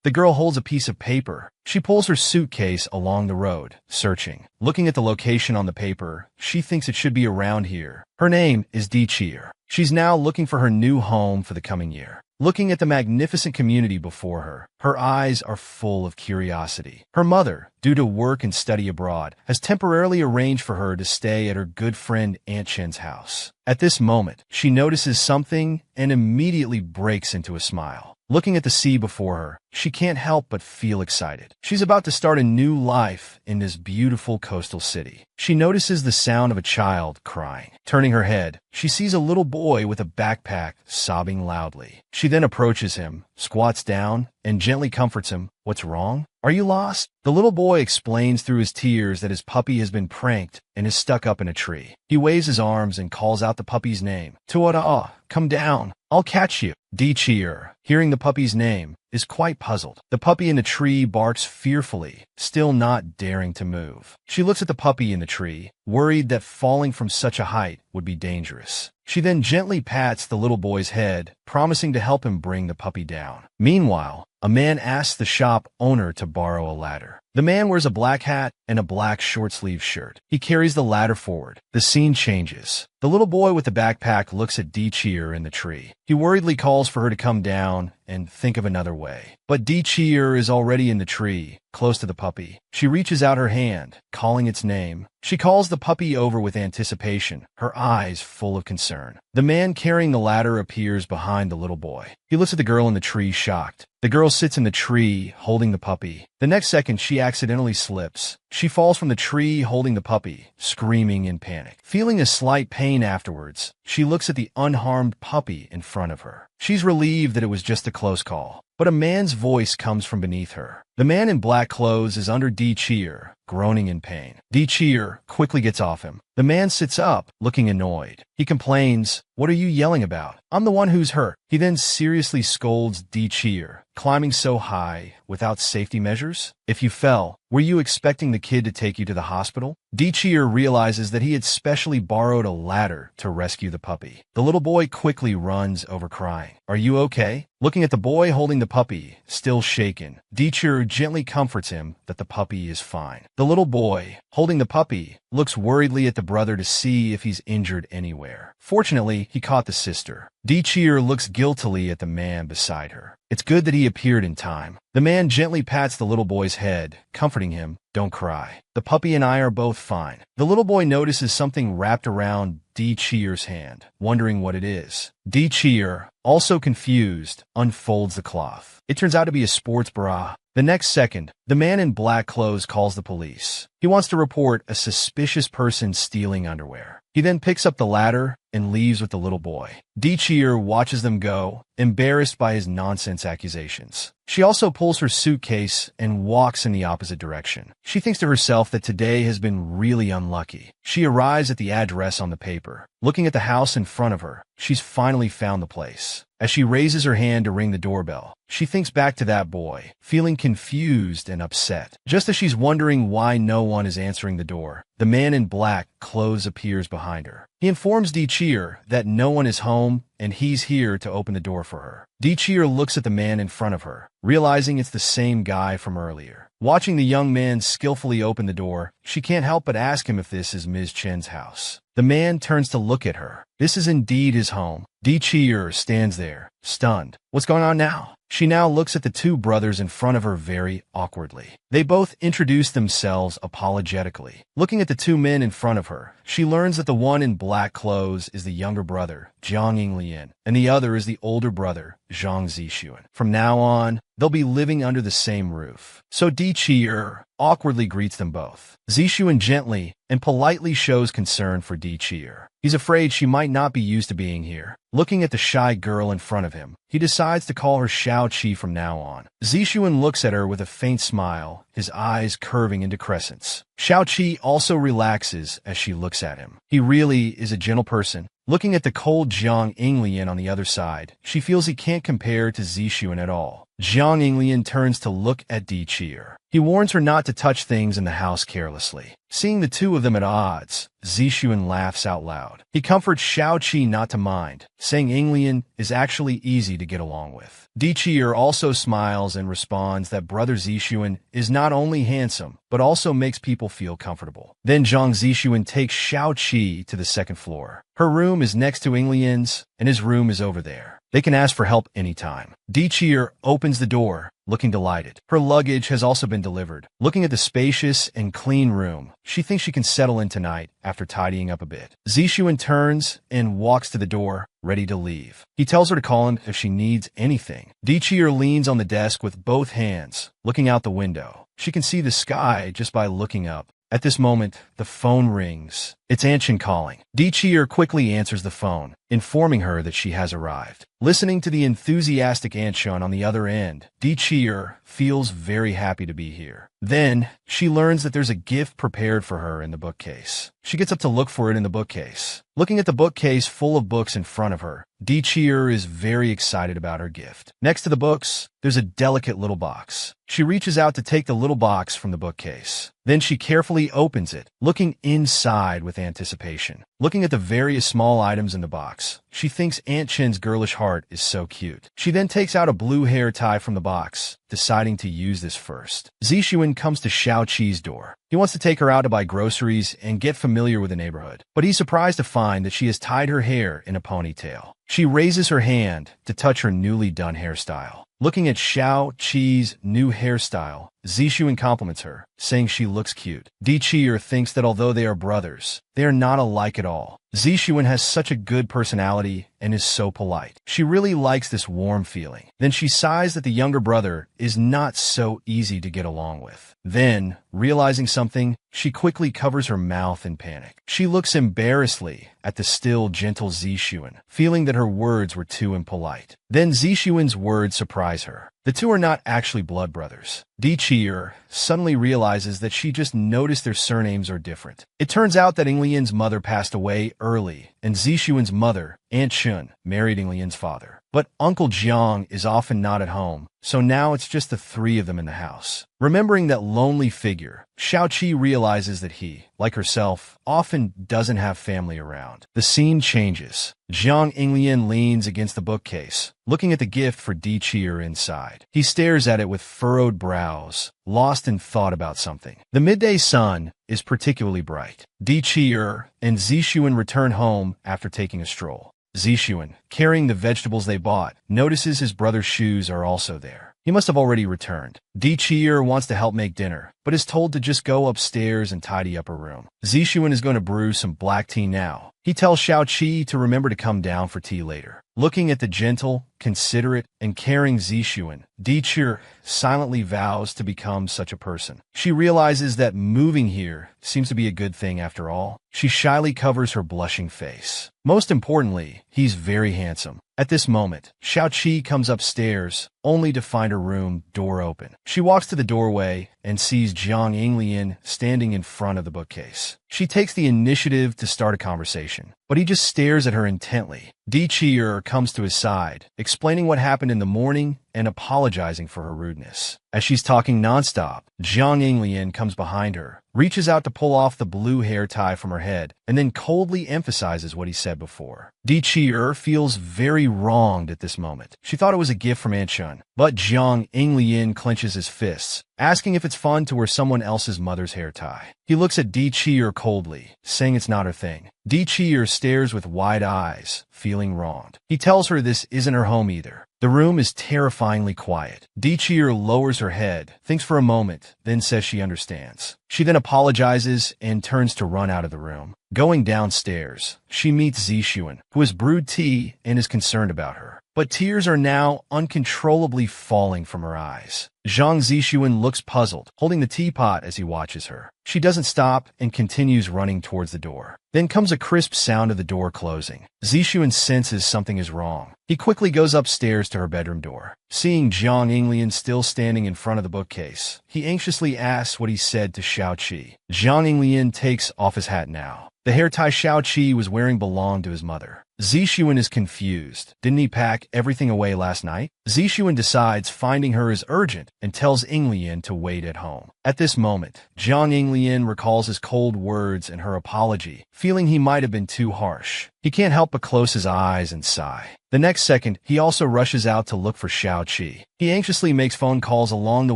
The girl holds a piece of paper. She pulls her suitcase along the road, searching. Looking at the location on the paper, she thinks it should be around here. Her name is Dichir. She's now looking for her new home for the coming year. Looking at the magnificent community before her, her eyes are full of curiosity. Her mother, due to work and study abroad, has temporarily arranged for her to stay at her good friend Aunt Chen's house. At this moment, she notices something and immediately breaks into a smile. Looking at the sea before her, she can't help but feel excited. She's about to start a new life in this beautiful coastal city. She notices the sound of a child crying. Turning her head, she sees a little boy with a backpack sobbing loudly. She then approaches him, squats down, and gently comforts him. "What's wrong? Are you lost?" The little boy explains through his tears that his puppy has been pranked and is stuck up in a tree. He waves his arms and calls out the puppy's name. "Tuada, come down. I'll catch you." Dichir, hearing the puppy's name, is quite puzzled. The puppy in the tree barks fearfully, still not daring to move. She looks at the puppy in the tree, worried that falling from such a height would be dangerous. She then gently pats the little boy's head, promising to help him bring the puppy down. Meanwhile, a man asks the shop owner to borrow a ladder. The man wears a black hat and a black short-sleeved shirt. He carries the ladder forward. The scene changes. The little boy with the backpack looks at Dichir in the tree. He worriedly calls for her to come down and think of another way. But Dichir is already in the tree, close to the puppy. She reaches out her hand, calling its name. She calls the puppy over with anticipation, her eyes full of concern. The man carrying the ladder appears behind the little boy. He looks at the girl in the tree, shocked. The girl sits in the tree, holding the puppy. The next second, she accidentally slips. She falls from the tree, holding the puppy, screaming in panic. Feeling a slight pain afterwards, she looks at the unharmed puppy in front of her. She's relieved that it was just a close call. But a man's voice comes from beneath her. The man in black clothes is under Dichir, groaning in pain. Dichir quickly gets off him. The man sits up, looking annoyed. He complains, "What are you yelling about? I'm the one who's hurt." He then seriously scolds Dichir, "Climbing so high, without safety measures? If you fell, were you expecting the kid to take you to the hospital?" Dichir realizes that he had specially borrowed a ladder to rescue the puppy. The little boy quickly runs over crying. "Are you okay?" Looking at the boy holding the puppy, still shaken, Dichir gently comforts him that the puppy is fine. The little boy, holding the puppy, looks worriedly at the brother to see if he's injured anywhere. Fortunately, he caught the sister. Dichir looks guiltily at the man beside her. It's good that he appeared in time. The man gently pats the little boy's head, comforting him. "Don't cry. The puppy and I are both fine." The little boy notices something wrapped around Dichir's hand, wondering what it is. Dichir, also confused, unfolds the cloth. It turns out to be a sports bra. The next second, the man in black clothes calls the police. He wants to report a suspicious person stealing underwear. He then picks up the ladder and leaves with the little boy. Dichir watches them go, embarrassed by his nonsense accusations. She also pulls her suitcase and walks in the opposite direction. She thinks to herself that today has been really unlucky. She arrives at the address on the paper. Looking at the house in front of her, she's finally found the place. As she raises her hand to ring the doorbell, she thinks back to that boy, feeling confused and upset. Just as she's wondering why no one is answering the door, the man in black clothes appears behind her. He informs Dichir that no one is home and he's here to open the door for her. Dichir looks at the man in front of her, realizing it's the same guy from earlier. Watching the young man skillfully open the door, she can't help but ask him if this is Ms. Chen's house. The man turns to look at her. This is indeed his home. Dichir stands there, stunned. What's going on now? She now looks at the two brothers in front of her very awkwardly. They both introduce themselves apologetically. Looking at the two men in front of her, she learns that the one in black clothes is the younger brother, Jiang Yinglian, and the other is the older brother, Zhang Zixuan. From now on, they'll be living under the same roof. So Dichir awkwardly greets them both. Zixuan gently and politely shows concern for Dichir. He's afraid she might not be used to being here. Looking at the shy girl in front of him, he decides to call her Xiao Qi from now on. Zixuan looks at her with a faint smile, his eyes curving into crescents. Xiao Qi also relaxes as she looks at him. He really is a gentle person. Looking at the cold Jiang Yinglian on the other side, she feels he can't compare to Zixuan at all. Jiang Yinglian turns to look at Di Qir. He warns her not to touch things in the house carelessly. Seeing the two of them at odds, Zixuan laughs out loud. He comforts Xiao Qi not to mind, saying Yinglian is actually easy to get along with. Di Qir also smiles and responds that brother Zixuan is not only handsome, but also makes people feel comfortable. Then Zhang Zixuan takes Xiao Qi to the second floor. Her room is next to Yinglian's, and his room is over there. They can ask for help anytime. Di Qir opens the door, looking delighted. Her luggage has also been delivered. Looking at the spacious and clean room, she thinks she can settle in tonight after tidying up a bit. Zixuan turns and walks to the door, ready to leave. He tells her to call him if she needs anything. Di Qir leans on the desk with both hands, looking out the window. She can see the sky just by looking up. At this moment, the phone rings. It's Anshin calling. Di Qir quickly answers the phone, informing her that she has arrived. Listening to the enthusiastic Anshin on the other end, Di Qir feels very happy to be here. Then, she learns that there's a gift prepared for her in the bookcase. She gets up to look for it in the bookcase. Looking at the bookcase full of books in front of her, Di Qir is very excited about her gift. Next to the books, there's a delicate little box. She reaches out to take the little box from the bookcase. Then she carefully opens it, looking inside with anticipation. Looking at the various small items in the box, she thinks Aunt Chin's girlish heart is so cute. She then takes out a blue hair tie from the box, deciding to use this first. Zixuan comes to Xiao Qi's door. He wants to take her out to buy groceries and get familiar with the neighborhood, but he's surprised to find that she has tied her hair in a ponytail. She raises her hand to touch her newly done hairstyle. Looking at Xiao Qi's new hairstyle, Zixuan compliments her, saying she looks cute. Di Qir thinks that although they are brothers, they are not alike at all. Zixuan has such a good personality and is so polite. She really likes this warm feeling. Then she sighs that the younger brother is not so easy to get along with. Then, realizing something, she quickly covers her mouth in panic. She looks embarrassedly at the still gentle Zixuan, feeling that her words were too impolite. Then Zixuan's words surprise her. The two are not actually blood brothers. Di Qir suddenly realizes that she just noticed their surnames are different. It turns out that Yinglian's mother passed away early, and Zixuan's mother, Aunt Shun, married Yinglian's father. But Uncle Jiang is often not at home, so now it's just the three of them in the house. Remembering that lonely figure, Xiao Qi realizes that he, like herself, often doesn't have family around. The scene changes. Jiang Yinglian leans against the bookcase, looking at the gift for Di Qir inside. He stares at it with furrowed brows, lost in thought about something. The midday sun is particularly bright. Di Qir and Zixuan return home after taking a stroll. Zixuan, carrying the vegetables they bought, notices his brother's shoes are also there. He must have already returned. Di Qir wants to help make dinner, but is told to just go upstairs and tidy up her room. Zixuan is going to brew some black tea now. He tells Xiao Qi to remember to come down for tea later. Looking at the gentle, considerate, and caring Zixuan, Di Qir silently vows to become such a person. She realizes that moving here seems to be a good thing after all. She shyly covers her blushing face. Most importantly, he's very handsome. At this moment, Xiao Qi comes upstairs, only to find her room door open. She walks to the doorway and sees Jiang Yinglian standing in front of the bookcase. She takes the initiative to start a conversation, but he just stares at her intently. Di Qir comes to his side, explaining what happened in the morning and apologizing for her rudeness. As she's talking nonstop, Jiang Yinglian comes behind her, reaches out to pull off the blue hair tie from her head, and then coldly emphasizes what he said before. Di Qir feels very wronged at this moment. She thought it was a gift from Aunt Shun, but Jiang Yinglian clenches his fists, asking if it's fun to wear someone else's mother's hair tie. He looks at Di Qir coldly, saying it's not her thing. Di Qir stares with wide eyes, feeling wronged. He tells her this isn't her home either. The room is terrifyingly quiet. Di Qir lowers her head, thinks for a moment, then says she understands. She then apologizes and turns to run out of the room. Going downstairs, she meets Zixuan, who has brewed tea and is concerned about her. But tears are now uncontrollably falling from her eyes. Zhang Zixuan looks puzzled, holding the teapot as he watches her. She doesn't stop and continues running towards the door. Then comes a crisp sound of the door closing. Zixuan senses something is wrong. He quickly goes upstairs to her bedroom door. Seeing Jiang Yinglian still standing in front of the bookcase, he anxiously asks what he said to Xiao Qi. Jiang Yinglian takes off his hat now. The hair tie Xiao Qi was wearing belonged to his mother. Zixuan is confused. Didn't he pack everything away last night? Zixuan decides finding her is urgent and tells Inglian to wait at home. At this moment, Zhang Inglian recalls his cold words and her apology, feeling he might have been too harsh. He can't help but close his eyes and sigh. The next second, he also rushes out to look for Xiao Qi. He anxiously makes phone calls along the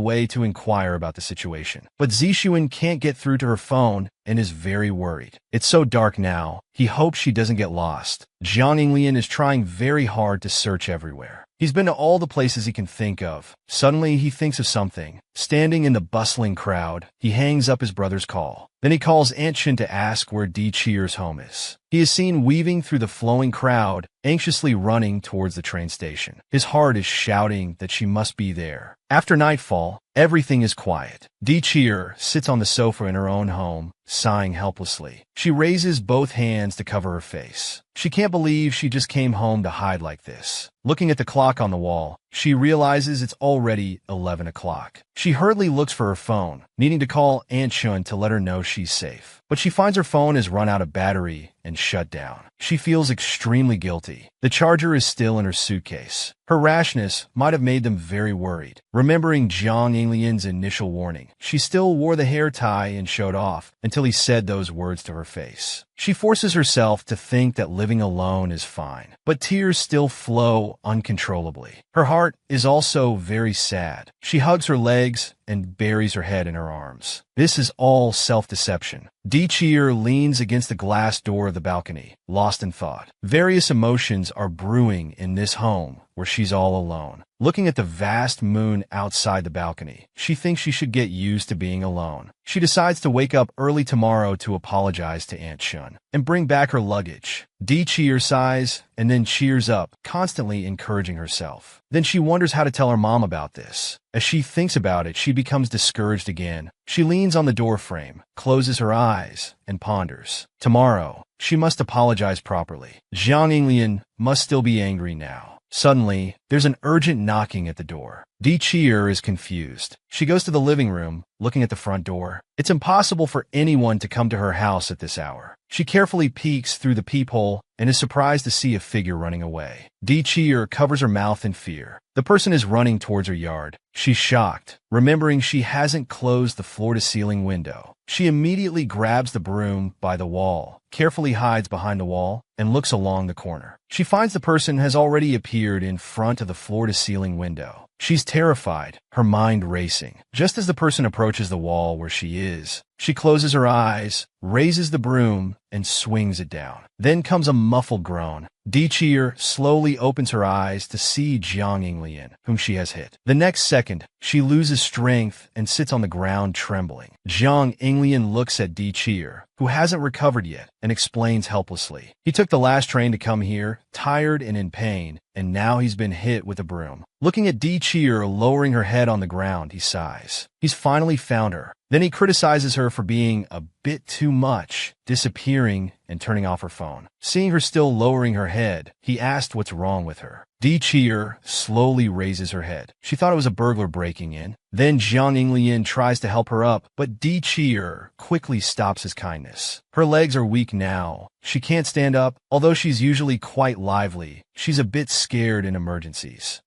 way to inquire about the situation. But Zixuan can't get through to her phone and is very worried. It's so dark now, he hopes she doesn't get lost. Zhang Inglian is trying very hard to search everywhere. He's been to all the places he can think of. Suddenly, he thinks of something. Standing in the bustling crowd, he hangs up his brother's call. Then he calls Aunt Shin to ask where Di Chier's home is. He is seen weaving through the flowing crowd, anxiously running towards the train station. His heart is shouting that she must be there. After nightfall, everything is quiet. Di Chier sits on the sofa in her own home, sighing helplessly. She raises both hands to cover her face. She can't believe she just came home to hide like this. Looking at the clock on the wall, she realizes it's already 11 o'clock. She hurriedly looks for her phone, needing to call Aunt Shun to let her know she's safe. But she finds her phone has run out of battery and shut down. She feels extremely guilty. The charger is still in her suitcase. Her rashness might have made them very worried. Remembering Zhang Yinglian's initial warning, she still wore the hair tie and showed off until he said those words to her face. She forces herself to think that living alone is fine, but tears still flow uncontrollably. Her heart is also very sad. She hugs her legs and buries her head in her arms. This is all self-deception. Di Chier leans against the glass door of the balcony, lost in thought. Various emotions are brewing in this home where she's all alone. Looking at the vast moon outside the balcony, she thinks she should get used to being alone. She decides to wake up early tomorrow to apologize to Aunt Shun and bring back her luggage. Di Chier sighs and then cheers up, constantly encouraging herself. Then she wonders how to tell her mom about this. As she thinks about it, she becomes discouraged again. She leans on the doorframe, closes her eyes, and ponders. Tomorrow, she must apologize properly. Zhang Yinglian must still be angry now. Suddenly, there's an urgent knocking at the door. Di Chier is confused. She goes to the living room, looking at the front door. It's impossible for anyone to come to her house at this hour. She carefully peeks through the peephole and is surprised to see a figure running away. Di Chier covers her mouth in fear. The person is running towards her yard. She's shocked, remembering she hasn't closed the floor-to-ceiling window. She immediately grabs the broom by the wall, carefully hides behind the wall, and looks along the corner. She finds the person has already appeared in front of the floor-to-ceiling window. She's terrified, her mind racing. Just as the person approaches the wall where she is, she closes her eyes, raises the broom, and swings it down. Then comes a muffled groan. Di Chier slowly opens her eyes to see Zhang Yinglian, whom she has hit. The next second, she loses strength and sits on the ground trembling. Zhang Yinglian looks at Di Chier, who hasn't recovered yet, and explains helplessly. He took the last train to come here, tired and in pain, and now he's been hit with a broom. Looking at Di Chier lowering her head on the ground, he sighs. He's finally found her. Then he criticizes her for being a bit too much, disappearing and turning off her phone. Seeing her still lowering her head, he asked what's wrong with her. Di Chier slowly raises her head. She thought it was a burglar breaking in. Then Zhang Yinglian tries to help her up, but Di Chier quickly stops his kindness. Her legs are weak now. She can't stand up. Although she's usually quite lively, she's a bit scared in emergencies.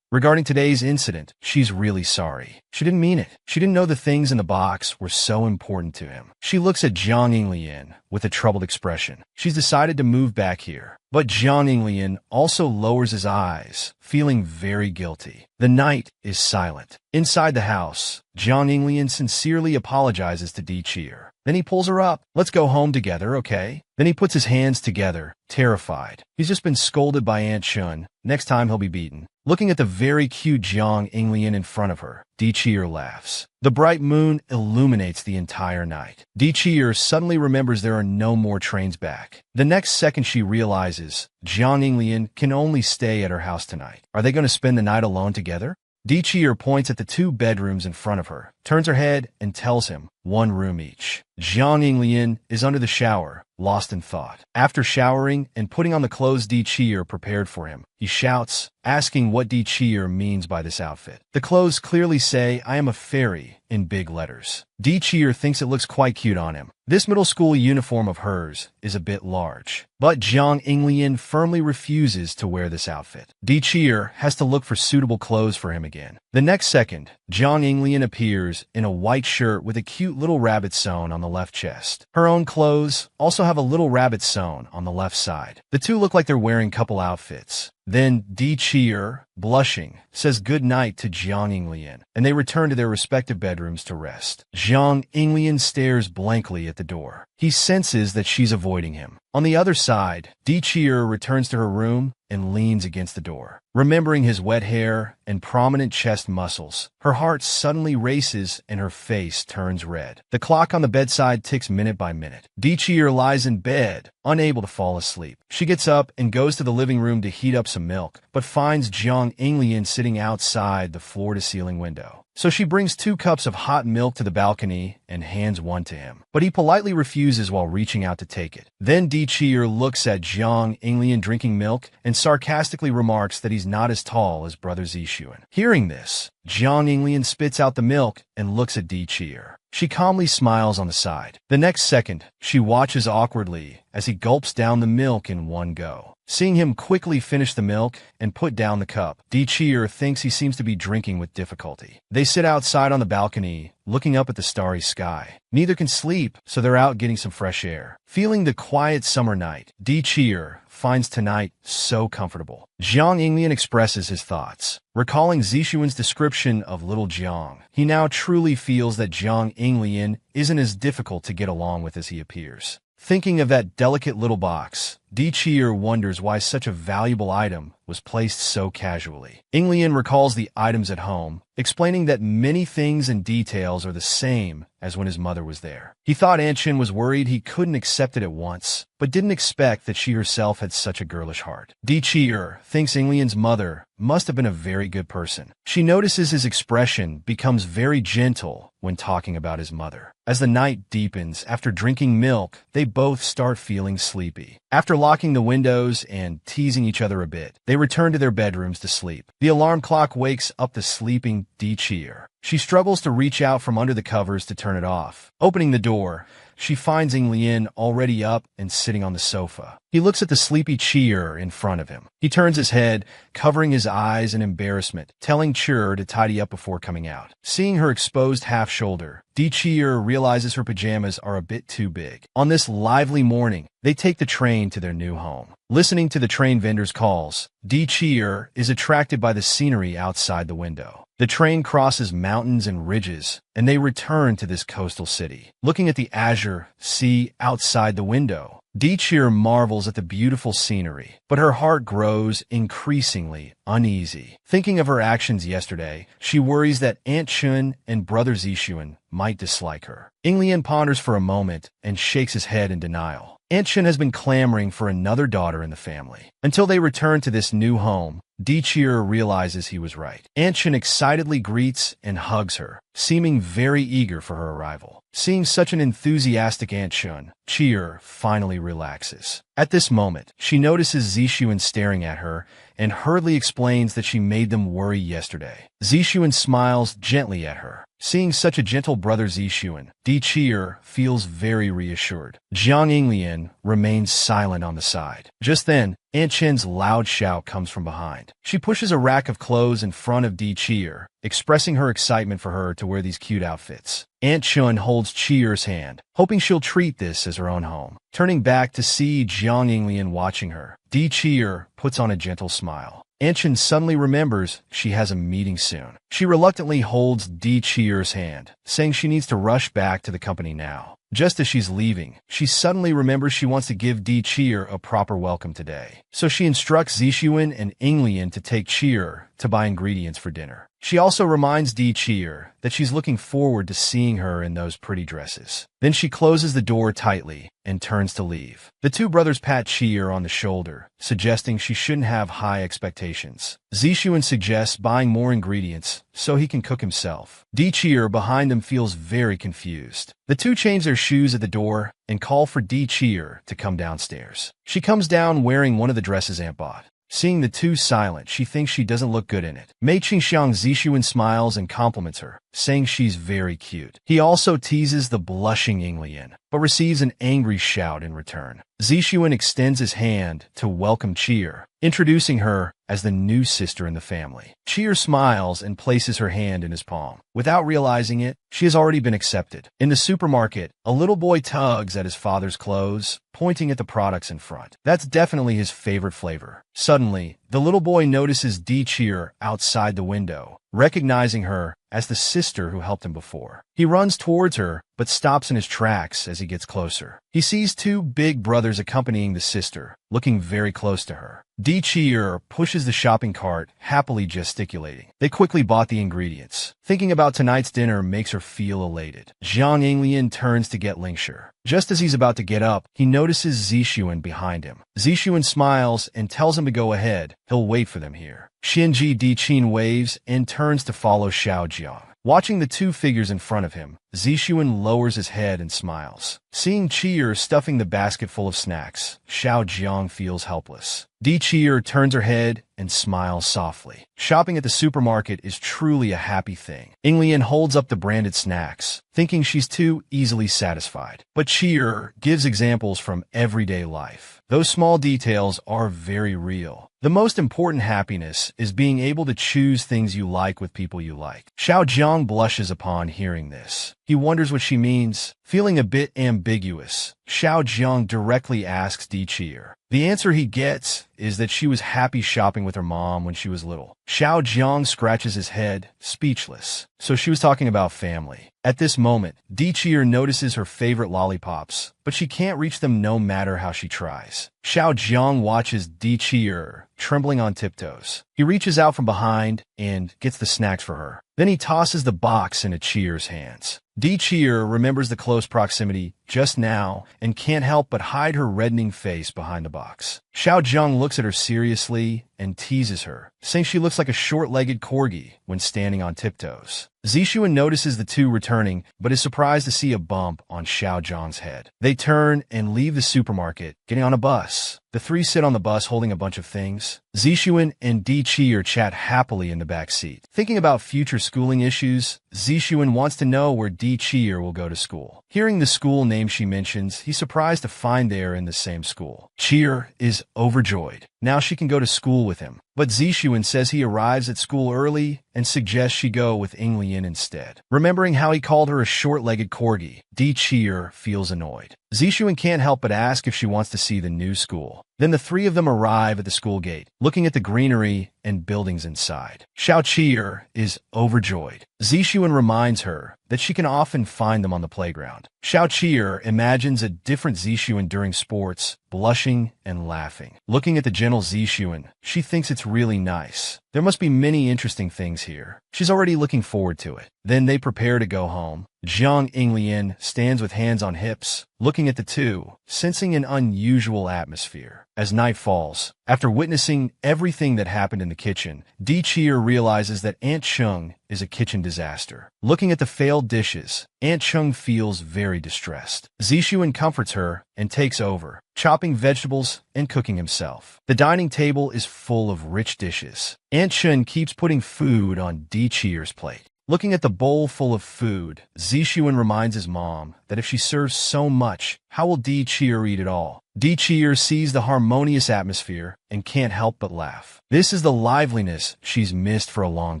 Regarding today's incident, she's really sorry. She didn't mean it. She didn't know the things in the box were so important to him. She looks at Zhang Yinglian with a troubled expression. She's decided to move back here. But Zhang Yinglian also lowers his eyes, feeling very guilty. The night is silent. Inside the house, Zhang Yinglian sincerely apologizes to Di Chier. Then he pulls her up. Let's go home together, okay? Then he puts his hands together, terrified. He's just been scolded by Aunt Shun. Next time he'll be beaten. Looking at the very cute Zhang Yinglian in front of her, Di Chier laughs. The bright moon illuminates the entire night. Di Chier suddenly remembers there are no more trains back. The next second she realizes Zhang Yinglian can only stay at her house tonight. Are they going to spend the night alone together? Di Chier points at the two bedrooms in front of her, turns her head, and tells him, one room each. Zhang Yinglian is under the shower, lost in thought. After showering and putting on the clothes Di Chier prepared for him, he shouts, asking what Di Cheer means by this outfit. The clothes clearly say, "I am a fairy," in big letters. Di Cheer thinks it looks quite cute on him. This middle school uniform of hers is a bit large, but Jiang Inglian firmly refuses to wear this outfit. Di Cheer has to look for suitable clothes for him again. The next second, Jiang Inglian appears in a white shirt with a cute little rabbit sewn on the left chest. Her own clothes also have a little rabbit sewn on the left side. The two look like they're wearing couple outfits. Then Di Cheer, blushing, says good night to Jiang Inglian, and they return to their respective bedrooms to rest. Jiang Inglian stares blankly at the door. He senses that she's avoiding him. On the other side, Di Cheer returns to her room and leans against the door. Remembering his wet hair and prominent chest muscles, her heart suddenly races and her face turns red. The clock on the bedside ticks minute by minute. Di Cheer lies in bed, unable to fall asleep. She gets up and goes to the living room to heat up some milk, but finds Jiang Inglian sitting outside the floor-to-ceiling window. So she brings 2 cups of hot milk to the balcony and hands one to him, but he politely refuses while reaching out to take it. Then Di Cheer looks at Jiang Inglian drinking milk and sarcastically remarks that he's not as tall as brother Zixuan. Hearing this, Jiang Inglian spits out the milk and looks at Di Cheer. She calmly smiles on the side. The next second, she watches awkwardly as he gulps down the milk in one go. Seeing him quickly finish the milk and put down the cup, Di Cheer thinks he seems to be drinking with difficulty. They sit outside on the balcony, looking up at the starry sky. Neither can sleep, so they're out getting some fresh air. Feeling the quiet summer night, Di Cheer finds tonight so comfortable. Jiang Inglian expresses his thoughts. Recalling Zixuan's description of little Jiang, he now truly feels that Jiang Inglian isn't as difficult to get along with as he appears. Thinking of that delicate little box, Di Cheer wonders why such a valuable item was placed so casually. Inglian recalls the items at home, explaining that many things and details are the same as when his mother was there. He thought Aunt Chin was worried he couldn't accept it at once, but didn't expect that she herself had such a girlish heart. Di Cheer thinks Inglian's mother must have been a very good person. She notices his expression becomes very gentle when talking about his mother. As the night deepens after drinking milk, they both start feeling sleepy. After locking the windows and teasing each other a bit, they return to their bedrooms to sleep. The alarm clock wakes up the sleeping Di Cheer. She struggles to reach out from under the covers to turn it off. Opening the door, she finds Inglian already up and sitting on the sofa. He looks at the sleepy Cheer in front of him. He turns his head, covering his eyes in embarrassment, telling Cheer to tidy up before coming out. Seeing her exposed half-shoulder, Di Cheer realizes her pajamas are a bit too big. On this lively morning, they take the train to their new home. Listening to the train vendor's calls, Di Cheer is attracted by the scenery outside the window. The train crosses mountains and ridges, and they return to this coastal city. Looking at the azure sea outside the window, Di Cheer marvels at the beautiful scenery, but her heart grows increasingly uneasy. Thinking of her actions yesterday, she worries that Aunt Chun and brother Zixuan might dislike her. Inglian ponders for a moment and shakes his head in denial. Aunt Chun has been clamoring for another daughter in the family. Until they return to this new home, Di Cheer realizes he was right. Aunt Chun excitedly greets and hugs her, seeming very eager for her arrival. Seeing such an enthusiastic Aunt Chun, Cheer finally relaxes. At this moment, she notices Zixuan staring at her and hurriedly explains that she made them worry yesterday. Zixuan smiles gently at her. Seeing such a gentle brother Zixuan, Di Cheer feels very reassured. Jiang Inglian remains silent on the side. Just then, Aunt Chin's loud shout comes from behind. She pushes a rack of clothes in front of Di Cheer, expressing her excitement for her to wear these cute outfits. Aunt Chun holds Cheer's hand, hoping she'll treat this as her own home. Turning back to see Jiang Inglian watching her, Di Cheer puts on a gentle smile. Aunt Chun suddenly remembers she has a meeting soon. She reluctantly holds Di Cheer's hand, saying she needs to rush back to the company now. Just as she's leaving, she suddenly remembers she wants to give Di Cheer a proper welcome today. So she instructs Zixuan and Inglian to take Cheer to buy ingredients for dinner. She also reminds Di Cheer that she's looking forward to seeing her in those pretty dresses. Then she closes the door tightly and turns to leave. The two brothers pat Cheer on the shoulder, suggesting she shouldn't have high expectations. Zixuan suggests buying more ingredients so he can cook himself. Di Cheer behind them feels very confused. The two change their shoes at the door and call for Di Cheer to come downstairs. She comes down wearing one of the dresses Aunt bought. Seeing the two silent, she thinks she doesn't look good in it. Mei Qingxiang Zixuan smiles and compliments her, saying she's very cute. He also teases the blushing Yinglian, but receives an angry shout in return. Zixuan extends his hand to welcome Cheer, introducing her as the new sister in the family. Cheer smiles and places her hand in his palm. Without realizing it, she has already been accepted. In the supermarket, a little boy tugs at his father's clothes, pointing at the products in front. That's definitely his favorite flavor. Suddenly, the little boy notices Cheer outside the window, recognizing her as the sister who helped him before. He runs towards her, but stops in his tracks as he gets closer. He sees two big brothers accompanying the sister, looking very close to her. Cheer pushes the shopping cart, happily gesticulating. They quickly bought the ingredients. Thinking about tonight's dinner makes her feel elated. Zhang Yinglian turns to get Lingshi. Just as he's about to get up, he notices Zixuan behind him. Zixuan smiles and tells him to go ahead. He'll wait for them here. Xinji Diqin waves and turns to follow Xiao Jiang. Watching the two figures in front of him, Zixuan lowers his head and smiles. Seeing Cheer stuffing the basket full of snacks, Xiao Jiang feels helpless. Cheer turns her head and smiles softly. Shopping at the supermarket is truly a happy thing. Yinglian holds up the branded snacks, thinking she's too easily satisfied. But Cheer gives examples from everyday life. Those small details are very real. The most important happiness is being able to choose things you like with people you like. Xiao Jiang blushes upon hearing this. He wonders what she means. Feeling a bit ambiguous, Xiao Jiang directly asks Cheer. The answer he gets is that she was happy shopping with her mom when she was little. Xiao Jiang scratches his head, speechless. So she was talking about family. At this moment, Cheer notices her favorite lollipops, but she can't reach them no matter how she tries. Xiao Jiang watches Cheer, trembling on tiptoes. He reaches out from behind and gets the snacks for her. Then he tosses the box into Cheer's hands. Cheer remembers the close proximity just now and can't help but hide her reddening face behind the box. Xiao Jiang looks at her seriously and teases her, saying she looks like a short-legged corgi when standing on tiptoes. Zixuan notices the two returning, but is surprised to see a bump on Xiao Jiang's head. They turn and leave the supermarket, getting on a bus. The three sit on the bus holding a bunch of things. Zixuan and Cheer chat happily in the back seat. Thinking about future schooling issues, Zixuan wants to know where Cheer will go to school. Hearing the school name she mentions, he's surprised to find they are in the same school. Cheer is overjoyed. Now she can go to school with him. But Zixuan says he arrives at school early and suggests she go with Yinglian instead. Remembering how he called her a short-legged corgi, Cheer feels annoyed. Zixuan can't help but ask if she wants to see the new school. Then the three of them arrive at the school gate, looking at the greenery and buildings inside. Xiao Cheer is overjoyed. Zixuan reminds her that she can often find them on the playground. Xiao Cheer imagines a different Zixuan during sports, blushing and laughing. Looking at the gentle Zixuan, she thinks it's really nice. There must be many interesting things here. She's already looking forward to it. Then they prepare to go home. Zhang Yinglian stands with hands on hips, looking at the two, sensing an unusual atmosphere. As night falls, after witnessing everything that happened in the kitchen, Cheer realizes that Aunt Chung is a kitchen disaster. Looking at the failed dishes, Aunt Chung feels very distressed. Zixuan comforts her and takes over, chopping vegetables and cooking himself. The dining table is full of rich dishes. Aunt Chung keeps putting food on Cheer's plate. Looking at the bowl full of food, Zixuan reminds his mom that if she serves so much, how will Cheer eat it all? Cheer sees the harmonious atmosphere and can't help but laugh. This is the liveliness she's missed for a long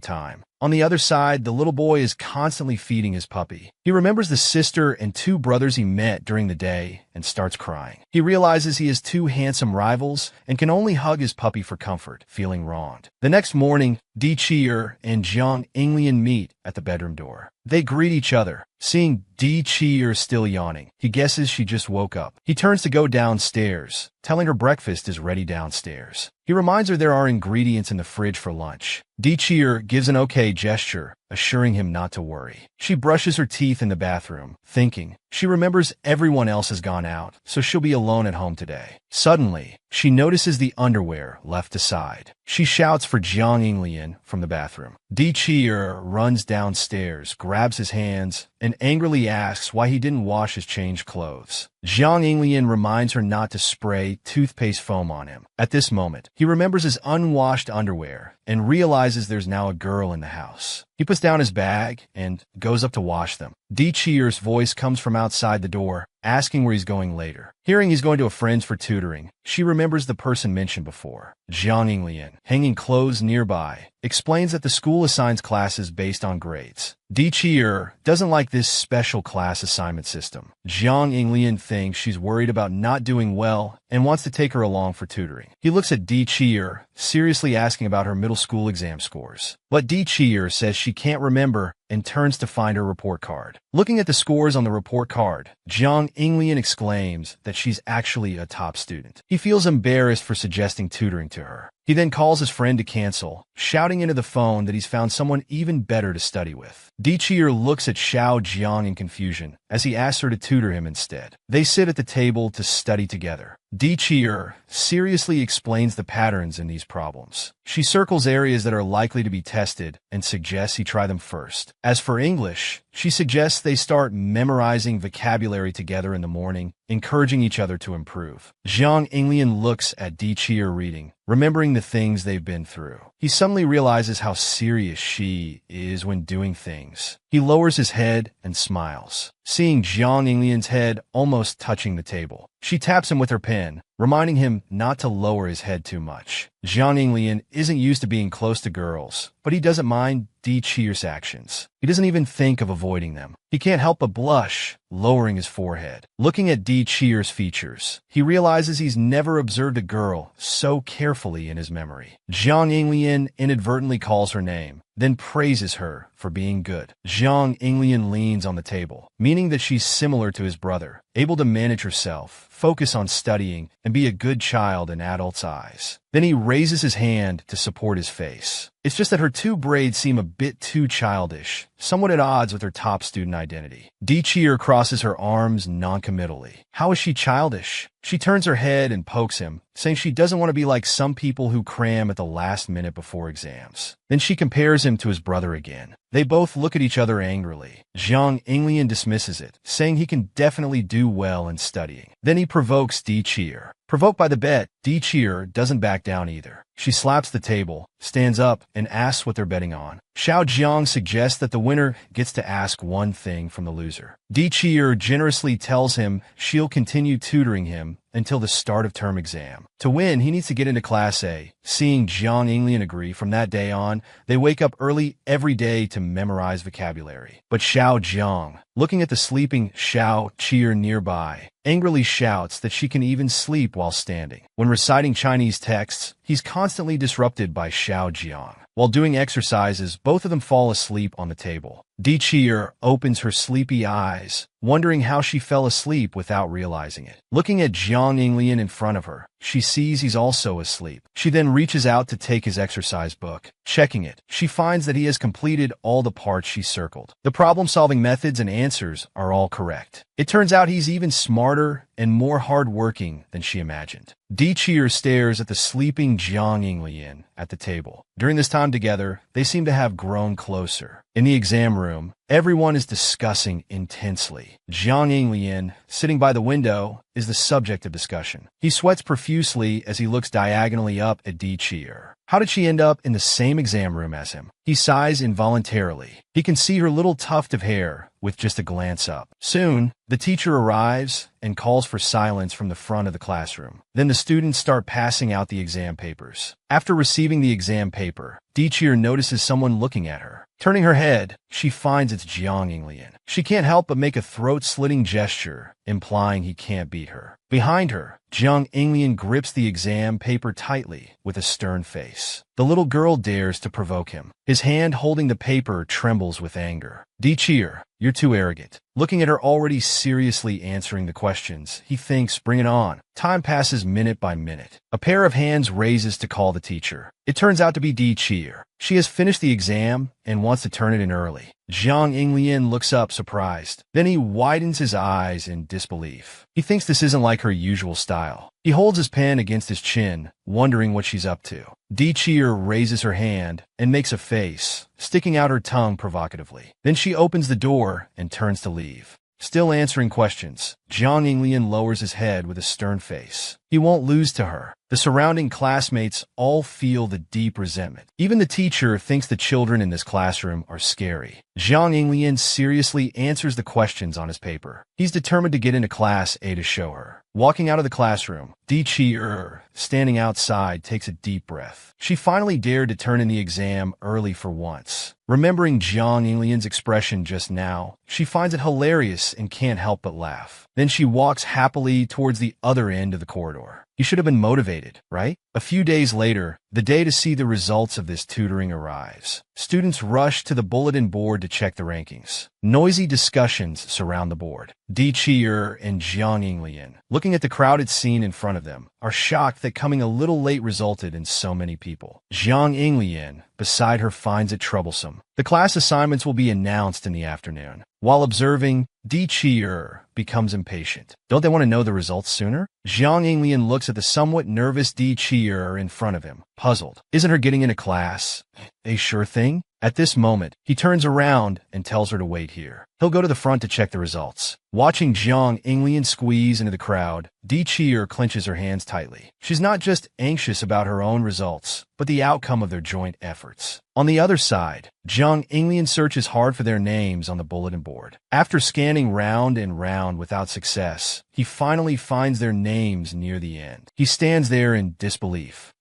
time. On the other side, the little boy is constantly feeding his puppy. He remembers the sister and two brothers he met during the day and starts crying. He realizes he has two handsome rivals and can only hug his puppy for comfort, feeling wronged. The next morning, Cheer and Zhang Yinglian meet at the bedroom door. They greet each other. Seeing Cheer still yawning, he guesses she just woke up. He turns to go downstairs, telling her breakfast is ready downstairs. He reminds her there are ingredients in the fridge for lunch. Cheer gives an okay gesture assuring him not to worry. She brushes her teeth in the bathroom, thinking she remembers everyone else has gone out, so she'll be alone at home today. Suddenly, she notices the underwear left aside. She shouts for Jiang Yinglian from the bathroom. Di Qi'er runs downstairs, grabs his hands, and angrily asks why he didn't wash his changed clothes. Jiang Yinglian reminds her not to spray toothpaste foam on him. At this moment, he remembers his unwashed underwear and realizes there's now a girl in the house. He puts down his bag and goes up to wash them. Di Qi'er's voice comes from outside the door, asking where he's going later. Hearing he's going to a friend's for tutoring, she remembers the person mentioned before. Jiang Yinglian, hanging clothes nearby, explains that the school assigns classes based on grades. Di Qi'er doesn't like this special class assignment system. Jiang Yinglian thinks she's worried about not doing well and wants to take her along for tutoring. He looks at Di Qi'er, seriously asking about her middle school exam scores. But Di Qi'er says she can't remember and turns to find her report card. Looking at the scores on the report card, Jiang Yinglian exclaims that she's actually a top student. He feels embarrassed for suggesting tutoring to her. He then calls his friend to cancel, shouting into the phone that he's found someone even better to study with. Di Qi'er looks at Xiao Jiang in confusion as he asks her to tutor him instead. They sit at the table to study together. Di Qi'er seriously explains the patterns in these problems. She circles areas that are likely to be tested and suggests he try them first. As for English, she suggests they start memorizing vocabulary together in the morning, encouraging each other to improve. Jiang Yinglian looks at Di Qi'er reading, remembering the things they've been through. He suddenly realizes how serious she is when doing things. He lowers his head and smiles, seeing Jiang Yinglian's head almost touching the table. She taps him with her pen, reminding him not to lower his head too much. Jiang Yinglian isn't used to being close to girls, but he doesn't mind Di Qi'er's actions. He doesn't even think of avoiding them. He can't help but blush, lowering his forehead. Looking at Di Qi'er's features, he realizes he's never observed a girl so carefully in his memory. Jiang Yinglian inadvertently calls her name, then praises her for being good. Jiang Yinglian leans on the table, meaning that she's similar to his brother, able to manage herself, focus on studying, and be a good child in adults' eyes. Then he raises his hand to support his face. It's just that her two braids seem a bit too childish, somewhat at odds with her top student identity. Di Qi'er crosses her arms noncommittally. How is she childish? She turns her head and pokes him, saying she doesn't want to be like some people who cram at the last minute before exams. Then she compares him to his brother again. They both look at each other angrily. Jiang Yinglian dismisses it, saying he can definitely do well in studying. Then he provokes Di Qi'er. Provoked by the bet, Di Qi'er doesn't back down either. She slaps the table, stands up, and asks what they're betting on. Xiao Jiang suggests that the winner gets to ask one thing from the loser. Di Qi'er generously tells him she'll continue tutoring him until the start of term exam. To win, he needs to get into Class A. Seeing Jiang Yinglian agree, from that day on, they wake up early every day to memorize vocabulary. But Xiao Jiang, looking at the sleeping Xiao Qi'er nearby, angrily shouts that she can even sleep while standing. When reciting Chinese texts, he's constantly disrupted by Xiao Jiang. While doing exercises, both of them fall asleep on the table. Di Qi'er opens her sleepy eyes, wondering how she fell asleep without realizing it. Looking at Jiang Yinglian in front of her, she sees he's also asleep. She then reaches out to take his exercise book. Checking it, she finds that he has completed all the parts she circled. The problem-solving methods and answers are all correct. It turns out he's even smarter and more hard-working than she imagined. Di Qi'er stares at the sleeping Jiang Yinglian at the table. During this time together, they seem to have grown closer. In the exam room, everyone is discussing intensely. Jiang Yinglian, sitting by the window, is the subject of discussion. He sweats profusely as he looks diagonally up at Di Qi'er. How did she end up in the same exam room as him? He sighs involuntarily. He can see her little tuft of hair with just a glance up. Soon, the teacher arrives and calls for silence from the front of the classroom. Then the students start passing out the exam papers. After receiving the exam paper, Di Qi'er notices someone looking at her. Turning her head, she finds it's Jiang Yinglian. She can't help but make a throat-slitting gesture, implying he can't beat her. Behind her, Jiang Yinglian grips the exam paper tightly with a stern face. The little girl dares to provoke him. His hand holding the paper trembles with anger. Di Qi'er, you're too arrogant. Looking at her already seriously answering the questions, he thinks, bring it on. Time passes minute by minute. A pair of hands raises to call the teacher. It turns out to be Di Cheer. She has finished the exam and wants to turn it in early. Jiang Yinglian looks up surprised. Then he widens his eyes in disbelief. He thinks this isn't like her usual style. He holds his pen against his chin, wondering what she's up to. Di Cheer raises her hand and makes a face, sticking out her tongue provocatively. Then she opens the door and turns to leave. Still answering questions, Jiang Yinglian lowers his head with a stern face. He won't lose to her. The surrounding classmates all feel the deep resentment. Even the teacher thinks the children in this classroom are scary. Jiang Yinglian seriously answers the questions on his paper. He's determined to get into Class A to show her. Walking out of the classroom, Di Cheer, standing outside, takes a deep breath. She finally dared to turn in the exam early for once. Remembering Jiang Yinglian's expression just now, she finds it hilarious and can't help but laugh. Then she walks happily towards the other end of the corridor. You should have been motivated, right? A few days later, the day to see the results of this tutoring arrives. Students rush to the bulletin board to check the rankings. Noisy discussions surround the board. Di Cheer and Jiang Yinglian, looking at the crowded scene in front of them, are shocked that coming a little late resulted in so many people. Jiang Yinglian, beside her, finds it troublesome. The class assignments will be announced in the afternoon. While observing, Di Cheer becomes impatient. Don't they want to know the results sooner? Jiang Yinglian looks at the somewhat nervous Di Cheer in front of him, puzzled. Isn't her getting into class a sure thing? At this moment, he turns around and tells her to wait here. He'll go to the front to check the results. Watching Jiang Yinglian squeeze into the crowd, Di Cheer clenches her hands tightly. She's not just anxious about her own results, but the outcome of their joint efforts. On the other side, Jiang Yinglian searches hard for their names on the bulletin board. After scanning round and round without success, he finally finds their names near the end. He stands there in disbelief.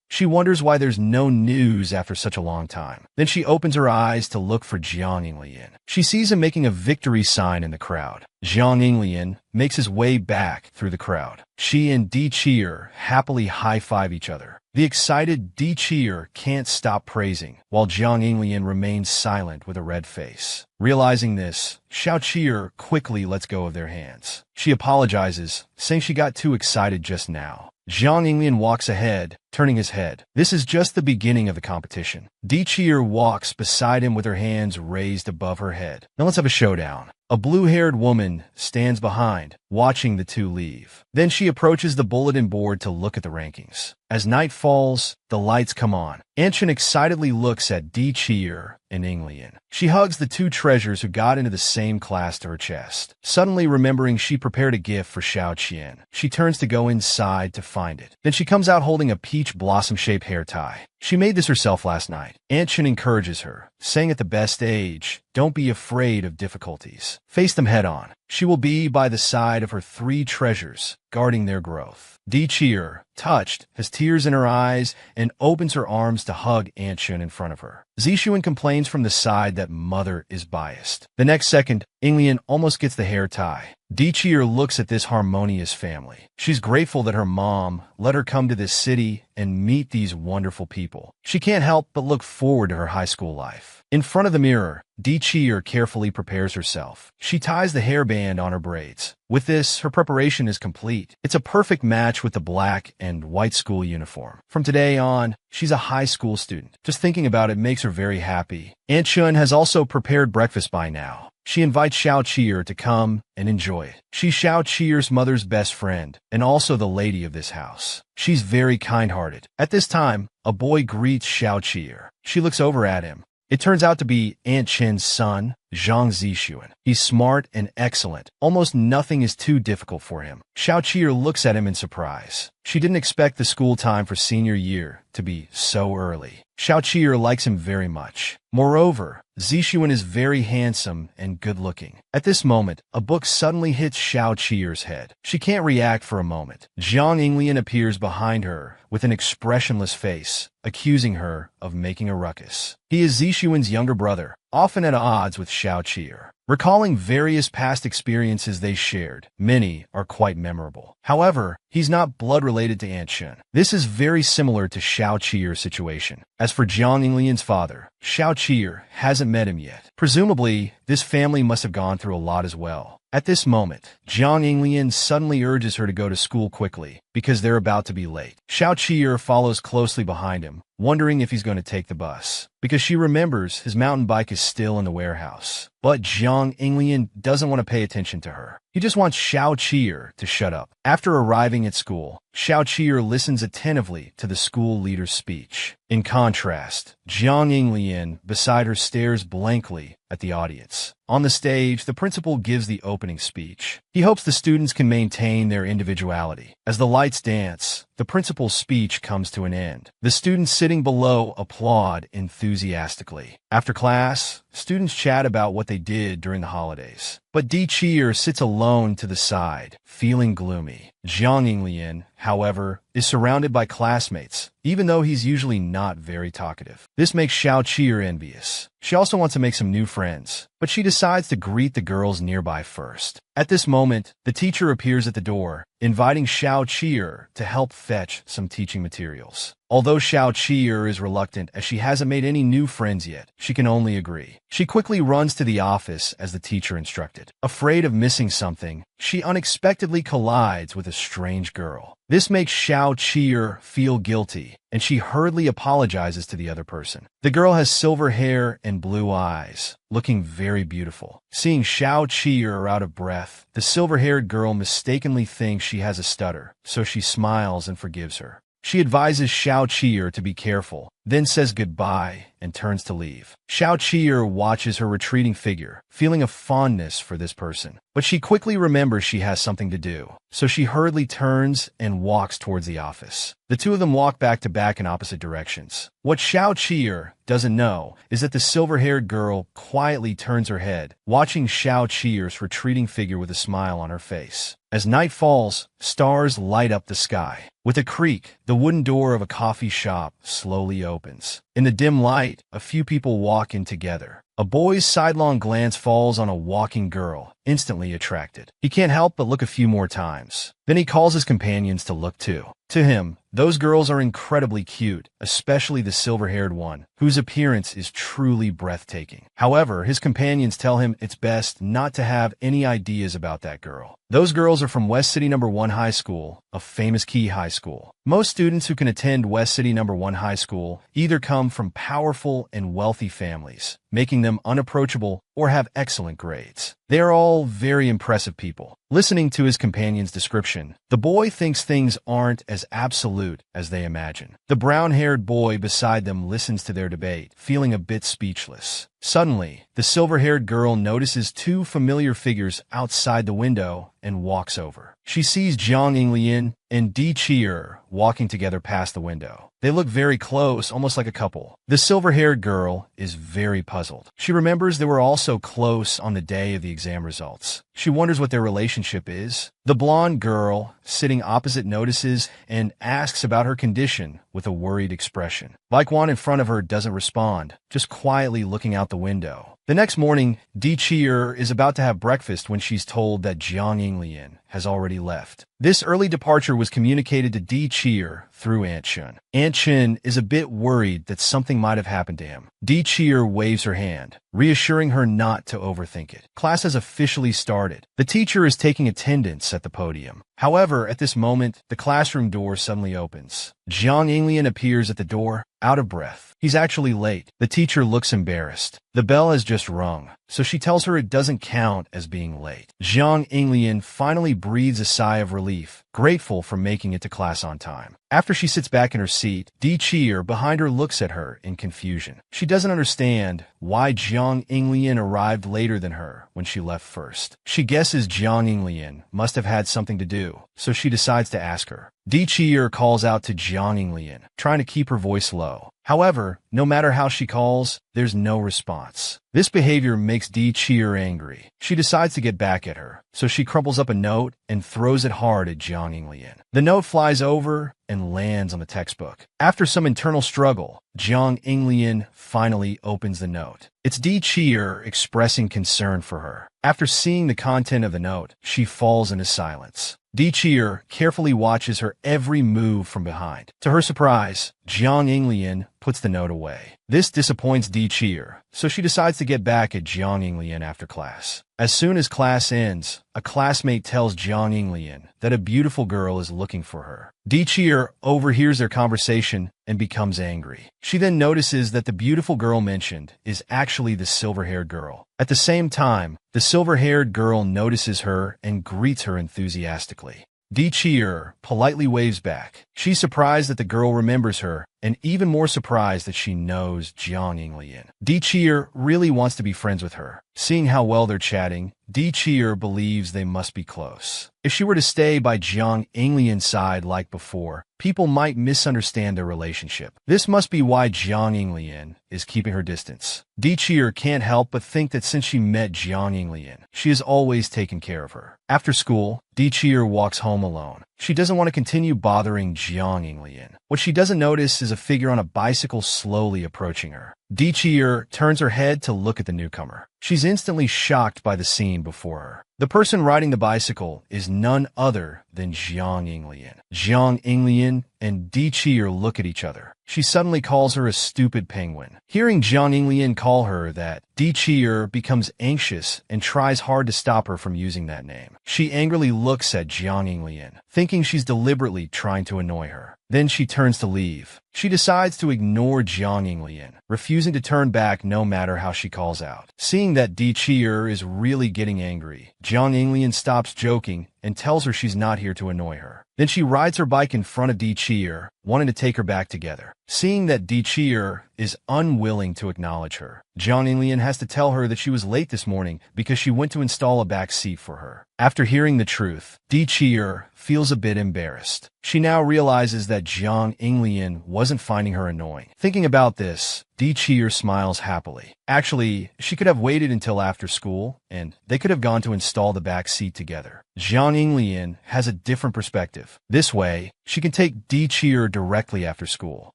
She wonders why there's no news after such a long time. Then she opens her eyes to look for Jiang Yinglian. She sees him making a victory sign in the crowd. Jiang Yinglian makes his way back through the crowd. She and Di Cheer happily high-five each other. The excited Di Cheer can't stop praising, while Jiang Yinglian remains silent with a red face. Realizing this, Xiao Cheer quickly lets go of their hands. She apologizes, saying she got too excited just now. Jiang Yinglian walks ahead, turning his head. This is just the beginning of the competition. Di Cheer walks beside him with her hands raised above her head. Now let's have a showdown. A blue-haired woman stands behind, watching the two leave. Then she approaches the bulletin board to look at the rankings. As night falls, the lights come on. Anshin excitedly looks at Di Cheer and Yinglian. She hugs the two treasures who got into the same class to her chest. Suddenly remembering she prepared a gift for Xiao Qian, she turns to go inside to find it. Then she comes out holding a peach blossom-shaped hair tie. She made this herself last night. Anshin encourages her, saying at the best age, don't be afraid of difficulties. Face them head on. She will be by the side of her three treasures, guarding their growth. Di Cheer, touched, has tears in her eyes and opens her arms to hug Anshin in front of her. Zixuan complains from the side that mother is biased. The next second, Yinglian almost gets the hair tie. Di Cheer looks at this harmonious family. She's grateful that her mom let her come to this city and meet these wonderful people. She can't help but look forward to her high school life. In front of the mirror, Di Cheer carefully prepares herself. She ties the hairband on her braids. With this, her preparation is complete. It's a perfect match with the black and white school uniform. From today on, she's a high school student. Just thinking about it makes her very happy. Aunt Chun has also prepared breakfast by now. She invites Xiao Cheer to come and enjoy it. She's Xiao Cheer's mother's best friend and also the lady of this house. She's very kind-hearted. At this time, a boy greets Xiao Cheer. She looks over at him. It turns out to be Aunt Chen's son, Zhang Zixuan. He's smart and excellent. Almost nothing is too difficult for him. Xiao Cheer looks at him in surprise. She didn't expect the school time for senior year to be so early. Xiao Cheer likes him very much. Moreover, Zixuan is very handsome and good-looking. At this moment, a book suddenly hits Xiao Cheer's head. She can't react for a moment. Jiang Yinglian appears behind her with an expressionless face, accusing her of making a ruckus. He is Zixuan's younger brother, often at odds with Xiao Cheer. Recalling various past experiences they shared, many are quite memorable. However, he's not blood-related to Aunt Shun. This is very similar to Xiao Qiyer's situation. As for Jiang Yinglian's father, Xiao Qiyer hasn't met him yet. Presumably, this family must have gone through a lot as well. At this moment, Jiang Yinglian suddenly urges her to go to school quickly because they're about to be late. Xiao Qiyer follows closely behind him, wondering if he's going to take the bus, because she remembers his mountain bike is still in the warehouse. But Jiang Yinglian doesn't want to pay attention to her. He just wants Xiao Qiyer to shut up. After arriving at school, Xiao Qiyer listens attentively to the school leader's speech. In contrast, Jiang Yinglian beside her stares blankly at the audience. On the stage, the principal gives the opening speech. He hopes the students can maintain their individuality. As the lights dance, the principal's speech comes to an end. The students sitting below applaud enthusiastically. After class, students chat about what they did during the holidays. But Di Qier sits alone to the side, feeling gloomy. Jiang Yinglian, however, is surrounded by classmates, even though he's usually not very talkative. This makes Xiao Qier envious. She also wants to make some new friends, but she decides to greet the girls nearby first. At this moment, the teacher appears at the door, inviting Xiao Qier to help fetch some teaching materials. Although Xiao Qier is reluctant as she hasn't made any new friends yet, she can only agree. She quickly runs to the office as the teacher instructed. Afraid of missing something, she unexpectedly collides with a strange girl. This makes Xiao Qier feel guilty, and she hurriedly apologizes to the other person. The girl has silver hair and blue eyes, looking very beautiful. Seeing Xiao Qier out of breath, the silver-haired girl mistakenly thinks she has a stutter, so she smiles and forgives her. She advises Xiao Qier to be careful, then says goodbye and turns to leave. Xiao Qier watches her retreating figure, feeling a fondness for this person. But she quickly remembers she has something to do, so she hurriedly turns and walks towards the office. The two of them walk back to back in opposite directions. What Xiao Qier doesn't know is that the silver-haired girl quietly turns her head, watching Xiao Qier's retreating figure with a smile on her face. As night falls, stars light up the sky. With a creak, the wooden door of a coffee shop slowly opens. In the dim light, a few people walk in together. A boy's sidelong glance falls on a walking girl, instantly attracted. He can't help but look a few more times. Then he calls his companions to look too. To him, those girls are incredibly cute, especially the silver-haired one, whose appearance is truly breathtaking. However, his companions tell him it's best not to have any ideas about that girl. Those girls are from West City No. 1 High School, a famous key high school. Most students who can attend West City No. 1 High School either come from powerful and wealthy families, making them unapproachable, or have excellent grades. They are all very impressive people. Listening to his companion's description, the boy thinks things aren't as absolute as they imagine. The brown-haired boy beside them listens to their debate, feeling a bit speechless. Suddenly, the silver-haired girl notices two familiar figures outside the window and walks over. She sees Jiang Yinglian and Di Qier walking together past the window. They look very close, almost like a couple. The silver-haired girl is very puzzled. She remembers they were also close on the day of the exam results. She wonders what their relationship is. The blonde girl, sitting opposite, notices and asks about her condition with a worried expression. Like one in front of her doesn't respond, just quietly looking out the window. The next morning, Di Qier is about to have breakfast when she's told that Jiang Yinglian has already left. This early departure was communicated to Di Qier through Aunt Shun. Aunt Shun is a bit worried that something might have happened to him. Di Qier waves her hand, reassuring her not to overthink it. Class has officially started. The teacher is taking attendance at the podium. However, at this moment, the classroom door suddenly opens. Jiang Yinglian appears at the door, out of breath. He's actually late. The teacher looks embarrassed. The bell has just rung, so she tells her it doesn't count as being late. Jiang Yinglian finally breathes a sigh of relief, grateful for making it to class on time. After she sits back in her seat, Di Qier behind her looks at her in confusion. She doesn't understand why Jiang Yinglian arrived later than her when she left first. She guesses Jiang Yinglian must have had something to do, so she decides to ask her. Di Qier calls out to Jiang Yinglian, trying to keep her voice low. However, no matter how she calls, there's no response. This behavior makes Di Qier angry. She decides to get back at her, so she crumples up a note and throws it hard at Jiang Yinglian. The note flies over and lands on the textbook. After some internal struggle, Jiang Yinglian finally opens the note. It's Di Qier expressing concern for her. After seeing the content of the note, she falls into silence. Cheer carefully watches her every move from behind. To her surprise, Jiang Yinglian puts the note away. This disappoints Cheer, so she decides to get back at Jiang Yinglian after class. As soon as class ends, a classmate tells Jiang Yinglian that a beautiful girl is looking for her. Cheer overhears their conversation and becomes angry. She then notices that the beautiful girl mentioned is actually the silver-haired girl. At the same time, the silver-haired girl notices her and greets her enthusiastically. Cheer politely waves back. She's surprised that the girl remembers her, and even more surprised that she knows Jiang Yinglian. Cheer really wants to be friends with her. Seeing how well they're chatting, Cheer believes they must be close. If she were to stay by Jiang Yinglian's side like before, people might misunderstand their relationship. This must be why Jiang Yinglian is keeping her distance. Cheer can't help but think that since she met Jiang Yinglian, she has always taken care of her. After school, Cheer walks home alone. She doesn't want to continue bothering Jiang Yinglian. What she doesn't notice is a figure on a bicycle slowly approaching her. Cheer turns her head to look at the newcomer. She's instantly shocked by the scene before her. The person riding the bicycle is none other than Jiang Yinglian. Jiang Yinglian and Cheer look at each other. She suddenly calls her a stupid penguin. Hearing Jiang Yinglian call her that, Cheer becomes anxious and tries hard to stop her from using that name. She angrily looks at Jiang Yinglian, thinking she's deliberately trying to annoy her. Then she turns to leave. She decides to ignore Jiang Yinglian, refusing to turn back no matter how she calls out. Seeing that Cheer is really getting angry, Jiang Yinglian stops joking and tells her she's not here to annoy her. Then she rides her bike in front of Cheer, wanting to take her back together. Seeing that Cheer is unwilling to acknowledge her, Jiang Yinglian has to tell her that she was late this morning because she went to install a back seat for her. After hearing the truth, Cheer feels a bit embarrassed. She now realizes that Jiang Yinglian wasn't finding her annoying. Thinking about this, Cheer smiles happily. Actually, she could have waited until after school, and they could have gone to install the back seat together. Jiang Yinglian has a different perspective. This way, she can take Cheer directly after school.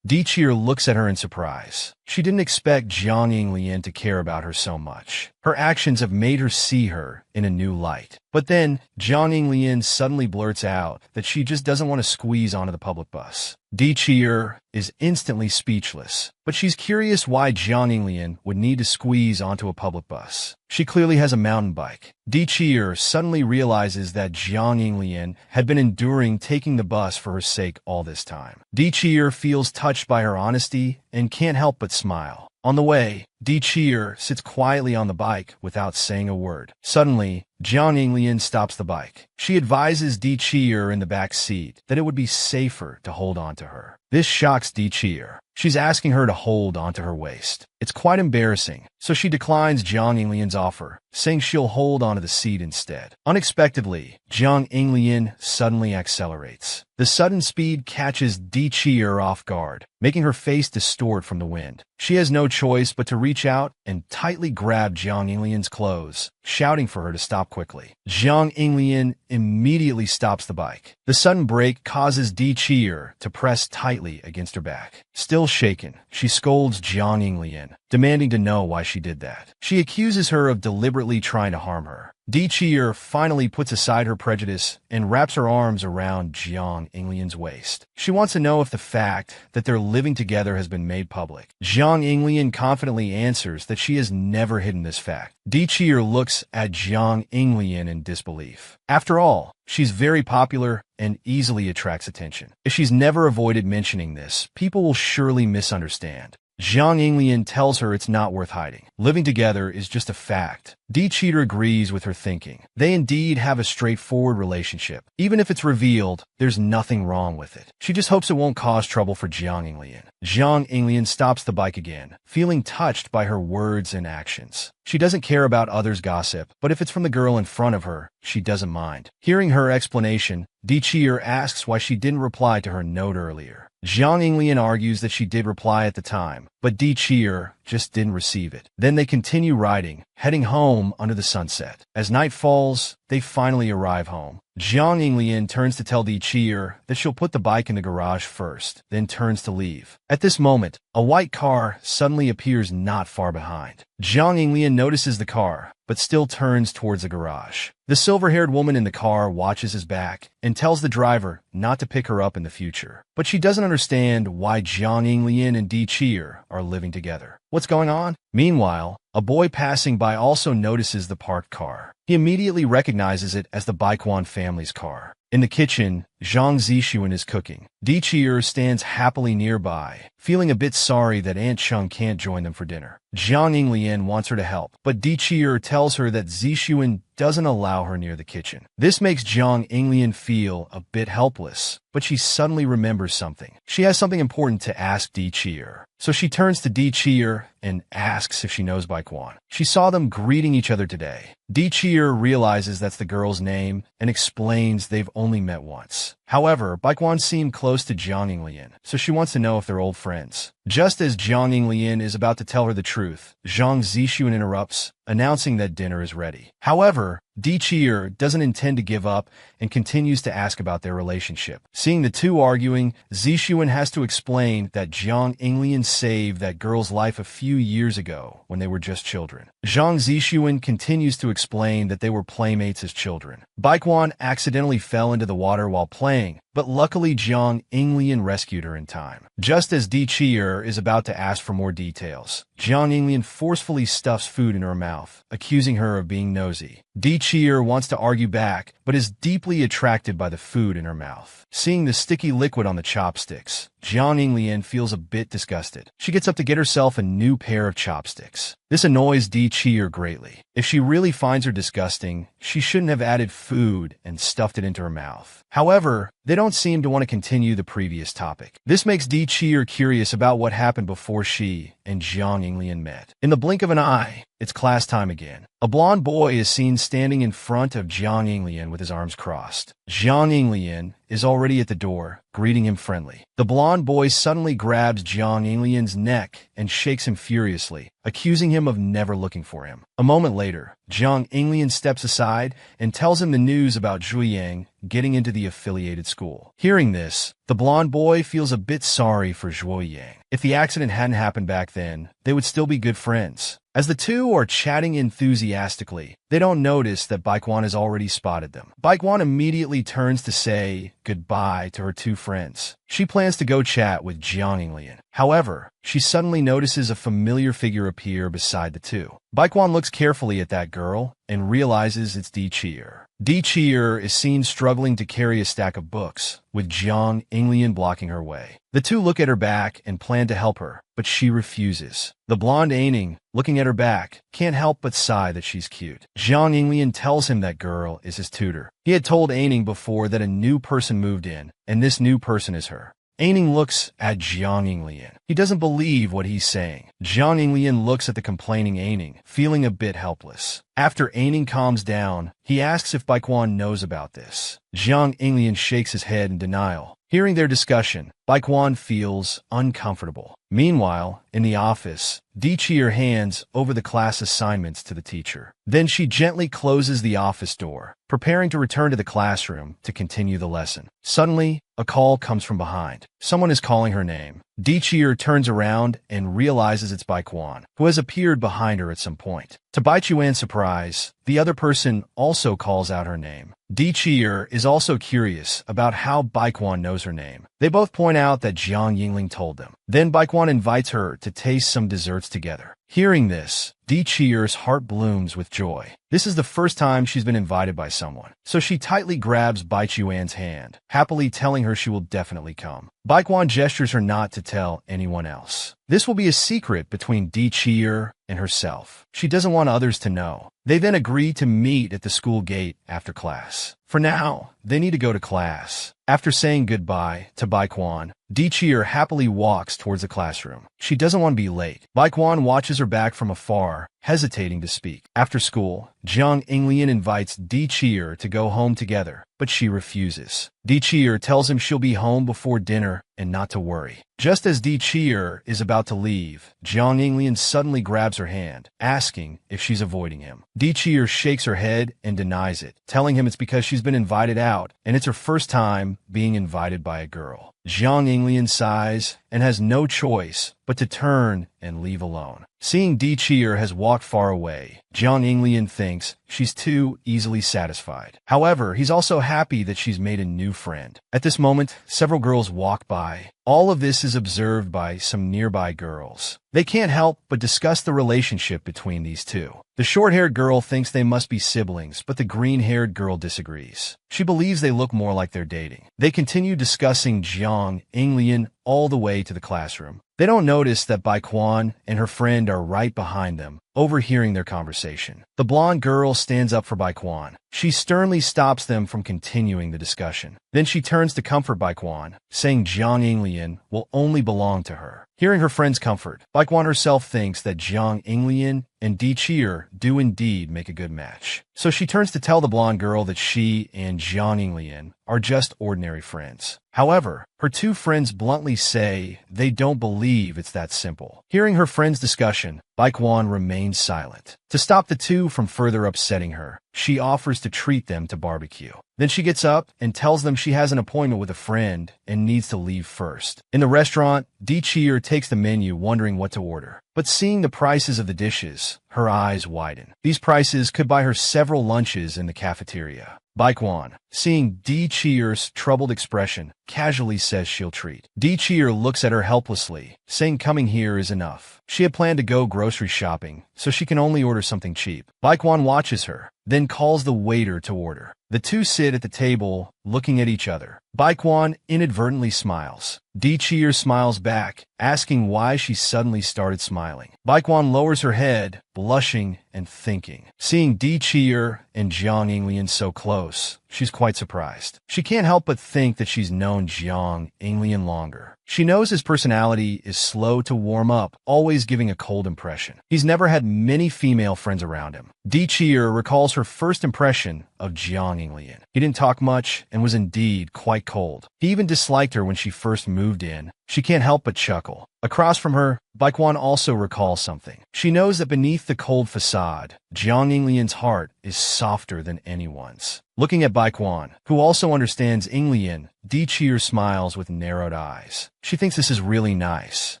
Cheer looks at her in surprise. She didn't expect Jiang Yinglian to care about her so much. Her actions have made her see her in a new light. But then, Jiang Yinglian suddenly blurts out that she just doesn't want to squeeze onto the public bus. Cheer is instantly speechless, but she's curious why Jiang Yinglian would need to squeeze onto a public bus. She clearly has a mountain bike. Cheer suddenly realizes that Jiang Yinglian had been enduring taking the bus for her sake all this time. Cheer feels touched by her honesty and can't help but smile. On the way, Cheer sits quietly on the bike without saying a word. Suddenly, Jiang Yinglian stops the bike. She advises Cheer in the back seat that it would be safer to hold on to her. This shocks Cheer. She's asking her to hold onto her waist. It's quite embarrassing, so she declines Jiang Yinglian's offer, saying she'll hold onto the seat instead. Unexpectedly, Jiang Yinglian suddenly accelerates. The sudden speed catches Cheer off guard, making her face distort from the wind. She has no choice but to reach out and tightly grab Jiang Yinglian's clothes, shouting for her to stop quickly. Jiang Yinglian immediately stops the bike. The sudden brake causes Cheer to press tightly against her back. Still shaken, she scolds Jiang Yinglian, demanding to know why she did that. She accuses her of deliberately trying to harm her. Cheer finally puts aside her prejudice and wraps her arms around Jiang Yinglian's waist. She wants to know if the fact that they're living together has been made public. Jiang Yinglian confidently answers that she has never hidden this fact. Cheer looks at Jiang Yinglian in disbelief. After all, she's very popular and easily attracts attention. If she's never avoided mentioning this, people will surely misunderstand. Jiang Yinglian tells her it's not worth hiding. Living together is just a fact. Cheer agrees with her thinking. They indeed have a straightforward relationship. Even if it's revealed, there's nothing wrong with it. She just hopes it won't cause trouble for Jiang Yinglian. Jiang Yinglian stops the bike again, feeling touched by her words and actions. She doesn't care about others' gossip, but if it's from the girl in front of her, she doesn't mind. Hearing her explanation, Cheer asks why she didn't reply to her note earlier. Jiang Yinglian argues that she did reply at the time, but Cheer just didn't receive it. Then they continue riding, heading home under the sunset. As night falls, they finally arrive home. Jiang Yinglian turns to tell Di Qi'er that she'll put the bike in the garage first, then turns to leave. At this moment, a white car suddenly appears not far behind. Jiang Yinglian notices the car, but still turns towards the garage. The silver-haired woman in the car watches his back and tells the driver not to pick her up in the future. But she doesn't understand why Jiang Yinglian and Di Qi'er are living together. What's going on? Meanwhile, a boy passing by also notices the parked car. He immediately recognizes it as the Baikuan family's car. In the kitchen, Zhang Zixuan is cooking. Di Qi'er stands happily nearby, feeling a bit sorry that Aunt Chung can't join them for dinner. Jiang Yinglian wants her to help, but Di Qi'er tells her that Zixuan doesn't allow her near the kitchen. This makes Jiang Yinglian feel a bit helpless, but she suddenly remembers something. She has something important to ask Di Qi'er. So she turns to Di Qi'er and asks if she knows Baikuan. She saw them greeting each other today. Di Qi'er realizes that's the girl's name and explains they've only met once. However, Baikuan seemed close to Jiang Yinglian, so she wants to know if they're old friends. Just as Jiang Yinglian is about to tell her the truth, Zhang Zixuan interrupts, announcing that dinner is ready. However, Di Qi'er doesn't intend to give up and continues to ask about their relationship. Seeing the two arguing, Zixuan has to explain that Jiang Yinglian saved that girl's life a few years ago when they were just children. Zhang Zixuan continues to explain that they were playmates as children. Baikuan accidentally fell into the water while playing, but luckily Jiang Yinglian rescued her in time. Just as Di Qi'er is about to ask for more details, Jiang Yinglian forcefully stuffs food in her mouth, accusing her of being nosy. Di Qi'er wants to argue back, but is deeply attracted by the food in her mouth. Seeing the sticky liquid on the chopsticks, Jiang Yinglian feels a bit disgusted. She gets up to get herself a new pair of chopsticks. This annoys Di Qi'er greatly. If she really finds her disgusting, she shouldn't have added food and stuffed it into her mouth. However, they don't seem to want to continue the previous topic. This makes Di Qi'er curious about what happened before she and Jiang Yinglian met. In the blink of an eye, it's class time again. A blond boy is seen standing in front of Jiang Yinglian with his arms crossed. Jiang Yinglian is already at the door, greeting him friendly. The blond boy suddenly grabs Jiang Yinglian's neck and shakes him furiously, accusing him of never looking for him. A moment later, Jiang Yinglian steps aside and tells him the news about Zhu Yang getting into the affiliated school. Hearing this, the blond boy feels a bit sorry for Zhu Yang. If the accident hadn't happened back then, they would still be good friends. As the two are chatting enthusiastically, they don't notice that Baikuan has already spotted them. Baikuan immediately turns to say goodbye to her two friends. She plans to go chat with Jiang Yinglian. However, she suddenly notices a familiar figure appear beside the two. Baikuan looks carefully at that girl and realizes it's Di Qi'er. Di Qi'er is seen struggling to carry a stack of books, with Jiang Yinglian blocking her way. The two look at her back and plan to help her, but she refuses. The blonde Aining, looking at her back, can't help but sigh that she's cute. Jiang Yinglian tells him that girl is his tutor. He had told Aining before that a new person moved in, and this new person is her. Aining looks at Jiang Yinglian. He doesn't believe what he's saying. Jiang Yinglian looks at the complaining Aining, feeling a bit helpless. After Aining calms down, he asks if Baikuan knows about this. Jiang Yinglian shakes his head in denial. Hearing their discussion, Baikuan feels uncomfortable. Meanwhile, in the office, Di Qi'er hands over the class assignments to the teacher. Then she gently closes the office door, preparing to return to the classroom to continue the lesson. Suddenly, a call comes from behind. Someone is calling her name. Di Qi'er turns around and realizes it's Baikuan, who has appeared behind her at some point. To Baichuan's surprise, the other person also calls out her name. Di Qi'er is also curious about how Baikuan knows her name. They both point out that Jiang Yinglian told them. Then Baikuan invites her to taste some desserts together. Hearing this, Di Qi'er's heart blooms with joy. This is the first time she's been invited by someone, so she tightly grabs Baichuan's hand, happily telling her she will definitely come. Baikuan gestures her not to tell anyone else. This will be a secret between Di Qi'er and herself. She doesn't want others to know. They then agree to meet at the school gate after class. For now, they need to go to class. After saying goodbye to Baikuan, Di Qi'er happily walks towards the classroom. She doesn't want to be late. Baikuan watches her back from afar hesitating to speak. After school, Jiang Inglian invites Di Cheer to go home together, but she refuses. Di Cheer tells him she'll be home before dinner and not to worry. Just as Di Cheer is about to leave, Jiang Inglian suddenly grabs her hand, asking if she's avoiding him. Di Cheer shakes her head and denies it, telling him it's because she's been invited out, and it's her first time being invited by a girl. Jiang Inglian sighs and has no choice but to turn and leave alone. Seeing Di Cheer has walked far away, Jiang Inglian thinks she's too easily satisfied. However, he's also happy that she's made a new friend. At this moment, several girls walk by. All of this is observed by some nearby girls. They can't help but discuss the relationship between these two. The short-haired girl thinks they must be siblings, but the green-haired girl disagrees. She believes they look more like they're dating. They continue discussing Jiang Inglian all the way to the classroom. They don't notice that Bai Quan and her friend are right behind them, overhearing their conversation. The blonde girl stands up for Bai Quan. She sternly stops them from continuing the discussion. Then she turns to comfort Bai Quan, saying Jiang Inglian will only belong to her. Hearing her friend's comfort, Bai Quan herself thinks that Jiang Inglian and Di Cheer do indeed make a good match. So she turns to tell the blonde girl that she and Jiang Inglian are just ordinary friends. However, her two friends bluntly say they don't believe it's that simple. Hearing her friend's discussion, Bai Quan remains silent. To stop the two from further upsetting her, she offers to treat them to barbecue. Then she gets up and tells them she has an appointment with a friend and needs to leave first. In the restaurant, Di Cheer takes the menu wondering what to order. But seeing the prices of the dishes, her eyes widen. These prices could buy her several lunches in the cafeteria. Bai Quan, seeing Di Cheer's troubled expression, casually says she'll treat. Di Cheer looks at her helplessly, saying coming here is enough. She had planned to go grocery shopping, so she can only order something cheap. Bai Quan watches her, then calls the waiter to order. The two sit at the table, looking at each other. Bai Quan inadvertently smiles. Di Cheer smiles back, asking why she suddenly started smiling. Bai Quan lowers her head, blushing and thinking. Seeing Di Cheer and Jiang Inglian so close, she's quite surprised. She can't help but think that she's known Jiang Inglian longer. She knows his personality is slow to warm up, always giving a cold impression. He's never had many female friends around him. Di Cheer recalls her first impression of Jiang Inglian. He didn't talk much and was indeed quite cold. He even disliked her when she first moved in. She can't help but chuckle. Across from her, Bai Quan also recalls something. She knows that beneath the cold facade, Jiang Inglian's heart is softer than anyone's. Looking at Bai Quan, who also understands Inglian, Di Cheer smiles with narrowed eyes. She thinks this is really nice.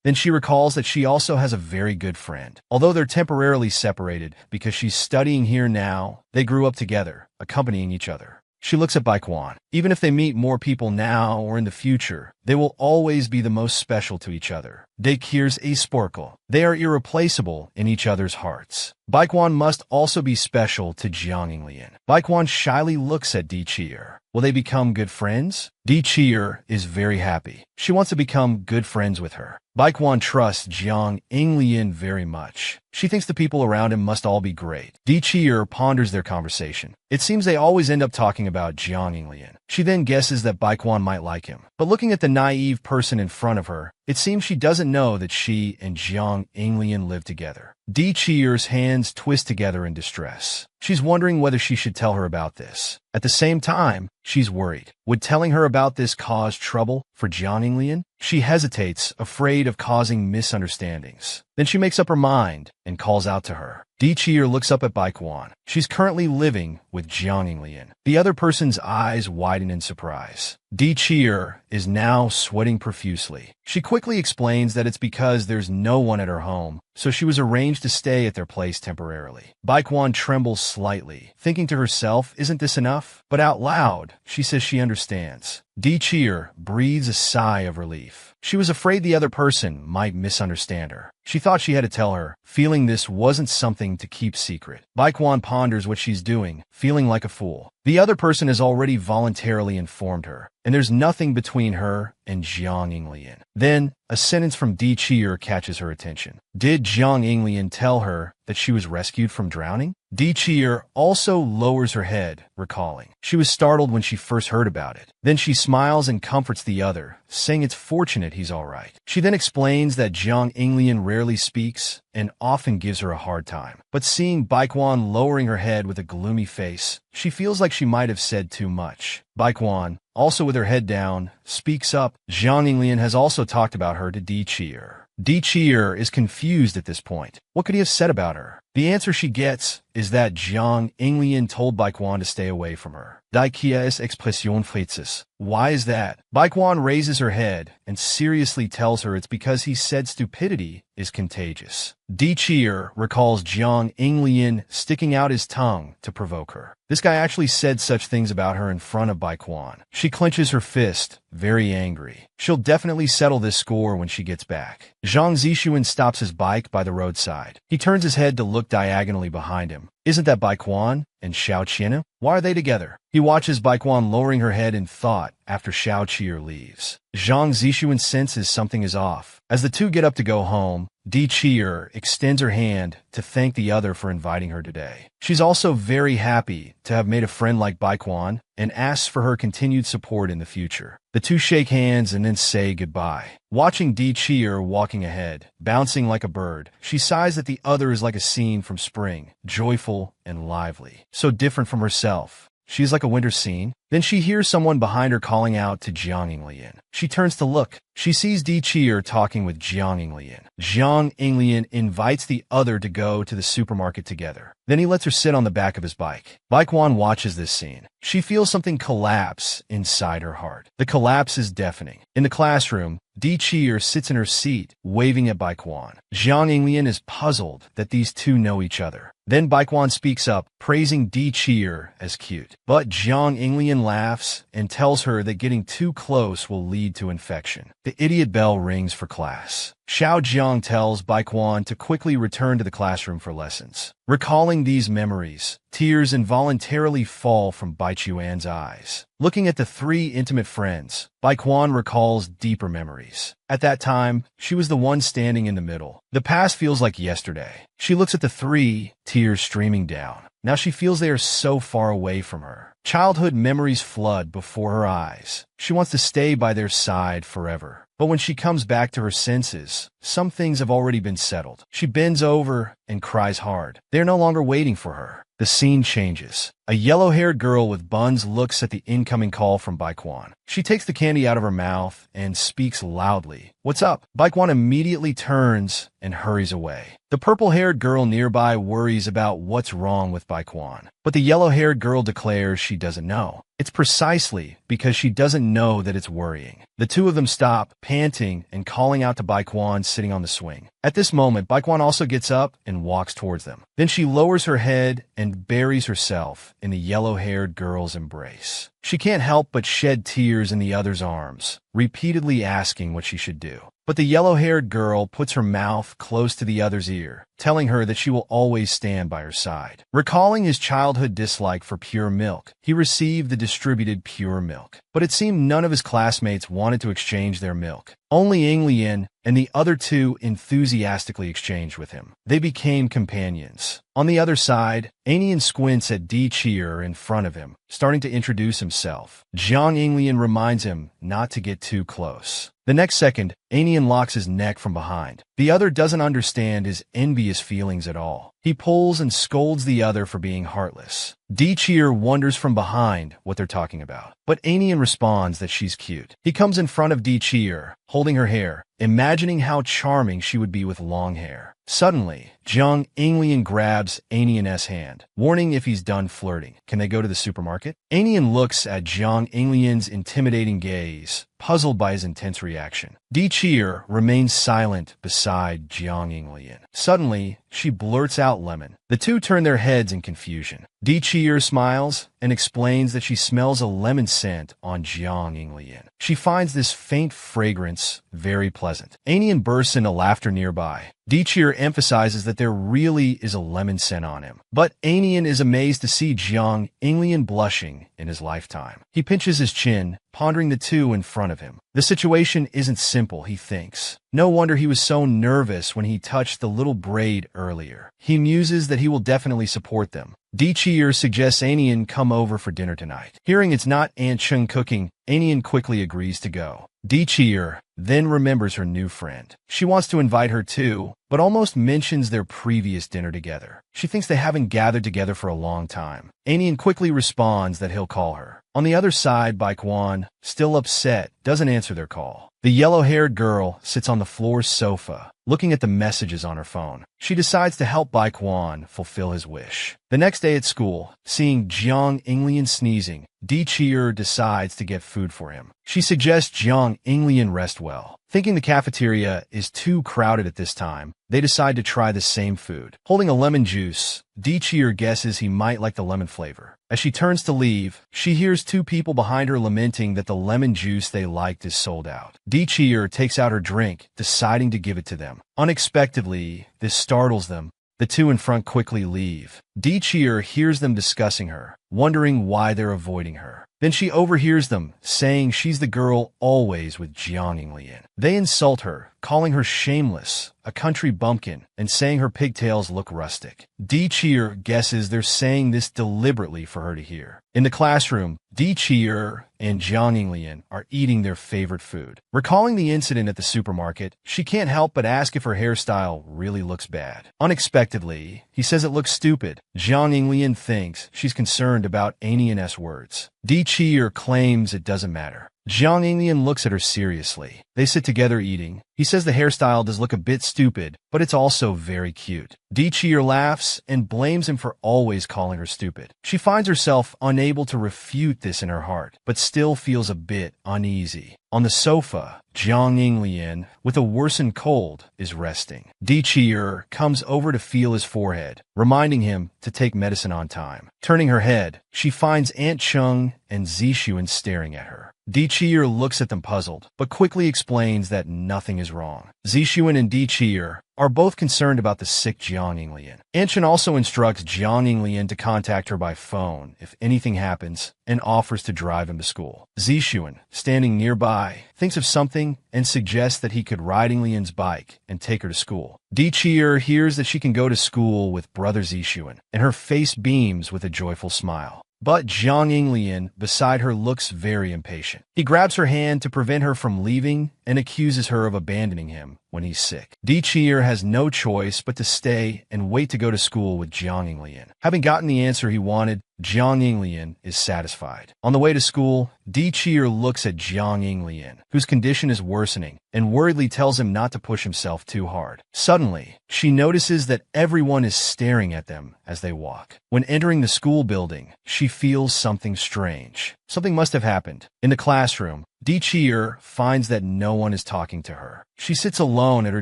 Then she recalls that she also has a very good friend. Although they're temporarily separated because she's studying here now, they grew up together, accompanying each other. She looks at Bai Quan. Even if they meet more people now or in the future, they will always be the most special to each other. De Kier's a sporkle. They are irreplaceable in each other's hearts. Bai Quan must also be special to Jiang Inglian. Bai Quan shyly looks at Di Cheer. Will they become good friends? Di Cheer is very happy. She wants to become good friends with her. Bai Quan trusts Jiang Inglian very much. She thinks the people around him must all be great. Di Cheer ponders their conversation. It seems they always end up talking about Jiang Inglian. She then guesses that Bai Quan might like him. But looking at the naive person in front of her, it seems she doesn't know that she and Jiang Inglian live together. Di Cheer's hands twist together in distress. She's wondering whether she should tell her about this. At the same time, she's worried. Would telling her about this cause trouble for Jiang Inglian? She hesitates, afraid of causing misunderstandings. Then she makes up her mind and calls out to her. Di Cheer looks up at Bai Quan. She's currently living with Jiang Inglian. The other person's eyes widen in surprise. Di Cheer is now sweating profusely. She quickly explains that it's because there's no one at her home, so she was arranged to stay at their place temporarily. Bai Quan trembles slightly, thinking to herself, isn't this enough? But out loud, she says she understands. Di Cheer breathes a sigh of relief. She was afraid the other person might misunderstand her. She thought she had to tell her, feeling this wasn't something to keep secret. Bai Quan ponders what she's doing, feeling like a fool. The other person has already voluntarily informed her, and there's nothing between her and Jiang Inglian. Then, a sentence from Di Cheer catches her attention. Did Jiang Inglian tell her that that she was rescued from drowning? Di Cheer also lowers her head, recalling. She was startled when she first heard about it. Then she smiles and comforts the other, saying it's fortunate he's all right. She then explains that Jiang Inglian rarely speaks and often gives her a hard time. But seeing Baikuan lowering her head with a gloomy face, she feels like she might have said too much. Baikuan, also with her head down, speaks up. Jiang Inglian has also talked about her to Di Cheer. Di Cheer is confused at this point. What could he have said about her? The answer she gets is that Jiang Inglian told Baikuan to stay away from her. Die Kia es expression fritzes. Why is that? Baikuan raises her head and seriously tells her it's because he said stupidity is contagious. Di Cheer recalls Jiang Inglian sticking out his tongue to provoke her. This guy actually said such things about her in front of Baikuan. She clenches her fist, very angry. She'll definitely settle this score when she gets back. Zhang Zixuan stops his bike by the roadside. He turns his head to look diagonally behind him. Isn't that Baikuan and Xiao Qian? Why are they together? He watches Baikuan lowering her head in thought after Xiao Qier leaves. Zhang Zixuan senses something is off. As the two get up to go home, Di Cheer extends her hand to thank the other for inviting her today. She's also very happy to have made a friend like Baikuan and asks for her continued support in the future. The two shake hands and then say goodbye. Watching Di Cheer walking ahead, bouncing like a bird, she sighs that the other is like a scene from spring, joyful and lively, so different from herself. She's like a winter scene. Then she hears someone behind her calling out to Jiang Inglian. She turns to look. She sees Di Cheer talking with Jiang Inglian. Jiang Inglian invites the other to go to the supermarket together. Then he lets her sit on the back of his bike. Baikuan watches this scene. She feels something collapse inside her heart. The collapse is deafening. In the classroom, Di Cheer sits in her seat, waving at Baikuan. Jiang Inglian is puzzled that these two know each other. Then Baikuan speaks up, praising Di Cheer as cute. But Jiang Inglian laughs and tells her that getting too close will lead to infection. The idiot bell rings for class. Xiao Jiang tells Baikuan to quickly return to the classroom for lessons. Recalling these memories, tears involuntarily fall from Baichuan's eyes. Looking at the three intimate friends, Baikuan recalls deeper memories. At that time, she was the one standing in the middle. The past feels like yesterday. She looks at the three, tears streaming down. Now she feels they are so far away from her. Childhood memories flood before her eyes. She wants to stay by their side forever. But when she comes back to her senses, some things have already been settled. She bends over and cries hard. They're no longer waiting for her. The scene changes. A yellow-haired girl with buns looks at the incoming call from Baikuan. She takes the candy out of her mouth and speaks loudly. "What's up?" Baikuan immediately turns and hurries away. The purple-haired girl nearby worries about what's wrong with Baikuan. But the yellow-haired girl declares she doesn't know. It's precisely because she doesn't know that it's worrying. The two of them stop, panting and calling out to Baikuan sitting on the swing. At this moment, Baikuan also gets up and walks towards them. Then she lowers her head and buries herself in the yellow-haired girl's embrace. She can't help but shed tears in the other's arms, repeatedly asking what she should do. But the yellow-haired girl puts her mouth close to the other's ear, telling her that she will always stand by her side. Recalling his childhood dislike for pure milk, he received the distributed pure milk. But it seemed none of his classmates wanted to exchange their milk. Only Inglian and the other two enthusiastically exchanged with him. They became companions. On the other side, Ainian squints at Di Cheer in front of him, starting to introduce himself. Jiang Inglian reminds him not to get too close. The next second, Ainian locks his neck from behind. The other doesn't understand his envious feelings at all. He pulls and scolds the other for being heartless. Di Cheer wonders from behind what they're talking about, but Ainian responds that she's cute. He comes in front of Di Cheer, holding her hair, imagining how charming she would be with long hair. Suddenly, Jiang Inglian grabs Ainian's hand, warning if he's done flirting. Can they go to the supermarket? Ainian looks at Jiang Inglian's intimidating gaze, puzzled by his intense reaction. Di Cheer remains silent beside Jiang Inglian. Suddenly, she blurts out lemon. The two turn their heads in confusion. Di Cheer smiles and explains that she smells a lemon scent on Jiang Inglian. She finds this faint fragrance very pleasant. unpleasant. Anian bursts into laughter nearby. Dichir emphasizes that there really is a lemon scent on him. But Anian is amazed to see Jiang Inglian blushing in his lifetime. He pinches his chin, pondering the two in front of him. The situation isn't simple, he thinks. No wonder he was so nervous when he touched the little braid earlier. He muses that he will definitely support them. Dichir suggests Anian come over for dinner tonight. Hearing it's not Aunt Chung cooking, Anian quickly agrees to go. Dichir then remembers her new friend. She wants to invite her too, but almost mentions their previous dinner together. She thinks they haven't gathered together for a long time. Anian quickly responds that he'll call her. On the other side, Baikwan, still upset, doesn't answer their call. The yellow-haired girl sits on the floor sofa, looking at the messages on her phone. She decides to help Baikwan fulfill his wish. The next day at school, seeing Jiang Inglian sneezing, Dichir decides to get food for him. She suggests Jiang Inglian rest well. Thinking the cafeteria is too crowded at this time, they decide to try the same food. Holding a lemon juice, Dichir guesses he might like the lemon flavor. As she turns to leave, she hears two people behind her lamenting that the lemon juice they liked is sold out. Dichir takes out her drink, deciding to give it to them. Unexpectedly, this startles them. The two in front quickly leave. Dichir hears them discussing her, wondering why they're avoiding her. Then she overhears them, saying she's the girl always with Jiang Inglian. They insult her, calling her shameless, a country bumpkin, and saying her pigtails look rustic. Dichir guesses they're saying this deliberately for her to hear. In the classroom, Dichir and Jiang Inglian are eating their favorite food. Recalling the incident at the supermarket, she can't help but ask if her hairstyle really looks bad. Unexpectedly, he says it looks stupid. Jiang Inglian thinks she's concerned about Anian's words. Dichir claims it doesn't matter. Jiang Inglian looks at her seriously. They sit together eating. He says the hairstyle does look a bit stupid, but it's also very cute. Dichir laughs and blames him for always calling her stupid. She finds herself unable to refute this in her heart, but still feels a bit uneasy. On the sofa, Jiang Inglian, with a worsened cold, is resting. Dichir comes over to feel his forehead, reminding him to take medicine on time. Turning her head, she finds Aunt Chung and Zixuan staring at her. Dichir looks at them puzzled, but quickly explains that nothing is wrong. Zixuan and Dichir are both concerned about the sick Jiang Inglian. Anshin also instructs Jiang Inglian to contact her by phone if anything happens and offers to drive him to school. Zixuan, standing nearby, thinks of something and suggests that he could ride Inglian's bike and take her to school. Dichir hears that she can go to school with brother Zixuan, and her face beams with a joyful smile. But Jiang Inglian beside her looks very impatient. He grabs her hand to prevent her from leaving and accuses her of abandoning him when he's sick. Dichir has no choice but to stay and wait to go to school with Jiang Inglian. Having gotten the answer he wanted, Jiang Inglian is satisfied. On the way to school, Dichir looks at Jiang Inglian, whose condition is worsening, and worriedly tells him not to push himself too hard. Suddenly, she notices that everyone is staring at them as they walk. When entering the school building, she feels something strange. Something must have happened. In the classroom, Dichir finds that no one is talking to her. She sits alone at her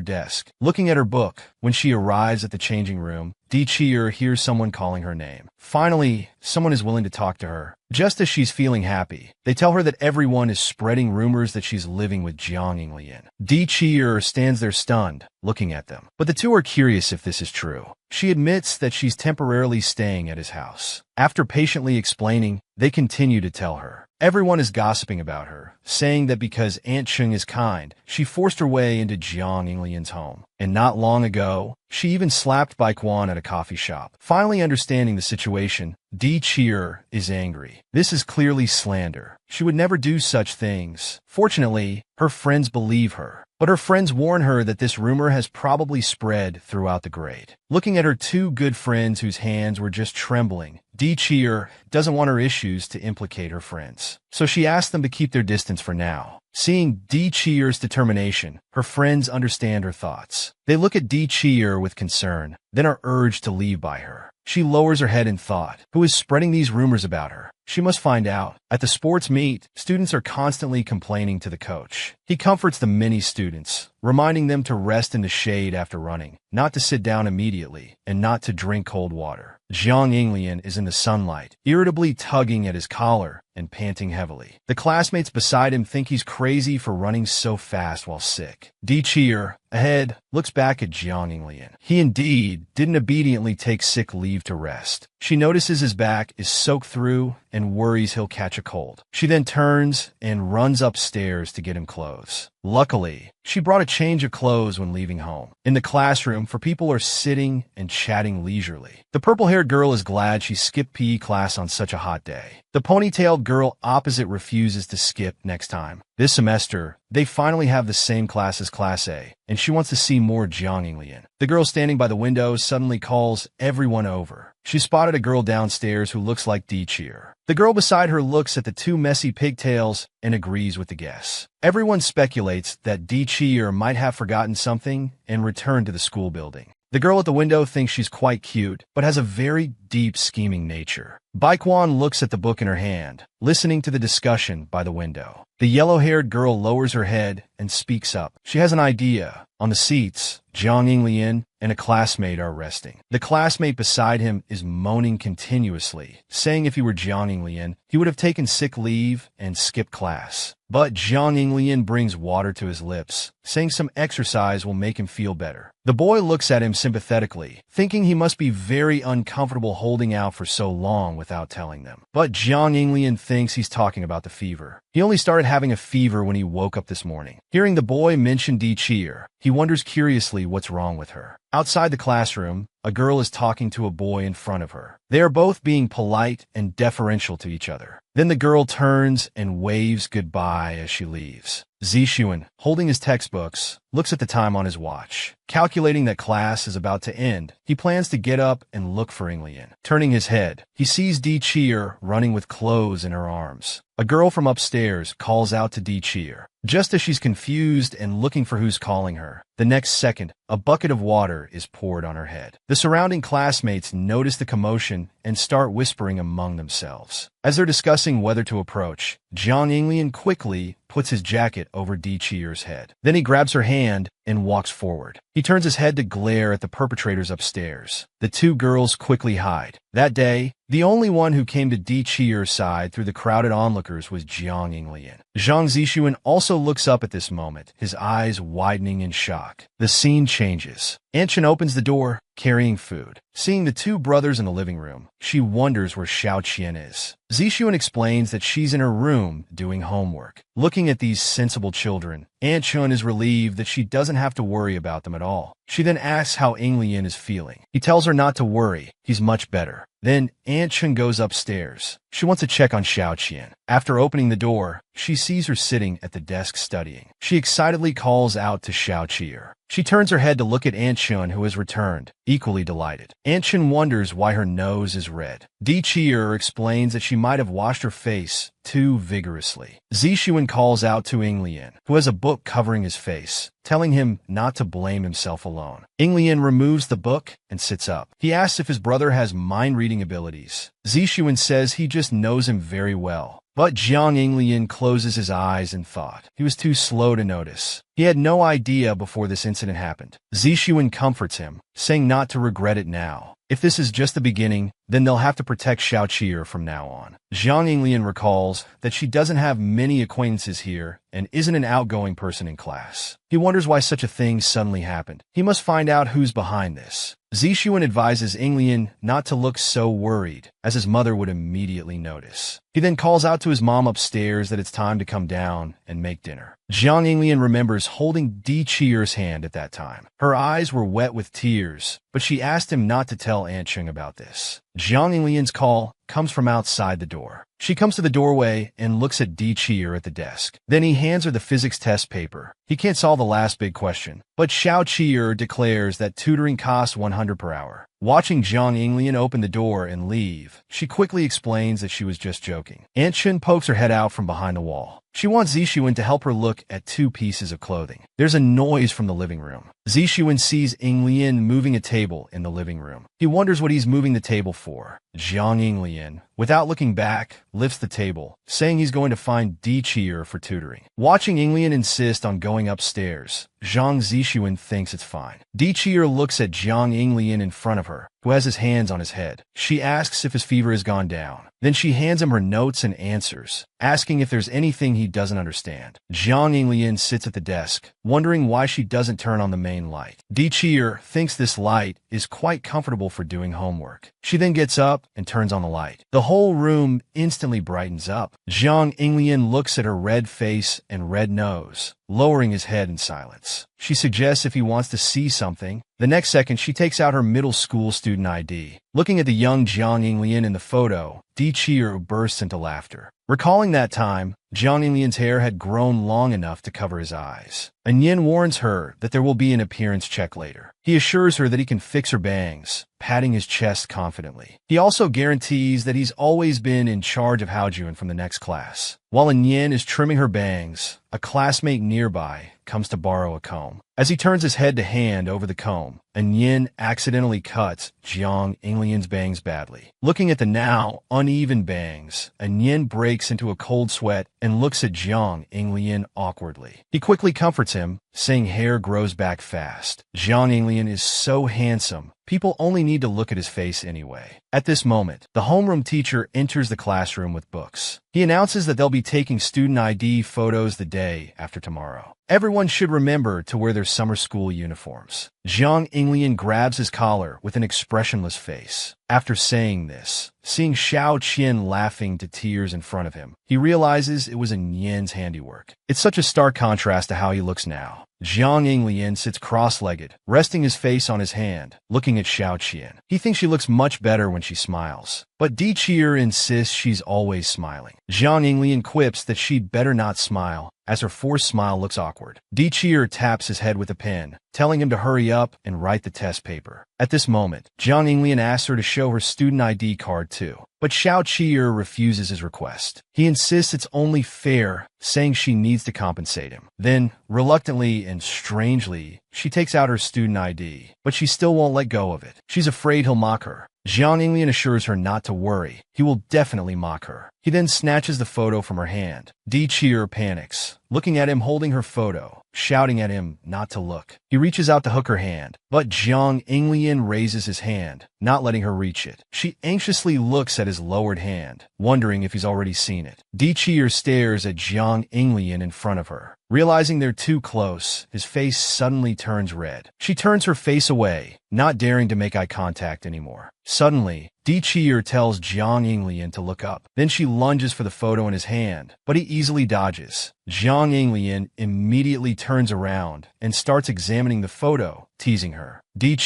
desk, looking at her book. When she arrives at the changing room, Dichir hears someone calling her name. Finally, someone is willing to talk to her. Just as she's feeling happy, they tell her that everyone is spreading rumors that she's living with Jiang Inglian. Dichir stands there stunned, looking at them. But the two are curious if this is true. She admits that she's temporarily staying at his house. After patiently explaining, they continue to tell her. Everyone is gossiping about her, saying that because Aunt Chung is kind, she forced her way into Jiang Inglian's home. And not long ago, she even slapped Baikwan at a coffee shop. Finally understanding the situation, Dichir is angry. This is clearly slander. She would never do such things. Fortunately, her friends believe her. But her friends warn her that this rumor has probably spread throughout the grade. Looking at her two good friends whose hands were just trembling, Dichir doesn't want her issues to implicate her friends. So she asks them to keep their distance for now. Seeing Dichir's determination, her friends understand her thoughts. They look at Dichir with concern, then are urged to leave by her. She lowers her head in thought. Who is spreading these rumors about her? She must find out. At the sports meet, students are constantly complaining to the coach. He comforts the many students, reminding them to rest in the shade after running, not to sit down immediately, and not to drink cold water. Jiang Inglian is in the sunlight, irritably tugging at his collar, and panting heavily. The classmates beside him think he's crazy for running so fast while sick. Di-Cheer, ahead, looks back at Jiang Yinglian. He indeed didn't obediently take sick leave to rest. She notices his back is soaked through and worries he'll catch a cold. She then turns and runs upstairs to get him clothes. Luckily, she brought a change of clothes when leaving home. In the classroom, people are sitting and chatting leisurely. The purple-haired girl is glad she skipped PE class on such a hot day. The ponytailed girl opposite refuses to skip next time. This semester, they finally have the same class as Class A, and she wants to see more Jiang Yinglian. The girl standing by the window suddenly calls everyone over. She spotted a girl downstairs who looks like Di-Cheer. The girl beside her looks at the two messy pigtails and agrees with the guess. Everyone speculates that Di-Cheer might have forgotten something and returned to the school building. The girl at the window thinks she's quite cute, but has a very deep scheming nature. Baikuan looks at the book in her hand, listening to the discussion by the window. The yellow-haired girl lowers her head and speaks up. She has an idea. On the seats, Jiang Yinglian and a classmate are resting. The classmate beside him is moaning continuously, saying if he were Jiang Yinglian, he would have taken sick leave and skipped class. But Jiang Yinglian brings water to his lips, saying some exercise will make him feel better. The boy looks at him sympathetically, thinking he must be very uncomfortable holding out for so long without telling them. But Jiang Yinglian thinks he's talking about the fever. He only started having a fever when he woke up this morning. Hearing the boy mention Di-Cheer, he wonders curiously what's wrong with her. Outside the classroom, a girl is talking to a boy in front of her. They are both being polite and deferential to each other. Then the girl turns and waves goodbye as she leaves. Zixuan, holding his textbooks, looks at the time on his watch. Calculating that class is about to end, he plans to get up and look for Yinglian. Turning his head, he sees Di-Cheer running with clothes in her arms. A girl from upstairs calls out to Di-Cheer. Just as she's confused and looking for who's calling her, the next second, a bucket of water is poured on her head. The surrounding classmates notice the commotion and start whispering among themselves. As they're discussing whether to approach, Jiang Yinglian quickly puts his jacket over Di-Cheer's head. Then he grabs her hand and walks forward. He turns his head to glare at the perpetrators upstairs. The two girls quickly hide. That day, the only one who came to Di-Cheer's side through the crowded onlookers was Jiang Yinglian. Zhang Zixuan also looks up at this moment, his eyes widening in shock. The scene changes. Anshin opens the door, carrying food. Seeing the two brothers in the living room, she wonders where Xiao Qian is. Zixuan explains that she's in her room doing homework. Looking at these sensible children, Anshin is relieved that she doesn't have to worry about them at all. She then asks how Yinglian is feeling. He tells her not to worry, he's much better. Then Anshin goes upstairs. She wants to check on Xiao Qian. After opening the door, she sees her sitting at the desk studying. She excitedly calls out to Xiao Qian. She turns her head to look at Anshin, who has returned, equally delighted. Anshin wonders why her nose is red. Di-Cheer explains that she might have washed her face too vigorously. Zixuan calls out to Yinglian, who has a book covering his face, telling him not to blame himself alone. Yinglian removes the book and sits up. He asks if his brother has mind-reading abilities. Zixuan says he just knows him very well. But Jiang Yinglian closes his eyes in thought. He was too slow to notice. He had no idea before this incident happened. Zixuan comforts him, saying not to regret it now. If this is just the beginning, then they'll have to protect Xiao Qian from now on. Jiang Yinglian recalls that she doesn't have many acquaintances here and isn't an outgoing person in class. He wonders why such a thing suddenly happened. He must find out who's behind this. Zixuan advises Yinglian not to look so worried, as his mother would immediately notice. He then calls out to his mom upstairs that it's time to come down and make dinner. Jiang Yinglian remembers holding Di-Cheer's hand at that time. Her eyes were wet with tears, but she asked him not to tell Anshin about this. Jiang Yinglian's call comes from outside the door. She comes to the doorway and looks at Di-Cheer at the desk. Then he hands her the physics test paper. He can't solve the last big question, but Xiao Qian declares that tutoring costs 100 per hour. Watching Jiang Yinglian open the door and leave, she quickly explains that she was just joking. Anshin pokes her head out from behind the wall. She wants Zixuan to help her look at two pieces of clothing. There's a noise from the living room. Zixuan sees Yinglian moving a table in the living room. He wonders what he's moving the table for. Jiang Yinglian, without looking back, lifts the table, saying he's going to find Di-Cheer for tutoring. Watching Yinglian insist on going upstairs, Zhang Zixuan thinks it's fine. Di-Cheer looks at Jiang Yinglian in front of her, who has his hands on his head. She asks if his fever has gone down. Then she hands him her notes and answers, asking if there's anything he doesn't understand. Jiang Yinglian sits at the desk, wondering why she doesn't turn on the main light. Di thinks this light is quite comfortable for doing homework. She then gets up and turns on the light. The whole room instantly brightens up. Jiang Yinglian looks at her red face and red nose, lowering his head in silence. She suggests if he wants to see something. The next second, she takes out her middle school student ID. Looking at the young Jiang Yinglian in the photo, Di bursts into laughter. Recalling that time, Jiang Yinglian's hair had grown long enough to cover his eyes. And Yin warns her that there will be an appearance check later. He assures her that he can fix her bangs, patting his chest confidently. He also guarantees that he's always been in charge of Haojun from the next class. While Yin is trimming her bangs, a classmate nearby comes to borrow a comb. As he turns his head to hand over the comb, Yin accidentally cuts Jiang Yinglian's bangs badly. Looking at the now uneven bangs, Yin breaks into a cold sweat and looks at Jiang Yinglian awkwardly. He quickly comforts him, saying hair grows back fast. Jiang Yinglian is so handsome, people only need to look at his face anyway. At this moment, the homeroom teacher enters the classroom with books. He announces that they'll be taking student ID photos the day after tomorrow. Everyone should remember to wear their summer school uniforms. Jiang Yinglian grabs his collar with an expressionless face. After saying this, seeing Xiao Qian laughing to tears in front of him, he realizes it was Yin's handiwork. It's such a stark contrast to how he looks now. Jiang Yinglian sits cross-legged, resting his face on his hand, looking at Xiao Qian. He thinks she looks much better when she smiles, but Di insists she's always smiling. Jiang Yinglian quips that she'd better not smile, as her forced smile looks awkward. Di taps his head with a pen, telling him to hurry up and write the test paper. At this moment, Jiang Yinglian asks her to show her student ID card too, but Xiao Qi'er refuses his request. He insists it's only fair, saying she needs to compensate him. Then, reluctantly and strangely, she takes out her student ID, but she still won't let go of it. She's afraid he'll mock her. Jiang Yinglian assures her not to worry. He will definitely mock her. He then snatches the photo from her hand. Di panics, looking at him holding her photo, shouting at him not to look. He reaches out to hook her hand, but Jiang Yinglian raises his hand, not letting her reach it. She anxiously looks at his lowered hand, wondering if he's already seen it. Di stares at Jiang Yinglian in front of her. Realizing they're too close, his face suddenly turns red. She turns her face away, not daring to make eye contact anymore. Suddenly, Di tells Jiang Yinglian to look up. Then she lunges for the photo in his hand, but he easily dodges. Jiang Yinglian immediately turns around and starts examining the photo, teasing her. Di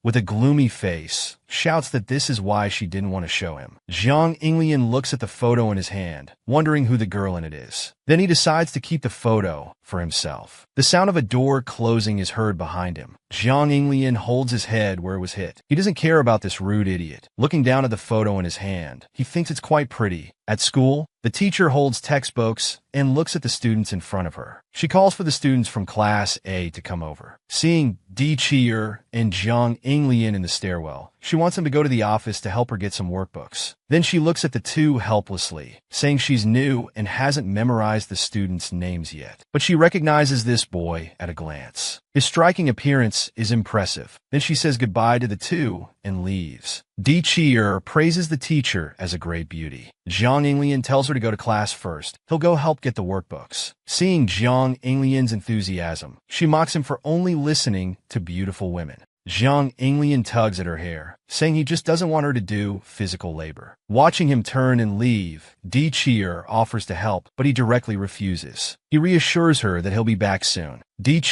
with a gloomy face, shouts that this is why she didn't want to show him. Jiang Yinglian looks at the photo in his hand, wondering who the girl in it is. Then he decides to keep the photo for himself. The sound of a door closing is heard behind him. Jiang Yinglian holds his head where it was hit. He doesn't care about this rude idiot. Looking down at the photo in his hand, he thinks it's quite pretty. At school, the teacher holds textbooks and looks at the students in front of her. She calls for the students from Class A to come over. Seeing Di and Jiang Yinglian in the stairwell, she wants them to go to the office to help her get some workbooks. Then she looks at the two helplessly, saying she's new and hasn't memorized the students' names yet. But she recognizes this boy at a glance. His striking appearance is impressive. Then she says goodbye to the two and leaves. Di praises the teacher as a great beauty. Jiang Yinglian tells her to go to class first. He'll go help get the workbooks. Seeing Jiang Yinglian's enthusiasm, she mocks him for only listening to beautiful women. Jiang Yinglian tugs at her hair, saying he just doesn't want her to do physical labor. Watching him turn and leave, Di offers to help, but he directly refuses. He reassures her that he'll be back soon. Di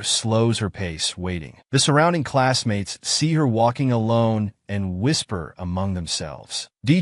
slows her pace, waiting. The surrounding classmates see her walking alone and whisper among themselves. Di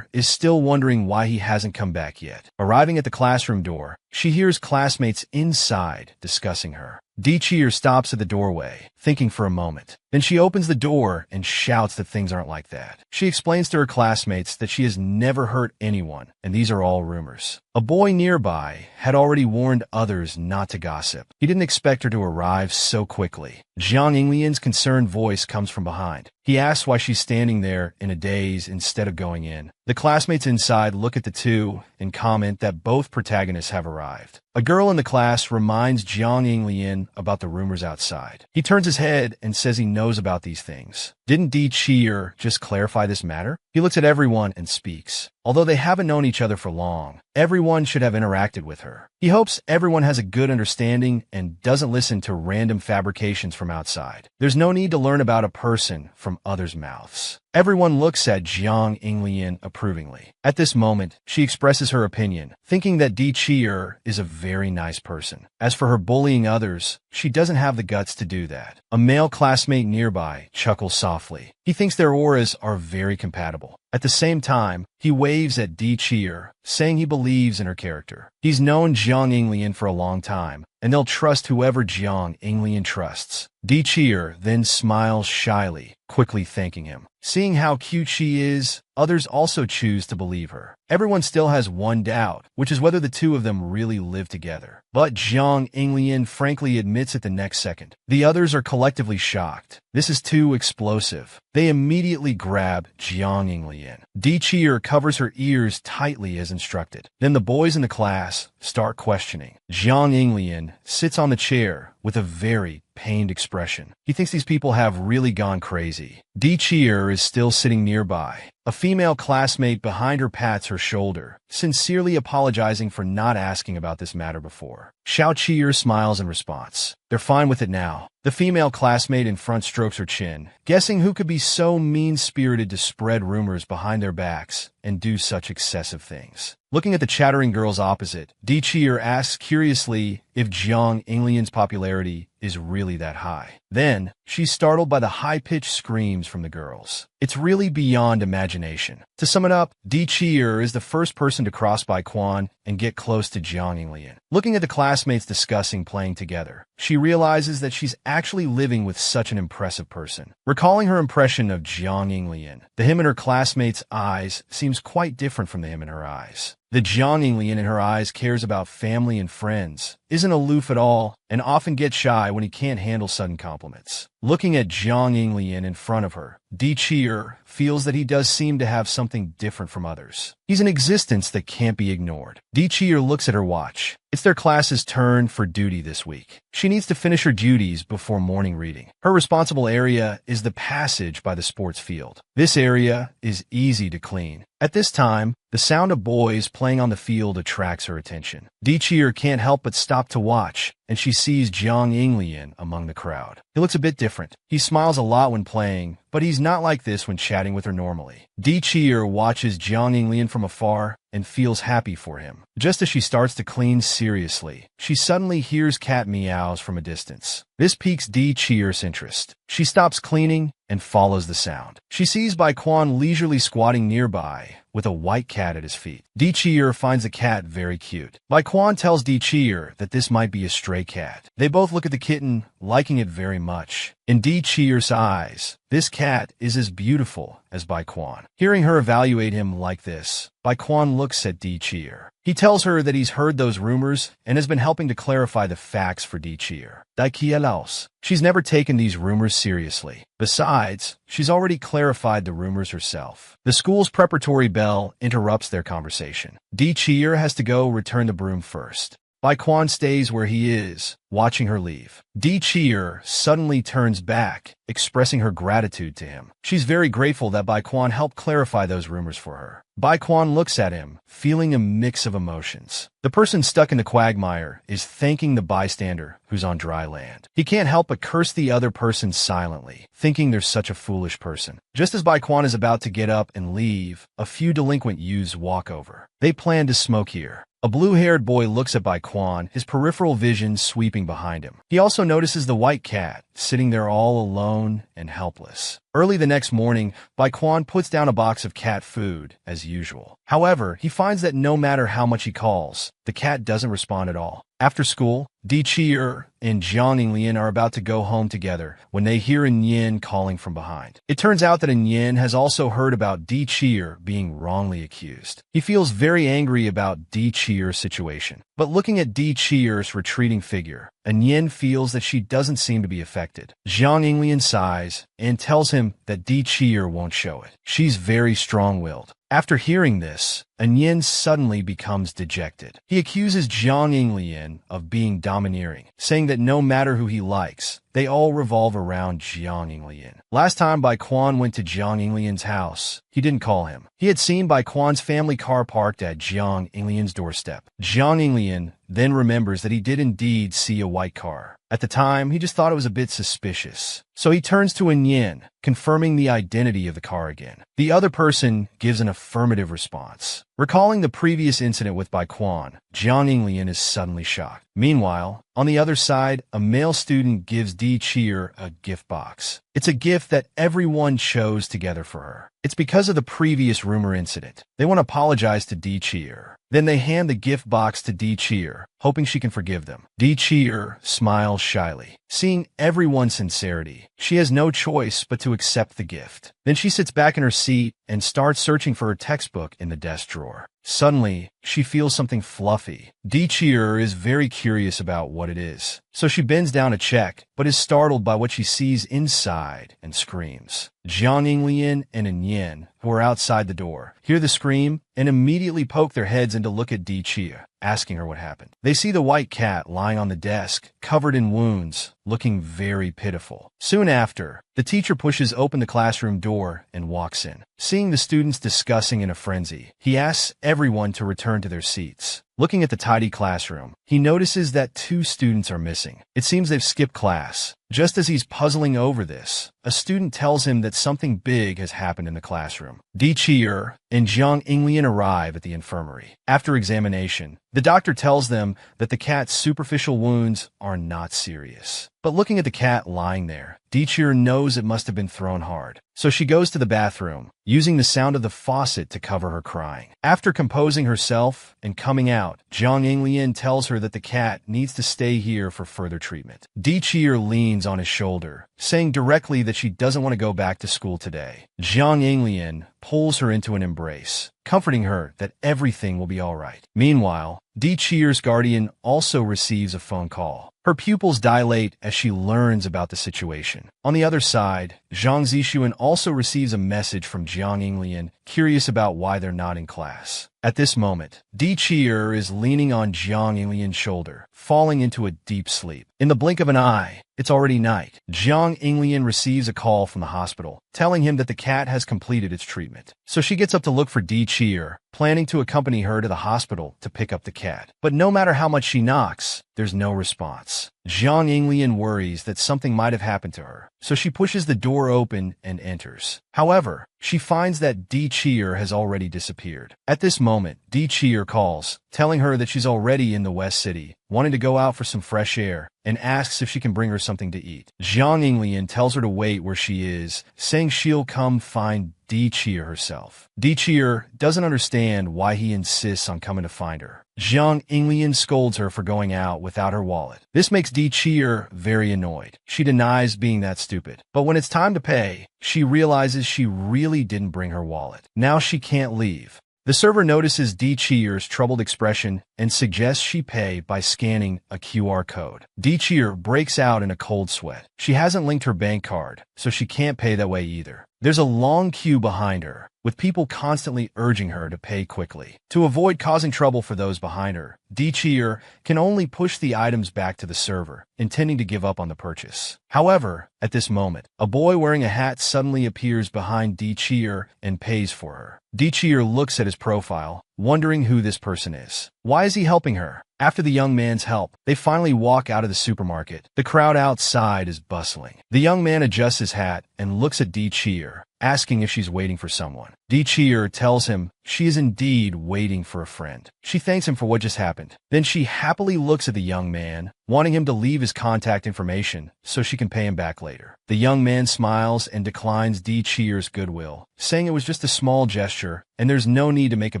is still wondering why he hasn't come back yet. Arriving at the classroom door, she hears classmates inside discussing her. Di stops at the doorway, thinking for a moment. Then she opens the door and shouts that things aren't like that. She explains to her classmates that she has never hurt anyone, and these are all rumors. A boy nearby had already warned others not to gossip. He didn't expect her to arrive so quickly. Jiang Yinglian's concerned voice comes from behind. He asks why she's standing there in a daze instead of going in. The classmates inside look at the two and comment that both protagonists have arrived. A girl in the class reminds Jiang Yinglian about the rumors outside. He turns his head and says he knows about these things. Didn't Di just clarify this matter? He looks at everyone and speaks. Although they haven't known each other for long, everyone should have interacted with her. He hopes everyone has a good understanding and doesn't listen to random fabrications from outside. There's no need to learn about a person from others' mouths. Everyone looks at Jiang Inglian approvingly. At this moment, she expresses her opinion, thinking that Di Qi'er is a very nice person. As for her bullying others, she doesn't have the guts to do that. A male classmate nearby chuckles softly. He thinks their auras are very compatible. At the same time, he waves at Di Qi'er, saying he believes in her character. He's known Jiang Inglian for a long time, and they'll trust whoever Jiang Inglian trusts. Di Qi'er then smiles shyly, quickly thanking him. Seeing how cute she is, others also choose to believe her. Everyone still has one doubt, which is whether the two of them really live together. But Jiang Inglian frankly admits it the next second. The others are collectively shocked. This is too explosive. They immediately grab Jiang Inglian. Di Qi'er covers her ears tightly as instructed. Then the boys in the class start questioning. Jiang Inglian sits on the chair with a very pained expression. He thinks these people have really gone crazy. Di Qi'er is still sitting nearby. A female classmate behind her pats her shoulder, sincerely apologizing for not asking about this matter before. Xiao Qi'er smiles in response. They're fine with it now. The female classmate in front strokes her chin, guessing who could be so mean-spirited to spread rumors behind their backs and do such excessive things. Looking at the chattering girls opposite, Di Qi'er asks curiously if Jiang Inglian's popularity is really that high. Then, she's startled by the high-pitched screams from the girls. It's really beyond imagination. To sum it up, Di Qi'er is the first person to cross Bai Quan and get close to Jiang Inglian. Looking at the classmates discussing playing together, she realizes that she's actually living with such an impressive person. Recalling her impression of Jiang Inglian, the him in her classmates' eyes seems quite different from the him in her eyes. The Jiang Inglian in her eyes cares about family and friends, isn't aloof at all, and often gets shy when he can't handle sudden compliments. Looking at Jiang Inglian in front of her, Di Qi'er feels that he does seem to have something different from others. He's an existence that can't be ignored. Di Qi'er looks at her watch. It's their class's turn for duty this week. She needs to finish her duties before morning reading. Her responsible area is the passage by the sports field. This area is easy to clean. At this time, the sound of boys playing on the field attracts her attention. Di Qi'er can't help but stop to watch, and she sees Jiang Inglian among the crowd. He looks a bit different. He smiles a lot when playing, but he's not like this when chatting with her normally. Di Qi'er watches Jiang Inglian from afar and feels happy for him. Just as she starts to clean seriously, she suddenly hears cat meows from a distance. This piques Di Qi'er's interest. She stops cleaning and follows the sound. She sees Bai Quan leisurely squatting nearby with a white cat at his feet. Di Qi'er finds the cat very cute. Bai Quan tells Di Qi'er that this might be a stray cat. They both look at the kitten, liking it very much. In Di Qi'er's eyes, this cat is as beautiful as Bai Quan. Hearing her evaluate him like this, Bai Quan looks at Di Qi'er. He tells her that he's heard those rumors and has been helping to clarify the facts for Di Qi'er. Dai Qia Laos. She's never taken these rumors seriously. Besides, she's already clarified the rumors herself. The school's preparatory bell interrupts their conversation. Di Qi'er has to go return the broom first. Bai Quan stays where he is, watching her leave. Di Qi'er suddenly turns back, expressing her gratitude to him. She's very grateful that Bai Quan helped clarify those rumors for her. Bai Quan looks at him, feeling a mix of emotions. The person stuck in the quagmire is thanking the bystander who's on dry land. He can't help but curse the other person silently, thinking they're such a foolish person. Just as Bai Quan is about to get up and leave, a few delinquent youths walk over. They plan to smoke here. A blue-haired boy looks at Bai Quan, his peripheral vision sweeping behind him. He also notices the white cat, sitting there all alone and helpless. Early the next morning, Bai Quan puts down a box of cat food, as usual. However, he finds that no matter how much he calls, the cat doesn't respond at all. After school, Di Qi'er and Jiang Inglian are about to go home together when they hear Yin calling from behind. It turns out that Yin has also heard about Di Qi'er being wrongly accused. He feels very angry about Di Qi'er's situation. But looking at Di Qi'er's retreating figure, Yin feels that she doesn't seem to be affected. Jiang Inglian sighs and tells him that Di Qi'er won't show it. She's very strong-willed. After hearing this, Yin suddenly becomes dejected. He accuses Jiang Yinglian of being domineering, saying that no matter who he likes, they all revolve around Jiang Yinglian. Last time Bai Quan went to Jiang Yinglian's house, he didn't call him. He had seen Bai Quan's family car parked at Jiang Yinglian's doorstep. Jiang Yinglian then remembers that he did indeed see a white car. At the time, he just thought it was a bit suspicious. So he turns to Yin, confirming the identity of the car again. The other person gives an affirmative response. Recalling the previous incident with Bai Quan, Jiang Yinglian is suddenly shocked. Meanwhile, on the other side, a male student gives Di Cheer a gift box. It's a gift that everyone chose together for her. It's because of the previous rumor incident. They want to apologize to Di Cheer. Then they hand the gift box to Di Cheer, hoping she can forgive them. Di Cheer smiles shyly. Seeing everyone's sincerity, she has no choice but to accept the gift. Then she sits back in her seat and starts searching for her textbook in the desk drawer. Suddenly, she feels something fluffy. Di Cheer is very curious about what it is, so she bends down to check, but is startled by what she sees inside and screams. Jiang Yinglian and Yin, who are outside the door, hear the scream and immediately poke their heads in to look at Di Cheer, asking her what happened. They see the white cat lying on the desk, covered in wounds, looking very pitiful. Soon after, the teacher pushes open the classroom door and walks in. Seeing the students discussing in a frenzy, he asks everyone to return to their seats. Looking at the tidy classroom, he notices that 2 students are missing. It seems they've skipped class. Just as he's puzzling over this, a student tells him that something big has happened in the classroom. Di Cheer and Jiang Yinglian arrive at the infirmary. After examination, the doctor tells them that the cat's superficial wounds are not serious. But looking at the cat lying there, Di Cheer knows it must have been thrown hard. So she goes to the bathroom, using the sound of the faucet to cover her crying. After composing herself and coming out, Jiang Yinglian tells her that the cat needs to stay here for further treatment. Di Cheer leans on his shoulder, saying directly that she doesn't want to go back to school today. Jiang Yinglian pulls her into an embrace, comforting her that everything will be all right. Meanwhile, Di Cheer's guardian also receives a phone call. Her pupils dilate as she learns about the situation. On the other side, Zhang Zixuan also receives a message from Jiang Yinglian, curious about why they're not in class. At this moment, Di Cheer is leaning on Jiang Yinglian's shoulder, falling into a deep sleep. In the blink of an eye, it's already night. Jiang Yinglian receives a call from the hospital, telling him that the cat has completed its treatment. So she gets up to look for Di Cheer, planning to accompany her to the hospital to pick up the cat. But no matter how much she knocks, there's no response. Jiang Yinglian worries that something might have happened to her, so she pushes the door open and enters. However, she finds that Di Cheer has already disappeared. At this moment, Di Cheer calls, telling her that she's already in the West City, wanting to go out for some fresh air, and asks if she can bring her something to eat. Jiang Yinglian tells her to wait where she is, saying she'll come find Di Cheer herself. Di Cheer doesn't understand why he insists on coming to find her. Jiang Yinglian scolds her for going out without her wallet. This makes Di Cheer very annoyed. She denies being that stupid. But when it's time to pay, she realizes she really didn't bring her wallet. Now she can't leave. The server notices Di Cheer's troubled expression and suggests she pay by scanning a QR code. Di Cheer breaks out in a cold sweat. She hasn't linked her bank card, so she can't pay that way either. There's a long queue behind her, with people constantly urging her to pay quickly. To avoid causing trouble for those behind her, Di Cheer can only push the items back to the server, intending to give up on the purchase. However, at this moment, a boy wearing a hat suddenly appears behind Di Cheer and pays for her. Di Cheer looks at his profile, wondering who this person is. Why is he helping her? After the young man's help, they finally walk out of the supermarket. The crowd outside is bustling. The young man adjusts his hat and looks at Di Cheer, asking if she's waiting for someone. Di Cheer tells him she is indeed waiting for a friend. She thanks him for what just happened. Then she happily looks at the young man, wanting him to leave his contact information so she can pay him back later. The young man smiles and declines Di Cheer's goodwill, saying it was just a small gesture and there's no need to make a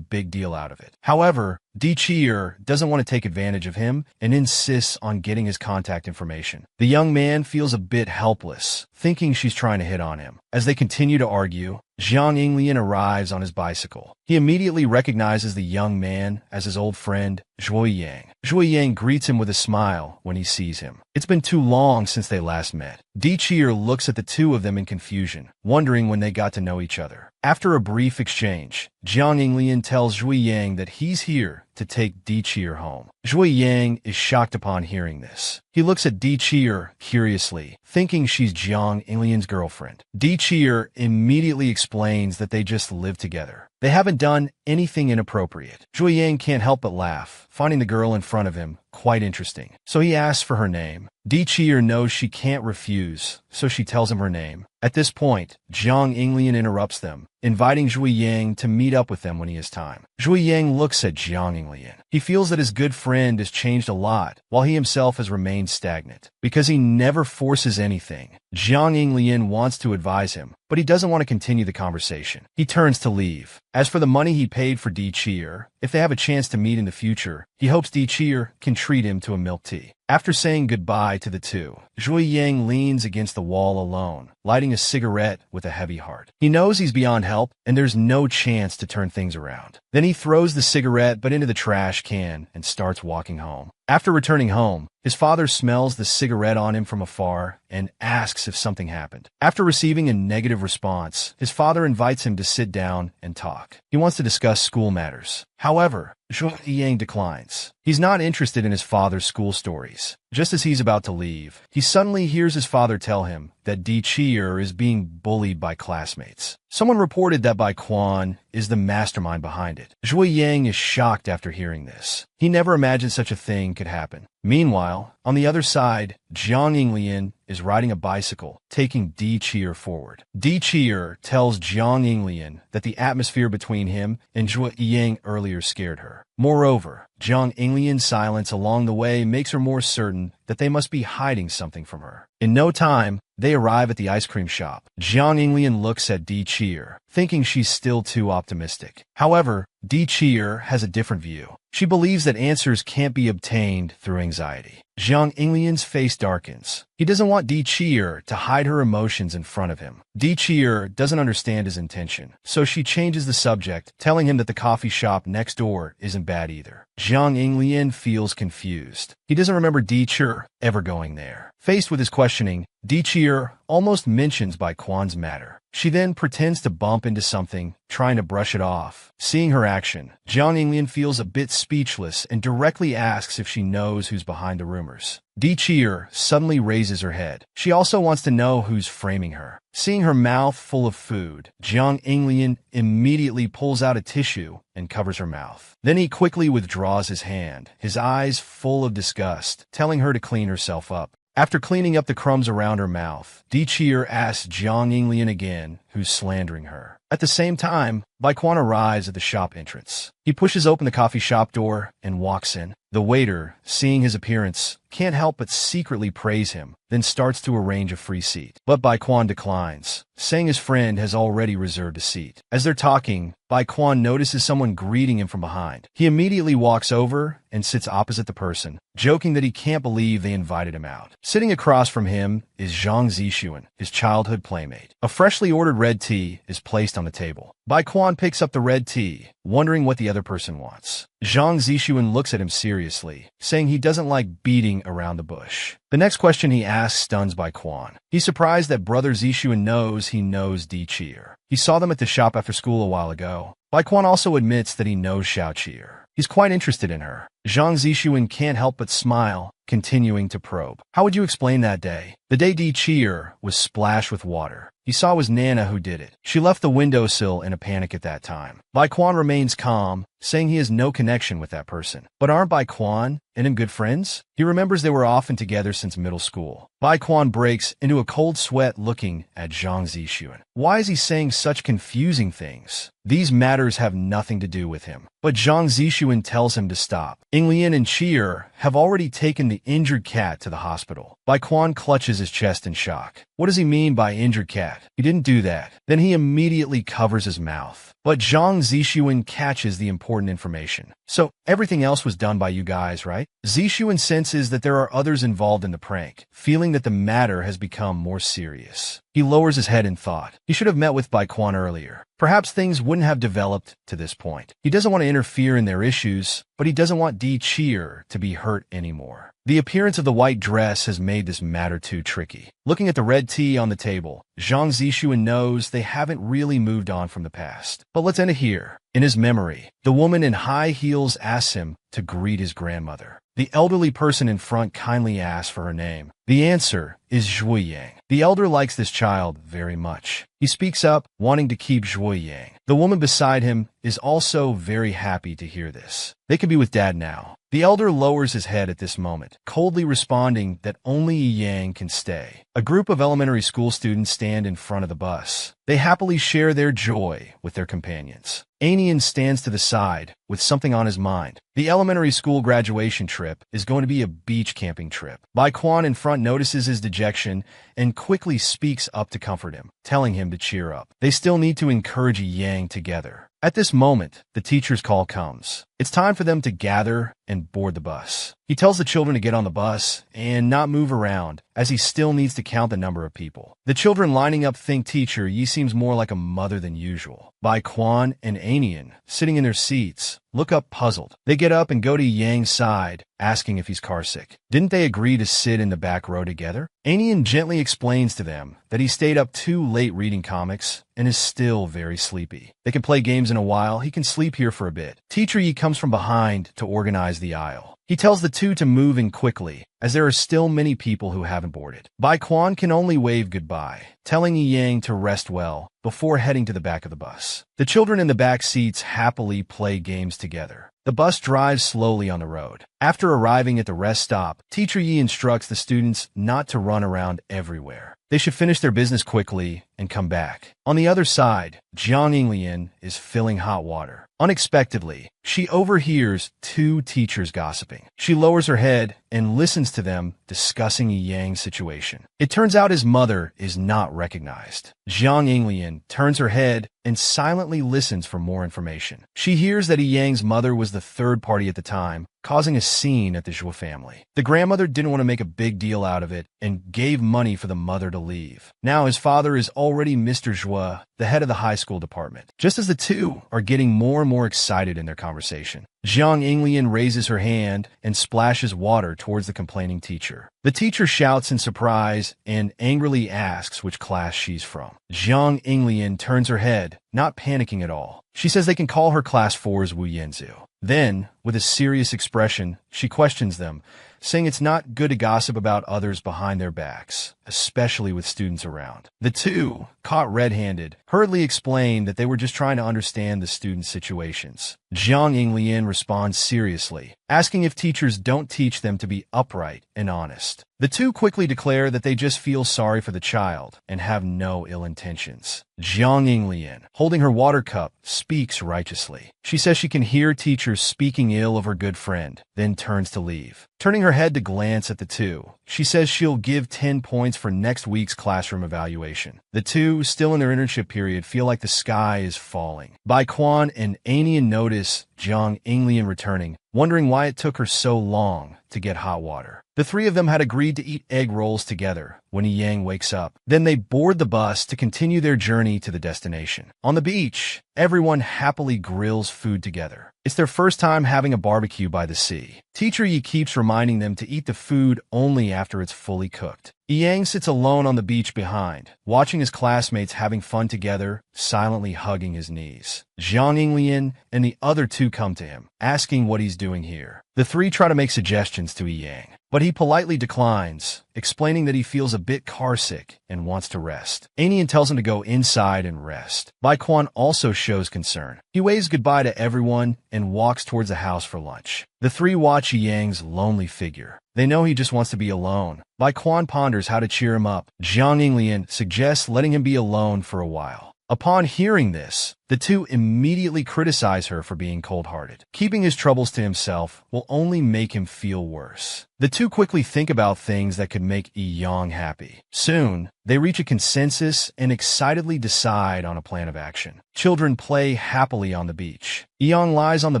big deal out of it. However, Di Cheer doesn't want to take advantage of him and insists on getting his contact information. The young man feels a bit helpless, thinking she's trying to hit on him. As they continue to argue, Jiang Yinglian arrives on his bicycle. He immediately recognizes the young man as his old friend Zhui Yang. Zhui Yang greets him with a smile when he sees him. It's been too long since they last met. Di Qi'er looks at the two of them in confusion, wondering when they got to know each other. After a brief exchange, Jiang Yinglian tells Zhui Yang that he's here to take Di Qi'er home. Zhui Yang is shocked upon hearing this. He looks at Di Qi'er curiously, thinking she's Jiang Yinglian's girlfriend. Di Qi'er immediately explains that they just live together. They haven't done anything inappropriate. Zhui Yang can't help but laugh, finding the girl in front of him quite interesting. So he asks for her name. Di Qi'er knows she can't refuse, so she tells him her name. At this point, Jiang Yinglian interrupts them, inviting Zhui Yang to meet up with them when he has time. Zhui Yang looks at Jiang Yinglian. He feels that his good friend has changed a lot, while he himself has remained stagnant. Because he never forces anything, Jiang Yinglian wants to advise him, but he doesn't want to continue the conversation. He turns to leave. As for the money he paid for Di Qi'er, if they have a chance to meet in the future, he hopes Di Qi'er can treat him to a milk tea. After saying goodbye to the two, Zhui Yang leans against the wall alone, lighting a cigarette with a heavy heart. He knows he's beyond help, and there's no chance to turn things around. Then he throws the cigarette but into the trash can and starts walking home. After returning home, his father smells the cigarette on him from afar and asks if something happened. After receiving a negative response, his father invites him to sit down and talk. He wants to discuss school matters. However, Zhui Yang declines. He's not interested in his father's school stories. Just as he's about to leave, he suddenly hears his father tell him that Di Qi'er is being bullied by classmates. Someone reported that Bai Quan is the mastermind behind it. Zhui Yang is shocked after hearing this. He never imagined such a thing could happen. Meanwhile, on the other side, Jiang Yinglian is riding a bicycle, taking Di Qi'er forward. Di Qi'er tells Jiang Yinglian that the atmosphere between him and Zhui Yang earlier scared her. Moreover, Jiang Yinglian's silence along the way makes her more certain that they must be hiding something from her. In no time, they arrive at the ice cream shop. Jiang Yinglian looks at Di Qi'er, thinking she's still too optimistic. However, Di Qi'er has a different view. She believes that answers can't be obtained through anxiety. Jiang Yinglian's face darkens. He doesn't want Di Qi'er to hide her emotions in front of him. Di Qi'er doesn't understand his intention, so she changes the subject, telling him that the coffee shop next door isn't bad either. Jiang Yinglian feels confused. He doesn't remember Di Qi'er ever going there. Faced with his questioning, Di Qi'er almost mentions Bai Quan's matter. She then pretends to bump into something, trying to brush it off. Seeing her action, Jiang Yinglian feels a bit speechless and directly asks if she knows who's behind the rumors. Di Qi'er suddenly raises her head. She also wants to know who's framing her. Seeing her mouth full of food, Jiang Yinglian immediately pulls out a tissue and covers her mouth. Then he quickly withdraws his hand, his eyes full of disgust, telling her to clean herself up. After cleaning up the crumbs around her mouth, Di Qi'er asks Jiang Yinglian again who's slandering her. At the same time, Bai Quan arrives at the shop entrance. He pushes open the coffee shop door and walks in. The waiter, seeing his appearance, can't help but secretly praise him, then starts to arrange a free seat. But Bai Quan declines, saying his friend has already reserved a seat. As they're talking, Bai Quan notices someone greeting him from behind. He immediately walks over and sits opposite the person, joking that he can't believe they invited him out. Sitting across from him is Zhang Zixuan, his childhood playmate. A freshly ordered red tea is placed on the table. Bai Quan picks up the red tea, wondering what the other person wants. Zhang Zixuan looks at him seriously, saying he doesn't like beating around the bush. The next question he asks stuns Bai Quan. He's surprised that brother Zixuan knows he knows Di Qi'er. He saw them at the shop after school a while ago. Bai Quan also admits that he knows Xiao Qi'er. He's quite interested in her. Zhang Zixuan can't help but smile, continuing to probe. How would you explain that day? The day Di Qi'er was splashed with water. He saw it was Nana who did it. She left the windowsill in a panic at that time. Bai Quan remains calm, saying he has no connection with that person. But aren't Bai Quan and him good friends? He remembers they were often together since middle school. Bai Quan breaks into a cold sweat looking at Zhang Zixuan. Why is he saying such confusing things? These matters have nothing to do with him. But Zhang Zixuan tells him to stop. Yinglian and Qi'er have already taken the injured cat to the hospital. Bai Quan clutches his chest in shock. What does he mean by injured cat? He didn't do that. Then he immediately covers his mouth. But Zhang Zixuan catches the important information. So, everything else was done by you guys, right? Zixuan senses that there are others involved in the prank, feeling that the matter has become more serious. He lowers his head in thought. He should have met with Bai Quan earlier. Perhaps things wouldn't have developed to this point. He doesn't want to interfere in their issues, but he doesn't want Di Cheer to be hurt anymore. The appearance of the white dress has made this matter too tricky. Looking at the red tea on the table, Zhang Zishuan knows they haven't really moved on from the past. But let's end it here. In his memory, the woman in high heels asks him to greet his grandmother. The elderly person in front kindly asks for her name. The answer is Zhui Yang. The elder likes this child very much. He speaks up, wanting to keep Zhui Yang. The woman beside him is also very happy to hear this. They can be with Dad now. The elder lowers his head at this moment, coldly responding that only Yang can stay. A group of elementary school students stand in front of the bus. They happily share their joy with their companions. Anian stands to the side with something on his mind. The elementary school graduation trip is going to be a beach camping trip. Bai Quan in front notices his dejection and quickly speaks up to comfort him, telling him to cheer up. They still need to encourage Yang together. At this moment, the teacher's call comes. It's time for them to gather and board the bus. He tells the children to get on the bus and not move around, as he still needs to count the number of people. The children lining up think Teacher Yi seems more like a mother than usual. Bai Quan and Anian, sitting in their seats, look up puzzled. They get up and go to Yang's side, asking if he's carsick. Didn't they agree to sit in the back row together? Anian gently explains to them that he stayed up too late reading comics and is still very sleepy. They can play games in a while. He can sleep here for a bit. Teacher Yi comes from behind to organize the aisle. He tells the two to move in quickly, as there are still many people who haven't boarded. Bai Quan can only wave goodbye, telling Yang to rest well before heading to the back of the bus. The children in the back seats happily play games together. The bus drives slowly on the road. After arriving at the rest stop, Teacher Yi instructs the students not to run around everywhere. They should finish their business quickly and come back. On the other side, Jiang Yinglian is filling hot water. Unexpectedly, she overhears two teachers gossiping. She lowers her head and listens to them discussing Yang's situation. It turns out his mother is not recognized. Jiang Yinglian turns her head and silently listens for more information. She hears that Yang's mother was the third party at the time, causing a scene at the Zhou family. The grandmother didn't want to make a big deal out of it and gave money for the mother to leave. Now his father is already Mr. Zhou, the head of the high school department. Just as the two are getting more and more excited in their conversation, Jiang Yinglian raises her hand and splashes water towards the complaining teacher. The teacher shouts in surprise and angrily asks which class she's from. Jiang Yinglian turns her head, not panicking at all. She says they can call her class 4's Wu Yanzu. Then, with a serious expression, she questions them, saying it's not good to gossip about others behind their backs, especially with students around. The two, caught red-handed, hurriedly explain that they were just trying to understand the students' situations. Jiang Yinglian responds seriously, asking if teachers don't teach them to be upright and honest. The two quickly declare that they just feel sorry for the child and have no ill intentions. Jiang Yinglian, holding her water cup, speaks righteously. She says she can hear teachers speaking ill of her good friend, then turns to leave. Turning her head to glance at the two, she says she'll give 10 points for next week's classroom evaluation. The two, still in their internship period, feel like the sky is falling. Bai Quan and Anian notice Jiang Yinglian returning, wondering why it took her so long to get hot water. The three of them had agreed to eat egg rolls together when Yang wakes up. Then they board the bus to continue their journey to the destination. On the beach, everyone happily grills food together. It's their first time having a barbecue by the sea. Teacher Yi keeps reminding them to eat the food only after it's fully cooked. Yang sits alone on the beach behind, watching his classmates having fun together, silently hugging his knees. Jiang Yinglian and the other two come to him, asking what he's doing here. The three try to make suggestions to Yang, but he politely declines, explaining that he feels a bit carsick and wants to rest. Anian tells him to go inside and rest. Bai Quan also shows concern. He waves goodbye to everyone and walks towards the house for lunch. The three watch Yang's lonely figure. They know he just wants to be alone. Bai Quan ponders how to cheer him up. Jiang Yinglian suggests letting him be alone for a while. Upon hearing this, the two immediately criticize her for being cold-hearted. Keeping his troubles to himself will only make him feel worse. The two quickly think about things that could make Yang happy. Soon, they reach a consensus and excitedly decide on a plan of action. Children play happily on the beach. Yang lies on the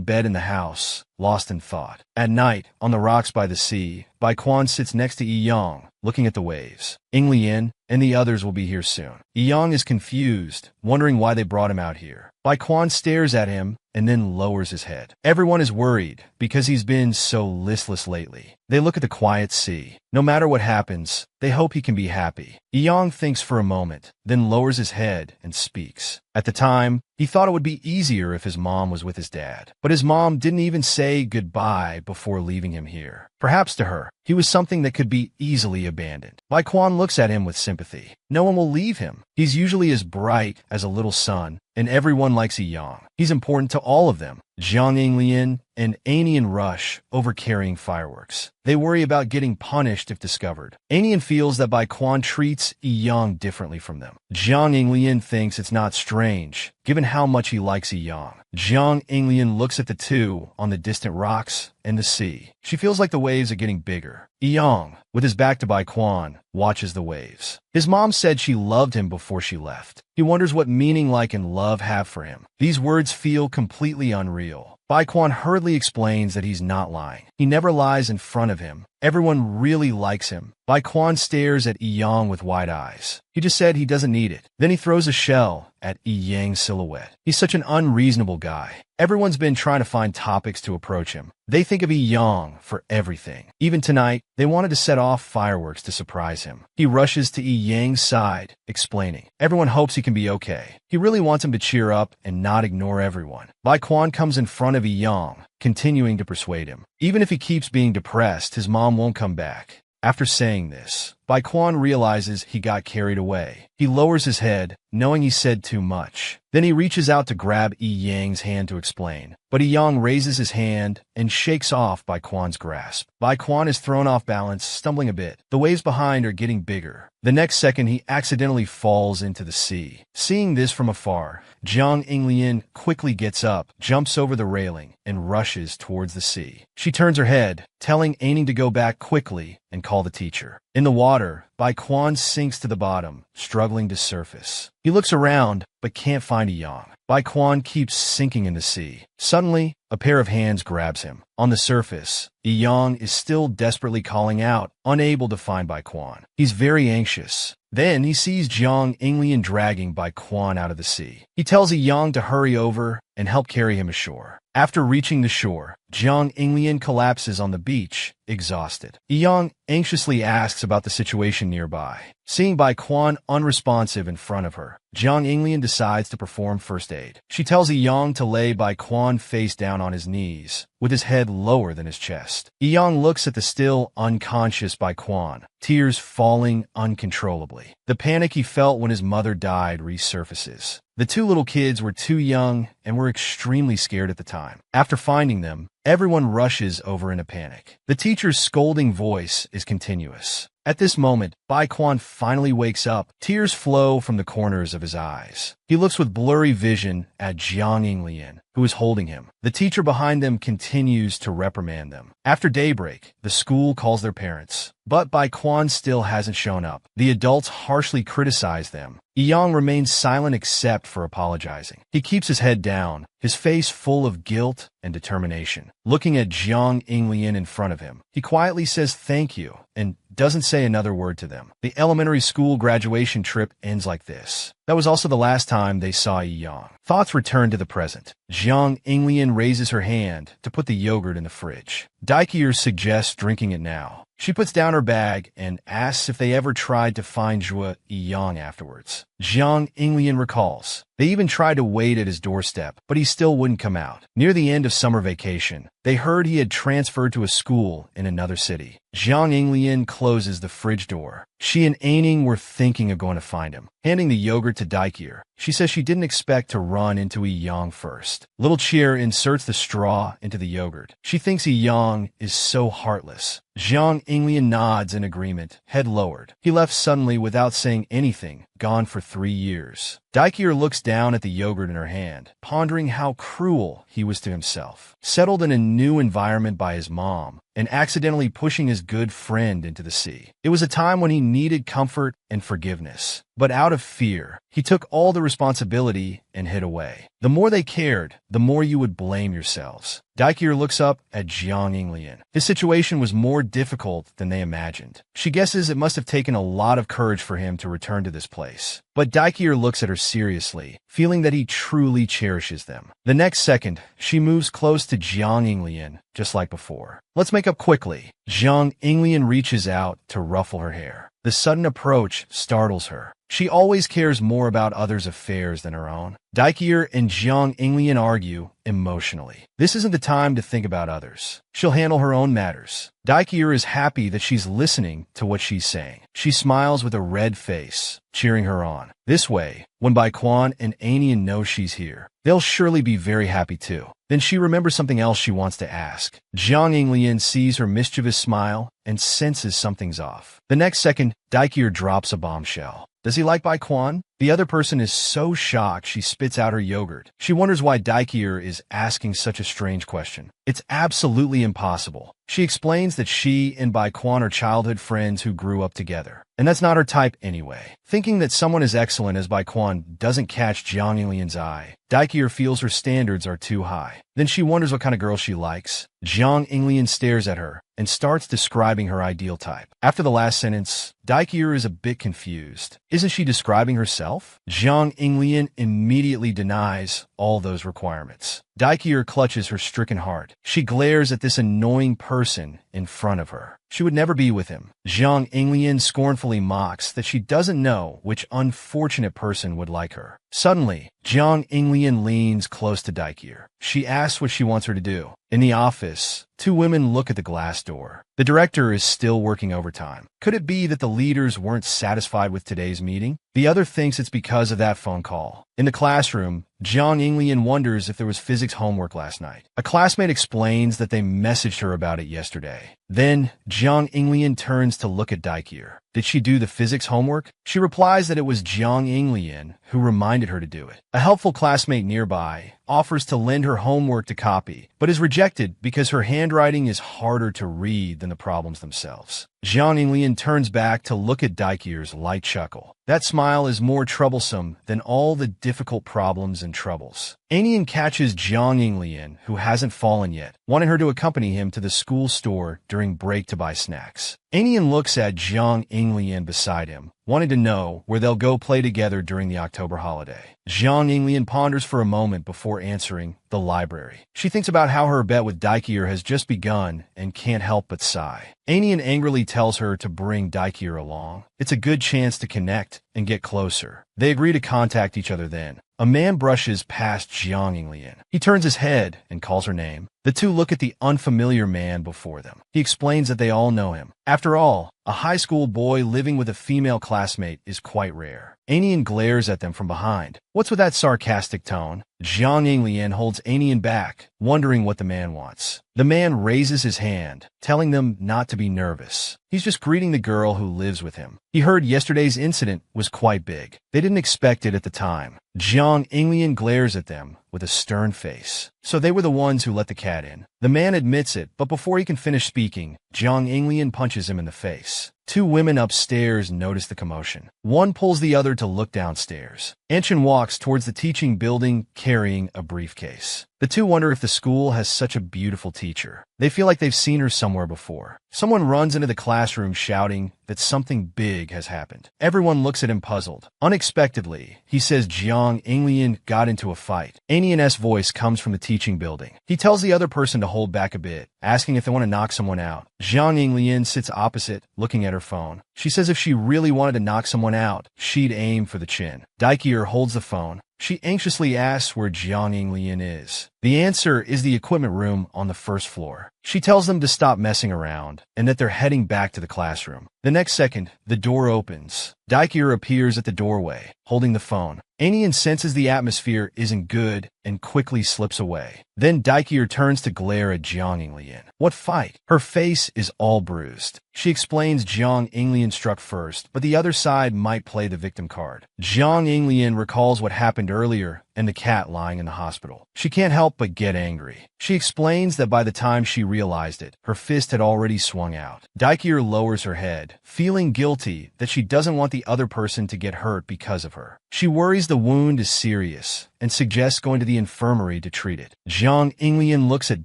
bed in the house, lost in thought. At night, on the rocks by the sea, Bai Quan sits next to Yang, looking at the waves. Yinglian and the others will be here soon. Yang is confused, wondering why they brought him out here. here. Bai Quan stares at him and then lowers his head. Everyone is worried because he's been so listless lately. They look at the quiet sea. No matter what happens, they hope he can be happy. Yang thinks for a moment, then lowers his head and speaks. At the time, he thought it would be easier if his mom was with his dad. But his mom didn't even say goodbye before leaving him here. Perhaps to her, he was something that could be easily abandoned. Bai Quan looks at him with sympathy. No one will leave him. He's usually as bright as a little sun, and everyone likes Yang. He's important to all of them. Jiang Yinglian and Anian rush over carrying fireworks. They worry about getting punished if discovered. Anian feels that Bai Quan treats Yang differently from them. Jiang Yinglian thinks it's not strange, given how much he likes Yang. Jiang Yinglian looks at the two on the distant rocks and the sea. She feels like the waves are getting bigger. Yang, with his back to Bai Quan, watches the waves. His mom said she loved him before she left. He wonders what meaning like and love have for him. These words feel completely unreal. Bai Quan hurriedly explains that he's not lying. He never lies in front of him. Everyone really likes him. Bai Quan stares at Yang with wide eyes. He just said he doesn't need it. Then he throws a shell at Yang's silhouette. He's such an unreasonable guy. Everyone's been trying to find topics to approach him. They think of Yang for everything. Even tonight, they wanted to set off fireworks to surprise him. He rushes to Yang's side, explaining. Everyone hopes he can be okay. He really wants him to cheer up and not ignore everyone. Bai Quan comes in front of Yang, continuing to persuade him. Even if he keeps being depressed, his mom won't come back. After saying this, Bai Quan realizes he got carried away. He lowers his head, knowing he said too much. Then he reaches out to grab Yang's hand to explain. But Yang raises his hand and shakes off Bai Quan's grasp. Bai Quan is thrown off balance, stumbling a bit. The waves behind are getting bigger. The next second, he accidentally falls into the sea. Seeing this from afar, Jiang Yinglian quickly gets up, jumps over the railing, and rushes towards the sea. She turns her head, telling Aning to go back quickly and call the teacher. In the water, Bai Quan sinks to the bottom, struggling to surface. He looks around, but can't find Yang. Bai Quan keeps sinking in the sea. Suddenly, a pair of hands grabs him. On the surface, Yang is still desperately calling out, unable to find Bai Quan. He's very anxious. Then he sees Jiang Yinglian dragging Bai Quan out of the sea. He tells Yang to hurry over and help carry him ashore. After reaching the shore, Jiang Yinglian collapses on the beach, exhausted. Yang anxiously asks about the situation nearby. Seeing Bai Quan unresponsive in front of her, Jiang Yinglian decides to perform first aid. She tells Yang to lay Bai Quan face down on his knees, with his head lower than his chest. Yang looks at the still unconscious Bai Quan, tears falling uncontrollably. The panic he felt when his mother died resurfaces. The two little kids were too young and were extremely scared at the time. After finding them, everyone rushes over in a panic. The teacher's scolding voice is continuous. At this moment, Bai Quan finally wakes up. Tears flow from the corners of his eyes. He looks with blurry vision at Jiang Yinglian, who is holding him. The teacher behind them continues to reprimand them. After daybreak, the school calls their parents. But Bai Quan still hasn't shown up. The adults harshly criticize them. Yang remains silent except for apologizing. He keeps his head down, his face full of guilt and determination. Looking at Jiang Yinglian in front of him, he quietly says thank you and doesn't say another word to them. The elementary school graduation trip ends like this. That was also the last time they saw Yang. Thoughts return to the present. Jiang Yinglian raises her hand to put the yogurt in the fridge. Daikier suggests drinking it now. She puts down her bag and asks if they ever tried to find Zhua Yang afterwards. Jiang Yinglian recalls. They even tried to wait at his doorstep, but he still wouldn't come out. Near the end of summer vacation, they heard he had transferred to a school in another city. Jiang Yinglian closes the fridge door. She and Aning were thinking of going to find him. Handing the yogurt to Daikier, she says she didn't expect to run into Yang first. Little Cheer inserts the straw into the yogurt. She thinks Yang is so heartless. Jiang Yinglian nods in agreement, head lowered. He left suddenly without saying anything, gone for 3 years. Daikier looks down at the yogurt in her hand, pondering how cruel he was to himself. Settled in a new environment by his mom, and accidentally pushing his good friend into the sea. It was a time when he needed comfort and forgiveness. But out of fear, he took all the responsibility and hid away. The more they cared, the more you would blame yourselves. Daikier looks up at Jiang Yinglian. His situation was more difficult than they imagined. She guesses it must have taken a lot of courage for him to return to this place. place. But Daikir looks at her seriously, feeling that he truly cherishes them. The next second, she moves close to Jiang Yinglian, just like before. Let's make up quickly. Jiang Yinglian reaches out to ruffle her hair. The sudden approach startles her. She always cares more about others' affairs than her own. Daikir and Jiang Yinglian argue emotionally. This isn't the time to think about others. She'll handle her own matters. Daikir is happy that she's listening to what she's saying. She smiles with a red face, cheering her on. This way, when Baikwan and Anian know she's here, they'll surely be very happy too. Then she remembers something else she wants to ask. Jiang Yinglian sees her mischievous smile and senses something's off. The next second, Daikir drops a bombshell. Does he like Baikwan? The other person is so shocked she spits out her yogurt. She wonders why Daikir is asking such a strange question. It's absolutely impossible. She explains that she and Baikwan are childhood friends who grew up together. And that's not her type anyway. Thinking that someone as excellent as Baikwan doesn't catch Jiang Yinglian's eye, Daikir feels her standards are too high. Then she wonders what kind of girl she likes. Jiang Yinglian stares at her and starts describing her ideal type. After the last sentence, Daikir is a bit confused. Isn't she describing herself? Jiang Yinglian immediately denies all those requirements. Daikir clutches her stricken heart. She glares at this annoying person in front of her. She would never be with him. Jiang Yinglian scornfully mocks that she doesn't know which unfortunate person would like her. Suddenly, Jiang Yinglian leans close to Daikir. She asks what she wants her to do. In the office, two women look at the glass door. The director is still working overtime. Could it be that the leaders weren't satisfied with today's meeting? The other thinks it's because of that phone call. In the classroom, Jiang Yinglian wonders if there was physics homework last night. A classmate explains that they messaged her about it yesterday. Then, Jiang Yinglian turns to look at Daikir. Did she do the physics homework? She replies that it was Jiang Yinglian who reminded her to do it. A helpful classmate nearby offers to lend her homework to copy, but is rejected because her handwriting is harder to read than the problems themselves. Jiang Yinglian turns back to look at Daikir's light chuckle. That smile is more troublesome than all the difficult problems and troubles. Anian catches Jiang Yinglian, who hasn't fallen yet, wanting her to accompany him to the school store during break to buy snacks. Anian looks at Jiang Yinglian beside him, wanting to know where they'll go play together during the October holiday. Jiang Yinglian ponders for a moment before answering, the library. She thinks about how her bet with Daikir has just begun and can't help but sigh. Anian angrily tells her to bring Daikir along. It's a good chance to connect and get closer. They agree to contact each other then. A man brushes past Jiang Yinglian. He turns his head and calls her name. The two look at the unfamiliar man before them. He explains that they all know him. After all, a high school boy living with a female classmate is quite rare. Anian glares at them from behind. What's with that sarcastic tone? Jiang Yinglian holds Anian back, wondering what the man wants. The man raises his hand, telling them not to be nervous. He's just greeting the girl who lives with him. He heard yesterday's incident was quite big. They didn't expect it at the time. Jiang Yinglian glares at them with a stern face. So they were the ones who let the cat in. The man admits it, but before he can finish speaking, Jiang Yinglian punches him in the face. Two women upstairs notice the commotion. One pulls the other to look downstairs. Anshin walks towards the teaching building carrying a briefcase. The two wonder if the school has such a beautiful teacher. They feel like they've seen her somewhere before. Someone runs into the classroom shouting that something big has happened. Everyone looks at him puzzled. Unexpectedly, he says Jiang Yinglian got into a fight. Anian's voice comes from the teaching building. He tells the other person to hold back a bit, asking if they want to knock someone out. Jiang Yinglian sits opposite, looking at her phone. She says if she really wanted to knock someone out, she'd aim for the chin. Daikir holds the phone. She anxiously asks where Jiang Yinglian is. The answer is the equipment room on the first floor. She tells them to stop messing around and that they're heading back to the classroom. The next second, the door opens. Daikir appears at the doorway, holding the phone. Anian senses the atmosphere isn't good and quickly slips away. Then Daikir turns to glare at Jiang Yinglian. What fight? Her face is all bruised. She explains Jiang Yinglian struck first, but the other side might play the victim card. Jiang Yinglian recalls what happened earlier and the cat lying in the hospital. She can't help but get angry. She explains that by the time she realized it, her fist had already swung out. Daikir lowers her head, feeling guilty that she doesn't want the other person to get hurt because of her. She worries the wound is serious and suggests going to the infirmary to treat it. Jiang Yinglian looks at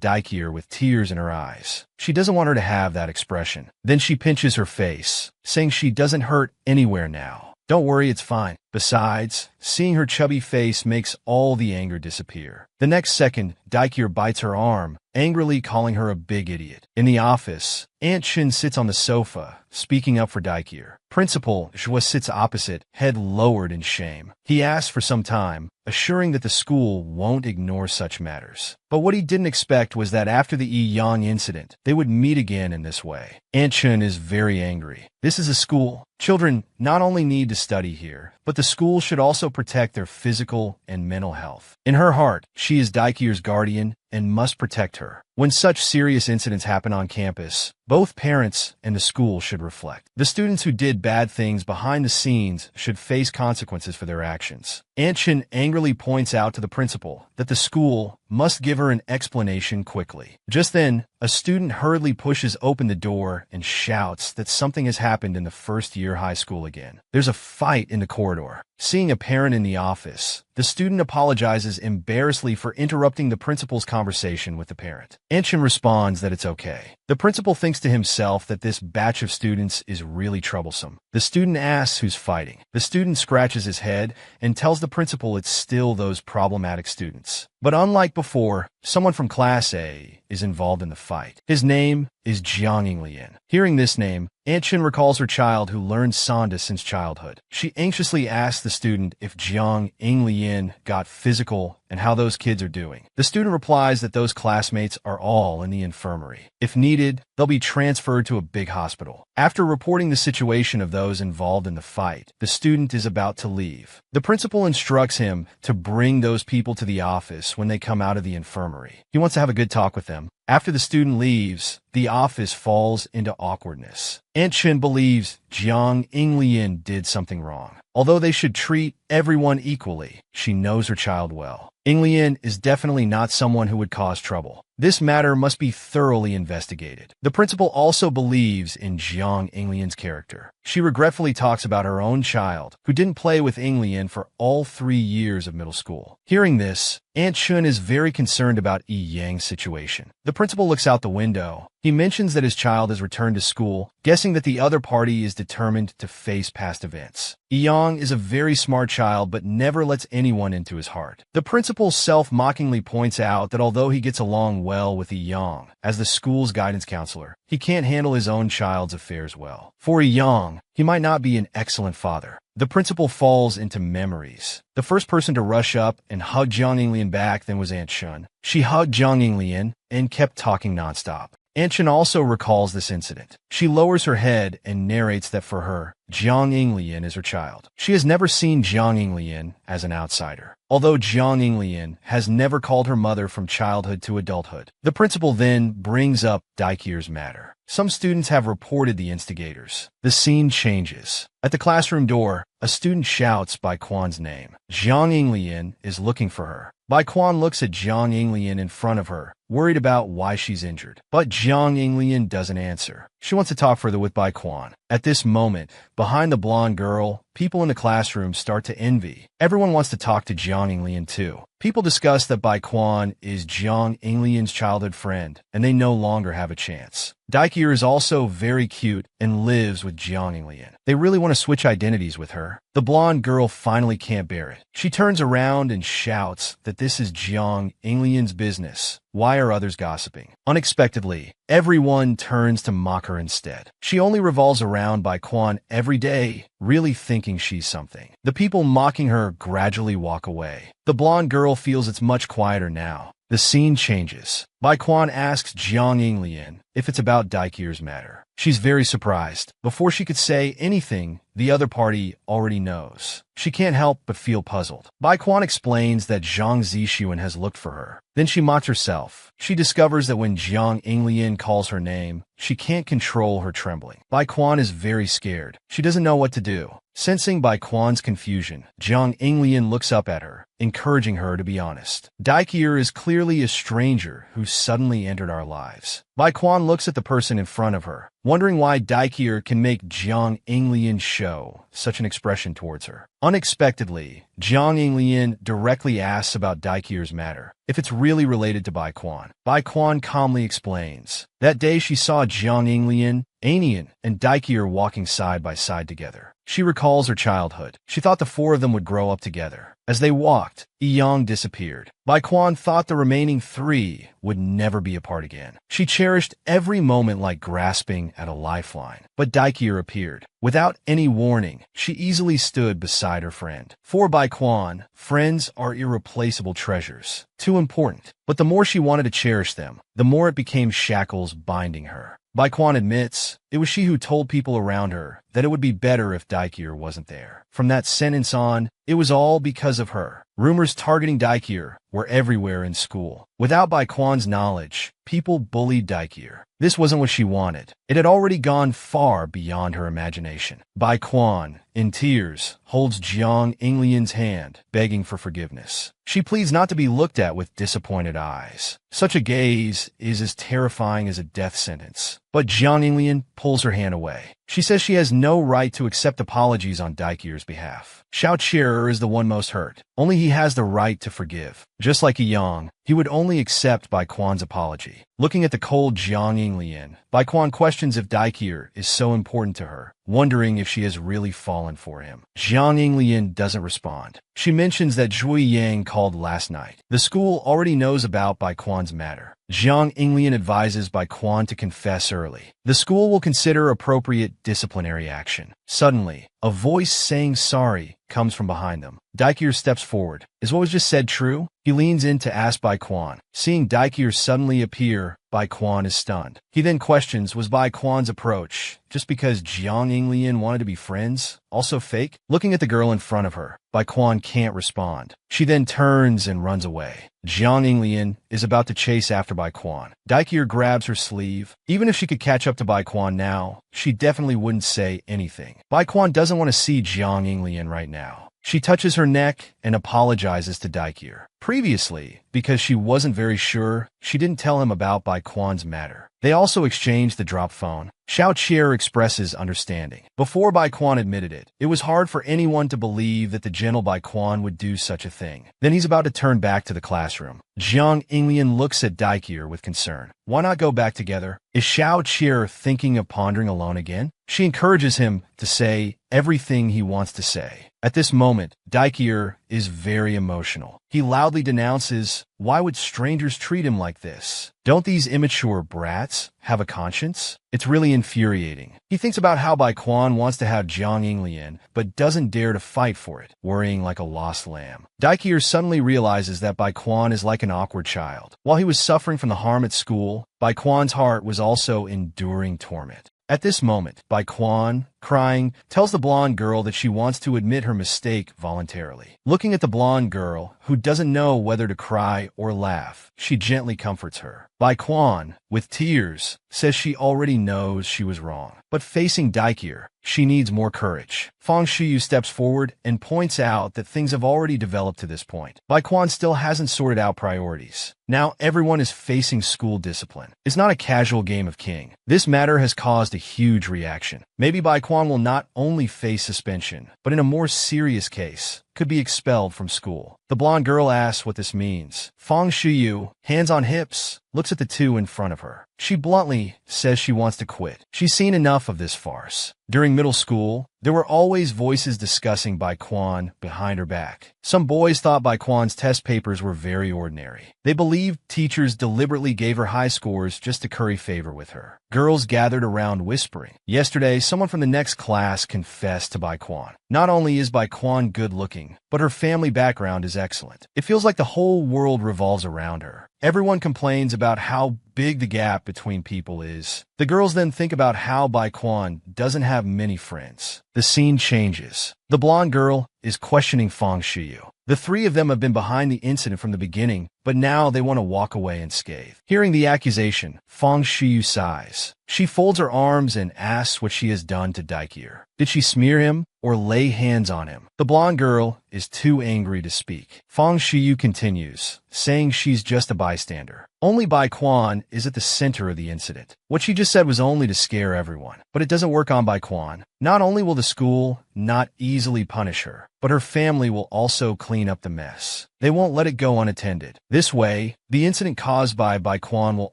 Daikir with tears in her eyes. She doesn't want her to have that expression. Then she pinches her face, saying she doesn't hurt anywhere now. Don't worry, it's fine. Besides, seeing her chubby face makes all the anger disappear. The next second, Daikir bites her arm, angrily calling her a big idiot. In the office, Aunt Shin sits on the sofa, speaking up for Daikir. Principal Zhua sits opposite, head lowered in shame. He asks for some time, assuring that the school won't ignore such matters. But what he didn't expect was that after the Yang incident, they would meet again in this way. Aunt Chun is very angry. This is a school. Children not only need to study here, but the school should also protect their physical and mental health. In her heart, she is Daikir's guardian and must protect her. When such serious incidents happen on campus, both parents and the school should reflect. The students who did bad things behind the scenes should face consequences for their actions. Aunt Shin angrily points out to the principal that the school must give her an explanation quickly. Just then, a student hurriedly pushes open the door and shouts that something has happened in the first-year high school again. There's a fight in the corridor. Seeing a parent in the office, the student apologizes embarrassedly for interrupting the principal's conversation with the parent. Aunt Shin responds that it's okay. The principal thinks to himself that this batch of students is really troublesome. The student asks who's fighting. The student scratches his head and tells the principal it's still those problematic students. But unlike before, someone from Class A is involved in the fight. His name is Jiang Inglian. Hearing this name, Aunt Shin recalls her child who learned Sanda since childhood. She anxiously asks the student if Jiang Inglian got physical and how those kids are doing. The student replies that those classmates are all in the infirmary. If needed, they'll be transferred to a big hospital. After reporting the situation of those involved in the fight, the student is about to leave. The principal instructs him to bring those people to the office when they come out of the infirmary. He wants to have a good talk with them. After the student leaves, the office falls into awkwardness. Aunt Shin believes Jiang Inglian did something wrong. Although they should treat everyone equally, she knows her child well. Inglian is definitely not someone who would cause trouble. This matter must be thoroughly investigated. The principal also believes in Jiang Inglian's character. She regretfully talks about her own child, who didn't play with Inglian for all 3 years of middle school. Hearing this, Aunt Shun is very concerned about Yi Yang's situation. The principal looks out the window. He mentions that his child has returned to school, guessing that the other party is determined to face past events. Yi Yang is a very smart child but never lets anyone into his heart. The principal self-mockingly points out that although he gets along well with Yi Yang as the school's guidance counselor, he can't handle his own child's affairs well. For Yi Yang, he might not be an excellent father. The principal falls into memories. The first person to rush up and hug Jiang Inglian back then was Aunt Shun. She hugged Jiang Inglian and kept talking nonstop. Aunt Shun also recalls this incident. She lowers her head and narrates that for her, Jiang Inglian is her child. She has never seen Jiang Inglian as an outsider, although Jiang Inglian has never called her mother from childhood to adulthood. The principal then brings up Daikir's matter. Some students have reported the instigators. The scene changes. At the classroom door, a student shouts Bai Quan's name. Jiang Inglian is looking for her. Bai Quan looks at Jiang Inglian in front of her, worried about why she's injured. But Jiang Inglian doesn't answer. She wants to talk further with Bai Quan. At this moment, behind the blonde girl, people in the classroom start to envy. Everyone wants to talk to Jiang Inglian too. People discuss that Bai Quan is Jiang Inglian's childhood friend, and they no longer have a chance. Daikir is also very cute and lives with Jiang Inglian. They really want to switch identities with her. The blonde girl finally can't bear it. She turns around and shouts that this is Jiang Inglian's business. Why are others gossiping? Unexpectedly, everyone turns to mock her instead. She only revolves around Bai Quan every day, really thinking she's something. The people mocking her gradually walk away. The blonde girl feels it's much quieter now. The scene changes. Bai Quan asks Jiang Inglian if it's about Daikir's matter. She's very surprised. Before she could say anything, the other party already knows. She can't help but feel puzzled. Bai Quan explains that Zhang Zixuan has looked for her. Then she mocks herself. She discovers that when Jiang Inglian calls her name, she can't control her trembling. Bai Quan is very scared. She doesn't know what to do. Sensing Bai Quan's confusion, Jiang Inglian looks up at her, encouraging her to be honest. Daikir is clearly a stranger who suddenly entered our lives. Bai Quan looks at the person in front of her, wondering why Daikir can make Jiang Inglian show such an expression towards her. Unexpectedly, Jiang Inglian directly asks about Daikir's matter, if it's really related to Bai Quan. Bai Quan calmly explains. That day she saw Jiang Inglian, Anian, and Daikir walking side by side together. She recalls her childhood. She thought the four of them would grow up together. As they walked, Yang disappeared. Baekwon thought the remaining three would never be apart again. She cherished every moment like grasping at a lifeline. But Daikir appeared. Without any warning, she easily stood beside her friend. For Baekwon, friends are irreplaceable treasures. Too important. But the more she wanted to cherish them, the more it became shackles binding her. Baekwon admits it was she who told people around her that it would be better if Daikir wasn't there. From that sentence on, it was all because of her. Rumors targeting Daikir were everywhere in school. Without Baekwon's knowledge, people bullied Daikir. This wasn't what she wanted. It had already gone far beyond her imagination. Baekwon, in tears, holds Jiang Inglian's hand, begging for forgiveness. She pleads not to be looked at with disappointed eyes. Such a gaze is as terrifying as a death sentence. But Jiang Inglian pulls her hand away. She says she has no right to accept apologies on Daikir's behalf. Xiao Qi'er is the one most hurt. Only he has the right to forgive. Just like Yang, he would only accept Baekwon's apology. Looking at the cold Jiang Inglian, Baekwon questions if Daikir is so important to her, wondering if she has really fallen for him. Jiang Inglian doesn't respond. She mentions that Zhui Yang called last night. The school already knows about Baekwon's matter. Jiang Inglian advises Baekwon to confess early. The school will consider appropriate disciplinary action. Suddenly, a voice saying sorry comes from behind them. Daikir steps forward. Is what was just said true? He leans in to ask Baekwon. Seeing Daikir suddenly appear, Baekwon is stunned. He then questions, was Baekwon's approach just because Jiang Inglian wanted to be friends also fake? Looking at the girl in front of her, Baekwon can't respond. She then turns and runs away. Jiang Inglian is about to chase after Baekwon. Daikir grabs her sleeve. Even if she could catch up to Baekwon now, she definitely wouldn't say anything. Baekwon doesn't want to see Jiang Inglian right now. She touches her neck and apologizes to Daikir. Previously, because she wasn't very sure, she didn't tell him about Baekwon's matter. They also exchanged the drop phone. Xiao Qi'er expresses understanding. Before Baekwon admitted it, it was hard for anyone to believe that the gentle Baekwon would do such a thing. Then he's about to turn back to the classroom. Jiang Inglian looks at Daikir with concern. Why not go back together? Is Xiao Qi'er thinking of pondering alone again? She encourages him to say everything he wants to say. At this moment, Daikir is very emotional. He loudly denounces, why would strangers treat him like this? Don't these immature brats have a conscience? It's really infuriating. He thinks about how Baekwon wants to have Jiang Inglian, but doesn't dare to fight for it, worrying like a lost lamb. Daikir suddenly realizes that Baekwon is like an awkward child. While he was suffering from the harm at school, Baekwon's heart was also enduring torment. At this moment, Baekwon, crying, tells the blonde girl that she wants to admit her mistake voluntarily. Looking at the blonde girl, who doesn't know whether to cry or laugh, she gently comforts her. Baekwon, with tears, says she already knows she was wrong. But facing Daikir, she needs more courage. Fang Shiyu steps forward and points out that things have already developed to this point. Baekwon still hasn't sorted out priorities. Now everyone is facing school discipline. It's not a casual game of king. This matter has caused a huge reaction. Maybe Baekwon will not only face suspension, but in a more serious case, could be expelled from school. The blonde girl asks what this means. Fang Shiyu, hands on hips, looks at the two in front of her. She bluntly says she wants to quit. She's seen enough of this farce. During middle school, there were always voices discussing Baekwon behind her back. Some boys thought Baekwon's test papers were very ordinary. They believed teachers deliberately gave her high scores just to curry favor with her. Girls gathered around whispering. Yesterday, someone from the next class confessed to Baekwon. Not only is Baekwon good-looking, but her family background is excellent. It feels like the whole world revolves around her. Everyone complains about how big the gap between people is. The girls then think about how Baekwon doesn't have many friends. The scene changes. The blonde girl is questioning Fang Shiyu. The three of them have been behind the incident from the beginning, but now they want to walk away unscathed. Hearing the accusation, Fang Shiyu sighs. She folds her arms and asks what she has done to Daikir. Did she smear him or lay hands on him? The blonde girl is too angry to speak. Fang Shiyu continues, saying she's just a bystander. Only Baekwon is at the center of the incident. What she just said was only to scare everyone. But it doesn't work on Baekwon. Not only will the school not easily punish her, but her family will also clean up the mess. They won't let it go unattended. This way, the incident caused by Baekwon will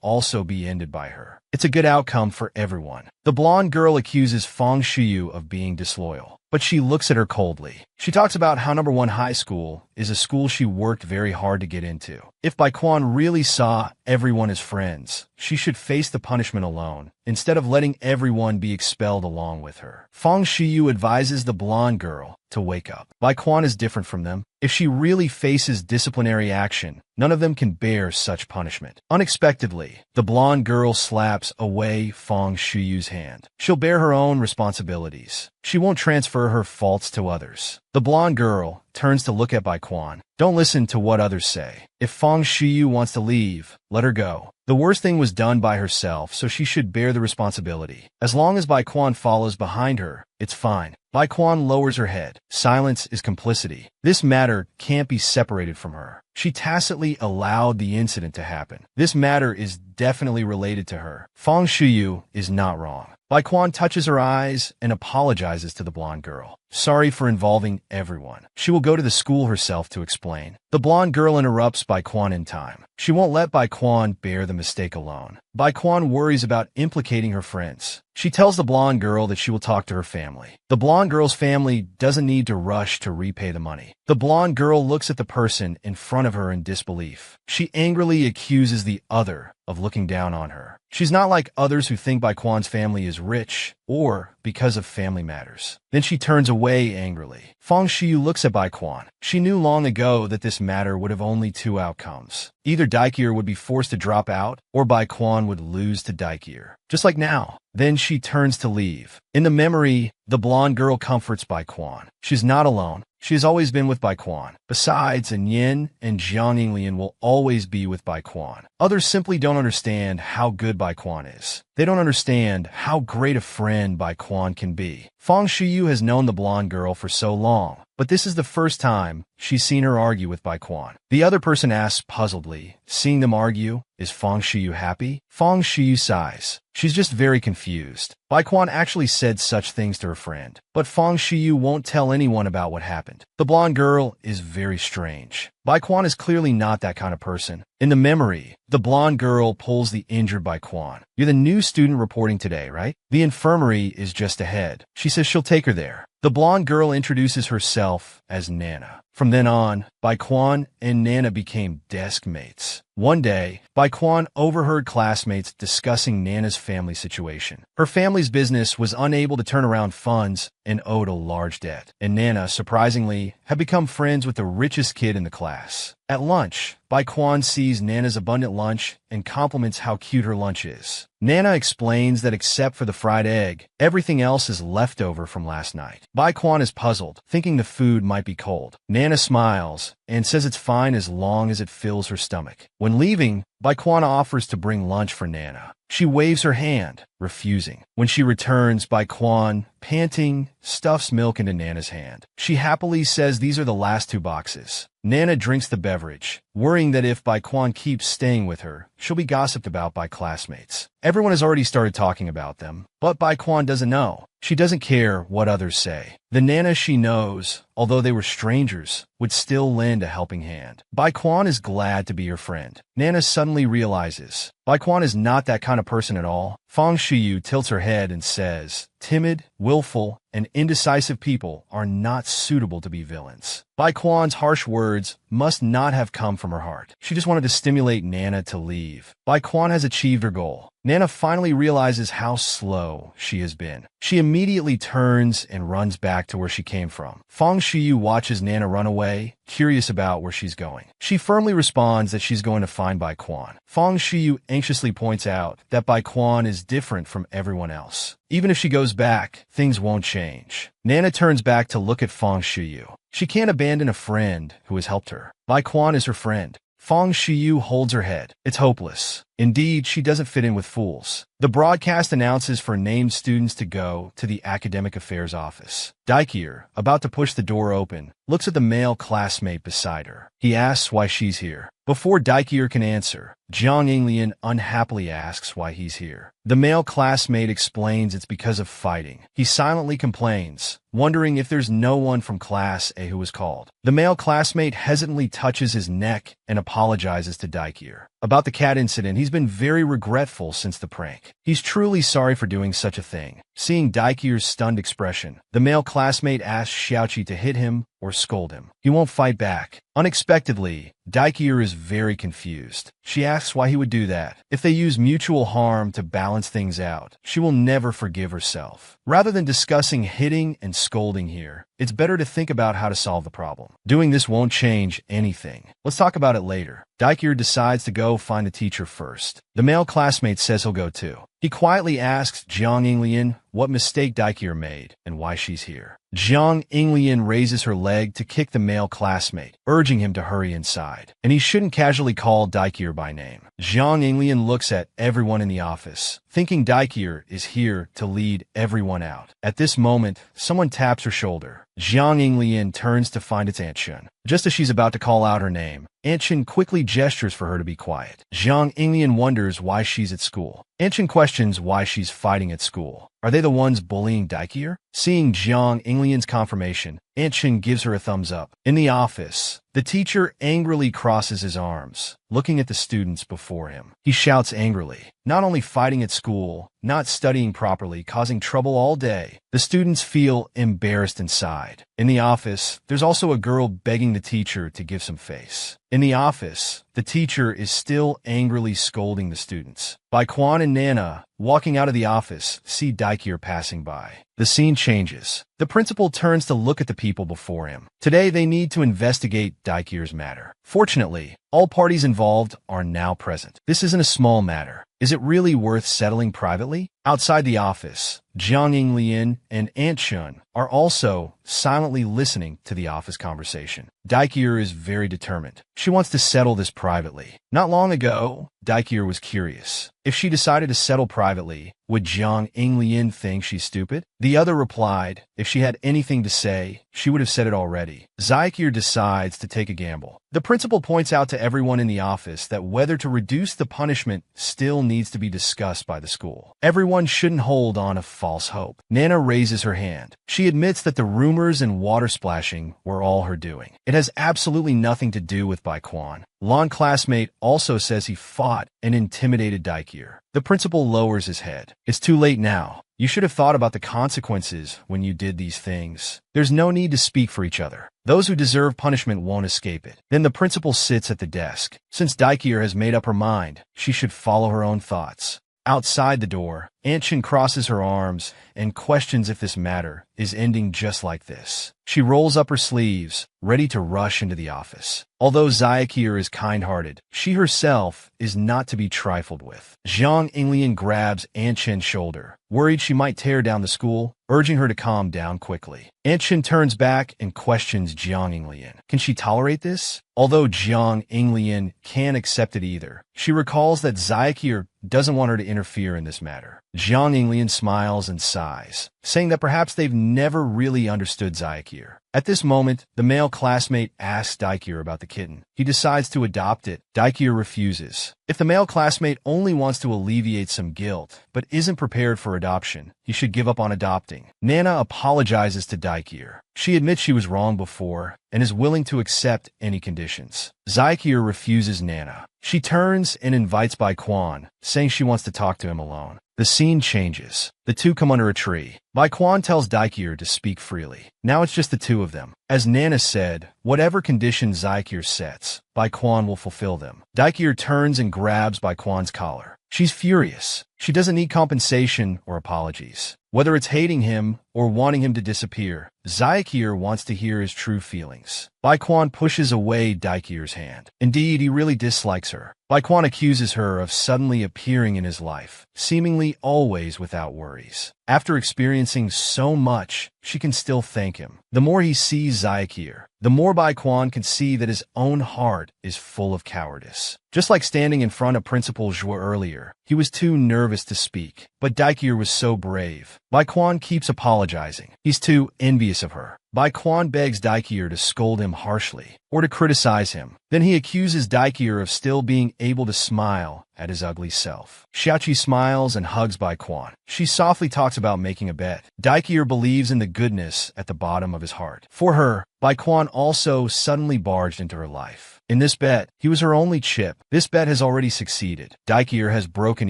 also be ended by her. It's a good outcome for everyone. The blonde girl accuses Fang Shiyu of being disloyal. but she looks at her coldly. She talks about how number one high school is a school she worked very hard to get into. If Baekwon really saw everyone as friends, she should face the punishment alone, instead of letting everyone be expelled along with her. Fong Shiyu advises the blonde girl to wake up. Baekwon is different from them. If she really faces disciplinary action, none of them can bear such punishment. Unexpectedly, the blonde girl slaps away Fong Shiyu's hand. She'll bear her own responsibilities. She won't transfer her faults to others. The blonde girl turns to look at Baekwon. Don't listen to what others say. If Fong Shiyu wants to leave, let her go. The worst thing was done by herself, so she should bear the responsibility. As long as Baekwon follows behind her, it's fine. Baekwon lowers her head. Silence is complicity. This matter can't be separated from her. She tacitly allowed the incident to happen. This matter is definitely related to her. Fong Shiyu is not wrong. Baekwon touches her eyes and apologizes to the blonde girl. Sorry for involving everyone. She will go to the school herself to explain. The blonde girl interrupts Baekwon in time. She won't let Baekwon bear the mistake alone. Baekwon worries about implicating her friends. She tells the blonde girl that she will talk to her family. The blonde girl's family doesn't need to rush to repay the money. The blonde girl looks at the person in front of her in disbelief. She angrily accuses the other of looking down on her. She's not like others who think Baekwon's family is rich or because of family matters. Then she turns away angrily. Fong Shiyu looks at Baekwon. She knew long ago that this matter would have only two outcomes. Either Daikir would be forced to drop out, or Baekwon would lose to Daikir. Just like now. Then she turns to leave. In the memory, the blonde girl comforts Baekwon. She's not alone. She has always been with Baekwon. Besides, Yin and Jiang Yinglian will always be with Baekwon. Others simply don't understand how good Baekwon is. They don't understand how great a friend Baekwon can be. Fong Shiyu has known the blonde girl for so long, but this is the first time she's seen her argue with Baekwon. The other person asks puzzledly, seeing them argue, is Fong Shiyu happy? Fong Shiyu sighs. She's just very confused. Baekwon actually said such things to her friend, but Fong Shiyu won't tell anyone about what happened. The blonde girl is very strange. Baekwon is clearly not that kind of person. In the memory, the blonde girl pulls the injured Baekwon. You're the new student reporting today, right? The infirmary is just ahead. She says she'll take her there. The blonde girl introduces herself as Nana. From then on, Baekwon and Nana became desk mates. One day, Baekwon overheard classmates discussing Nana's family situation. Her family's business was unable to turn around funds and owed a large debt. And Nana, surprisingly, had become friends with the richest kid in the class. At lunch, Baekwon sees Nana's abundant lunch and compliments how cute her lunch is. Nana explains that except for the fried egg, everything else is leftover from last night. Baekwon is puzzled, thinking the food might be cold. Nana smiles and says it's fine as long as it fills her stomach. When leaving, Baekwon offers to bring lunch for Nana. She waves her hand, refusing. When she returns, Baekwon, panting, stuffs milk into Nana's hand. She happily says these are the last two boxes. Nana drinks the beverage, worrying that if Baekwon keeps staying with her, she'll be gossiped about by classmates. Everyone has already started talking about them, but Baekwon doesn't know. She doesn't care what others say. The Nana she knows, although they were strangers, would still lend a helping hand. Baekwon is glad to be her friend. Nana suddenly realizes Baekwon is not that kind of person at all. Fong Shiyu tilts her head and says, timid, willful, and indecisive people are not suitable to be villains. Baekwon's harsh words must not have come from her heart. She just wanted to stimulate Nana to leave. Baekwon has achieved her goal. Nana finally realizes how slow she has been. She immediately turns and runs back to where she came from. Fong Shiyu watches Nana run away, curious about where she's going. She firmly responds that she's going to find Baekwon. Fong Shiyu anxiously points out that Baekwon is different from everyone else. Even if she goes back, things won't change. Nana turns back to look at Fong Shiyu. She can't abandon a friend who has helped her. Baekwon is her friend. Fong Shiyu holds her head. It's hopeless. Indeed, she doesn't fit in with fools. The broadcast announces for named students to go to the academic affairs office. Daikir, about to push the door open, looks at the male classmate beside her. He asks why she's here. Before Daikir can answer, Jiang Yinglian unhappily asks why he's here. The male classmate explains it's because of fighting. He silently complains, wondering if there's no one from Class A who was called. The male classmate hesitantly touches his neck and apologizes to Daikir. About the cat incident, he's been very regretful since the prank. He's truly sorry for doing such a thing. Seeing Daikir's stunned expression, the male classmate asks Xiaoqi to hit him or scold him. He won't fight back. Unexpectedly, Daikir is very confused. She asks why he would do that. If they use mutual harm to balance things out, she will never forgive herself. Rather than discussing hitting and scolding here, it's better to think about how to solve the problem. Doing this won't change anything. Let's talk about it later. Daikir decides to go find the teacher first. The male classmate says he'll go too. He quietly asks Jiang Yinglian what mistake Daikir made and why she's here. Jiang Yinglian raises her leg to kick the male classmate, urging him to hurry inside. And he shouldn't casually call Daikir by name. Jiang Yinglian looks at everyone in the office, thinking Daikir is here to lead everyone out. At this moment, someone taps her shoulder. Jiang Yinglian turns to find it's Aunt Shun. Just as she's about to call out her name, Aunt Shun quickly gestures for her to be quiet. Jiang Yinglian wonders why she's at school. Aunt Shun questions why she's fighting at school. Are they the ones bullying Daikir? Seeing Jiang Yinglian's confirmation, Aunt Shun gives her a thumbs up. In the office, the teacher angrily crosses his arms, looking at the students before him. He shouts angrily, not only fighting at school, not studying properly, causing trouble all day. The students feel embarrassed inside. In the office, there's also a girl begging the teacher to give some face. In the office, the teacher is still angrily scolding the students. Baikwan and Nana, walking out of the office, see Daikir passing by. The scene changes. The principal turns to look at the people before him. Today, they need to investigate Daikir's matter. Fortunately, all parties involved are now present. This isn't a small matter. Is it really worth settling privately? Outside the office, Jiang Yinglian and Aunt Shun are also silently listening to the office conversation. Daikir is very determined. She wants to settle this privately. Not long ago, Daikir was curious. If she decided to settle privately, would Jiang Yinglian think she's stupid? The other replied, if she had anything to say, she would have said it already. Daikir decides to take a gamble. The principal points out to everyone in the office that whether to reduce the punishment still needs to be discussed by the school. Everyone shouldn't hold on a false hope. Nana raises her hand. She admits that the rumors and water splashing were all her doing. It has absolutely nothing to do with Baikwan. Lon classmate also says he fought and intimidated Daikir. The principal lowers his head. It's too late now. You should have thought about the consequences when you did these things. There's no need to speak for each other. Those who deserve punishment won't escape it. Then the principal sits at the desk. Since Daikir has made up her mind, she should follow her own thoughts. Outside the door, Aunt Shun crosses her arms and questions if this matter is ending just like this. She rolls up her sleeves, ready to rush into the office. Although Daikir is kind-hearted, she herself is not to be trifled with. Jiang Yinglian grabs Aunt Shun's shoulder, worried she might tear down the school, urging her to calm down quickly. Aunt Shun turns back and questions Jiang Yinglian. Can she tolerate this? Although Jiang Yinglian can't accept it either, she recalls that Daikir doesn't want her to interfere in this matter. Jiang Yinglian smiles and sighs, saying that perhaps they've never really understood Daikir. At this moment, the male classmate asks Daikir about the kitten. He decides to adopt it. Daikir refuses. If the male classmate only wants to alleviate some guilt, but isn't prepared for adoption, he should give up on adopting. Nana apologizes to Daikir. She admits she was wrong before and is willing to accept any conditions. Daikir refuses Nana. She turns and invites Baikwan, saying she wants to talk to him alone. The scene changes. The two come under a tree. Baikwan tells Daikir to speak freely. Now it's just the two of them. As Nana said, whatever conditions Daikir sets, Baikwan will fulfill them. Daikir turns and grabs Baikwan's collar. She's furious. She doesn't need compensation or apologies. Whether it's hating him or wanting him to disappear, Daikir wants to hear his true feelings. Baikwan pushes away Daikir's hand. Indeed, he really dislikes her. Baikwan accuses her of suddenly appearing in his life, seemingly always without worries. After experiencing so much, she can still thank him. The more he sees Daikir, the more Baikwan can see that his own heart is full of cowardice. Just like standing in front of Principal Zhuo earlier, he was too nervous to speak, but Daikir was so brave. Baikwan keeps apologizing. He's too envious of her. Bai Quan begs Daikier to scold him harshly or to criticize him. Then he accuses Daikier of still being able to smile at his ugly self. Xiaoqi smiles and hugs Bai Quan. She softly talks about making a bet. Daikier believes in the goodness at the bottom of his heart. For her, Bai Quan also suddenly barged into her life. In this bet, he was her only chip. This bet has already succeeded. Daikier has broken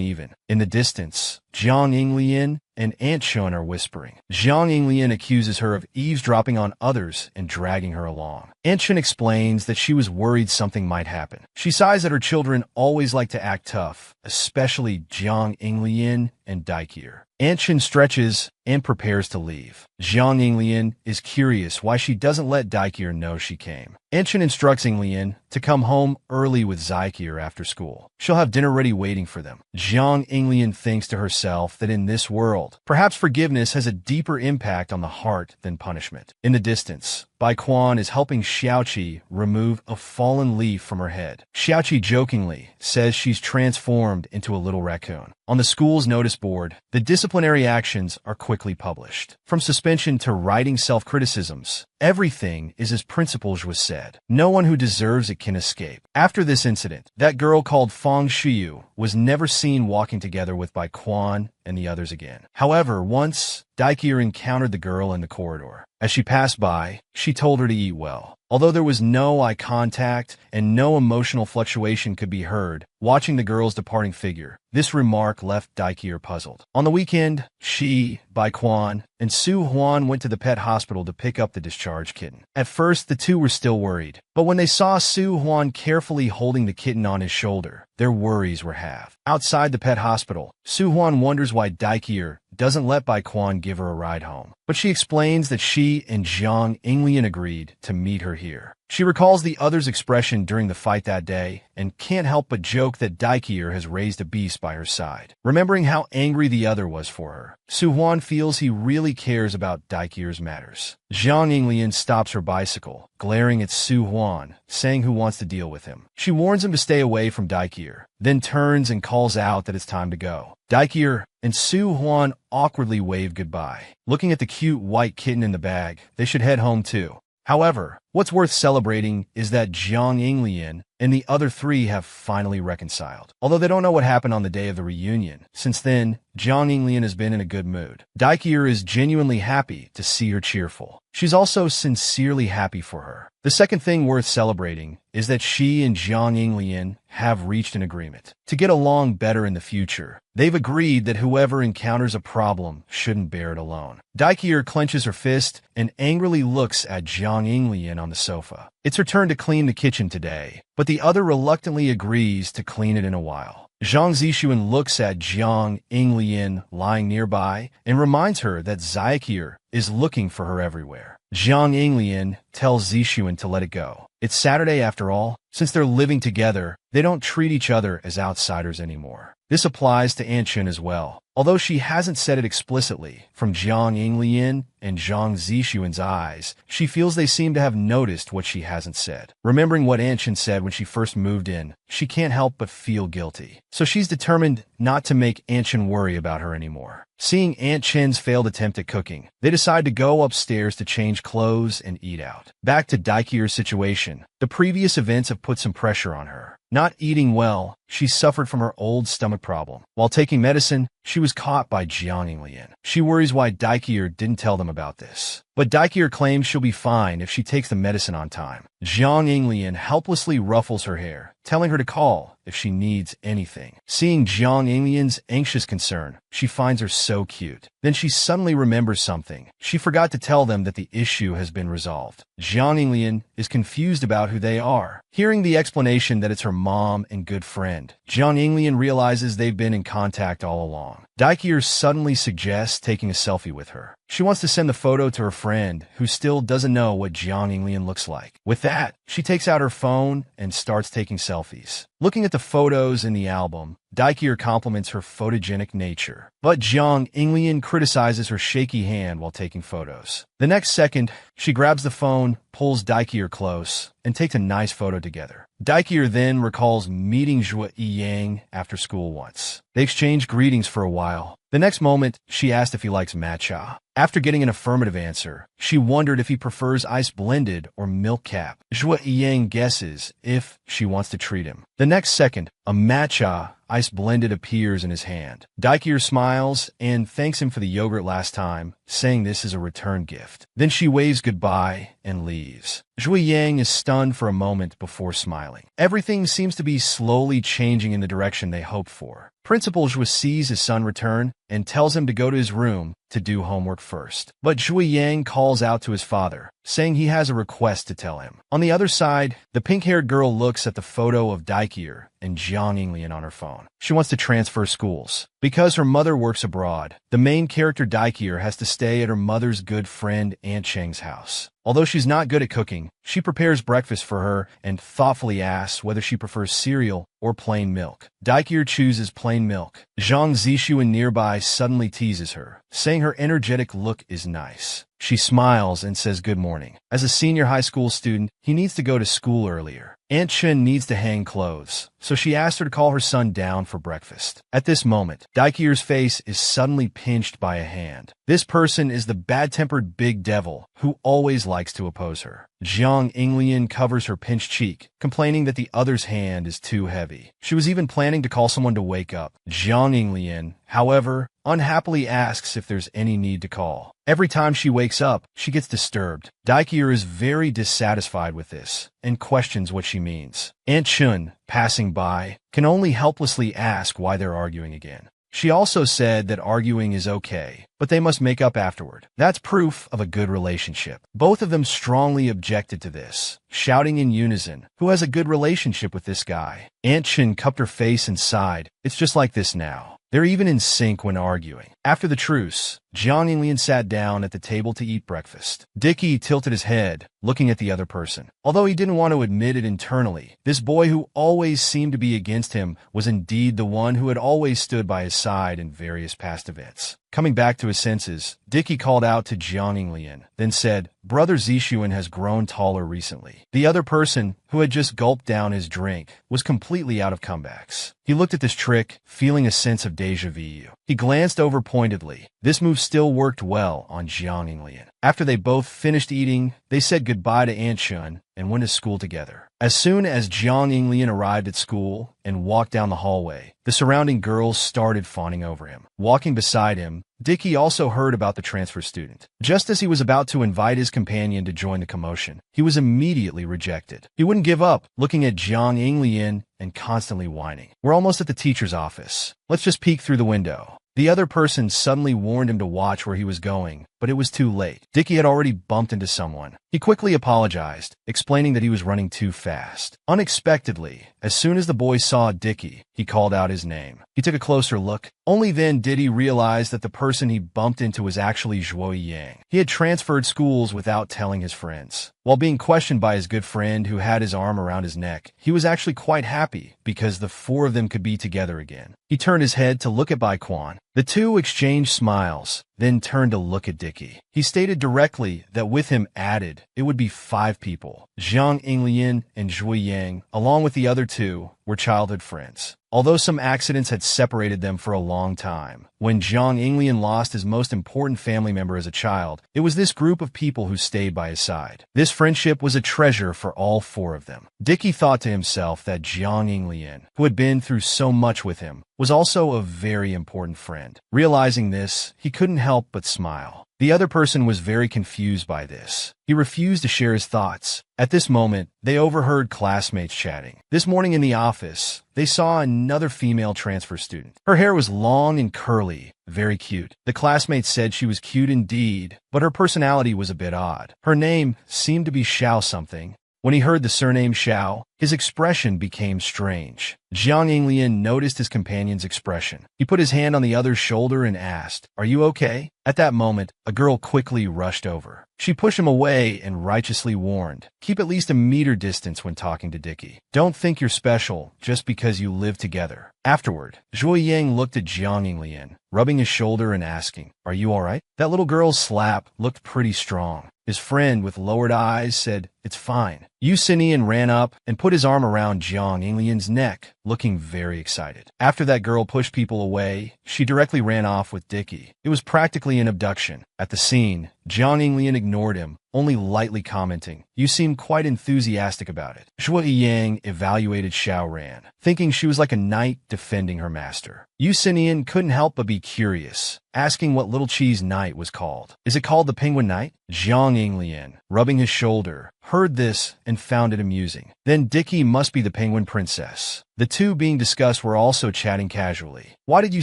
even. In the distance, Zhang Yinglian and Aunt Shun are whispering. Zhang Yinglian accuses her of eavesdropping on others and dragging her along. Aunt Shun explains that she was worried something might happen. She sighs that her children always like to act tough, especially Zhang Yinglian and Daikier. Aunt Shun stretches and prepares to leave. Zhang Yinglian is curious why she doesn't let Daikier know she came. Aunt Shun instructs Yinglian to come home early with Daikier after school. She'll have dinner ready waiting for them. Zhang Yinglian thinks to herself that in this world, perhaps forgiveness has a deeper impact on the heart than punishment. In the distance, Bai Quan is helping Xiaoqi remove a fallen leaf from her head. Xiaoqi jokingly says she's transformed into a little raccoon. On the school's notice board, the disciplinary actions are quickly published. From suspension to writing self-criticisms, everything is as Principal Zhuo said. No one who deserves it can escape. After this incident, that girl called Fang Shiyu was never seen walking together with Bai Quan and the others again. However, once Daikier encountered the girl in the corridor. As she passed by, she told her to eat well. Although there was no eye contact and no emotional fluctuation could be heard, watching the girl's departing figure, this remark left Daikier puzzled. On the weekend, she, Bai Quan, and Su Huan went to the pet hospital to pick up the discharged kitten. At first, the two were still worried, but when they saw Su Huan carefully holding the kitten on his shoulder, their worries were halved. Outside the pet hospital, Su Huan wonders why Daikier doesn't let Bai Quan give her a ride home. But she explains that she and Zhang Yinglian agreed to meet her here. She recalls the other's expression during the fight that day and can't help but joke that Daikier has raised a beast by her side. Remembering how angry the other was for her, Su Huan feels he really cares about Daikier's matters. Zhang Yinglian stops her bicycle, glaring at Su Huan, saying who wants to deal with him. She warns him to stay away from Daikier, then turns and calls out that it's time to go. Daikier and Su Huan awkwardly wave goodbye. Looking at the cute white kitten in the bag, they should head home too. However, what's worth celebrating is that Zhang Yinglian and the other three have finally reconciled. Although they don't know what happened on the day of the reunion. Since then, Zhang Yinglian has been in a good mood. Daikier is genuinely happy to see her cheerful. She's also sincerely happy for her. The second thing worth celebrating is that she and Zhang Yinglian have reached an agreement to get along better in the future. They've agreed that whoever encounters a problem shouldn't bear it alone. Daikier clenches her fist and angrily looks at Zhang Yinglian on the sofa. It's her turn to clean the kitchen today, but the other reluctantly agrees to clean it in a while. Zhang Zixuan looks at Zhang Yinglian lying nearby and reminds her that Daikier is looking for her everywhere. Zhang Yinglian tells Zixuan to let it go. It's Saturday after all. Since they're living together, they don't treat each other as outsiders anymore. This applies to Aunt Shun as well. Although she hasn't said it explicitly, from Zhang Yinglian and Zhang Zixuan's eyes, she feels they seem to have noticed what she hasn't said. Remembering what Aunt Shun said when she first moved in, she can't help but feel guilty. So she's determined not to make Aunt Shun worry about her anymore. Seeing Aunt Chen's failed attempt at cooking, they decide to go upstairs to change clothes and eat out. Back to Daikier's situation. The previous events have put some pressure on her. Not eating well, she suffered from her old stomach problem. While taking medicine, she was caught by Zhang Yinglian. She worries why Daikier didn't tell them about this. But Daikier claims she'll be fine if she takes the medicine on time. Zhang Yinglian helplessly ruffles her hair, telling her to call if she needs anything. Seeing Zhang Yinglian's anxious concern, she finds her so cute. Then she suddenly remembers something. She forgot to tell them that the issue has been resolved. Zhang Yinglian is confused about who they are. Hearing the explanation that it's her mom and good friend, Zhang Yinglian realizes they've been in contact all along. Daikier suddenly suggests taking a selfie with her. She wants to send the photo to her friend, who still doesn't know what Zhang Yinglian looks like. With that, she takes out her phone and starts taking selfies. Looking at the photos in the album, Daikier compliments her photogenic nature, but Zhang Yinglian criticizes her shaky hand while taking photos. The next second, she grabs the phone, pulls Daikier close, and takes a nice photo together. Daikier then recalls meeting Zhuo Yiyang after school once. They exchange greetings for a while. The next moment, she asked if he likes matcha. After getting an affirmative answer, she wondered if he prefers ice blended or milk cap. Zhuo Yang guesses if she wants to treat him. The next second, a matcha ice blended appears in his hand. Daikier smiles and thanks him for the yogurt last time, saying this is a return gift. Then she waves goodbye and leaves. Zhuo Yang is stunned for a moment before smiling. Everything seems to be slowly changing in the direction they hoped for. Principal Zhuo sees his son return and tells him to go to his room to do homework first. But Zhuo Yang calls out to his father, saying he has a request to tell him. On the other side, the pink-haired girl looks at the photo of Daikier and Jiang Yinglian on her phone. She wants to transfer schools. Because her mother works abroad, the main character Daikier has to stay at her mother's good friend Aunt Cheng's house. Although she's not good at cooking, she prepares breakfast for her and thoughtfully asks whether she prefers cereal or plain milk. Daikier chooses plain milk. Zhang Zixuan nearby suddenly teases her, saying her energetic look is nice. She smiles and says good morning. As a senior high school student, he needs to go to school earlier. Aunt Chen needs to hang clothes, so she asked her to call her son down for breakfast. At this moment, Daikier's face is suddenly pinched by a hand. This person is the bad-tempered big devil who always likes to oppose her. Jiang Yinglian covers her pinched cheek, complaining that the other's hand is too heavy. She was even planning to call someone to wake up. Jiang Yinglian, however, unhappily asks if there's any need to call. Every time she wakes up, she gets disturbed. Daikier is very dissatisfied with this and questions what she means. Aunt Chun, passing by, can only helplessly ask why they're arguing again. She also said that arguing is okay, but they must make up afterward. That's proof of a good relationship. Both of them strongly objected to this, shouting in unison, "Who has a good relationship with this guy?" Aunt Chin cupped her face and sighed. It's just like this now. They're even in sync when arguing. After the truce, Jiang Yinglian sat down at the table to eat breakfast. Dicky tilted his head, looking at the other person. Although he didn't want to admit it internally, this boy who always seemed to be against him was indeed the one who had always stood by his side in various past events. Coming back to his senses, Dicky called out to Jiang Yinglian, then said, "Brother Zixuan has grown taller recently." The other person, who had just gulped down his drink, was completely out of comebacks. He looked at this trick, feeling a sense of déjà vu. He glanced over pointedly. This move still worked well on Jiang Yinglian. After they both finished eating, they said goodbye to Aunt Chun and went to school together. As soon as Jiang Yinglian arrived at school and walked down the hallway, the surrounding girls started fawning over him. Walking beside him, Dicky also heard about the transfer student. Just as he was about to invite his companion to join the commotion, he was immediately rejected. He wouldn't give up, looking at Jiang Yinglian and constantly whining. "We're almost at the teacher's office. Let's just peek through the window." The other person suddenly warned him to watch where he was going, but it was too late. Dicky had already bumped into someone. He quickly apologized, explaining that he was running too fast. Unexpectedly, as soon as the boy saw Dicky, he called out his name. He took a closer look. Only then did he realize that the person he bumped into was actually Zhuo Yang. He had transferred schools without telling his friends. While being questioned by his good friend who had his arm around his neck, he was actually quite happy because the four of them could be together again. He turned his head to look at Bai Quan. The two exchanged smiles, then turned to look at Dicky. He stated directly that with him added, it would be 5 people. Jiang Yinglian and Zhuo Yang, along with the other two, were childhood friends. Although some accidents had separated them for a long time, when Jiang Yinglian lost his most important family member as a child, it was this group of people who stayed by his side. This friendship was a treasure for all 4 of them. Dicky thought to himself that Jiang Yinglian, who had been through so much with him, was also a very important friend. Realizing this, he couldn't help but smile. The other person was very confused by this. He refused to share his thoughts. At this moment, they overheard classmates chatting. This morning in the office, they saw another female transfer student. Her hair was long and curly, very cute. The classmates said she was cute indeed, but her personality was a bit odd. Her name seemed to be Xiao something. When he heard the surname Xiao, his expression became strange. Jiang Yinglian noticed his companion's expression. He put his hand on the other's shoulder and asked, "Are you okay?" At that moment, a girl quickly rushed over. She pushed him away and righteously warned, "Keep at least a meter distance when talking to Dicky. Don't think you're special just because you live together." Afterward, Zhuo Yang looked at Jiang Yinglian, rubbing his shoulder and asking, "Are you alright?" That little girl's slap looked pretty strong. His friend, with lowered eyes, said, "It's fine." Yu Xinian ran up and put his arm around Jiang Yinglian's neck, looking very excited. After that girl pushed people away, she directly ran off with Dicky. It was practically an abduction. At the scene, Jiang Yinglian ignored him, only lightly commenting, "You seem quite enthusiastic about it." Shui Yang evaluated Xiao Ran, thinking she was like a knight defending her master. Yu Xinian couldn't help but be curious, asking what Little Cheese Knight was called. "Is it called the Penguin Knight?" Jiang Yinglian, rubbing his shoulder, heard this and found it amusing. Then Dicky must be the Penguin Princess. The two being discussed were also chatting casually. "Why did you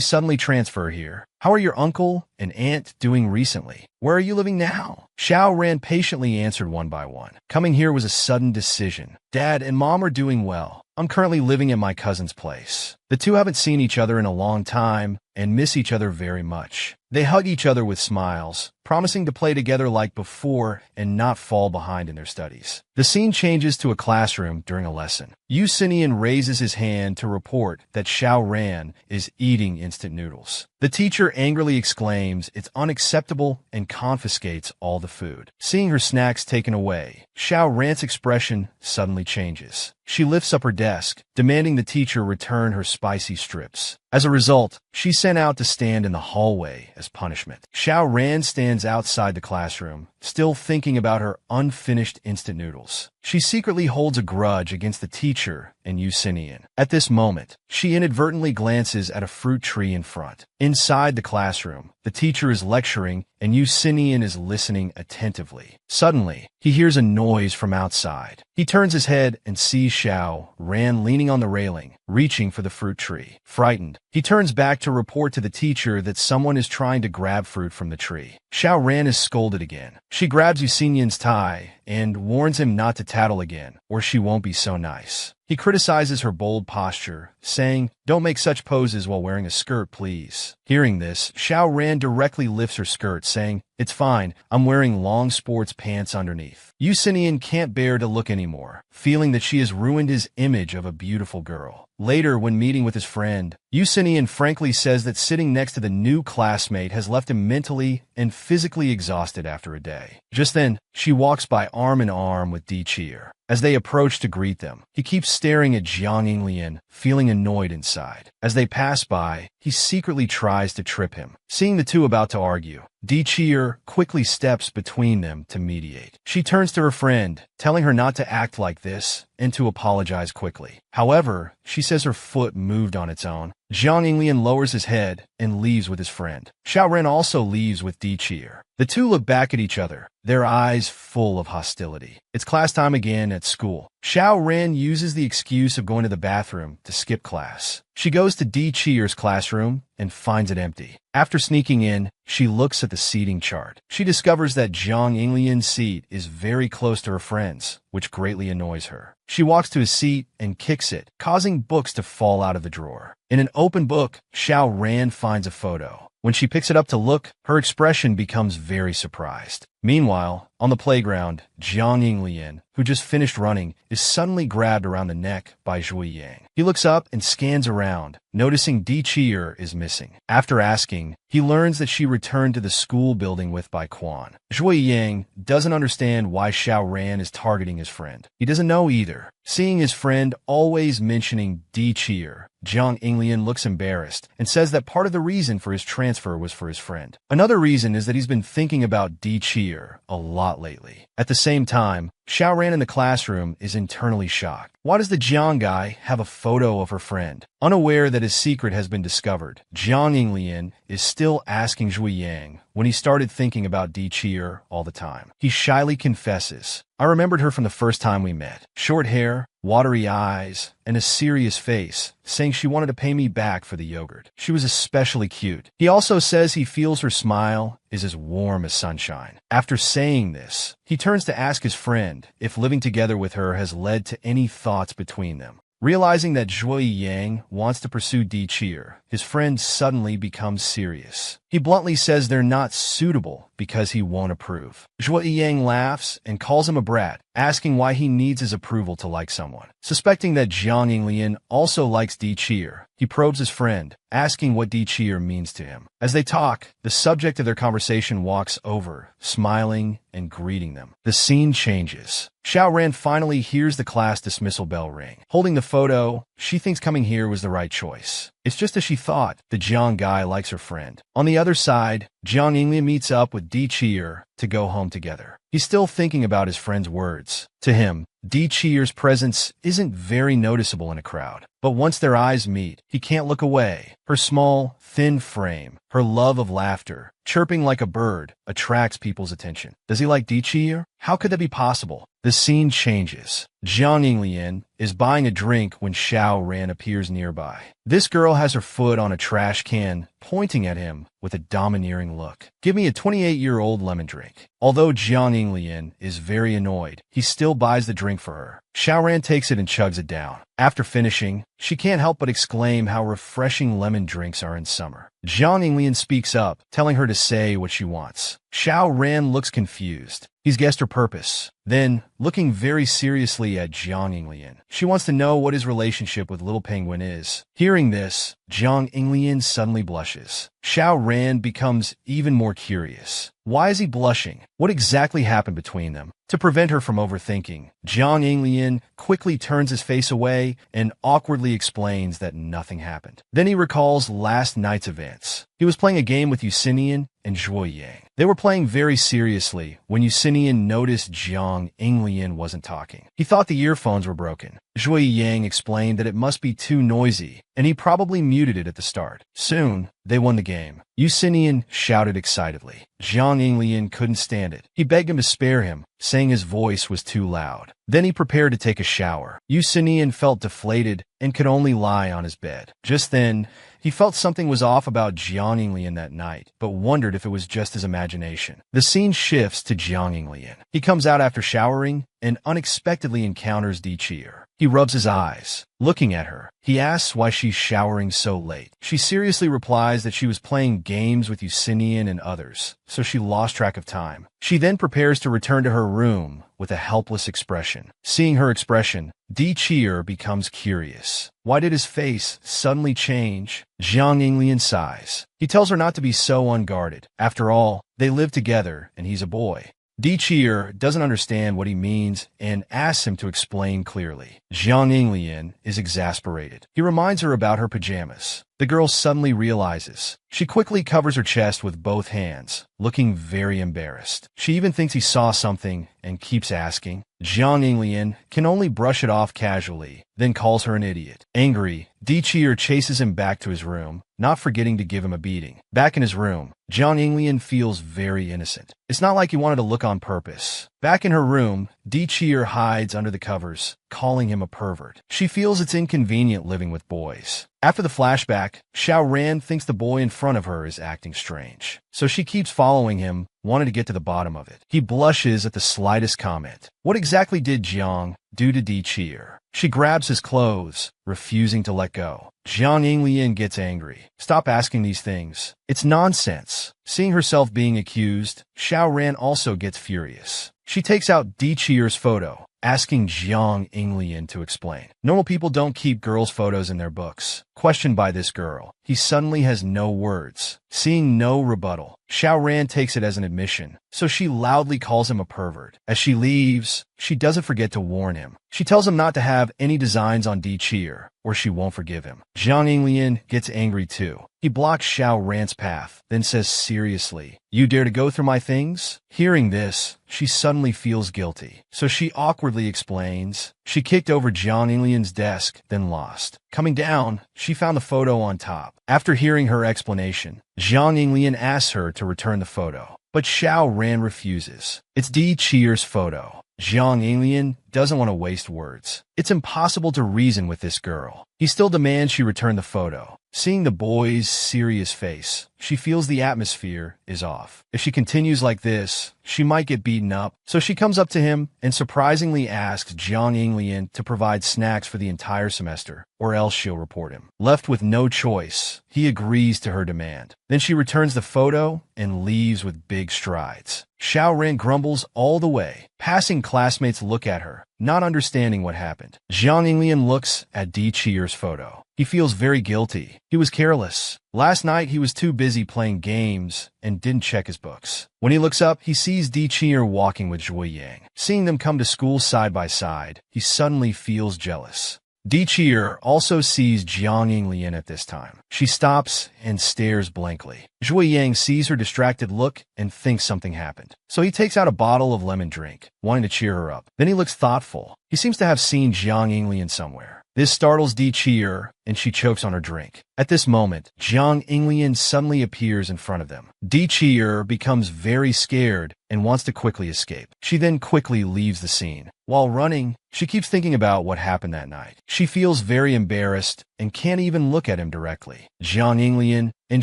suddenly transfer here? How are your uncle and aunt doing recently? Where are you living now?" Xiao Ran patiently answered one by one. "Coming here was a sudden decision. Dad and Mom are doing well. I'm currently living at my cousin's place." The two haven't seen each other in a long time and miss each other very much. They hug each other with smiles, promising to play together like before and not fall behind in their studies. The scene changes to a classroom during a lesson. Yu Xinian raises his hand to report that Xiao Ran is eating instant noodles. The teacher angrily exclaims it's unacceptable and confiscates all the food. Seeing her snacks taken away, Xiao Ran's expression suddenly changes. She lifts up her desk, demanding the teacher return her spicy strips. As a result, she's sent out to stand in the hallway as punishment. Xiao Ran stands outside the classroom, still thinking about her unfinished instant noodles. She secretly holds a grudge against the teacher and Yu Xinian. At this moment, she inadvertently glances at a fruit tree in front. Inside the classroom, the teacher is lecturing and Yu Xinian is listening attentively. Suddenly, he hears a noise from outside. He turns his head and sees Xiao Ran leaning on the railing, reaching for the fruit tree. Frightened, he turns back to report to the teacher that someone is trying to grab fruit from the tree. Xiao Ran is scolded again. She grabs Yu Xinian's tie and warns him not to tattle again, or she won't be so nice. He criticizes her bold posture, saying, "Don't make such poses while wearing a skirt, please." Hearing this, Xiao Ran directly lifts her skirt, saying, "It's fine, I'm wearing long sports pants underneath." Yu Xinian can't bear to look anymore, feeling that she has ruined his image of a beautiful girl. Later, when meeting with his friend, Yu Xinian frankly says that sitting next to the new classmate has left him mentally and physically exhausted after a day. Just then, she walks by arm in arm with Di Chier. As they approach to greet them, he keeps staring at Jiang Yinglian, feeling annoyed inside. As they pass by, he secretly tries to trip him. Seeing the two about to argue, Di Chier quickly steps between them to mediate. She turns to her friend, telling her not to act like this and to apologize quickly. However, she says her foot moved on its own. Jiang Yinglian lowers his head and leaves with his friend. Xiao Ran also leaves with Di Chier. The two look back at each other, their eyes full of hostility. It's class time again at school. Xiao Ran uses the excuse of going to the bathroom to skip class. She goes to Di Chier's classroom and finds it empty. After sneaking in, she looks at the seating chart. She discovers that Jiang Yinglian's seat is very close to her friend's, which greatly annoys her. She walks to his seat and kicks it, causing books to fall out of the drawer. In an open book, Xiao Ran finds a photo. When she picks it up to look, her expression becomes very surprised. Meanwhile, on the playground, Jiang Yinglian, who just finished running, is suddenly grabbed around the neck by Zhui Yang. He looks up and scans around, noticing Di Chier is missing. After asking, he learns that she returned to the school building with Bai Quan. Zhui Yang doesn't understand why Xiao Ran is targeting his friend. He doesn't know either. Seeing his friend always mentioning Di Chier, Jiang Yinglian looks embarrassed and says that part of the reason for his transfer was for his friend. Another reason is that he's been thinking about Di Chier a lot lately. At the same time, Xiao Ran in the classroom is internally shocked. Why does the Jiang guy have a photo of her friend? Unaware that his secret has been discovered, Jiang Yinglian is still asking Zhui Yang when he started thinking about Di Chier all the time. He shyly confesses, "I remembered her from the first time we met. Short hair, watery eyes, and a serious face, saying she wanted to pay me back for the yogurt. She was especially cute." He also says he feels her smile is as warm as sunshine. After saying this, he turns to ask his friend if living together with her has led to any thoughts between them. Realizing that Zhui Yang wants to pursue Di Chier, his friend suddenly becomes serious. He He bluntly says they're not suitable because he won't approve. Zhuo Yang laughs and calls him a brat, asking why he needs his approval to like someone. Suspecting that Jiang Yinglian also likes Di Qi'er, he probes his friend, asking what Di Qi'er means to him. As they talk, the subject of their conversation walks over, smiling and greeting them. The scene changes. Xiao Ran finally hears the class dismissal bell ring. Holding the photo, she thinks coming here was the right choice. It's just as she thought. The Jiang guy likes her friend. On the other side, Jiang Yinglian meets up with Di Qi'er to go home together. He's still thinking about his friend's words. To him, Di Qi'er's presence isn't very noticeable in a crowd. But once their eyes meet, he can't look away. Her small, thin frame, her love of laughter, chirping like a bird, attracts people's attention. Does he like Di Qi'er? How could that be possible? The scene changes. Jiang Yinglian is buying a drink when Xiao Ran appears nearby. This girl has her foot on a trash can, pointing at him with a domineering look. Give me a 28-year-old lemon drink. Although Jiang Yinglian is very annoyed, he still buys the drink for her. Xiao Ran takes it and chugs it down. After finishing, she can't help but exclaim how refreshing lemon drinks are in summer. Jiang Yinglian speaks up, telling her to say what she wants. Xiao Ran looks confused. He's guessed her purpose. Then, looking very seriously at Jiang Yinglian, she wants to know what his relationship with Little Penguin is. Hearing this, Jiang Yinglian suddenly blushes. Xiao Ran becomes even more curious. Why is he blushing? What exactly happened between them? To prevent her from overthinking, Jiang Yinglian quickly turns his face away and awkwardly explains that nothing happened. Then he recalls last night's events. He was playing a game with Yusinian and Zhuo Yang. They were playing very seriously when Yusinian noticed Jiang Yinglian wasn't talking. He thought the earphones were broken. Zhuo Yang explained that it must be too noisy, and he probably muted it at the start. Soon, they won the game. Yusinian shouted excitedly. Jiang Yinglian couldn't stand it. He begged him to spare him, saying his voice was too loud. Then he prepared to take a shower. Yusinian felt deflated and could only lie on his bed. Just then, he felt something was off about Jiang Yinglian that night, but wondered if it was just his imagination. The scene shifts to Jiang Yinglian. He comes out after showering and unexpectedly encounters Di Qi'er. He rubs his eyes. Looking at her, he asks why she's showering so late. She seriously replies that she was playing games with Yusinian and others, so she lost track of time. She then prepares to return to her room with a helpless expression. Seeing her expression, Di Qi'er becomes curious. Why did his face suddenly change? Jiang Yinglian sighs. He tells her not to be so unguarded. After all, they live together and he's a boy. Di Qi'er doesn't understand what he means and asks him to explain clearly. Jiang Yinglian is exasperated. He reminds her about her pajamas. The girl suddenly realizes. She quickly covers her chest with both hands, looking very embarrassed. She even thinks he saw something and keeps asking. Jiang Yinglian can only brush it off casually, then calls her an idiot. Angry, Di Qi'er chases him back to his room, not forgetting to give him a beating. Back in his room, Jiang Yinglian feels very innocent. It's not like he wanted to look on purpose. Back in her room, Di Qi'er hides under the covers, calling him a pervert. She feels it's inconvenient living with boys. After the flashback, Xiao Ran thinks the boy in front of her is acting strange. So she keeps following him, wanting to get to the bottom of it. He blushes at the slightest comment. What exactly did Jiang do to Di Qi'er? She grabs his clothes, refusing to let go. Jiang Yinglian gets angry. Stop asking these things. It's nonsense. Seeing herself being accused, Xiao Ran also gets furious. She takes out Di Qi'er's photo, asking Jiang Yinglian to explain. Normal people don't keep girls' photos in their books. Questioned by this girl, he suddenly has no words. Seeing no rebuttal, Xiao Ran takes it as an admission, so she loudly calls him a pervert. As she leaves, she doesn't forget to warn him. She tells him not to have any designs on Di Qi'er, or she won't forgive him. Jiang Yinglian gets angry too. He blocks Xiao Ran's path, then says seriously, "You dare to go through my things?" Hearing this, she suddenly feels guilty, so she awkwardly explains. She kicked over Jiang Yinglian's desk, then lost. Coming down, she found the photo on top. After hearing her explanation, Jiang Yinglian asks her to return the photo, but Xiao Ran refuses. It's Di Qi'er's photo. Jiang Yinglian doesn't want to waste words. It's impossible to reason with this girl. He still demands she return the photo. Seeing the boy's serious face, she feels the atmosphere is off. If she continues like this, she might get beaten up. So she comes up to him and surprisingly asks Jiang Yinglian to provide snacks for the entire semester, or else she'll report him. Left with no choice, he agrees to her demand. Then she returns the photo and leaves with big strides. Xiao Ren grumbles all the way. Passing classmates look at her, not understanding what happened. Jiang Yinglian looks at Di Chier's photo. He feels very guilty. He was careless. Last night, he was too busy playing games and didn't check his books. When he looks up, he sees Di Chier walking with Zhui Yang. Seeing them come to school side by side, he suddenly feels jealous. Di Chier also sees Jiang Yinglian at this time. She stops and stares blankly. Zhui Yang sees her distracted look and thinks something happened. So he takes out a bottle of lemon drink, wanting to cheer her up. Then he looks thoughtful. He seems to have seen Jiang Yinglian somewhere. This startles Di Chier, and she chokes on her drink. At this moment, Jiang Yinglian suddenly appears in front of them. Di Chier becomes very scared and wants to quickly escape. She then quickly leaves the scene. While running, she keeps thinking about what happened that night. She feels very embarrassed and can't even look at him directly. Jiang Yinglian and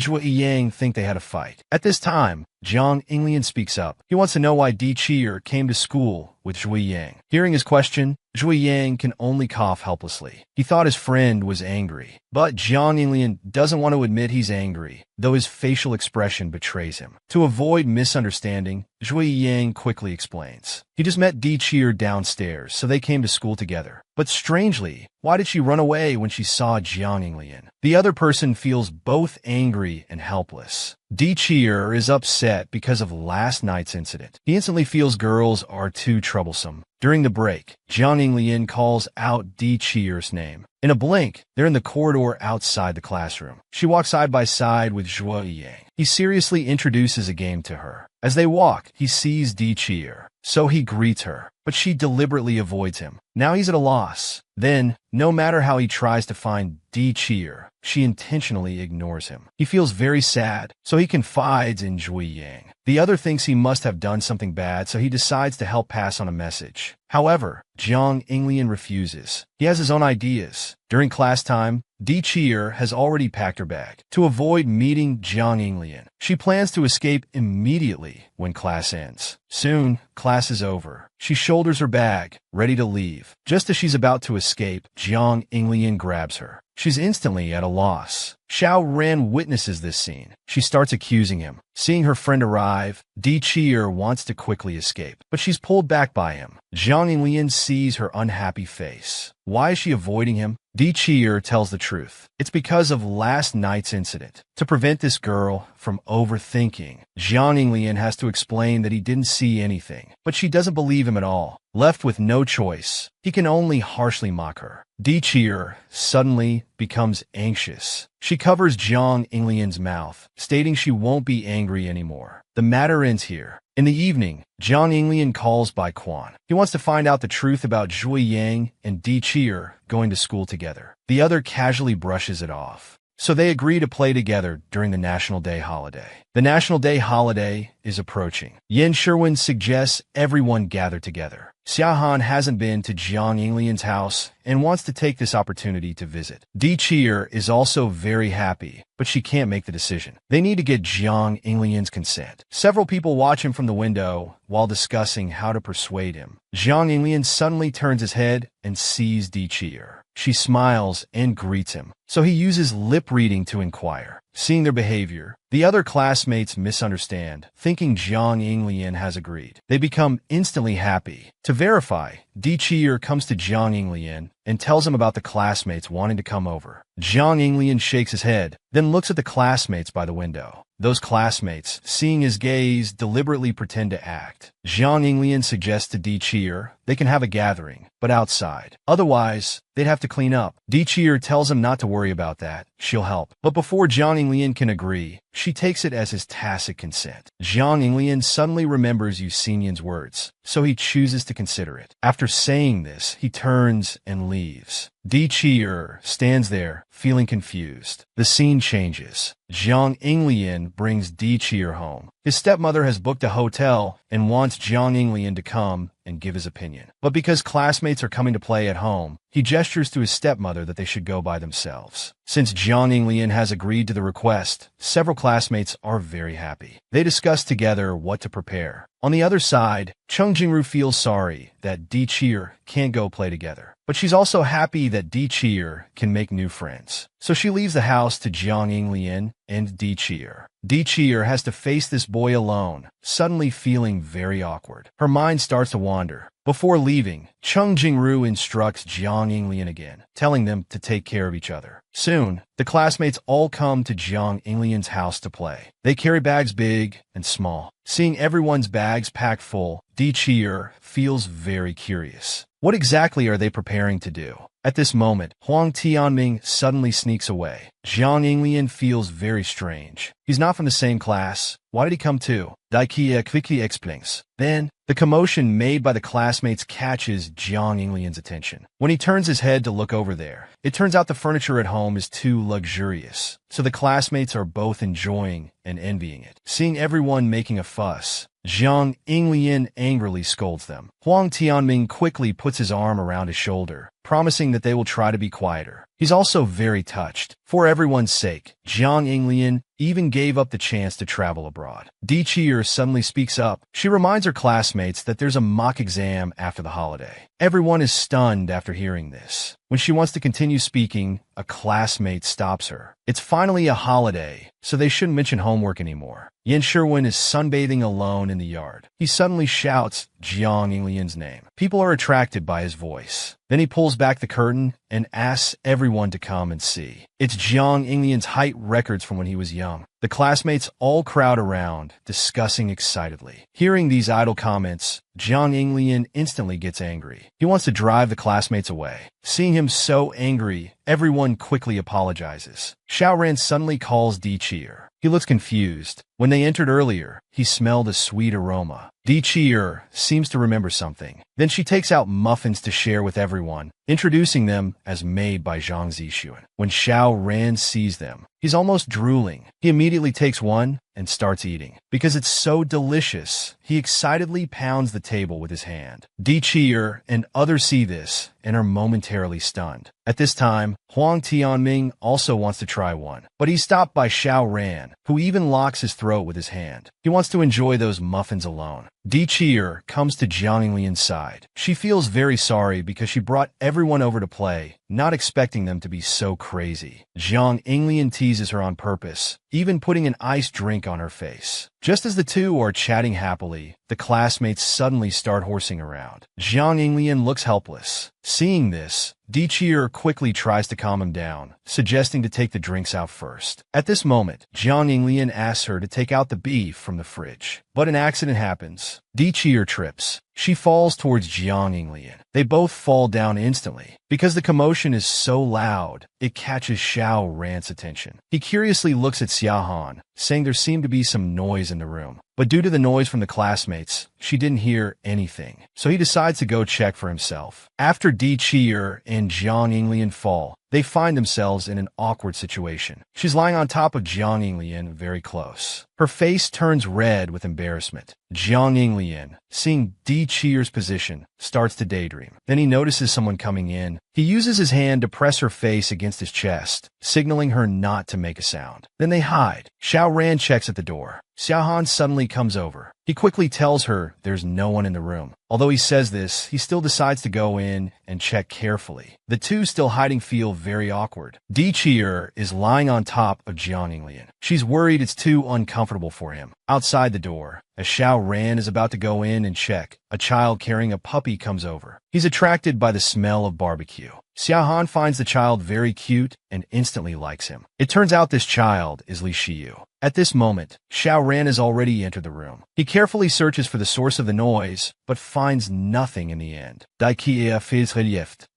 Zhui Yang think they had a fight. At this time, Jiang Yinglian speaks up. He wants to know why Di Chier came to school with Zhui Yang. Hearing his question, Zhui Yang can only cough helplessly. He thought his friend was angry, but Jiang Yinglian doesn't want to admit he's angry, though his facial expression betrays him. To avoid misunderstanding, Zhui Yang quickly explains. He just met Di Chier downstairs, so they came to school together. But strangely, why did she run away when she saw Jiang Yinglian? The other person feels both angry and helpless. Di Chier is upset because of last night's incident. He instantly feels girls are too troublesome. During the break, Jiang Yinglian calls out Di Chier's name. In a blink, they're in the corridor outside the classroom. She walks side by side with Zhui Yang. He seriously introduces a game to her. As they walk, he sees Di Chier, so he greets her, but she deliberately avoids him. Now he's at a loss. Then, no matter how he tries to find Di Chier, she intentionally ignores him. He feels very sad, so he confides in Zhui Yang. The other thinks he must have done something bad, so he decides to help pass on a message. However, Jiang Yinglian refuses. He has his own ideas. During class time, Di Chier has already packed her bag. To avoid meeting Jiang Yinglian, she plans to escape immediately when class ends. Soon, class is over. She shoulders her bag, ready to leave. Just as she's about to escape, Jiang Yinglian grabs her. She's instantly at a loss. Xiao Ren witnesses this scene. She starts accusing him. Seeing her friend arrive, Di Chier wants to quickly escape, but she's pulled back by him. Jiang Yinglian sees her unhappy face. Why is she avoiding him? Di Chier tells the truth. It's because of last night's incident. To prevent this girl from overthinking, Jiang Yinglian has to explain that he didn't see anything, but she doesn't believe him at all. Left with no choice, he can only harshly mock her. Di Chier suddenly becomes anxious. She covers Jiang Yinglian's mouth, stating she won't be angry anymore. The matter ends here. In the evening, Jiang Yinglian calls Bai Quan. He wants to find out the truth about Zhui Yang and Di Chier going to school together. The other casually brushes it off. So they agree to play together during the National Day holiday. The National Day holiday is approaching. Yen Sherwin suggests everyone gather together. Xia Han hasn't been to Jiang Yinglian's house and wants to take this opportunity to visit. Di Chier is also very happy, but she can't make the decision. They need to get Jiang Yinglian's consent. Several people watch him from the window while discussing how to persuade him. Jiang Yinglian suddenly turns his head and sees Di Chier. She smiles and greets him, so he uses lip reading to inquire. Seeing their behavior, the other classmates misunderstand, thinking Jiang Yinglian has agreed. They become instantly happy. To verify, Di Chier comes to Jiang Yinglian and tells him about the classmates wanting to come over. Jiang Yinglian shakes his head, then looks at the classmates by the window. Those classmates, seeing his gaze, deliberately pretend to act. Jiang Yinglian suggests to Di Chier they can have a gathering, but outside. Otherwise, they'd have to clean up. Di Chier tells him not to worry about that. She'll help. But before Jiang Yinglian can agree, she takes it as his tacit consent. Jiang Yinglian suddenly remembers Yu Xinyan's words, so he chooses to consider it. After saying this, he turns and leaves. Di Qi'er stands there, feeling confused. The scene changes. Jiang Yinglian brings Di Qi'er home. His stepmother has booked a hotel and wants Jiang Yinglian to come and give his opinion. But because classmates are coming to play at home, he gestures to his stepmother that they should go by themselves. Since Jiang Yinglian has agreed to the request, several classmates are very happy. They discuss together what to prepare. On the other side, Cheng Jingru feels sorry that Di Qi'er can't go play together. But she's also happy that Di Qi'er can make new friends. So she leaves the house to Jiang Yinglian and Di Qi'er. Di Qi'er has to face this boy alone, suddenly feeling very awkward. Her mind starts to wander. Before leaving, Cheng Jingru instructs Jiang Yinglian again, telling them to take care of each other. Soon, the classmates all come to Jiang Yinglian's house to play. They carry bags big and small. Seeing everyone's bags packed full, Di Qi'er feels very curious. What exactly are they preparing to do? At this moment, Huang Tianming suddenly sneaks away. Jiang Yinglian feels very strange. He's not from the same class. Why did he come too? Dai Qie quickly explains. Then, the commotion made by the classmates catches Jiang Yinglian's attention. When he turns his head to look over there, it turns out the furniture at home is too luxurious. So the classmates are both enjoying and envying it. Seeing everyone making a fuss, Jiang Yinglian angrily scolds them. Huang Tianming quickly puts his arm around his shoulder, promising that they will try to be quieter. He's also very touched. For everyone's sake, Jiang Yinglian even gave up the chance to travel abroad. Di Qi'er suddenly speaks up. She reminds her classmates that there's a mock exam after the holiday. Everyone is stunned after hearing this. When she wants to continue speaking, a classmate stops her. It's finally a holiday, so they shouldn't mention homework anymore. Yan Sherwin is sunbathing alone in the yard. He suddenly shouts Jiang Yinglian's name. People are attracted by his voice. Then he pulls back the curtain and asks everyone to come and see. It's Jiang Yinglian's height records from when he was young. The classmates all crowd around, discussing excitedly. Hearing these idle comments, Jiang Yinglian instantly gets angry. He wants to drive the classmates away. Seeing him so angry, everyone quickly apologizes. Xiao Ran suddenly calls Di Qi'er. He looks confused. When they entered earlier, he smelled a sweet aroma. Di Qi'er seems to remember something. Then she takes out muffins to share with everyone, introducing them as made by Zhang Zixuan. When Xiao Ran sees them, he's almost drooling. He immediately takes one and starts eating. Because it's so delicious, he excitedly pounds the table with his hand. Di Qi'er and others see this and are momentarily stunned. At this time, Huang Tianming also wants to try one, but he's stopped by Xiao Ran, who even locks his throat with his hand. He wants to enjoy those muffins alone. Di Qi'er comes to Jiang Yinglian's side. She feels very sorry because she brought everyone over to play, not expecting them to be so crazy. Jiang Yinglian teases her on purpose, even putting an iced drink on her face. Just as the two are chatting happily, the classmates suddenly start horsing around. Jiang Yinglian looks helpless. Seeing this, Di Qi'er quickly tries to calm him down, suggesting to take the drinks out first. At this moment, Jiang Yinglian asks her to take out the beef from the fridge. But an accident happens. Di Qi'er trips. She falls towards Jiang Yinglian. They both fall down instantly. Because the commotion is so loud, it catches Xiao Ran's attention. He curiously looks at Xiaohan, saying there seemed to be some noise in the room. But due to the noise from the classmates, she didn't hear anything. So he decides to go check for himself. After Di Qi'er and Jiang Yinglian fall, they find themselves in an awkward situation. She's lying on top of Jiang Yinglian very close. Her face turns red with embarrassment. Jiang Yinglian, seeing Di Qi'er's position, starts to daydream. Then he notices someone coming in. He uses his hand to press her face against his chest, signaling her not to make a sound. Then they hide. Xiao Ran checks at the door. Xiaohan suddenly comes over. He quickly tells her there's no one in the room. Although he says this, he still decides to go in and check carefully. The two still hiding feel very awkward. Di Qi'er is lying on top of Jiang Yinglian. She's worried it's too uncomfortable for him. Outside the door, as Xiao Ran is about to go in and check, a child carrying a puppy comes over. He's attracted by the smell of barbecue. Xiaohan finds the child very cute and instantly likes him. It turns out this child is Li Shiyu. At this moment, Xiao Ran has already entered the room. He carefully searches for the source of the noise, but finds nothing in the end.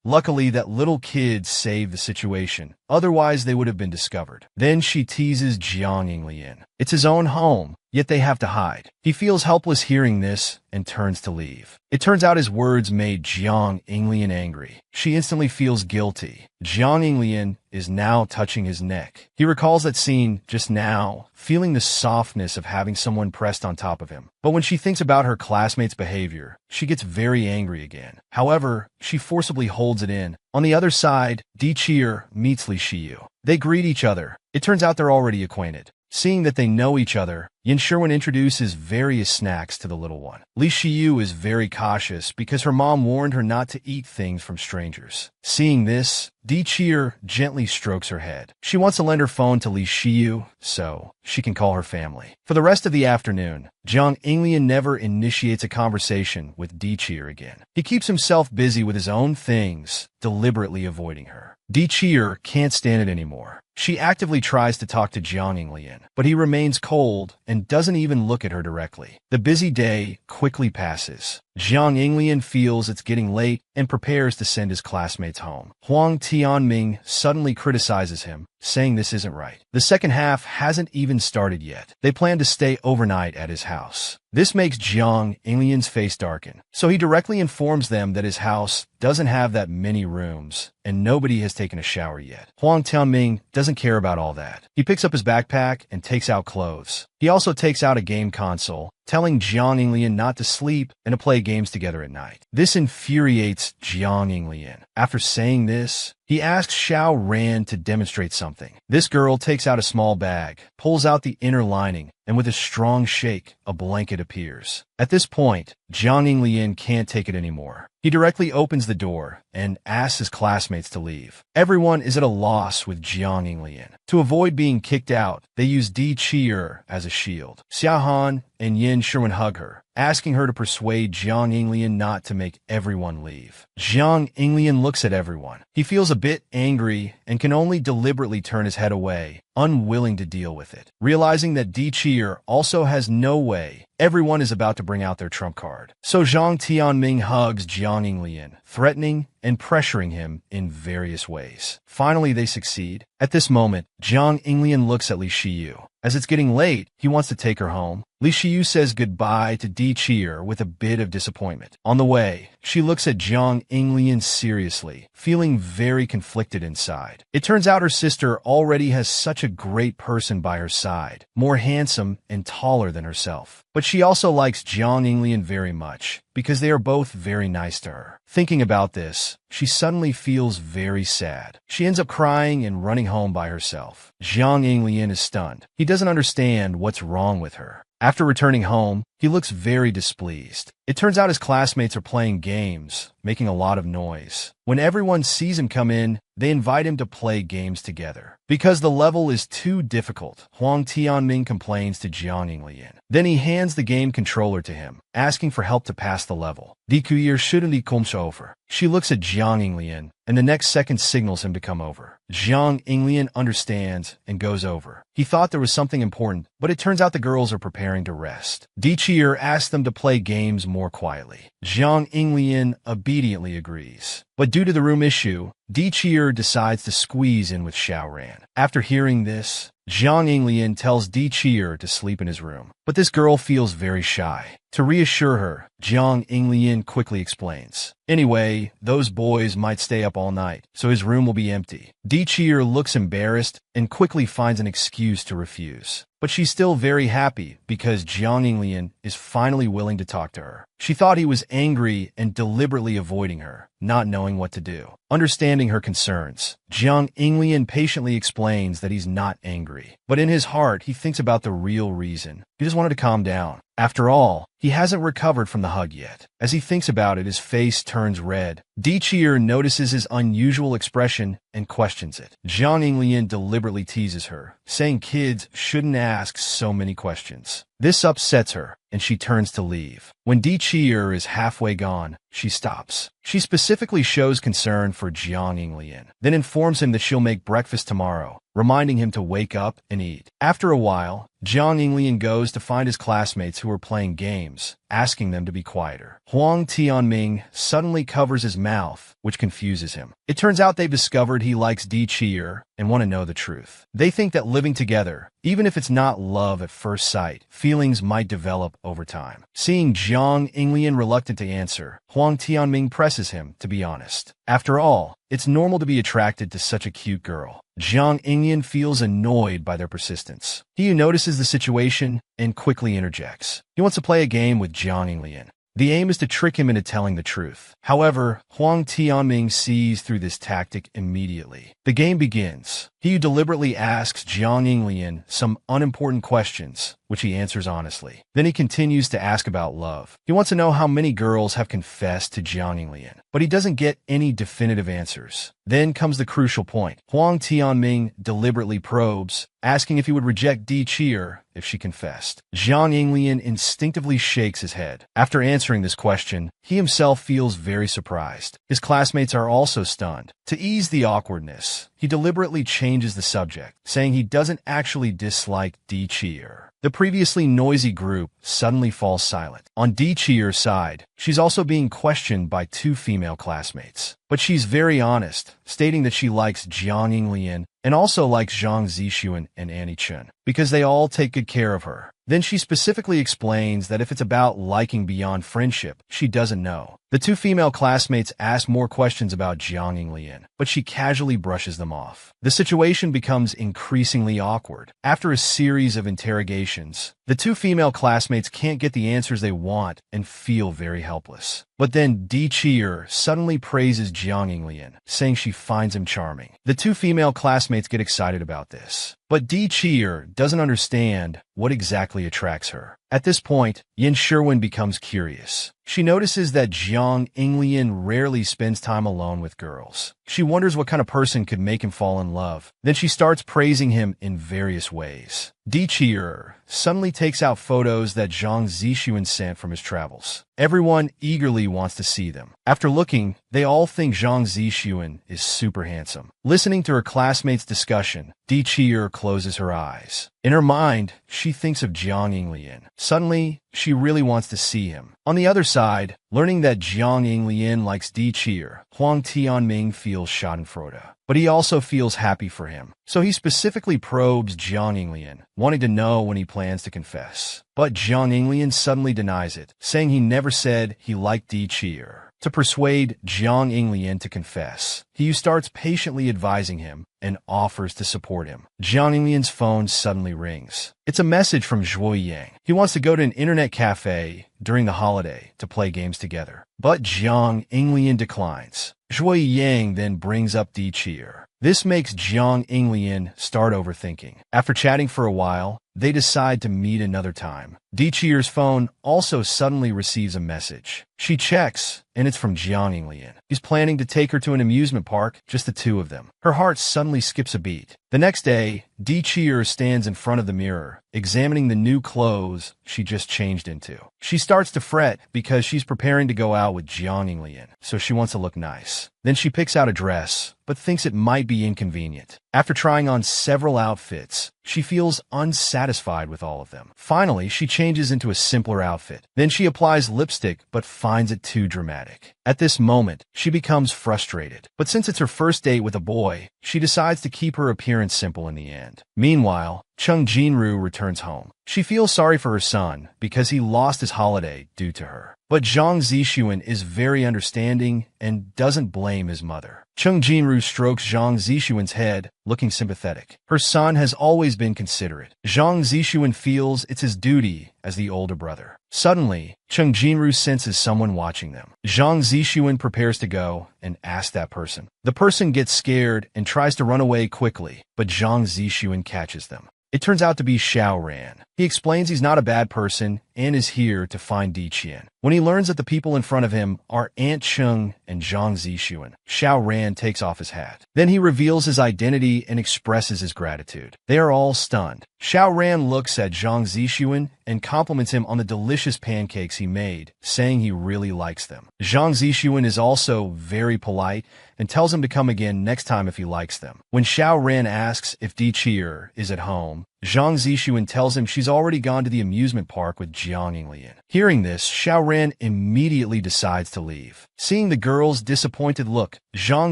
Luckily, that little kid saved the situation. Otherwise, they would have been discovered. Then she teases Jiang Inglian. It's his own home, yet they have to hide. He feels helpless hearing this and turns to leave. It turns out his words made Jiang Inglian angry. She instantly feels guilty. Jiang Inglian is now touching his neck. He recalls that scene just now, feeling the softness of having someone pressed on top of him. But when she thinks about her classmate's behavior, she gets very angry again. However, she forcibly holds it in. On the other side, Di Cheer meets Li Shiyu. They greet each other. It turns out they're already acquainted. Seeing that they know each other, Yin Sherwin introduces various snacks to the little one. Li Shiyu is very cautious because her mom warned her not to eat things from strangers. Seeing this, Di Cheer gently strokes her head. She wants to lend her phone to Li Shiyu so she can call her family. For the rest of the afternoon, Jiang Inglian never initiates a conversation with Di Cheer again. He keeps himself busy with his own things, deliberately avoiding her. Di Cheer can't stand it anymore. She actively tries to talk to Jiang Inglian, but he remains cold and doesn't even look at her directly. The busy day quickly passes. Jiang Inglian feels it's getting late and prepares to send his classmates home. Huang Tianming suddenly criticizes him, saying this isn't right. The second half hasn't even started yet. They plan to stay overnight at his house. This makes Jiang Inglian's face darken, so he directly informs them that his house doesn't have that many rooms, and nobody has taken a shower yet. Huang Tianming doesn't care about all that. He picks up his backpack and takes out clothes. He also takes out a game console, telling Jiang Inglian not to sleep and to play games together at night. This infuriates Jiang Inglian. After saying this, he asks Xiao Ran to demonstrate something. This girl takes out a small bag, pulls out the inner lining, and with a strong shake, a blanket appears. At this point, Jiang Inglian can't take it anymore. He directly opens the door and asks his classmates to leave. Everyone is at a loss with Jiang Inglian. To avoid being kicked out, they use Di Cheer as a shield. Xia Han and Yin Sherwin hug her, asking her to persuade Jiang Inglian not to make everyone leave. Jiang Inglian looks at everyone. He feels a bit angry and can only deliberately turn his head away, unwilling to deal with it. Realizing that Di Cheer also has no way, everyone is about to bring out their trump card. So Jiang Tianming hugs Jiang Inglian, threatening and pressuring him in various ways. Finally, they succeed. At this moment, Jiang Inglian looks at Li Shiyu. As it's getting late, he wants to take her home. Li Shiyu says goodbye to Di Cheer with a bit of disappointment. On the way, she looks at Jiang Inglian seriously, feeling very conflicted inside. It turns out her sister already has such a great person by her side, more handsome and taller than herself. But she also likes Jiang Inglian very much, because they are both very nice to her. Thinking about this, she suddenly feels very sad. She ends up crying and running home by herself. Jiang Inglian is stunned. He doesn't understand what's wrong with her. After returning home, he looks very displeased. It turns out his classmates are playing games, making a lot of noise. When everyone sees him come in, they invite him to play games together. Because the level is too difficult, Huang Tianming complains to Jiang Inglian. Then he hands the game controller to him, asking for help to pass the level. Die Kuier shouldn't come over. She looks at Jiang Inglian, and the next second signals him to come over. Jiang Inglian understands and goes over. He thought there was something important, but it turns out the girls are preparing to rest. Di Cheer asks them to play games more quietly. Jiang Inglian obediently agrees. But due to the room issue, Di Cheer decides to squeeze in with Xiao Ran. After hearing this, Jiang Inglian tells Di Cheer to sleep in his room. But this girl feels very shy. To reassure her, Jiang Inglian quickly explains. Anyway, those boys might stay up all night, so his room will be empty. Di Cheer looks embarrassed and quickly finds an excuse to refuse. But she's still very happy because Jiang Inglian is finally willing to talk to her. She thought he was angry and deliberately avoiding her, not knowing what to do. Understanding her concerns, Jiang Inglian patiently explains that he's not angry. But in his heart, he thinks about the real reason. He just wanted to calm down. After all, he hasn't recovered from the hug yet. As he thinks about it, his face turns red. Di Cheer notices his unusual expression and questions it. Jiang Inglian deliberately teases her, saying kids shouldn't ask so many questions. This upsets her. and she turns to leave. When Di Chi'er is halfway gone, she stops. She specifically shows concern for Jiang Yinglian, then informs him that she'll make breakfast tomorrow, reminding him to wake up and eat. After a while, Jiang Yinglian goes to find his classmates who are playing games, asking them to be quieter. Huang Tianming suddenly covers his mouth, which confuses him. It turns out they've discovered he likes Di Chi'er and want to know the truth. They think that living together, even if it's not love at first sight, feelings might develop over time. Seeing Jiang Yinglian reluctant to answer, Huang Tianming presses him to be honest. After all, it's normal to be attracted to such a cute girl. Jiang Yinglian feels annoyed by their persistence. He notices the situation and quickly interjects. He wants to play a game with Jiang Yinglian. The aim is to trick him into telling the truth. However, Huang Tianming sees through this tactic immediately. The game begins. He deliberately asks Jiang Yinglian some unimportant questions, which he answers honestly. Then he continues to ask about love. He wants to know how many girls have confessed to Jiang Yinglian, but he doesn't get any definitive answers. Then comes the crucial point. Huang Tianming deliberately probes, asking if he would reject Di Chi'er if she confessed. Jiang Yinglian instinctively shakes his head. After answering this question, he himself feels very surprised. His classmates are also stunned. To ease the awkwardness, he deliberately changes the subject, saying he doesn't actually dislike Di Chi'er. The previously noisy group suddenly falls silent. On Di Chi'er's side, she's also being questioned by two female classmates. But she's very honest, stating that she likes Jiang Yinglian and also likes Zhang Zixuan and Annie Chen, because they all take good care of her. Then she specifically explains that if it's about liking beyond friendship, she doesn't know. The two female classmates ask more questions about Jiang Yinglian, but she casually brushes them off. The situation becomes increasingly awkward. After a series of interrogations, the two female classmates can't get the answers they want and feel very helpless. But then Di Chi'er suddenly praises Jiang Yinglian, saying she finds him charming. The two female classmates get excited about this. But Di Chi'er doesn't understand what exactly attracts her. At this point, Yin Sherwin becomes curious. She notices that Jiang Yinglian rarely spends time alone with girls. She wonders what kind of person could make him fall in love. Then she starts praising him in various ways. Di Chi'er suddenly takes out photos that Zhang Zixuan sent from his travels. Everyone eagerly wants to see them. After looking, they all think Zhang Zixuan is super handsome. Listening to her classmates' discussion, Di Chi'er closes her eyes. In her mind, she thinks of Jiang Yinglian. Suddenly, she really wants to see him. On the other side, learning that Jiang Yinglian likes Di Chi'er, Huang Tianming feels schadenfreude. But he also feels happy for him. So he specifically probes Jiang Yinglian, wanting to know when he plans to confess. But Jiang Yinglian suddenly denies it, saying he never said he liked Di Chi'er. To persuade Jiang Yinglian to confess, he starts patiently advising him and offers to support him. Jiang Yinglian's phone suddenly rings. It's a message from Zhuo Yang. He wants to go to an internet cafe during the holiday to play games together. But Jiang Yinglian declines. Zhuo Yang then brings up Di Chi'er. This makes Jiang Yinglian start overthinking. After chatting for a while, they decide to meet another time. Di Chi'er's phone also suddenly receives a message. She checks, and it's from Jiang Yinglian. He's planning to take her to an amusement park, just the two of them. Her heart suddenly skips a beat. The next day, Di Chi'er stands in front of the mirror, examining the new clothes she just changed into. She starts to fret because she's preparing to go out with Jiang Yinglian, so she wants to look nice. Then she picks out a dress, but thinks it might be inconvenient. After trying on several outfits, she feels unsatisfied with all of them. Finally, she changes into a simpler outfit. Then she applies lipstick, but finds it too dramatic. At this moment, she becomes frustrated. But since it's her first date with a boy, she decides to keep her appearance simple in the end. Meanwhile, Chung Jinru returns home. She feels sorry for her son because he lost his holiday due to her. But Zhang Zixuan is very understanding and doesn't blame his mother. Chung Jinru strokes Zhang Zixuan's head, looking sympathetic. Her son has always been considerate. Zhang Zixuan feels it's his duty as the older brother. Suddenly, Chung Jinru senses someone watching them. Zhang Zixuan prepares to go and ask that person. The person gets scared and tries to run away quickly, but Zhang Zixuan catches them. It turns out to be Xiao Ran. He explains he's not a bad person and is here to find Di Qian. When he learns that the people in front of him are Aunt Cheng and Zhang Zixuan, Xiao Ran takes off his hat. Then he reveals his identity and expresses his gratitude. They are all stunned. Xiao Ran looks at Zhang Zixuan and compliments him on the delicious pancakes he made, saying he really likes them. Zhang Zixuan is also very polite and tells him to come again next time if he likes them. When Xiao Ran asks if Di Qian is at home, Zhang Zixuan tells him she's already gone to the amusement park with Jiang Yinglian. Hearing this, Xiao Ran immediately decides to leave. Seeing the girl's disappointed look, Zhang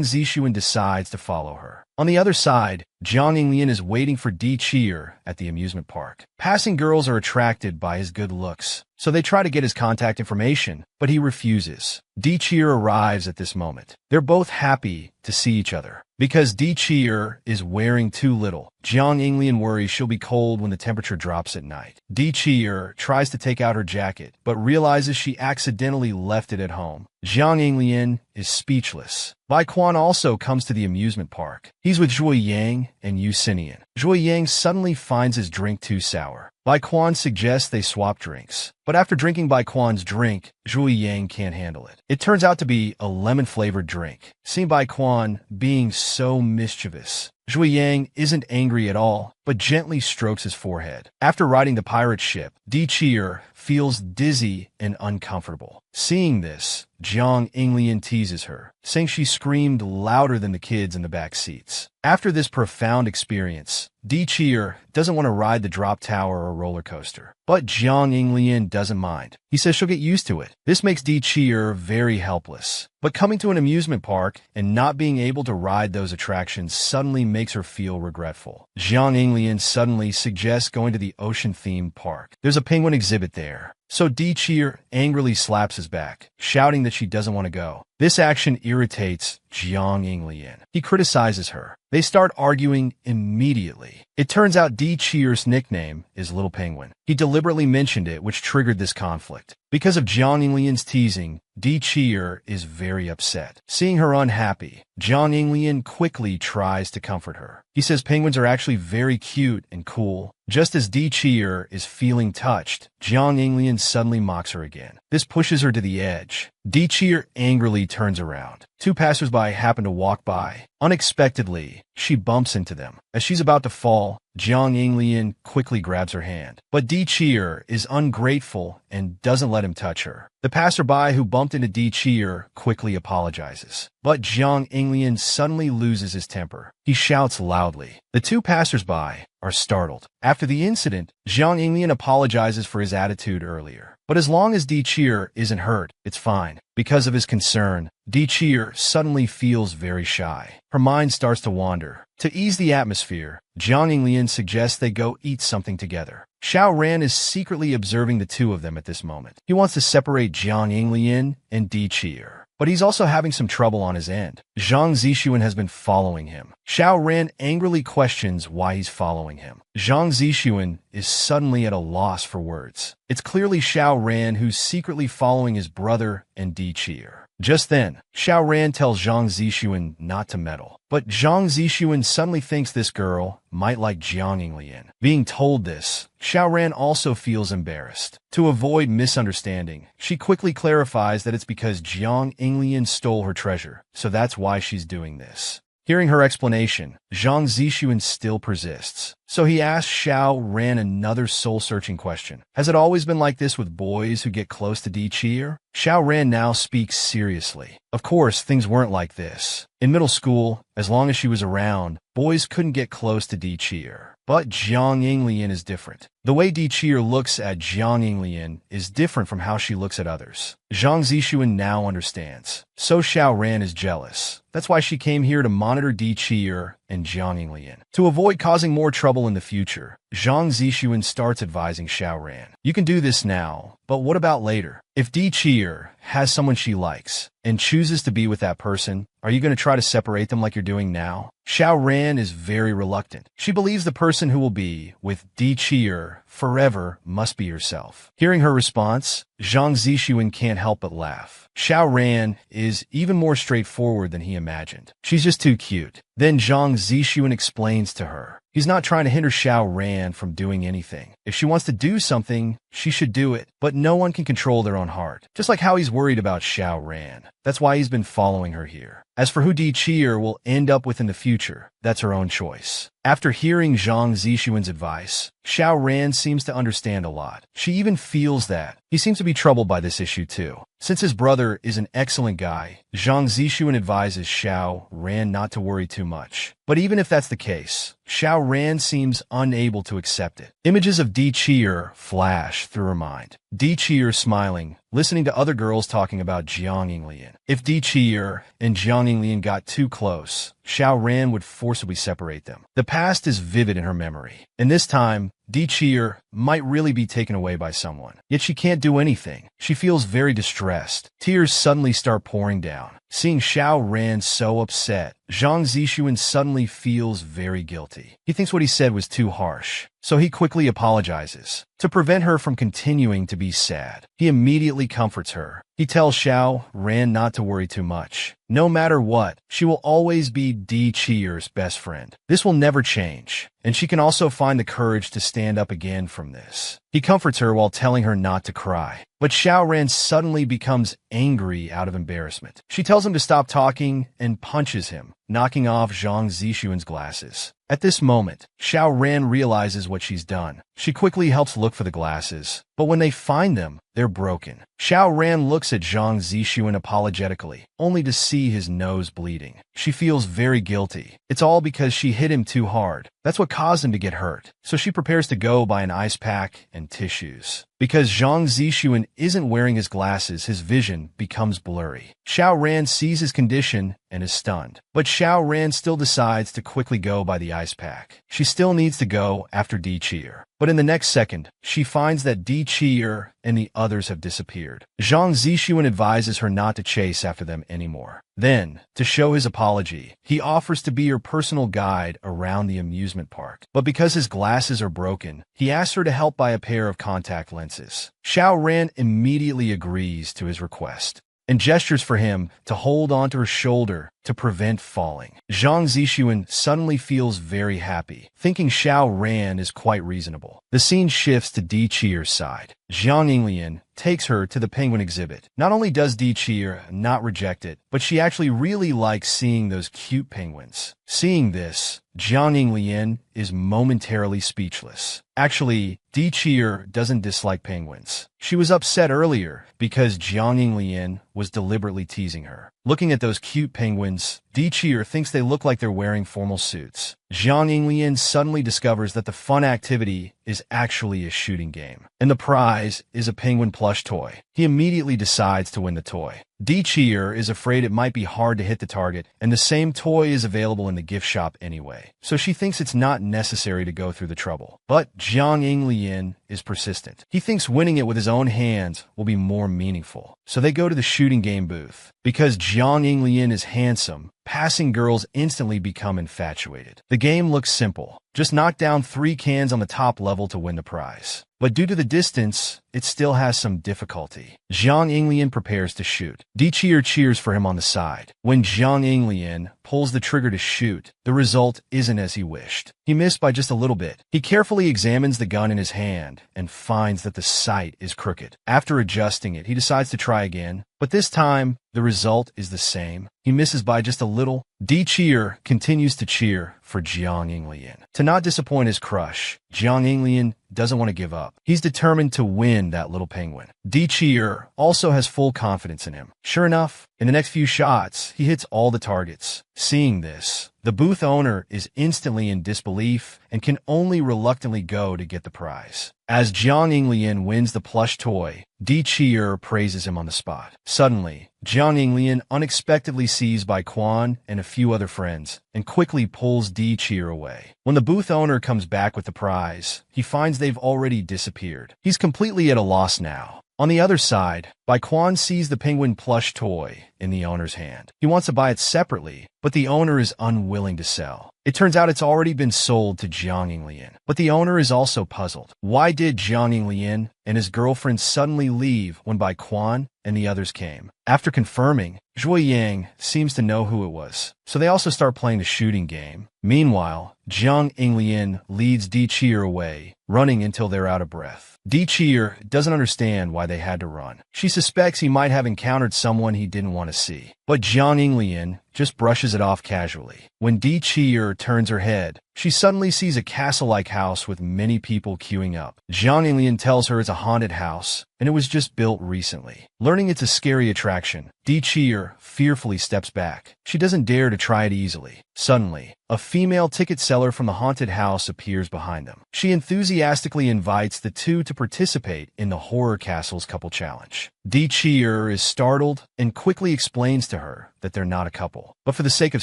Zixuan decides to follow her. On the other side, Jiang Yinglian is waiting for Di Qian at the amusement park. Passing girls are attracted by his good looks, so they try to get his contact information, but he refuses. Di Qian arrives at this moment. They're both happy to see each other. Because Di Qian is wearing too little, Jiang Yinglian worries she'll be cold when the temperature drops at night. Di Qian tries to take out her jacket, but realizes she accidentally left it at home. Jiang Yinglian is speechless. Bai Quan also comes to the amusement park. He's with Zhui Yang and Yu Xinian. Zhui Yang suddenly finds his drink too sour. Bai Quan suggests they swap drinks. But after drinking Bai Quan's drink, Zhui Yang can't handle it. It turns out to be a lemon-flavored drink. Seeing Bai Quan being so mischievous, Zhui Yang isn't angry at all, but gently strokes his forehead. After riding the pirate ship, Di Qian feels dizzy and uncomfortable. Seeing this, Jiang Yinglian teases her, saying she screamed louder than the kids in the back seats. After this profound experience, Di Qian doesn't want to ride the drop tower or roller coaster. But Jiang Yinglian doesn't mind. He says she'll get used to it. This makes Di Qian very helpless. But coming to an amusement park and not being able to ride those attractions suddenly makes her feel regretful. Jiang Yinglian suddenly suggests going to the ocean-themed park. There's a penguin exhibit there. So Di Qian angrily slaps his back, shouting that she doesn't want to go. This action irritates Jiang Yinglian. He criticizes her. They start arguing immediately. It turns out Di Qian's nickname is Little Penguin. He deliberately mentioned it, which triggered this conflict. Because of Jiang Yinglian's teasing, Di Qian is very upset. Seeing her unhappy, Jiang Yinglian quickly tries to comfort her. He says penguins are actually very cute and cool. Just as Di Qian is feeling touched, Jiang Yinglian suddenly mocks her again. This pushes her to the edge. Di Qian angrily turns around. Two passersby happen to walk by. Unexpectedly, she bumps into them. As she's about to fall, Jiang Yinglian quickly grabs her hand. But Di Qian is ungrateful and doesn't let him touch her. The passerby who bumped into Di Qian quickly apologizes. But Jiang Yinglian suddenly loses his temper. He shouts loudly. The two passersby are startled. After the incident, Jiang Yinglian apologizes for his attitude earlier. But as long as Di Qian isn't hurt, it's fine. Because of his concern, Di Qian suddenly feels very shy. Her mind starts to wander. To ease the atmosphere, Jiang Yinglian suggests they go eat something together. Xiao Ran is secretly observing the two of them at this moment. He wants to separate Jiang Yinglian and Di Qian, but he's also having some trouble on his end. Zhang Zixuan has been following him. Xiao Ran angrily questions why he's following him. Zhang Zixuan is suddenly at a loss for words. It's clearly Xiao Ran who's secretly following his brother and Di Qian. Just then, Xiao Ran tells Zhang Zixuan not to meddle. But Zhang Zixuan suddenly thinks this girl might like Jiang Yinglian. Being told this, Xiao Ran also feels embarrassed. To avoid misunderstanding, she quickly clarifies that it's because Jiang Yinglian stole her treasure, so that's why she's doing this. Hearing her explanation, Zhang Zixuan still persists. So he asks Xiao Ran another soul-searching question. Has it always been like this with boys who get close to Di Qian? Xiao Ran now speaks seriously. Of course, things weren't like this. In middle school, as long as she was around, boys couldn't get close to Di Qian. But Jiang Yinglian is different. The way Di Qian looks at Jiang Yinglian is different from how she looks at others. Zhang Zixuan now understands. So Xiao Ran is jealous. That's why she came here to monitor Di Qian and Jiang Yinglian. To avoid causing more trouble in the future, Zhang Zixuan starts advising Xiao Ran. You can do this now, but what about later? If Di Qian has someone she likes and chooses to be with that person, are you going to try to separate them like you're doing now? Xiao Ran is very reluctant. She believes the person who will be with Di Qian forever must be herself. Hearing her response, Zhang Zixuan can't help but laugh. Xiao Ran is even more straightforward than he imagined. She's just too cute. Then Zhang Zixuan explains to her. He's not trying to hinder Xiao Ran from doing anything. If she wants to do something, she should do it, but no one can control their own heart. Just like how he's worried about Xiao Ran. That's why he's been following her here. As for who Di Qi'er will end up with in the future, that's her own choice. After hearing Zhang Zixuan's advice, Xiao Ran seems to understand a lot. She even feels that. He seems to be troubled by this issue too. Since his brother is an excellent guy, Zhang Zixuan advises Xiao Ran not to worry too much. But even if that's the case, Xiao Ran seems unable to accept it. Images of Di Qi'er flash through her mind. Di Qi'er smiling, listening to other girls talking about Jiang Yinglian. If Di Qi'er and Jiang Yinglian got too close, Xiao Ran would forcibly separate them. The past is vivid in her memory, and this time, Di Qi'er might really be taken away by someone. Yet she can't do anything. She feels very distressed. Tears suddenly start pouring down. Seeing Xiao Ran so upset, Zhang Zixuan suddenly feels very guilty. He thinks what he said was too harsh, so he quickly apologizes. To prevent her from continuing to be sad, he immediately comforts her. He tells Xiao Ran not to worry too much. No matter what, she will always be Di Qi'er's best friend. This will never change, and she can also find the courage to stand up again from this. He comforts her while telling her not to cry. But Xiao Ran suddenly becomes angry out of embarrassment. She tells him to stop talking and punches him, knocking off Zhang Zixuan's glasses. At this moment, Xiao Ran realizes what she's done. She quickly helps look for the glasses, but when they find them, they're broken. Xiao Ran looks at Zhang Zixuan apologetically, only to see his nose bleeding. She feels very guilty. It's all because she hit him too hard. That's what caused him to get hurt. So she prepares to go buy an ice pack and tissues. Because Zhang Zixuan isn't wearing his glasses, his vision becomes blurry. Xiao Ran sees his condition and is stunned. But Xiao Ran still decides to quickly go buy the ice pack. She still needs to go after Di Qi'er. But in the next second, she finds that Di Qi'er and the others have disappeared. Zhang Zixuan advises her not to chase after them anymore. Then, to show his apology, he offers to be her personal guide around the amusement park. But because his glasses are broken, he asks her to help buy a pair of contact lenses. Xiao Ran immediately agrees to his request and gestures for him to hold onto her shoulder to prevent falling. Zhang Zixuan suddenly feels very happy, thinking Xiao Ran is quite reasonable. The scene shifts to Di Qi'er's side. Jiang Yinglian takes her to the penguin exhibit. Not only does Di Qi'er not reject it, but she actually really likes seeing those cute penguins. Seeing this, Jiang Yinglian is momentarily speechless. Actually, Di Qi'er doesn't dislike penguins. She was upset earlier because Jiang Yinglian was deliberately teasing her. Looking at those cute penguins, Di Qi'er thinks they look like they're wearing formal suits. Jiang Yinglian suddenly discovers that the fun activity is actually a shooting game, and the prize is a penguin plush toy. He immediately decides to win the toy. Di Qi'er is afraid it might be hard to hit the target, and the same toy is available in the gift shop anyway, so she thinks it's not necessary to go through the trouble. But Jiang Yinglian is persistent. He thinks winning it with his own hands will be more meaningful, so they go to the shooting game booth. Because Jiang Yinglian is handsome, passing girls instantly become infatuated. The game looks simple. Just knock down 3 cans on the top level to win the prize. But due to the distance, it still has some difficulty. Jiang Yinglian prepares to shoot. Di Qi'er cheers for him on the side. When Jiang Yinglian pulls the trigger to shoot, the result isn't as he wished. He missed by just a little bit. He carefully examines the gun in his hand and finds that the sight is crooked. After adjusting it, he decides to try again, but this time, the result is the same. He misses by just a little. Di Qi'er continues to cheer for Jiang Yinglian. To not disappoint his crush, Jiang Yinglian doesn't want to give up. He's determined to win that little penguin. Di Qi'er also has full confidence in him. Sure enough, in the next few shots, he hits all the targets. Seeing this, the booth owner is instantly in disbelief and can only reluctantly go to get the prize. As Jiang Yinglian wins the plush toy, Di Qi'er praises him on the spot. Suddenly, Jiang Yinglian unexpectedly sees Bai Quan and a few other friends and quickly pulls Di Qi'er away. When the booth owner comes back with the prize, he finds they've already disappeared. He's completely at a loss now. On the other side, Bai Quan sees the penguin plush toy in the owner's hand. He wants to buy it separately, but the owner is unwilling to sell. It turns out it's already been sold to Jiang Yinglian, but the owner is also puzzled. Why did Jiang Yinglian and his girlfriend suddenly leave when Bai Quan and the others came. After confirming, Zhuo Yang seems to know who it was, so they also start playing the shooting game. Meanwhile, Jiang Yinglian leads Di Qi'er away, running until they're out of breath. Di Qi'er doesn't understand why they had to run. She suspects he might have encountered someone he didn't want to see, but Jiang Yinglian just brushes it off casually. When Di Qi'er turns her head, she suddenly sees a castle-like house with many people queuing up. Jiang Yinglian tells her it's a haunted house, and it was just built recently. Learning it's a scary attraction, Di Qi'er fearfully steps back. She doesn't dare to try it easily. Suddenly, a female ticket seller from the haunted house appears behind them. She enthusiastically invites the two to participate in the Horror Castles Couple Challenge. Di Qi'er is startled and quickly explains to her that they're not a couple. But for the sake of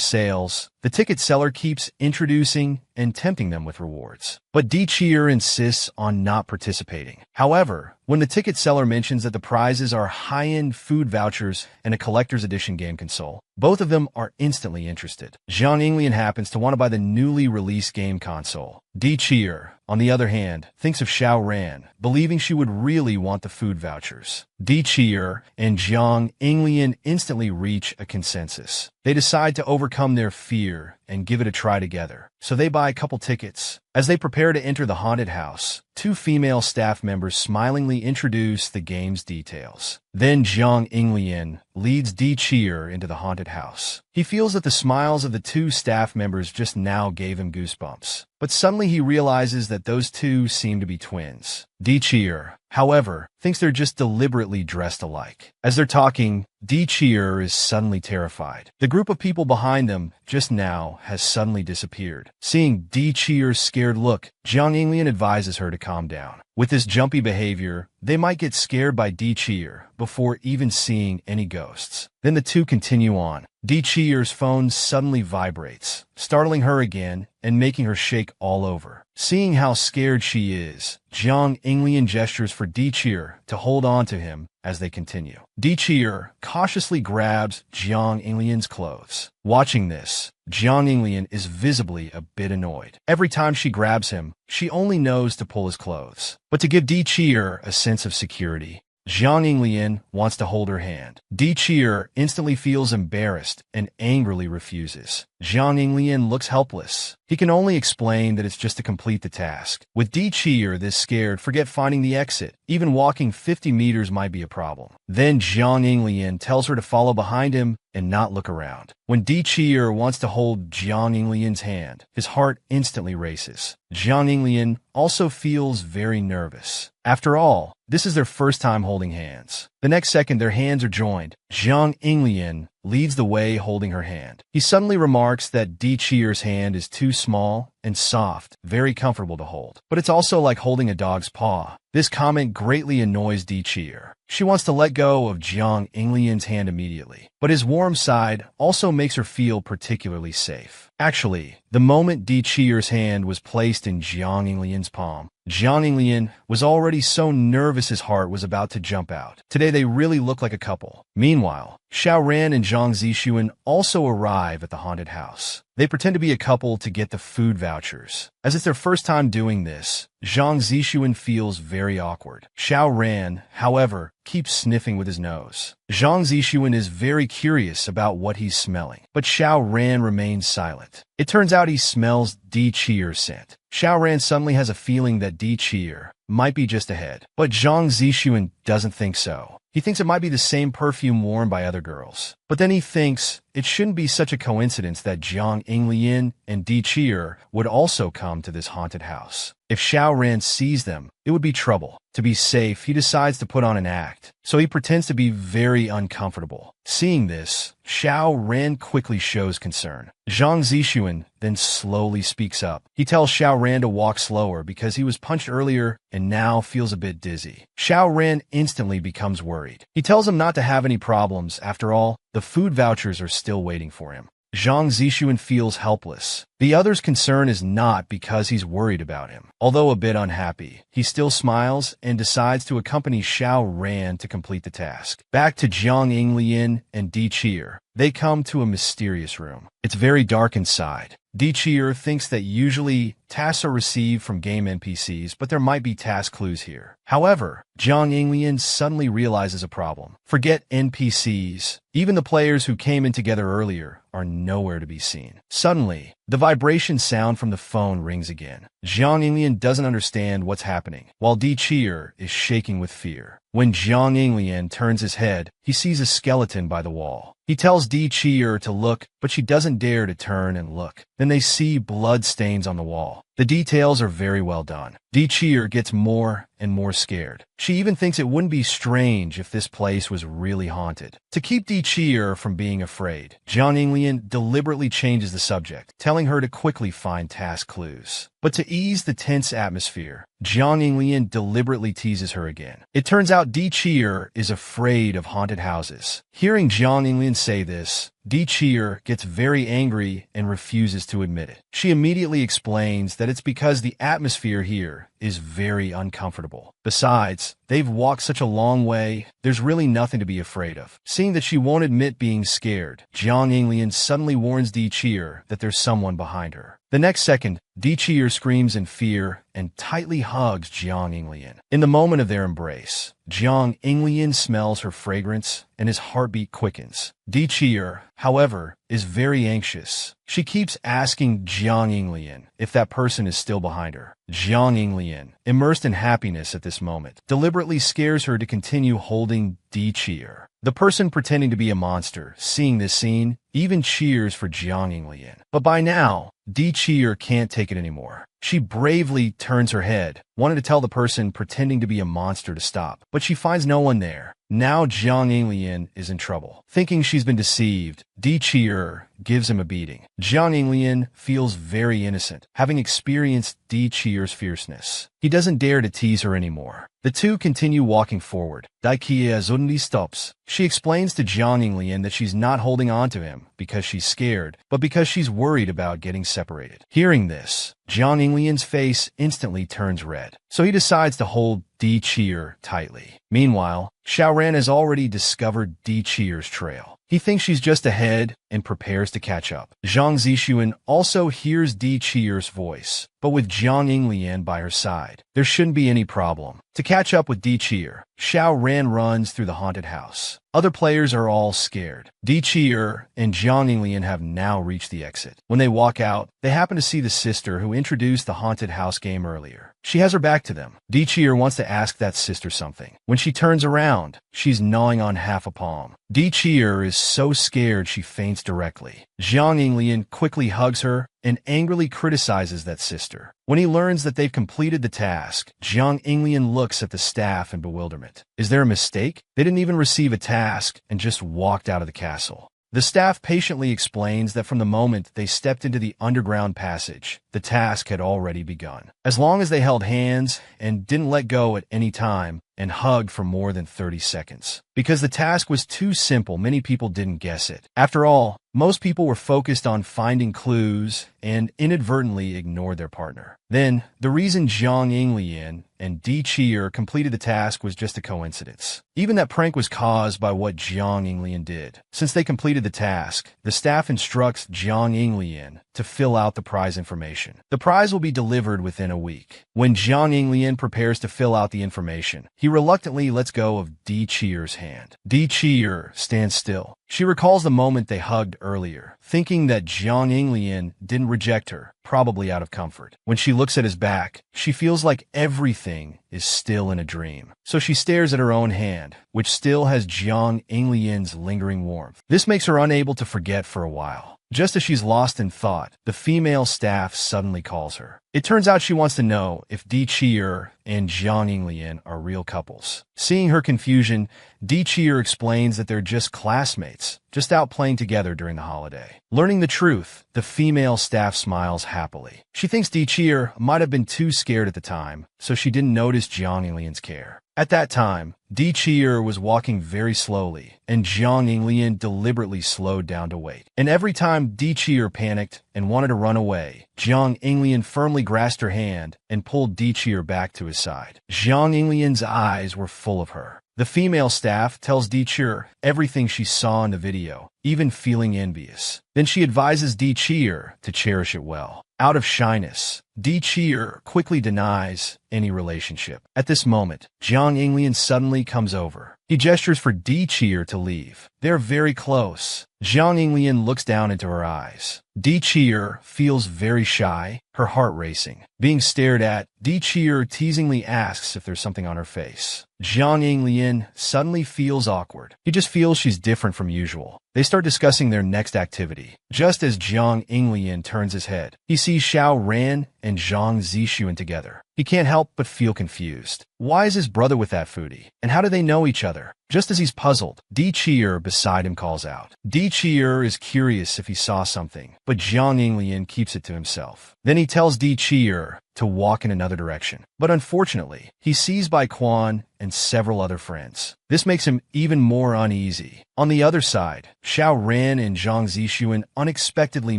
sales, the ticket seller keeps introducing and tempting them with rewards. But Di Qi'er insists on not participating. However, when the ticket seller mentions that the prizes are high-end food vouchers and a collector's edition game console, both of them are instantly interested. Jiang Yinglian happens to want to buy the newly released game console. Di Qi'er, on the other hand, thinks of Xiao Ran, believing she would really want the food vouchers. Di Qi'er and Jiang Yinglian instantly reach a consensus. They decide to overcome their fear and give it a try together, so they buy a couple tickets. As they prepare to enter the haunted house, two female staff members smilingly introduce the game's details. Then Jiang Yinglian leads Di Qi'er into the haunted house. He feels that the smiles of the two staff members just now gave him goosebumps. But suddenly he realizes that those two seem to be twins. Di Qi'er, however, thinks they're just deliberately dressed alike. As they're talking, Di Qi'er is suddenly terrified. The group of people behind them just now has suddenly disappeared. Seeing Di Qi'er's scared look, Jiang Yinglian advises her to calm down. With this jumpy behavior, they might get scared by Di Qi'er before even seeing any ghosts. Then the two continue on. Di Qi'er's phone suddenly vibrates, startling her again and making her shake all over. Seeing how scared she is, Jiang Yinglian gestures for Di Qi'er to hold on to him as they continue. Di Qi'er cautiously grabs Jiang Yinglian's clothes. Watching this, Jiang Yinglian is visibly a bit annoyed. Every time she grabs him, she only knows to pull his clothes. But to give Di Qi'er a sense of security, Jiang Yinglian wants to hold her hand. Di Qi'er instantly feels embarrassed and angrily refuses. Jiang Yinglian looks helpless. He can only explain that it's just to complete the task. With Di Qi'er this scared, forget finding the exit. Even walking 50 meters might be a problem. Then Jiang Yinglian tells her to follow behind him and not look around. When Di Qi'er wants to hold Jiang Yinglian's hand, his heart instantly races. Jiang Yinglian also feels very nervous. After all, this is their first time holding hands. The next second, their hands are joined. Jiang Yinglian leads the way holding her hand. He suddenly remarks that Di Qi'er's hand is too small and soft, very comfortable to hold. But it's also like holding a dog's paw. This comment greatly annoys Di Qi'er. She wants to let go of Jiang Yinglian's hand immediately. But his warm side also makes her feel particularly safe. Actually, the moment Di Qi'er's hand was placed in Jiang Yinglian's palm, Jiang Yinglian was already so nervous his heart was about to jump out. Today they really look like a couple. Meanwhile, Xiao Ran and Zhang Zixuan also arrive at the haunted house. They pretend to be a couple to get the food vouchers. As it's their first time doing this, Zhang Zixuan feels very awkward. Xiao Ran, however, keeps sniffing with his nose. Zhang Zixuan is very curious about what he's smelling, but Xiao Ran remains silent. It turns out he smells Di Qi'er's scent. Xiao Ran suddenly has a feeling that Di Qi'er might be just ahead, but Zhang Zixuan doesn't think so. He thinks it might be the same perfume worn by other girls. But then he thinks it shouldn't be such a coincidence that Jiang Yinglian and Di Qi'er would also come to this haunted house. If Xiao Ran sees them, it would be trouble. To be safe, he decides to put on an act, so he pretends to be very uncomfortable. Seeing this, Xiao Ran quickly shows concern. Zhang Zixuan then slowly speaks up. He tells Xiao Ran to walk slower because he was punched earlier and now feels a bit dizzy. Xiao Ran instantly becomes worried. He tells him not to have any problems. After all, the food vouchers are still waiting for him. Zhang Zixuan feels helpless. The other's concern is not because he's worried about him. Although a bit unhappy, he still smiles and decides to accompany Xiao Ran to complete the task. Back to Jiang Yinglian and Di Qi'er. They come to a mysterious room. It's very dark inside. Dichier thinks that usually tasks are received from game NPCs, but there might be task clues here. However, Jiang Yinglian suddenly realizes a problem. Forget NPCs. Even the players who came in together earlier are nowhere to be seen. Suddenly, the vibration sound from the phone rings again. Jiang Yinglian doesn't understand what's happening, while Dichier is shaking with fear. When Jiang Yinglian turns his head, he sees a skeleton by the wall. He tells Dichier to look, but she doesn't dare to turn and look. Then they see blood stains on the wall. The details are very well done. Dichier gets more and more scared. She even thinks it wouldn't be strange if this place was really haunted. To keep Dichier from being afraid, Jiang Yinglian deliberately changes the subject, telling her to quickly find task clues. But to ease the tense atmosphere, Jiang Yinglian deliberately teases her again. It turns out Dichier is afraid of haunted houses. Hearing Jiang Yinglian say this, Dichier gets very angry and refuses to admit it. She immediately explains that it's because the atmosphere here is very uncomfortable. Besides, they've walked such a long way, there's really nothing to be afraid of. Seeing that she won't admit being scared, Jiang Yinglian suddenly warns Dichier that there's someone behind her. The next second, Dichier screams in fear and tightly hugs Jiang Yinglian. In the moment of their embrace, Jiang Yinglian smells her fragrance and his heartbeat quickens. Dichier, however, is very anxious. She keeps asking Jiang Yinglian if that person is still behind her. Jiang Yinglian, immersed in happiness at this moment, deliberately scares her to continue holding Dichier. The person pretending to be a monster, seeing this scene, even cheers for Jiang Yinglian. But by now, Dichier can't take it anymore. She bravely turns her head, wanting to tell the person pretending to be a monster to stop, but she finds no one there. Now Jiang Yinglian is in trouble. Thinking she's been deceived, Dichier gives him a beating. Jiang Yinglian feels very innocent, having experienced Dichier's fierceness. He doesn't dare to tease her anymore. The two continue walking forward. Dichier suddenly stops. She explains to Jiang Yinglian that she's not holding on to him because she's scared, but because she's worried about getting separated. Hearing this, Jiang Yinglian's face instantly turns red, so he decides to hold Dichier tightly. Meanwhile, Xiaoran has already discovered Dichier's trail. He thinks she's just ahead and prepares to catch up. Zhang Zixuan also hears Dichier's voice, but with Jiang Yinglian by her side, there shouldn't be any problem. To catch up with Dichier, Xiaoran runs through the haunted house. Other players are all scared. Dichier and Jiang Yinglian have now reached the exit. When they walk out, they happen to see the sister who introduced the haunted house game earlier. She has her back to them. Dichier wants to ask that sister something. When she turns around, she's gnawing on half a palm. Dichier is so scared she faints directly. Jiang Yinglian quickly hugs her and angrily criticizes that sister. When he learns that they've completed the task, Jiang Yinglian looks at the staff in bewilderment. Is there a mistake? They didn't even receive a task and just walked out of the castle. The staff patiently explains that from the moment they stepped into the underground passage, the task had already begun. As long as they held hands and didn't let go at any time, and hugged for more than 30 seconds. Because the task was too simple, many people didn't guess it. After all, most people were focused on finding clues and inadvertently ignored their partner. Then, the reason Jiang Yinglian and Dichier completed the task was just a coincidence. Even that prank was caused by what Jiang Yinglian did. Since they completed the task, the staff instructs Jiang Yinglian to fill out the prize information. The prize will be delivered within a week. When Jiang Yinglian prepares to fill out the information, he reluctantly lets go of Dichier's hand. Dichier stands still. She recalls the moment they hugged earlier, thinking that Jiang Yinglian didn't reject her, probably out of comfort. When she looks at his back, she feels like everything is still in a dream. So she stares at her own hand, which still has Jiang Yinglian's lingering warmth. This makes her unable to forget for a while. Just as she's lost in thought, the female staff suddenly calls her. It turns out she wants to know if Dichier and Jiang Yinglian are real couples. Seeing her confusion, Dichier explains that they're just classmates, just out playing together during the holiday. Learning the truth, the female staff smiles happily. She thinks Dichier might have been too scared at the time, so she didn't notice Jiang Yinglian's care. At that time, Dichier was walking very slowly, and Jiang Yinglian deliberately slowed down to wait. And every time Dichier panicked and wanted to run away, Jiang Yinglian firmly grasped her hand and pulled Dichier back to his side. Jiang Yinglian's eyes were full of her. The female staff tells Di-cheer everything she saw in the video, even feeling envious. Then she advises Di-cheer to cherish it well. Out of shyness, Di-cheer quickly denies any relationship. At this moment, Jiang Yinglian suddenly comes over. He gestures for Di-cheer to leave. They're very close. Jiang Yinglian looks down into her eyes. Di-cheer feels very shy, her heart racing. Being stared at, Di-cheer teasingly asks if there's something on her face. Jiang Yinglian suddenly feels awkward. He just feels she's different from usual. They start discussing their next activity. Just as Jiang Yinglian turns his head, he sees Xiao Ran and Zhang Zixuan together. He can't help but feel confused. Why is his brother with that foodie? And how do they know each other? Just as he's puzzled, Di-cheer beside him calls out. Di-cheer is curious if he saw something, but Jiang Yinglian keeps it to himself. Then he tells Di-cheer to walk in another direction. But unfortunately, he sees Bai Quan and several other friends. This makes him even more uneasy. On the other side, Xiao Ran and Zhang Zixuan unexpectedly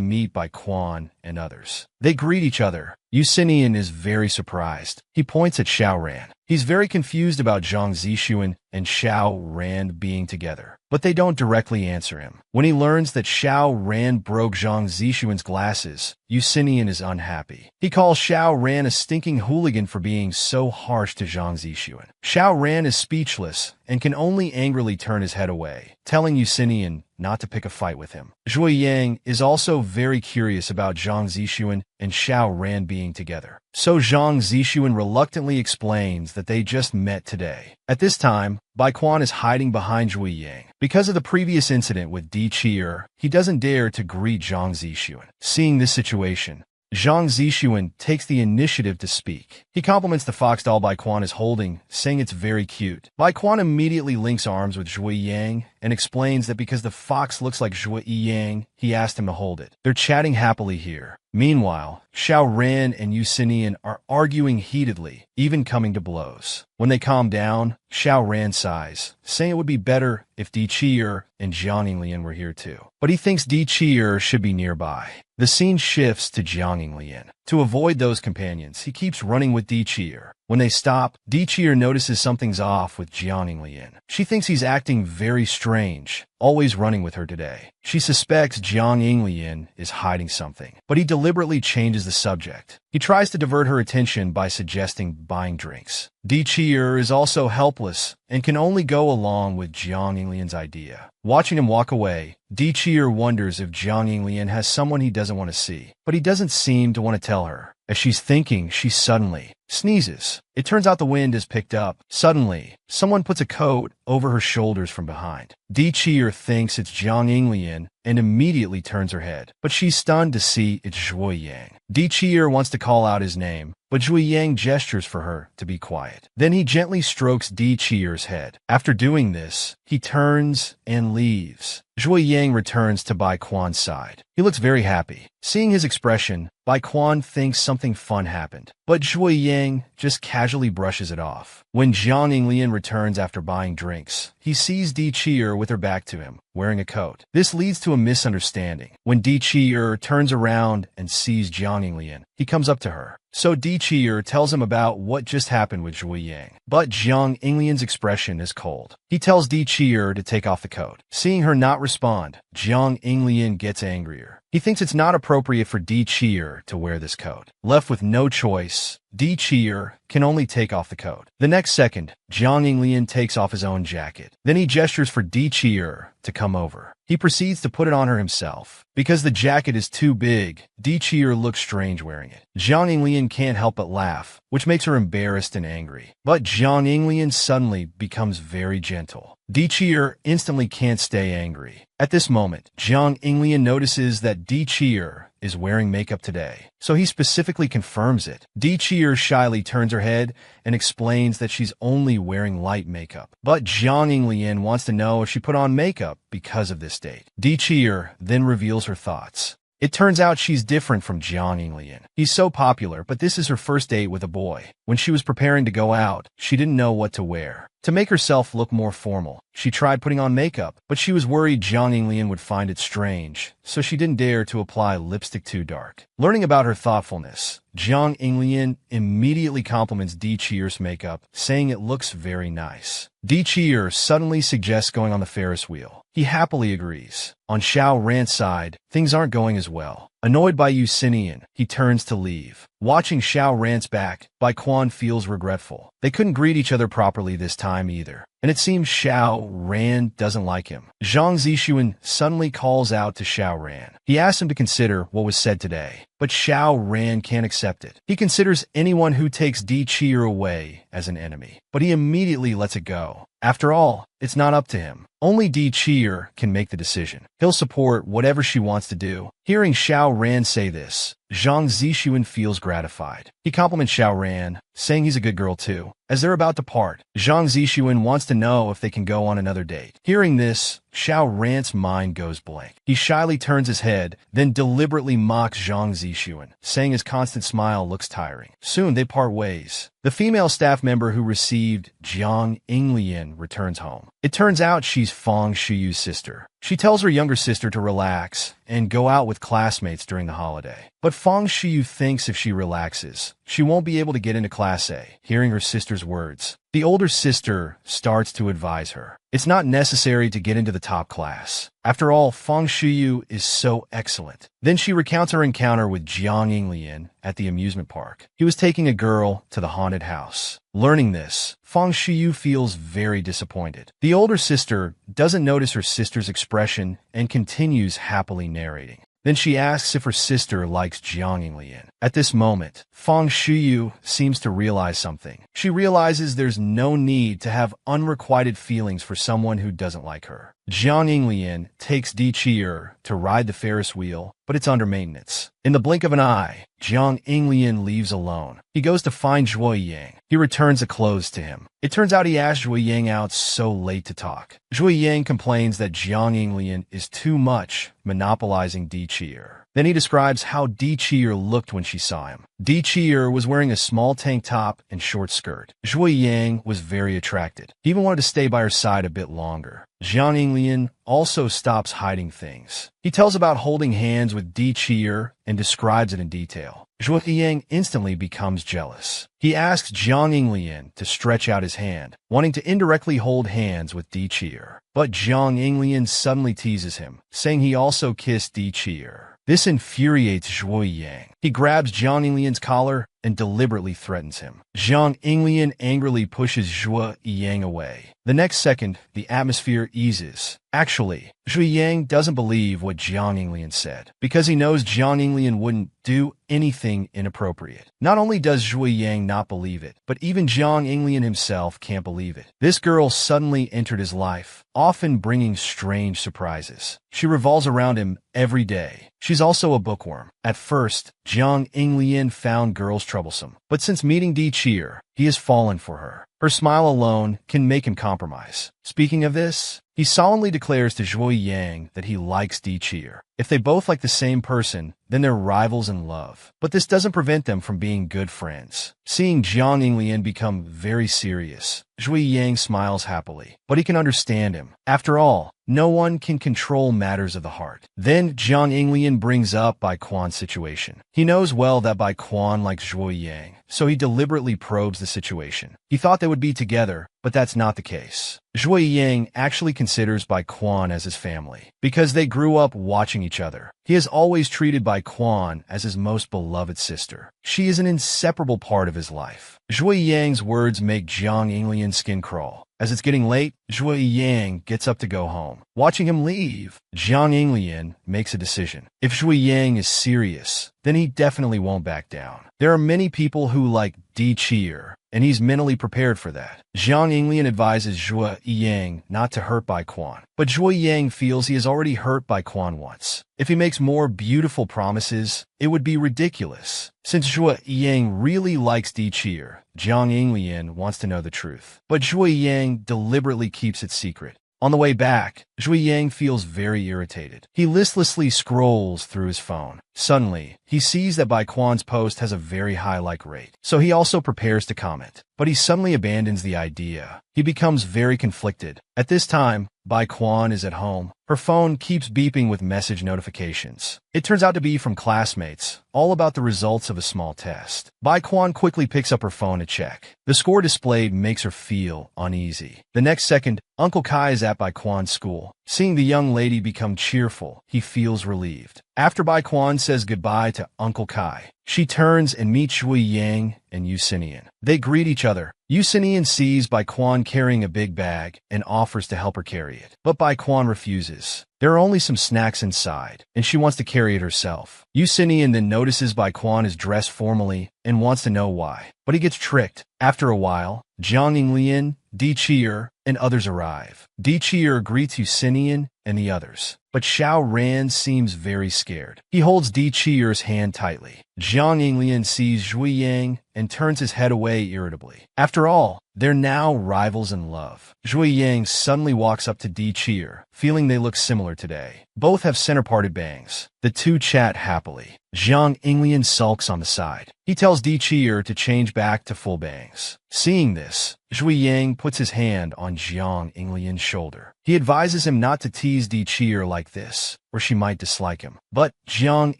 meet Bai Quan and others. They greet each other. Yusinian is very surprised. He points at Xiao Ran. He's very confused about Zhang Zixuan and Xiao Ran being together, but they don't directly answer him. When he learns that Xiao Ran broke Zhang Zixuan's glasses, Yusinian is unhappy. He calls Xiao Ran a stinking hooligan for being so harsh to Zhang Zixuan. Xiao Ran is speechless and can only angrily turn his head away, telling Yusinian not to pick a fight with him. Zhui Yang is also very curious about Zhang Zixuan and Xiao Ran being together. So Zhang Zixuan reluctantly explains that they just met today. At this time, Bai Quan is hiding behind Zhui Yang. Because of the previous incident with Di-cheer, he doesn't dare to greet Zhang Zixuan. Seeing this situation, Zhang Zixuan takes the initiative to speak. He compliments the fox doll Bai Quan is holding, saying it's very cute. Bai Quan immediately links arms with Zhui Yang and explains that because the fox looks like Zhui Yang, he asked him to hold it. They're chatting happily here. Meanwhile, Xiao Ran and Yusinian are arguing heatedly, even coming to blows. When they calm down, Xiao Ran sighs, saying it would be better if Di-cheer and Jiang Yinglian were here too. But he thinks Di-cheer should be nearby. The scene shifts to Jiang Yinglian. To avoid those companions, he keeps running with Di-cheer. When they stop, Di-cheer notices something's off with Jiang Yinglian. She thinks he's acting very strange, always running with her today. She suspects Jiang Yinglian is hiding something, but he deliberately changes the subject. He tries to divert her attention by suggesting buying drinks. Di-cheer is also helpless and can only go along with Jiang Yinglian's idea. Watching him walk away, Di-cheer wonders if Jiang Yinglian has someone he doesn't want to see, but he doesn't seem to want to tell her. As she's thinking, she suddenly sneezes. It turns out the wind is picked up. Suddenly, someone puts a coat over her shoulders from behind. Di-cheer thinks it's Jiang Yinglian and immediately turns her head, but she's stunned to see it's Zhui Yang. Di-cheer wants to call out his name, but Zhui Yang gestures for her to be quiet. Then he gently strokes Di-cheer's head. After doing this, he turns and leaves. Zhui Yang returns to Bai Quan's side. He looks very happy. Seeing his expression, Bai Quan thinks something fun happened, but Zhui Yang just casually brushes it off. When Jiang Yinglian returns after buying drinks, he sees Di-cheer with her back to him, wearing a coat. This leads to a misunderstanding. When Di-cheer turns around and sees Jiang Yinglian, he comes up to her. So Di-cheer tells him about what just happened with Zhui Yang. But Jiang Yinglian's expression is cold. He tells Di-cheer to take off the coat. Seeing her not respond, Jiang Yinglian gets angrier. He thinks it's not appropriate for Di-cheer to wear this coat. Left with no choice, Di-cheer can only take off the coat. The next second, Jiang Yinglian takes off his own jacket. Then he gestures for Di-cheer to come over. He proceeds to put it on her himself. Because the jacket is too big, Di-cheer looks strange wearing it. Jiang Yinglian can't help but laugh, which makes her embarrassed and angry. But Jiang Yinglian suddenly becomes very gentle. Di-cheer instantly can't stay angry. At this moment, Jiang Yinglian notices that Di-cheer is wearing makeup today, so he specifically confirms it. Di-cheer shyly turns her head and explains that she's only wearing light makeup. But Jiang Yinglian wants to know if she put on makeup because of this date. Di-cheer then reveals her thoughts. It turns out she's different from Jiang Yinglian. He's so popular, but this is her first date with a boy. When she was preparing to go out, she didn't know what to wear. To make herself look more formal, she tried putting on makeup, but she was worried Jiang Yinglian would find it strange, so she didn't dare to apply lipstick too dark. Learning about her thoughtfulness, Jiang Yinglian immediately compliments Di Chier's makeup, saying it looks very nice. Di Chier suddenly suggests going on the Ferris wheel. He happily agrees. On Xiao Ran's side, things aren't going as well. Annoyed by Yusinian, he turns to leave. Watching Xiao Ran's back, Bai Quan feels regretful. They couldn't greet each other properly this time either, and it seems Xiao Ran doesn't like him. Zhang Zixuan suddenly calls out to Xiao Ran. He asks him to consider what was said today, but Xiao Ran can't accept it. He considers anyone who takes Di Chier away as an enemy, but he immediately lets it go. After all, it's not up to him. Only Di Chier can make the decision. He'll support whatever she wants to do. Hearing Xiao Ran say this, Zhang Zixuan feels gratified. He compliments Xiao Ran, saying he's a good girl too. As they're about to part, Zhang Zixuan wants to know if they can go on another date. Hearing this, Xiao Ran's mind goes blank. He shyly turns his head, then deliberately mocks Zhang Zixuan, saying his constant smile looks tiring. Soon they part ways. The female staff member who received Jiang Yinglian returns home. It turns out she's Fang Shuyu's sister. She tells her younger sister to relax and go out with classmates during the holiday. But Fang Shuyu thinks if she relaxes, she won't be able to get into Class A. Hearing her sister's words, the older sister starts to advise her. It's not necessary to get into the top class. After all, Fang Shuyu is so excellent. Then she recounts her encounter with Jiang Yinglian at the amusement park. He was taking a girl to the haunted house. Learning this, Fang Shuyu feels very disappointed. The older sister doesn't notice her sister's expression and continues happily narrating. Then she asks if her sister likes Jiang Yinglian. At this moment, Fang Shuyu seems to realize something. She realizes there's no need to have unrequited feelings for someone who doesn't like her. Jiang Yinglian takes Di Chier to ride the Ferris wheel, but it's under maintenance. In the blink of an eye, Jiang Yinglian leaves alone. He goes to find Zhuo Yang. He returns the clothes to him. It turns out he asked Zhuo Yang out so late to talk. Zhuo Yang complains that Jiang Yinglian is too much monopolizing Di Chier. Then he describes how Di Chier looked when she saw him. Di Chier was wearing a small tank top and short skirt. Zhuo Yang was very attracted. He even wanted to stay by her side a bit longer. Jiang Yinglian also stops hiding things. He tells about holding hands with Di Chier and describes it in detail. Zhuo Yang instantly becomes jealous. He asks Jiang Yinglian to stretch out his hand, wanting to indirectly hold hands with Di Chier. But Jiang Yinglian suddenly teases him, saying he also kissed Di Chier. This infuriates Zhuo Yang. He grabs Jiang Yinglian's collar and deliberately threatens him. Jiang Yinglian angrily pushes Zhuo Yang away. The next second, the atmosphere eases. Actually, Zhuo Yang doesn't believe what Jiang Yinglian said, because he knows Jiang Yinglian wouldn't do anything inappropriate. Not only does Zhuo Yang not believe it, but even Jiang Yinglian himself can't believe it. This girl suddenly entered his life, often bringing strange surprises. She revolves around him every day. She's also a bookworm. At first, Jiang Yinglian found girls troublesome, but since meeting Di Chier, he has fallen for her. Her smile alone can make him compromise. Speaking of this, he solemnly declares to Zhuo Yang that he likes Di Chier. If they both like the same person, then they're rivals in love. But this doesn't prevent them from being good friends. Seeing Jiang Yinglian become very serious, Zhuo Yang smiles happily, but he can understand him. After all, no one can control matters of the heart. Then Jiang Yinglian brings up Bai Quan's situation. He knows well that Bai Quan likes Zhuo Yang, so he deliberately probes the situation. He thought they would be together, but that's not the case. Zhuo Yang actually considers Bai Quan as his family, because they grew up watching each other. He has always treated Bai Quan as his most beloved sister. She is an inseparable part of his life. Zhuo Yang's words make Jiang Yinglian's skin crawl. As it's getting late, Zhuo Yang gets up to go home. Watching him leave, Jiang Yinglian makes a decision. If Zhuo Yang is serious, then he definitely won't back down. There are many people who like Di Chier, and he's mentally prepared for that. Jiang Yinglian advises Zhuo Yang not to hurt Bai Quan, but Zhuo Yang feels he has already hurt Bai Quan once. If he makes more beautiful promises, it would be ridiculous. Since Zhuo Yang really likes Di Chier, Jiang Yinglian wants to know the truth, but Zhuo Yang deliberately keeps it secret. On the way back, Zhuo Yang feels very irritated. He listlessly scrolls through his phone. Suddenly, he sees that Bai Quan's post has a very high like rate, so he also prepares to comment. But he suddenly abandons the idea. He becomes very conflicted. At this time, Bai Quan is at home. Her phone keeps beeping with message notifications. It turns out to be from classmates, all about the results of a small test. Bai Quan quickly picks up her phone to check. The score displayed makes her feel uneasy. The next second, Uncle Kai is at Bai Quan's school. Seeing the young lady become cheerful, he feels relieved. After Bai Quan says goodbye to Uncle Kai, she turns and meets Shui Yang and Yusinian. They greet each other. Yusinian sees Bai Quan carrying a big bag and offers to help her carry it. But Bai Quan refuses. There are only some snacks inside, and she wants to carry it herself. Yusinian then notices Bai Quan is dressed formally and wants to know why. But he gets tricked. After a while, Jiang Yinglian, Di Chier, and others arrive. Di Chier greets Yusinian and the others. But Xiao Ran seems very scared. He holds Di Chier's hand tightly. Jiang Yinglian sees Zhui Yang and turns his head away irritably. After all, they're now rivals in love. Zhui Yang suddenly walks up to Di Chier, feeling they look similar today. Both have center-parted bangs. The two chat happily. Jiang Yinglian sulks on the side. He tells Di Chier to change back to full bangs. Seeing this, Zhui Yang puts his hand on Jiang Yinglian's shoulder. He advises him not to tease Di Chier like this, or she might dislike him. But Jiang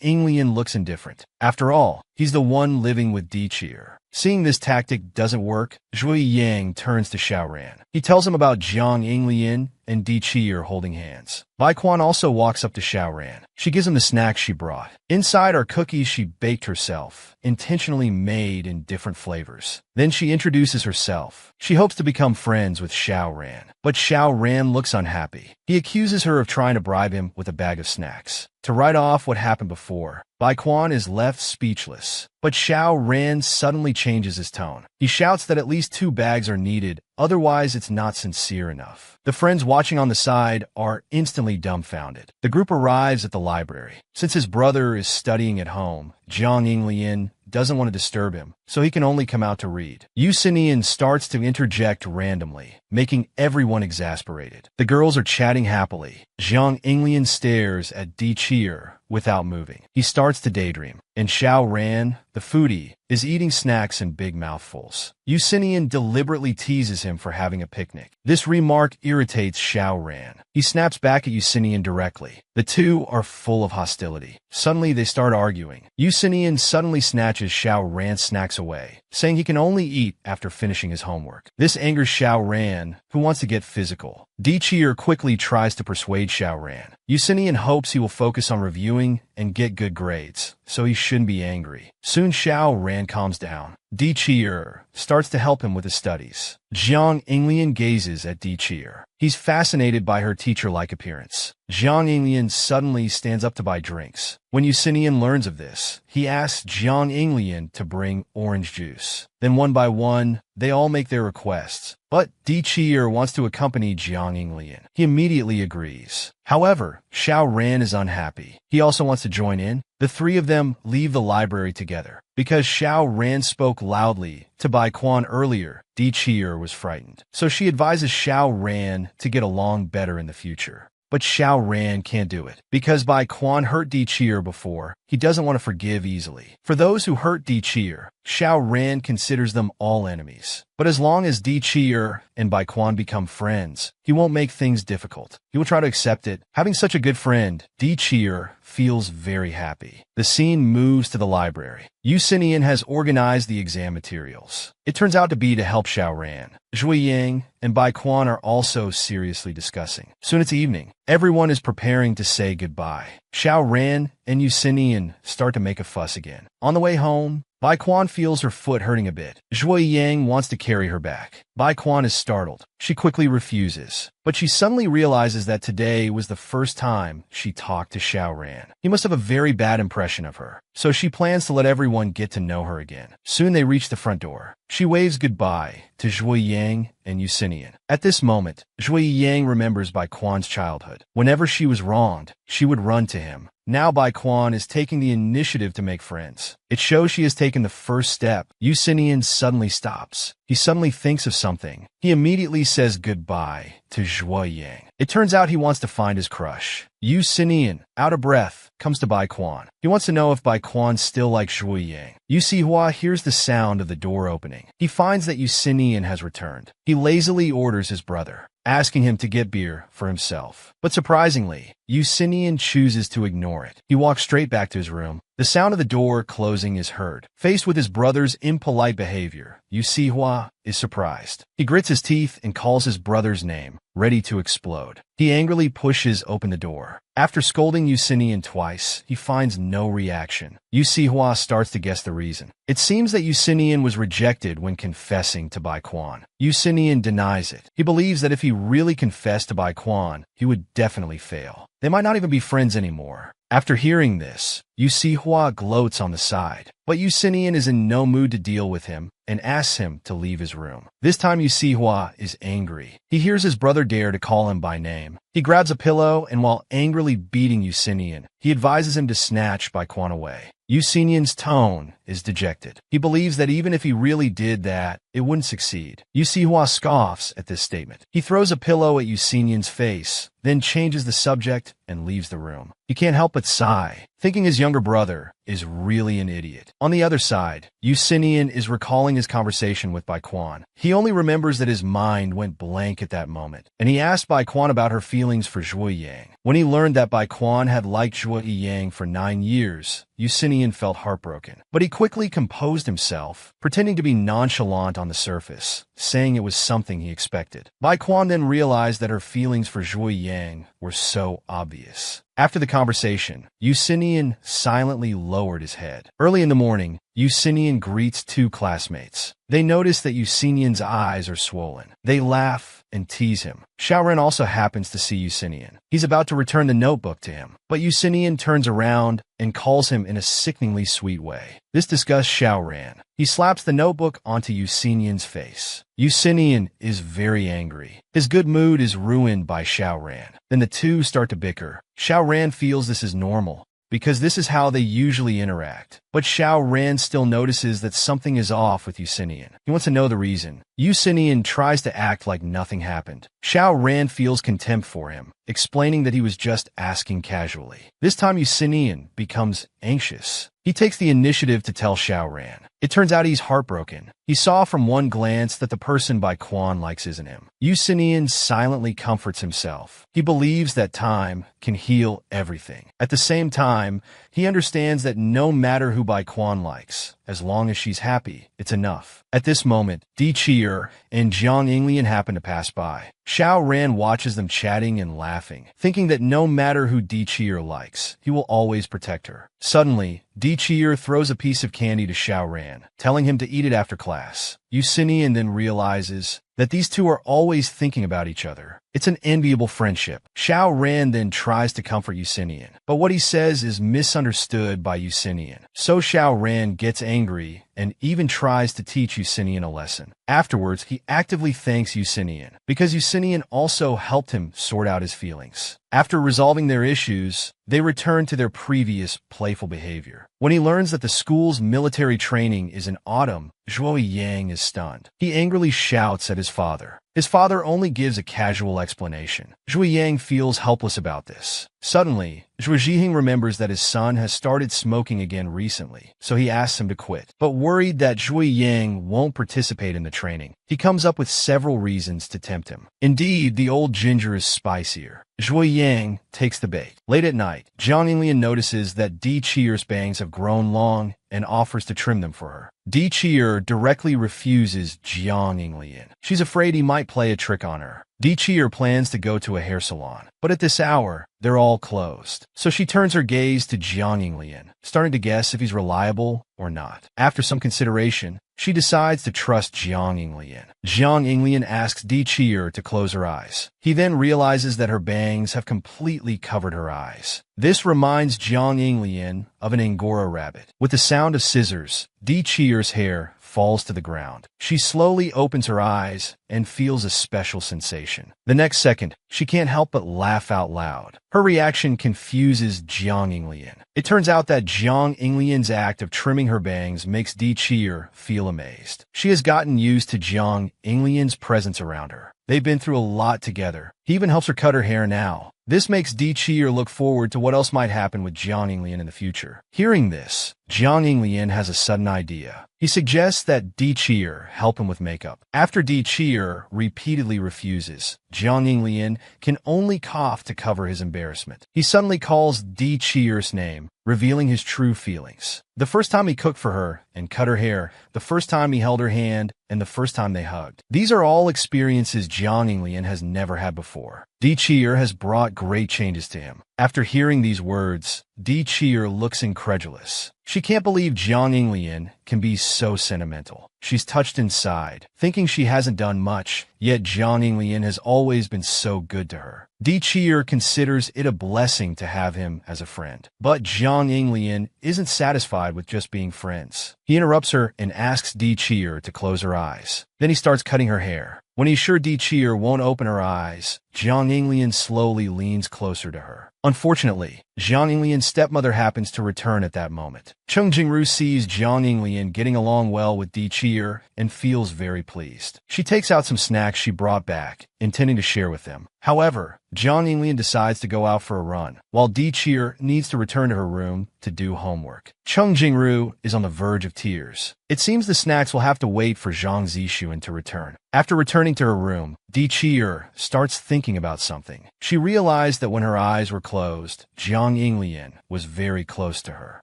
Yinglian looks indifferent. After all, he's the one living with Di Chier. Seeing this tactic doesn't work, Zhui Yang turns to Xiao Ran. He tells him about Jiang Yinglian and Di Chier holding hands. Bai Quan also walks up to Xiao Ran. She gives him the snacks she brought. Inside are cookies she baked herself, intentionally made in different flavors. Then she introduces herself. She hopes to become friends with Xiao Ran. But Xiao Ran looks unhappy. He accuses her of trying to bribe him with a bag of snacks. To write off what happened before, Bai Quan is left speechless. But Xiao Ran suddenly changes his tone. He shouts that at least 2 bags are needed, otherwise it's not sincere enough. The friends watching on the side are instantly dumbfounded. The group arrives at the library. Since his brother is studying at home, Jiang Yinglian doesn't want to disturb him, so he can only come out to read. Yusinian starts to interject randomly, making everyone exasperated. The girls are chatting happily. Jiang Yinglian stares at Di Chier without moving. He starts to daydream, and Xiao Ran, the foodie, is eating snacks in big mouthfuls. Yusinian deliberately teases him for having a picnic. This remark irritates Xiao Ran. He snaps back at Yusinian directly. The two are full of hostility. Suddenly, they start arguing. Yusinian suddenly snatches Xiao Ran's snacks away, saying he can only eat after finishing his homework. This angers Xiao Ran, who wants to get physical. Di Chier quickly tries to persuade Xiao Ran. Yusinian hopes he will focus on reviewing and get good grades, so he shouldn't be angry. Soon Xiao Ran calms down. Di Chier starts to help him with his studies. Jiang Yinglian gazes at Di Chier. He's fascinated by her teacher-like appearance. Jiang Yinglian suddenly stands up to buy drinks. When Yusinian learns of this, he asks Jiang Yinglian to bring orange juice. Then one by one, they all make their requests. But Di Chier wants to accompany Jiang Yinglian. He immediately agrees. However, Xiao Ran is unhappy. He also wants to join in. The three of them leave the library together. Because Xiao Ran spoke loudly to Bai Quan earlier, Di Chier was frightened. So she advises Xiao Ran to get along better in the future. But Xiao Ran can't do it. Because Bai Quan hurt Di Chier before, he doesn't want to forgive easily. For those who hurt Di Chier, Xiao Ran considers them all enemies. But as long as Di Chier and Bai Quan become friends, he won't make things difficult. He will try to accept it. Having such a good friend, Di Chier feels very happy. The scene moves to the library. Yusinian has organized the exam materials. It turns out to be to help Xiao Ran. Zhui Yang and Bai Quan are also seriously discussing. Soon it's evening. Everyone is preparing to say goodbye. Xiao Ran and Yusinian start to make a fuss again. On the way home, Bai Quan feels her foot hurting a bit. Zhui Yang wants to carry her back. Bai Quan is startled. She quickly refuses. But she suddenly realizes that today was the first time she talked to Xiao Ran. He must have a very bad impression of her. So she plans to let everyone get to know her again. Soon they reach the front door. She waves goodbye to Zhui Yang and Yusinian. At this moment, Zhui Yang remembers Bai Quan's childhood. Whenever she was wronged, she would run to him. Now Bai Quan is taking the initiative to make friends. It shows she has taken the first step. Yusinian suddenly stops. He suddenly thinks of something. He immediately says goodbye to Zhui Yang. It turns out he wants to find his crush. Yu Xinian, out of breath, comes to Bai Quan. He wants to know if Bai Quan still likes Zhui Yang. Yu Sihua hears the sound of the door opening. He finds that Yu Xinian has returned. He lazily orders his brother, asking him to get beer for himself. But surprisingly, Yu Xinian chooses to ignore it. He walks straight back to his room. The sound of the door closing is heard. Faced with his brother's impolite behavior, Yu Sihua is surprised. He grits his teeth and calls his brother's name, ready to explode. He angrily pushes open the door. After scolding Yu Xinian twice, he finds no reaction. Yu Sihua starts to guess the reason. It seems that Yu Xinian was rejected when confessing to Bai Quan. Yu Xinian denies it. He believes that if he really confessed to Bai Quan, he would definitely fail. They might not even be friends anymore. After hearing this, Yu Sihua gloats on the side, but Yu Xinian is in no mood to deal with him and asks him to leave his room. This time Yu Sihua is angry. He hears his brother dare to call him by name. He grabs a pillow and while angrily beating Yu Xinian, he advises him to snatch Bai Quan away. Yu Xinian's tone is dejected. He believes that even if he really did that, it wouldn't succeed. Yu Sihua scoffs at this statement. He throws a pillow at Yu Xinian's face, then changes the subject and leaves the room. He can't help but sigh, thinking his younger brother is really an idiot. On the other side, Yu Xinian is recalling his conversation with Bai Quan. He only remembers that his mind went blank at that moment, and he asked Bai Quan about her feelings for Zhui Yang. When he learned that Bai Quan had liked Zhui Yang for 9 years, Yu Xinian felt heartbroken. But he quickly composed himself, pretending to be nonchalant on the surface, saying it was something he expected. Bai Quan then realized that her feelings for Zhui Yang were so obvious. After the conversation, Yu Xinian silently lowered his head. Early in the morning, Yu Xinian greets 2 classmates. They notice that Yu Xinian's eyes are swollen. They laugh and tease him. Xiaoren also happens to see Yu Xinian. He's about to return the notebook to him, but Yu Xinian turns around and calls him in a sickeningly sweet way. This disgusts Xiaoren. He slaps the notebook onto Yu Xinian's face. Yu Xinian is very angry. His good mood is ruined by Xiaoren. Then the two start to bicker. Xiaoren feels this is normal, because this is how they usually interact. But Xiaoren still notices that something is off with Yu Xinian. He wants to know the reason. Yu Xinian tries to act like nothing happened. Xiaoren feels contempt for him, explaining that he was just asking casually. This time Yu Xinian becomes anxious. He takes the initiative to tell Xiaoren. It turns out he's heartbroken. He saw from one glance that the person Bai Quan likes isn't him. Yu Xinian silently comforts himself. He believes that time can heal everything. At the same time, he understands that no matter who Bai Quan likes, as long as she's happy, it's enough. At this moment, Di Qi'er and Jiang Yinglian happen to pass by. Xiaoren watches them chatting and laughing, thinking that no matter who Di Qi'er likes, he will always protect her. Suddenly, Di Qi'er throws a piece of candy to Xiaoren, telling him to eat it after class. Yu Xinian then realizes that these two are always thinking about each other. It's an enviable friendship. Xiaoren then tries to comfort Yu Xinian, but what he says is misunderstood by Yu Xinian. So Xiaoren gets angry and even tries to teach Yu Xinian a lesson. Afterwards, he actively thanks Yu Xinian, because Yu Xinian also helped him sort out his feelings. After resolving their issues, they return to their previous playful behavior. When he learns that the school's military training is in autumn, Zhui Yang is stunned. He angrily shouts at his father. His father only gives a casual explanation. Zhui Yang feels helpless about this. Suddenly, Zhui Zhihing remembers that his son has started smoking again recently, so he asks him to quit. But worried that Zhui Yang won't participate in the training, he comes up with several reasons to tempt him. Indeed, the old ginger is spicier. Zhui Yang takes the bait. Late at night, Jiang Yinglian notices that Di Qi'er's bangs have grown long and offers to trim them for her. Di Qi'er directly refuses Jiang Yinglian. She's afraid he might play a trick on her. Di Qi'er plans to go to a hair salon, but at this hour, they're all closed. So she turns her gaze to Jiang Yinglian, starting to guess if he's reliable or not. After some consideration, she decides to trust Jiang Yinglian. Jiang Yinglian asks Di Qi'er to close her eyes. He then realizes that her bangs have completely covered her eyes. This reminds Jiang Yinglian of an Angora rabbit. With the sound of scissors, Di Qi'er's hair falls to the ground. She slowly opens her eyes and feels a special sensation. The next second, she can't help but laugh out loud. Her reaction confuses Jiang Yinglian. It turns out that Jiang Yinglian's act of trimming her bangs makes Di Qi'er feel amazed. She has gotten used to Jiang Yinglian's presence around her. They've been through a lot together. He even helps her cut her hair now. This makes Di Qi'er look forward to what else might happen with Jiang Yinglian in the future. Hearing this, Jiang Yinglian has a sudden idea. He suggests that Di Qi'er help him with makeup. After Di Qi'er repeatedly refuses, Jiang Yinglian can only cough to cover his embarrassment. He suddenly calls Di Qi'er's name, revealing his true feelings. The first time he cooked for her and cut her hair, the first time he held her hand, and the first time they hugged. These are all experiences Jiang Yinglian has never had before. Di Qi'er has brought great changes to him. After hearing these words, Di Qi'er looks incredulous. She can't believe Jiang Yinglian can be so sentimental. She's touched inside, thinking she hasn't done much, yet Jiang Yinglian has always been so good to her. Di Qi'er considers it a blessing to have him as a friend. But Jiang Yinglian isn't satisfied with just being friends. He interrupts her and asks Di Qi'er to close her eyes. Then he starts cutting her hair. When he's sure Di Qi'er won't open her eyes, Jiang Yinglian slowly leans closer to her. Unfortunately, Jiang Yinglian's stepmother happens to return at that moment. Cheng Jingru sees Jiang Yinglian getting along well with Di Qi'er and feels very pleased. She takes out some snacks she brought back, intending to share with them. However, Jiang Yinglian decides to go out for a run, while Di Qi'er needs to return to her room to do homework. Cheng Jingru is on the verge of tears. It seems the snacks will have to wait for Zhang Zixuan to return. After returning to her room, Di Qi'er starts thinking about something. She realized that when her eyes were closed, Jiang Yinglian was very close to her.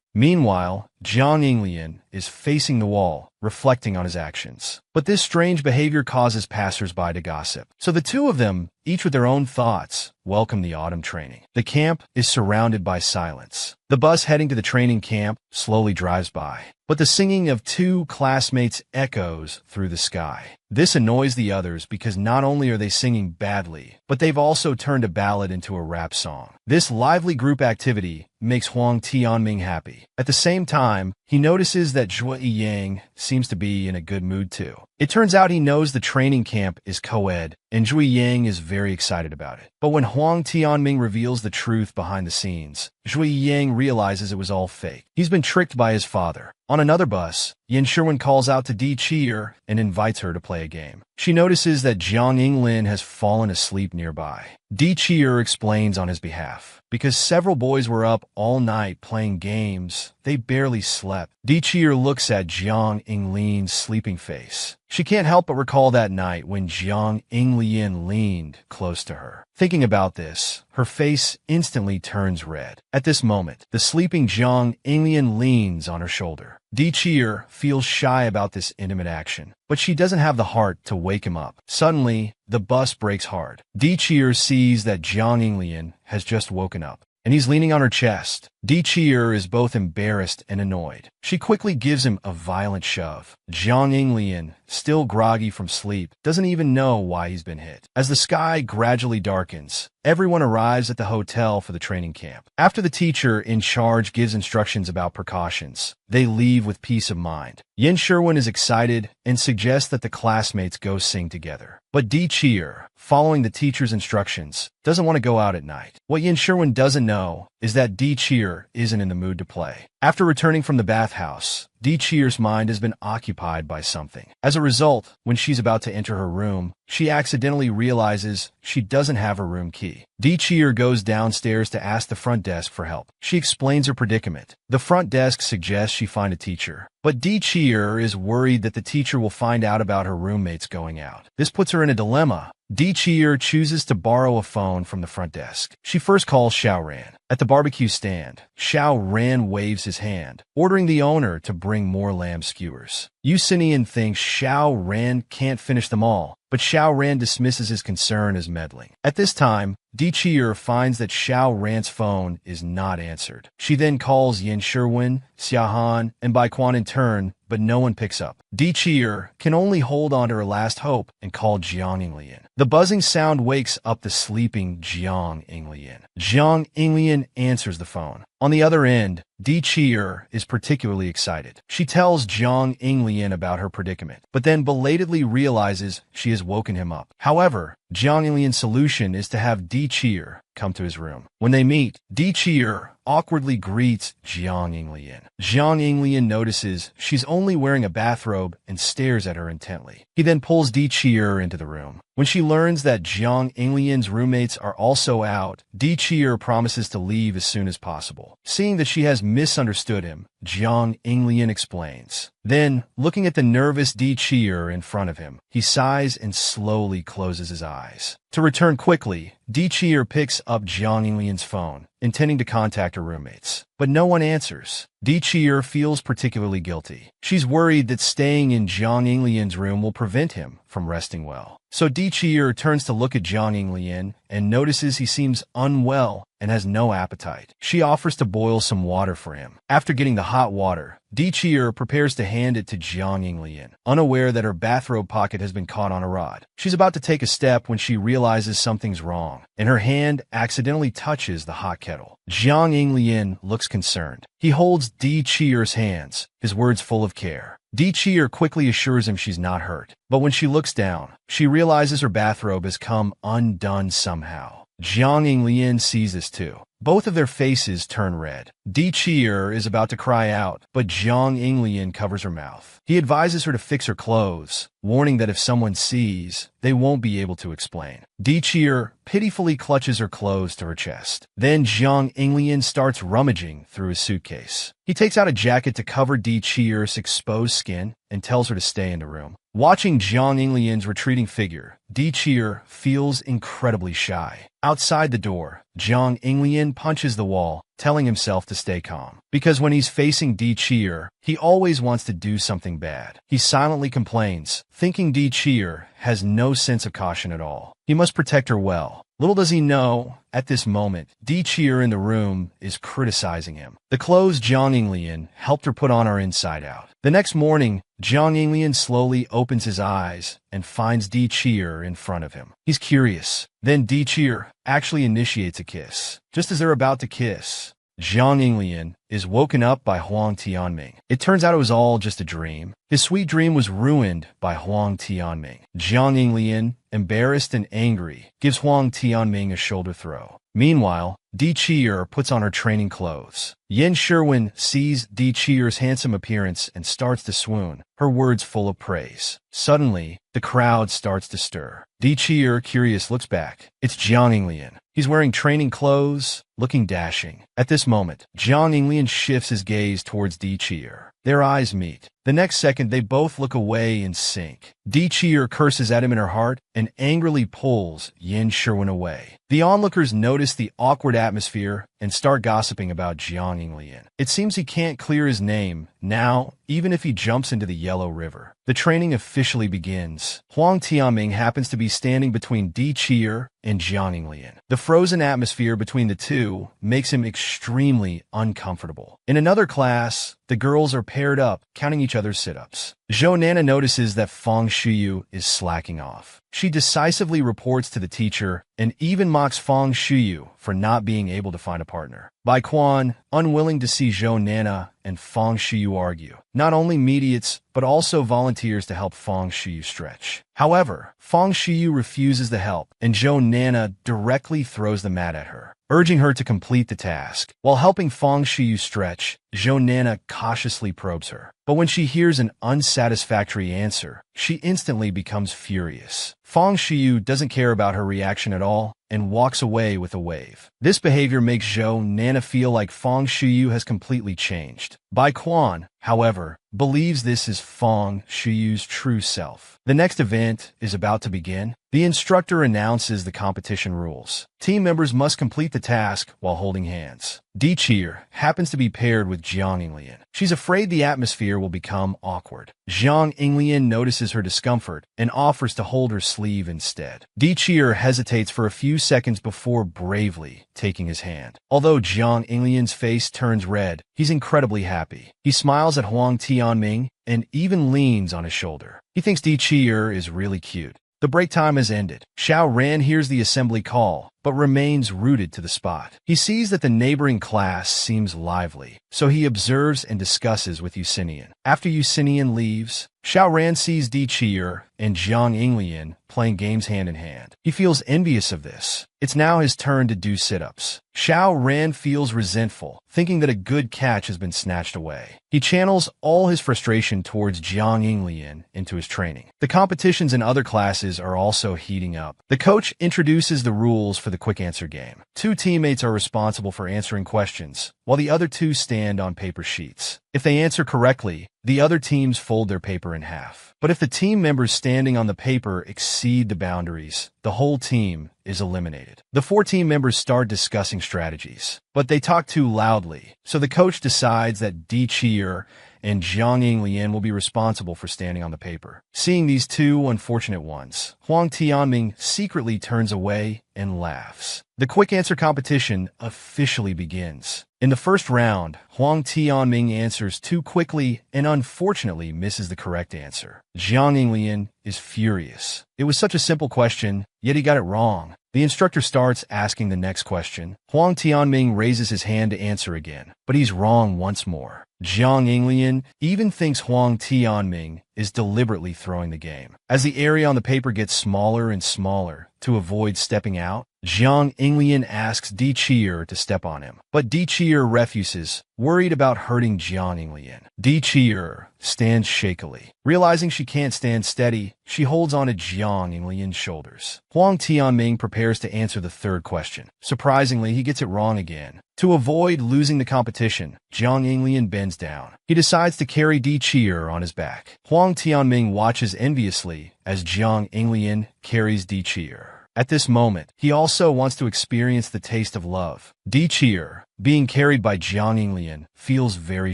Meanwhile, Jiang Yinglian is facing the wall, reflecting on his actions. But this strange behavior causes passersby to gossip. So the two of them, each with their own thoughts, welcome the autumn training. The camp is surrounded by silence. The bus heading to the training camp slowly drives by, but the singing of two classmates echoes through the sky. This annoys the others because not only are they singing badly, but they've also turned a ballad into a rap song. This lively group activity makes Huang Tianming happy. At the same time, he notices that Zhuo Yiyang seems to be in a good mood too. It turns out he knows the training camp is co-ed, and Zhuo Yiyang is very excited about it. But when Huang Tianming reveals the truth behind the scenes, Zhuo Yiyang realizes it was all fake. He's been tricked by his father. On another bus, Yin Sherwin calls out to Di Qi'er and invites her to play a game. She notices that Jiang Yinglian has fallen asleep nearby. Di Qi'er explains on his behalf. Because several boys were up all night playing games, they barely slept. Di Qi'er looks at Jiang Yinglian's sleeping face. She can't help but recall that night when Jiang Yinglian leaned close to her. Thinking about this, her face instantly turns red. At this moment, the sleeping Jiang Yinglian leans on her shoulder. Di Qi'er feels shy about this intimate action, but she doesn't have the heart to wake him up. Suddenly, the bus brakes hard. Di Qi'er sees that Jiang Yinglian has just woken up, and he's leaning on her chest. Di Qi'er is both embarrassed and annoyed. She quickly gives him a violent shove. Jiang Yinglian, still groggy from sleep, doesn't even know why he's been hit. As the sky gradually darkens, everyone arrives at the hotel for the training camp. After the teacher in charge gives instructions about precautions, they leave with peace of mind. Yin Sherwin is excited and suggests that the classmates go sing together. But Di Qi'er, following the teacher's instructions, doesn't want to go out at night. What Yin Sherwin doesn't know is that Di Qi'er isn't in the mood to play. After returning from the bathhouse, Di Qi'er's mind has been occupied by something. As a result, when she's about to enter her room, she accidentally realizes she doesn't have her room key. Di Qi'er goes downstairs to ask the front desk for help. She explains her predicament. The front desk suggests she find a teacher, but Di Qi'er is worried that the teacher will find out about her roommates going out. This puts her in a dilemma. Di Qi'er chooses to borrow a phone from the front desk. She first calls Xiao Ran. At the barbecue stand, Xiao Ran waves his hand, ordering the owner to bring more lamb skewers. Yusinian thinks Xiao Ran can't finish them all, but Xiao Ran dismisses his concern as meddling. At this time, Di Qi'er finds that Xiao Ran's phone is not answered. She then calls Yin Sherwin, Xiaohan, and Bai Quan in turn, but no one picks up. Di Qi'er can only hold on to her last hope and call Jiang Yinglian. The buzzing sound wakes up the sleeping Jiang Yinglian. Jiang Yinglian answers the phone. On the other end, Di Chi'er is particularly excited. She tells Jiang Yinglian about her predicament, but then belatedly realizes she has woken him up. However, Jiang Yinglian's solution is to have Di Chi'er come to his room. When they meet, Di Chi'er awkwardly greets Jiang Yinglian. Jiang Yinglian notices she's only wearing a bathrobe and stares at her intently. He then pulls Di Chi'er into the room. When she learns that Jiang Yinglian's roommates are also out, Di Chi'er promises to leave as soon as possible. Seeing that she has misunderstood him, Jiang Yinglian explains. Then, looking at the nervous Di Chi'er in front of him, he sighs and slowly closes his eyes. To return quickly, Di Chi'er picks up Jiang Yinglian's phone, intending to contact her roommates. But no one answers. Di Chi'er feels particularly guilty. She's worried that staying in Jiang Yinglian's room will prevent him from resting well. So Di Chi'er turns to look at Jiang Yinglian and notices he seems unwell and has no appetite. She offers to boil some water for him. After getting the hot water, Di Chi'er prepares to hand it to Jiang Yinglian, unaware that her bathrobe pocket has been caught on a rod. She's about to take a step when she realizes something's wrong, and her hand accidentally touches the hot kettle. Jiang Yinglian looks concerned. He holds Di Chi'er's hands, his words full of care. Di Chi'er quickly assures him she's not hurt, but when she looks down, she realizes her bathrobe has come undone somehow. Jiang Yinglian sees this too. Both of their faces turn red. Di Chi'er is about to cry out, but Jiang Yinglian covers her mouth. He advises her to fix her clothes, warning that if someone sees, they won't be able to explain. Di Chi'er pitifully clutches her clothes to her chest. Then Jiang Yinglian starts rummaging through his suitcase. He takes out a jacket to cover Di Chi'er's exposed skin and tells her to stay in the room. Watching Jiang Yinglian's retreating figure, Di Chi'er feels incredibly shy. Outside the door, Jiang Yinglian punches the wall, telling himself to stay calm. Because when he's facing Di Chi'er, he always wants to do something bad. He silently complains, thinking Di Chi'er has no sense of caution at all. He must protect her well. Little does he know, at this moment, Di Chi'er in the room is criticizing him. The clothes Jiang Yinglian helped her put on are inside out. The next morning, Jiang Yinglian slowly opens his eyes and finds Di Chi'er in front of him. He's curious. Then Di Chi'er actually initiates a kiss. Just as they're about to kiss, Jiang Yinglian is woken up by Huang Tianming. It turns out it was all just a dream. His sweet dream was ruined by Huang Tianming. Jiang Yinglian, embarrassed and angry, gives Huang Tianming a shoulder throw. Meanwhile, Di Chi'er puts on her training clothes. Yin Sherwin sees Di Chi'er's handsome appearance and starts to swoon, her words full of praise. Suddenly, the crowd starts to stir. Di Chi'er, curious, looks back. It's Jiang Yinglian. He's wearing training clothes, looking dashing. At this moment, Jiang Yinglian shifts his gaze towards Di Chi'er. Their eyes meet. The next second, they both look away and sink. Di Chi'er curses at him in her heart and angrily pulls Yin Sherwin away. The onlookers notice the awkward atmosphere and start gossiping about Jiang Yinglian. It seems he can't clear his name now, even if he jumps into the Yellow River. The training officially begins. Huang Tianming happens to be standing between Di Chi'er and Jiang Yinglian. The frozen atmosphere between the two makes him extremely uncomfortable. In another class, the girls are paired up, counting each other's sit-ups. Zhou Nana notices that Fang Shuyu is slacking off. She decisively reports to the teacher and even mocks Fang Shuyu for not being able to find a partner. Bai Quan, unwilling to see Zhou Nana and Fang Shuyu argue, not only mediates, but also volunteers to help Fang Shuyu stretch. However, Fang Shuyu refuses the help, and Zhou Nana directly throws the mat at her, urging her to complete the task. While helping Fang Shuyu stretch, Zhou Nana cautiously probes her. But when she hears an unsatisfactory answer, she instantly becomes furious. Fang Shuyu doesn't care about her reaction at all and walks away with a wave. This behavior makes Zhou Nana feel like Fang Shuyu has completely changed. Bai Quan, however, believes this is Fang Shuyu's true self. The next event is about to begin. The instructor announces the competition rules. Team members must complete the task while holding hands. Di Chi'er happens to be paired with Jiang Yinglian. She's afraid the atmosphere will become awkward. Jiang Yinglian notices her discomfort and offers to hold her sleeve instead. Di Chi'er hesitates for a few seconds before bravely taking his hand. Although Jiang Yinglian's face turns red, he's incredibly happy. He smiles at Huang Tianming and even leans on his shoulder. He thinks Di Chi'er is really cute. The break time has ended. Xiao Ran hears the assembly call, but remains rooted to the spot. He sees that the neighboring class seems lively, so he observes and discusses with Yusinian. After Yusinian leaves, Xiaoran sees Di Qi'er and Jiang Yinglian playing games hand in hand. He feels envious of this. It's now his turn to do sit-ups. Xiaoran feels resentful, thinking that a good catch has been snatched away. He channels all his frustration towards Jiang Yinglian into his training. The competitions in other classes are also heating up. The coach introduces the rules for the quick answer game. 2 teammates are responsible for answering questions, while the other 2 stand on paper sheets. If they answer correctly, the other teams fold their paper in half. But if the team members standing on the paper exceed the boundaries, the whole team is eliminated. The 4 team members start discussing strategies, but they talk too loudly, so the coach decides that Di Qi'er and Jiang Yinglian will be responsible for standing on the paper. Seeing these 2 unfortunate ones, Huang Tianming secretly turns away and laughs. The quick answer competition officially begins. In the first round, Huang Tianming answers too quickly and unfortunately misses the correct answer. Jiang Yinglian is furious. It was such a simple question, yet he got it wrong. The instructor starts asking the next question. Huang Tianming raises his hand to answer again, but he's wrong once more. Jiang Yinglian even thinks Huang Tianming is deliberately throwing the game. As the area on the paper gets smaller and smaller, to avoid stepping out, Jiang Yinglian asks Di Qi'er to step on him, but Di Qi'er refuses, worried about hurting Jiang Yinglian. Di Qi'er stands shakily. Realizing she can't stand steady, she holds on to Jiang Yinglian's shoulders. Huang Tianming prepares to answer the third question. Surprisingly, he gets it wrong again. To avoid losing the competition, Jiang Yinglian bends down. He decides to carry Di Qi'er on his back. Huang Tianming watches enviously as Jiang Yinglian carries Di Qi'er. At this moment, he also wants to experience the taste of love. Di Qi'er, being carried by Jiang Yinglian, feels very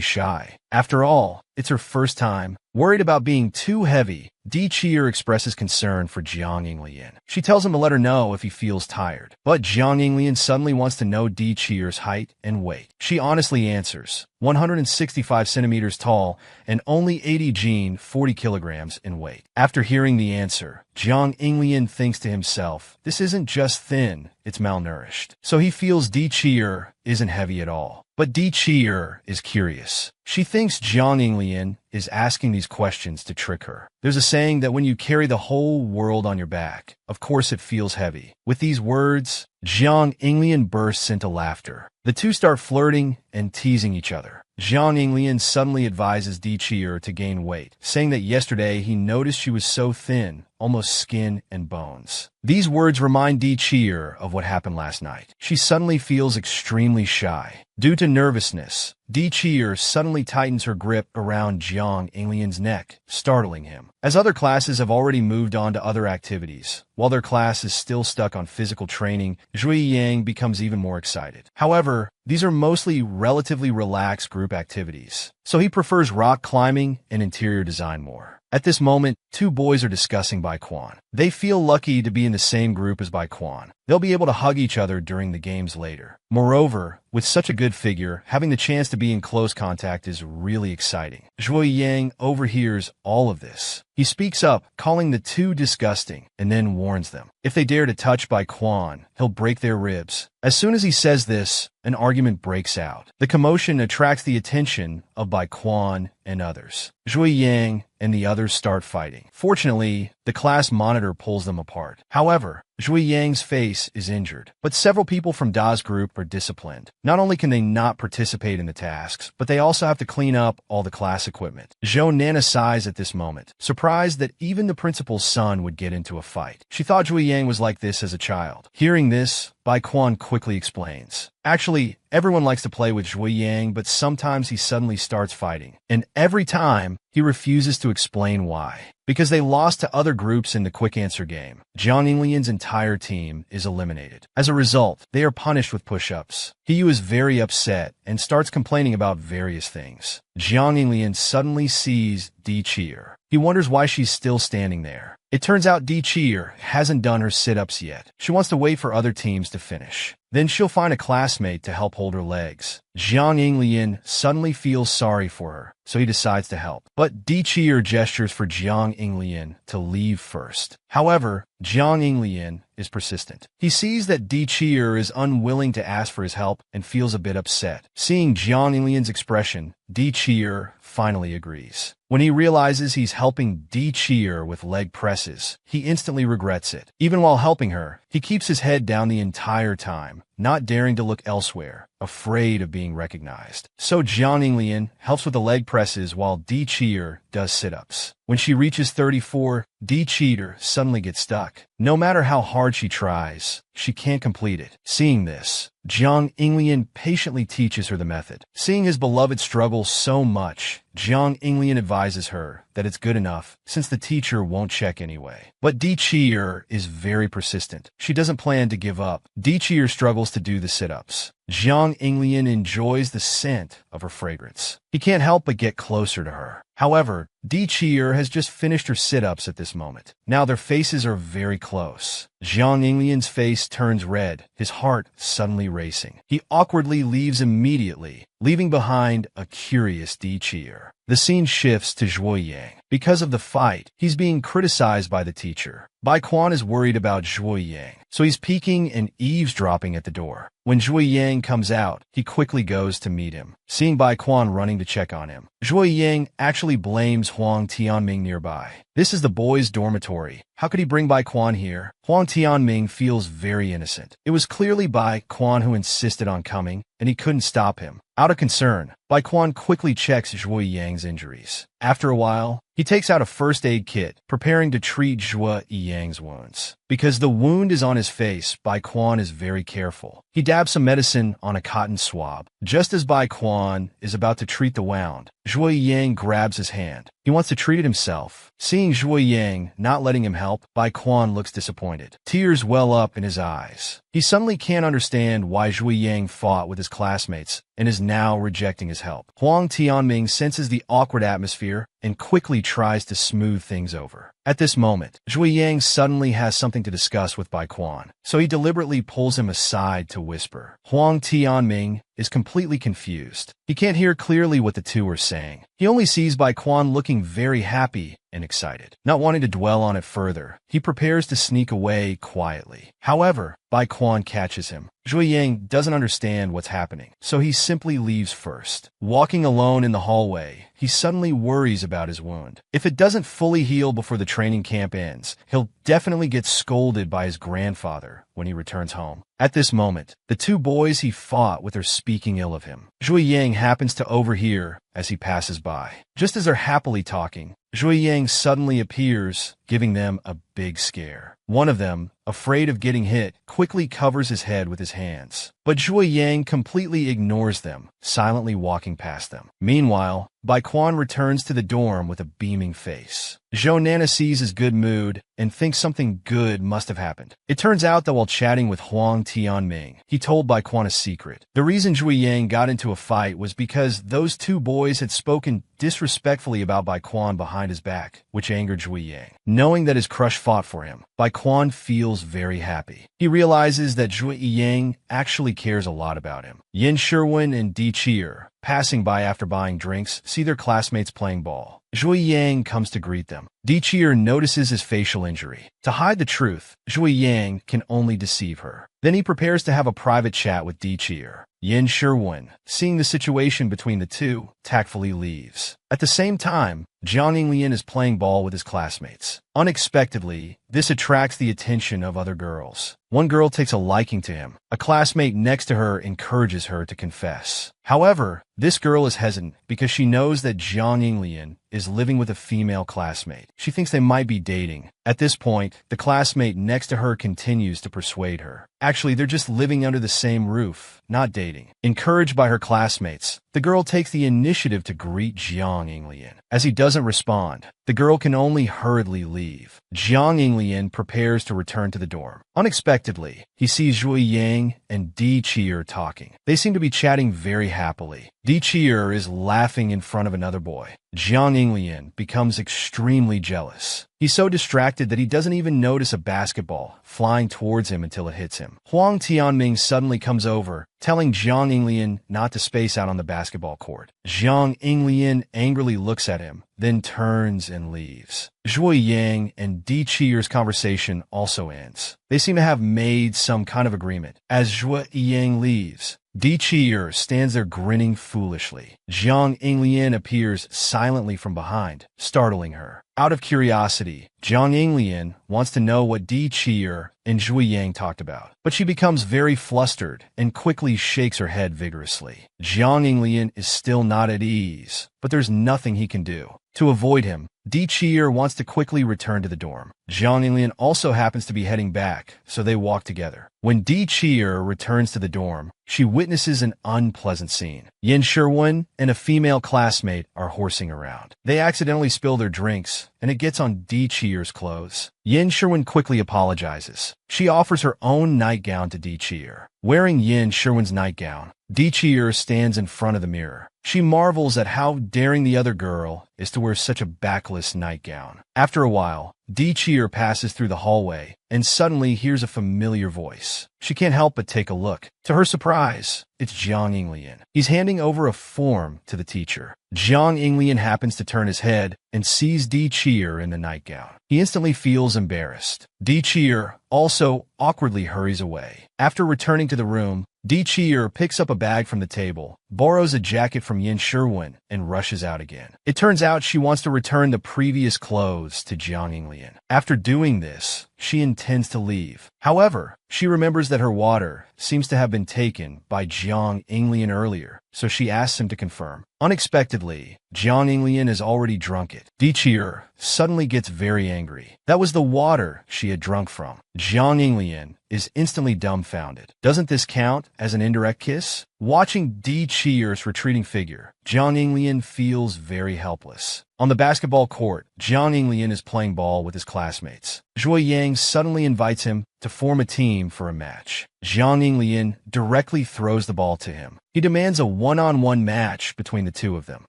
shy. After all, it's her first time. Worried about being too heavy, Di Qi'er expresses concern for Jiang Yinglian. She tells him to let her know if he feels tired. But Jiang Yinglian suddenly wants to know Di Qi'er's height and weight. She honestly answers, 165 centimeters tall and only 80 Jin, 40 kilograms in weight. After hearing the answer, Jiang Yinglian thinks to himself, this isn't just thin, it's malnourished. So he feels Di Qi'er isn't heavy at all. But Di Qi'er is curious. She thinks Jiang Yinglian is asking these questions to trick her. There's a saying that when you carry the whole world on your back, of course it feels heavy. With these words, Jiang Yinglian bursts into laughter. The 2 start flirting and teasing each other. Jiang Yinglian suddenly advises Di Qi'er to gain weight, saying that yesterday he noticed she was so thin, almost skin and bones. These words remind Di Qi'er of what happened last night. She suddenly feels extremely shy. Due to nervousness, Di Qi'er suddenly tightens her grip around Jiang Yinglian's neck, startling him. As other classes have already moved on to other activities, while their class is still stuck on physical training, Zhui Yang becomes even more excited. However, these are mostly relatively relaxed group activities, so he prefers rock climbing and interior design more. At this moment, 2 boys are discussing Bai Quan. They feel lucky to be in the same group as Bai Quan. They'll be able to hug each other during the games later. Moreover, with such a good figure, having the chance to be in close contact is really exciting. Zhui Yang overhears all of this. He speaks up, calling the 2 disgusting, and then warns them. If they dare to touch Bai Quan, he'll break their ribs. As soon as he says this, an argument breaks out. The commotion attracts the attention of Bai Quan and others. Zhui Yang and the others start fighting. Fortunately, the class monitor pulls them apart. However, Zhui Yang's face is injured, but several people from Da's group are disciplined. Not only can they not participate in the tasks, but they also have to clean up all the class equipment. Zhou Nana sighs at this moment, surprised that even the principal's son would get into a fight. She thought Zhui Yang was like this as a child. Hearing this, Bai Quan quickly explains. Actually, everyone likes to play with Zhui Yang, but sometimes he suddenly starts fighting. And every time, he refuses to explain why. Because they lost to other groups in the quick answer game. Jiang Yinglian's entire team is eliminated. As a result, they are punished with push-ups. Hiyu is very upset and starts complaining about various things. Jiang Yinglian suddenly sees Di Qi'er. He wonders why she's still standing there. It turns out Di Qi'er hasn't done her sit-ups yet. She wants to wait for other teams to finish. Then she'll find a classmate to help hold her legs. Jiang Yinglian suddenly feels sorry for her, so he decides to help. But Di Qi'er gestures for Jiang Yinglian to leave first. However, Jiang Yinglian is persistent. He sees that Di Qi'er is unwilling to ask for his help and feels a bit upset. Seeing Jiang Yinglian's expression, Di Qi'er finally agrees. When he realizes he's helping Di Qi'er with leg presses, he instantly regrets it. Even while helping her, he keeps his head down the entire time, not daring to look elsewhere, afraid of being recognized. So Jiang Yinglian helps with the leg presses while Di Qi'er does sit-ups. When she reaches 34, Di Qi'er suddenly gets stuck. No matter how hard she tries, she can't complete it. Seeing this, Jiang Yinglian patiently teaches her the method. Seeing his beloved struggle so much, Jiang Yinglian advises her that it's good enough since the teacher won't check anyway. But Di Qi'er is very persistent. She doesn't plan to give up. Di Qi'er struggles to do the sit-ups. Jiang Yinglian enjoys the scent of her fragrance. He can't help but get closer to her. However, Di Qi'er has just finished her sit-ups at this moment. Now their faces are very close. Jiang Yinglian's face turns red, his heart suddenly racing. He awkwardly leaves immediately, leaving behind a curious Di Qi'er. The scene shifts to Zhuo Yang. Because of the fight, he's being criticized by the teacher. Bai Quan is worried about Zhuo Yang, so he's peeking and eavesdropping at the door. When Zhuo Yang comes out, he quickly goes to meet him. Seeing Bai Quan running to check on him, Zhuo Yang actually blames Huang Tianming nearby. This is the boys' dormitory. How could he bring Bai Quan here? Huang Tianming feels very innocent. It was clearly Bai Quan who insisted on coming, and he couldn't stop him. Out of concern, Bai Quan quickly checks Zhuo Yang's injuries. After a while, he takes out a first aid kit, preparing to treat Zhuo Yang's wounds. Because the wound is on his face, Bai Quan is very careful. He dabs some medicine on a cotton swab. Just as Bai Quan is about to treat the wound, Zhuo Yang grabs his hand. He wants to treat it himself. Seeing Zhuo Yang not letting him help, Bai Quan looks disappointed. Tears well up in his eyes. He suddenly can't understand why Zhuo Yang fought with his classmates and is now rejecting his help. Huang Tianming senses the awkward atmosphere and quickly tries to smooth things over. At this moment, Zhuo Yang suddenly has something to discuss with Bai Quan, so he deliberately pulls him aside to whisper. Huang Tianming is completely confused. He can't hear clearly what the two are saying. He only sees Bai Quan looking very happy and excited. Not wanting to dwell on it further, he prepares to sneak away quietly. However, Bai Quan catches him. Zhuo Yang doesn't understand what's happening, so he simply leaves first. Walking alone in the hallway, he suddenly worries about his wound. If it doesn't fully heal before the training camp ends, he'll definitely get scolded by his grandfather when he returns home. At this moment, the two boys he fought with are speaking ill of him. Zhuo Yang happens to overhear as he passes by. Just as they're happily talking, Zhuo Yang suddenly appears, giving them a big scare. One of them, afraid of getting hit, quickly covers his head with his hands. But Zhuo Yang completely ignores them, silently walking past them. Meanwhile, Bai Quan returns to the dorm with a beaming face. Zhou Nana sees his good mood and thinks something good must have happened. It turns out that while chatting with Huang Tianming, he told Bai Quan a secret. The reason Zhuo Yang got into a fight was because those two boys had spoken disrespectfully about Bai Quan behind his back, which angered Zhuo Yang. Knowing that his crush fought for him, Bai Quan feels very happy. He realizes that Zhuo Yang actually cares a lot about him. Yin Sherwin and Di Qi'er, passing by after buying drinks, see their classmates playing ball. Zhuo Yang comes to greet them. Di Qi'er notices his facial injury. To hide the truth, Zhuo Yang can only deceive her. Then he prepares to have a private chat with Di Qi'er. Yin Sherwin, seeing the situation between the two, tactfully leaves. At the same time, Jiang Yinglian is playing ball with his classmates. Unexpectedly, this attracts the attention of other girls. One girl takes a liking to him. A classmate next to her encourages her to confess. However, this girl is hesitant because she knows that Jiang Yinglian is living with a female classmate. She thinks they might be dating. At this point, the classmate next to her continues to persuade her. Actually, they're just living under the same roof, not dating. Encouraged by her classmates, the girl takes the initiative to greet Jiang Yinglian. As he doesn't respond, the girl can only hurriedly leave. Jiang Yinglian prepares to return to the dorm. Unexpectedly, he sees Zhuo Yang and Di Qi'er talking. They seem to be chatting very happily. Di Qi'er is laughing in front of another boy. Jiang Yinglian becomes extremely jealous. He's so distracted that he doesn't even notice a basketball flying towards him until it hits him. Huang Tianming suddenly comes over, telling Jiang Yinglian not to space out on the basketball court. Jiang Yinglian angrily looks at him, then turns and leaves. Zhuo Yang and Di Qiyer's conversation also ends. They seem to have made some kind of agreement. As Zhuo Yang leaves, Di Qiyer stands there grinning foolishly. Jiang Yinglian appears silently from behind, startling her. Out of curiosity, Jiang Yinglian wants to know what Di Qiyer and Zhuo Yang talked about, but she becomes very flustered and quickly shakes her head vigorously. Jiang Yinglian is still not at ease, but there's nothing he can do. To avoid him, Di Qiyer wants to quickly return to the dorm. Jiang Yinglian also happens to be heading back, so they walk together. When Di Qiyer returns to the dorm, she witnesses an unpleasant scene. Yin Sherwin and a female classmate are horsing around. They accidentally spill their drinks, and it gets on Di Qiyer's clothes. Yin Sherwin quickly apologizes. She offers her own nightgown to Di Qiyer. Wearing Yin Sherwin's nightgown, Di Qiyer stands in front of the mirror. She marvels at how daring the other girl is to wear such a backless nightgown. After a while, Di Qiyer passes through the hallway and suddenly hears a familiar voice. She can't help but take a look. To her surprise, it's Jiang Yinglian. He's handing over a form to the teacher. Jiang Yinglian happens to turn his head and sees Di Qiyer in the nightgown. He instantly feels embarrassed. Di Qiyer also awkwardly hurries away. After returning to the room, Di Qiyer picks up a bag from the table, borrows a jacket from Yin Sherwin, and rushes out again. It turns out she wants to return the previous clothes to Jiang Yinglian. After doing this, she intends to leave. However, she remembers that her water seems to have been taken by Jiang Yinglian earlier, so she asks him to confirm. Unexpectedly, Jiang Yinglian has already drunk it. Di Qiyer suddenly gets very angry. That was the water she had drunk from. Jiang Yinglian is instantly dumbfounded. Doesn't this count as an indirect kiss? Watching Di Qiyer's retreating figure, Jiang Yinglian feels very helpless. On the basketball court, Jiang Yinglian is playing ball with his classmates. Zhuo Yang suddenly invites him to form a team for a match. Jiang Yinglian directly throws the ball to him. He demands a one-on-one match between the two of them.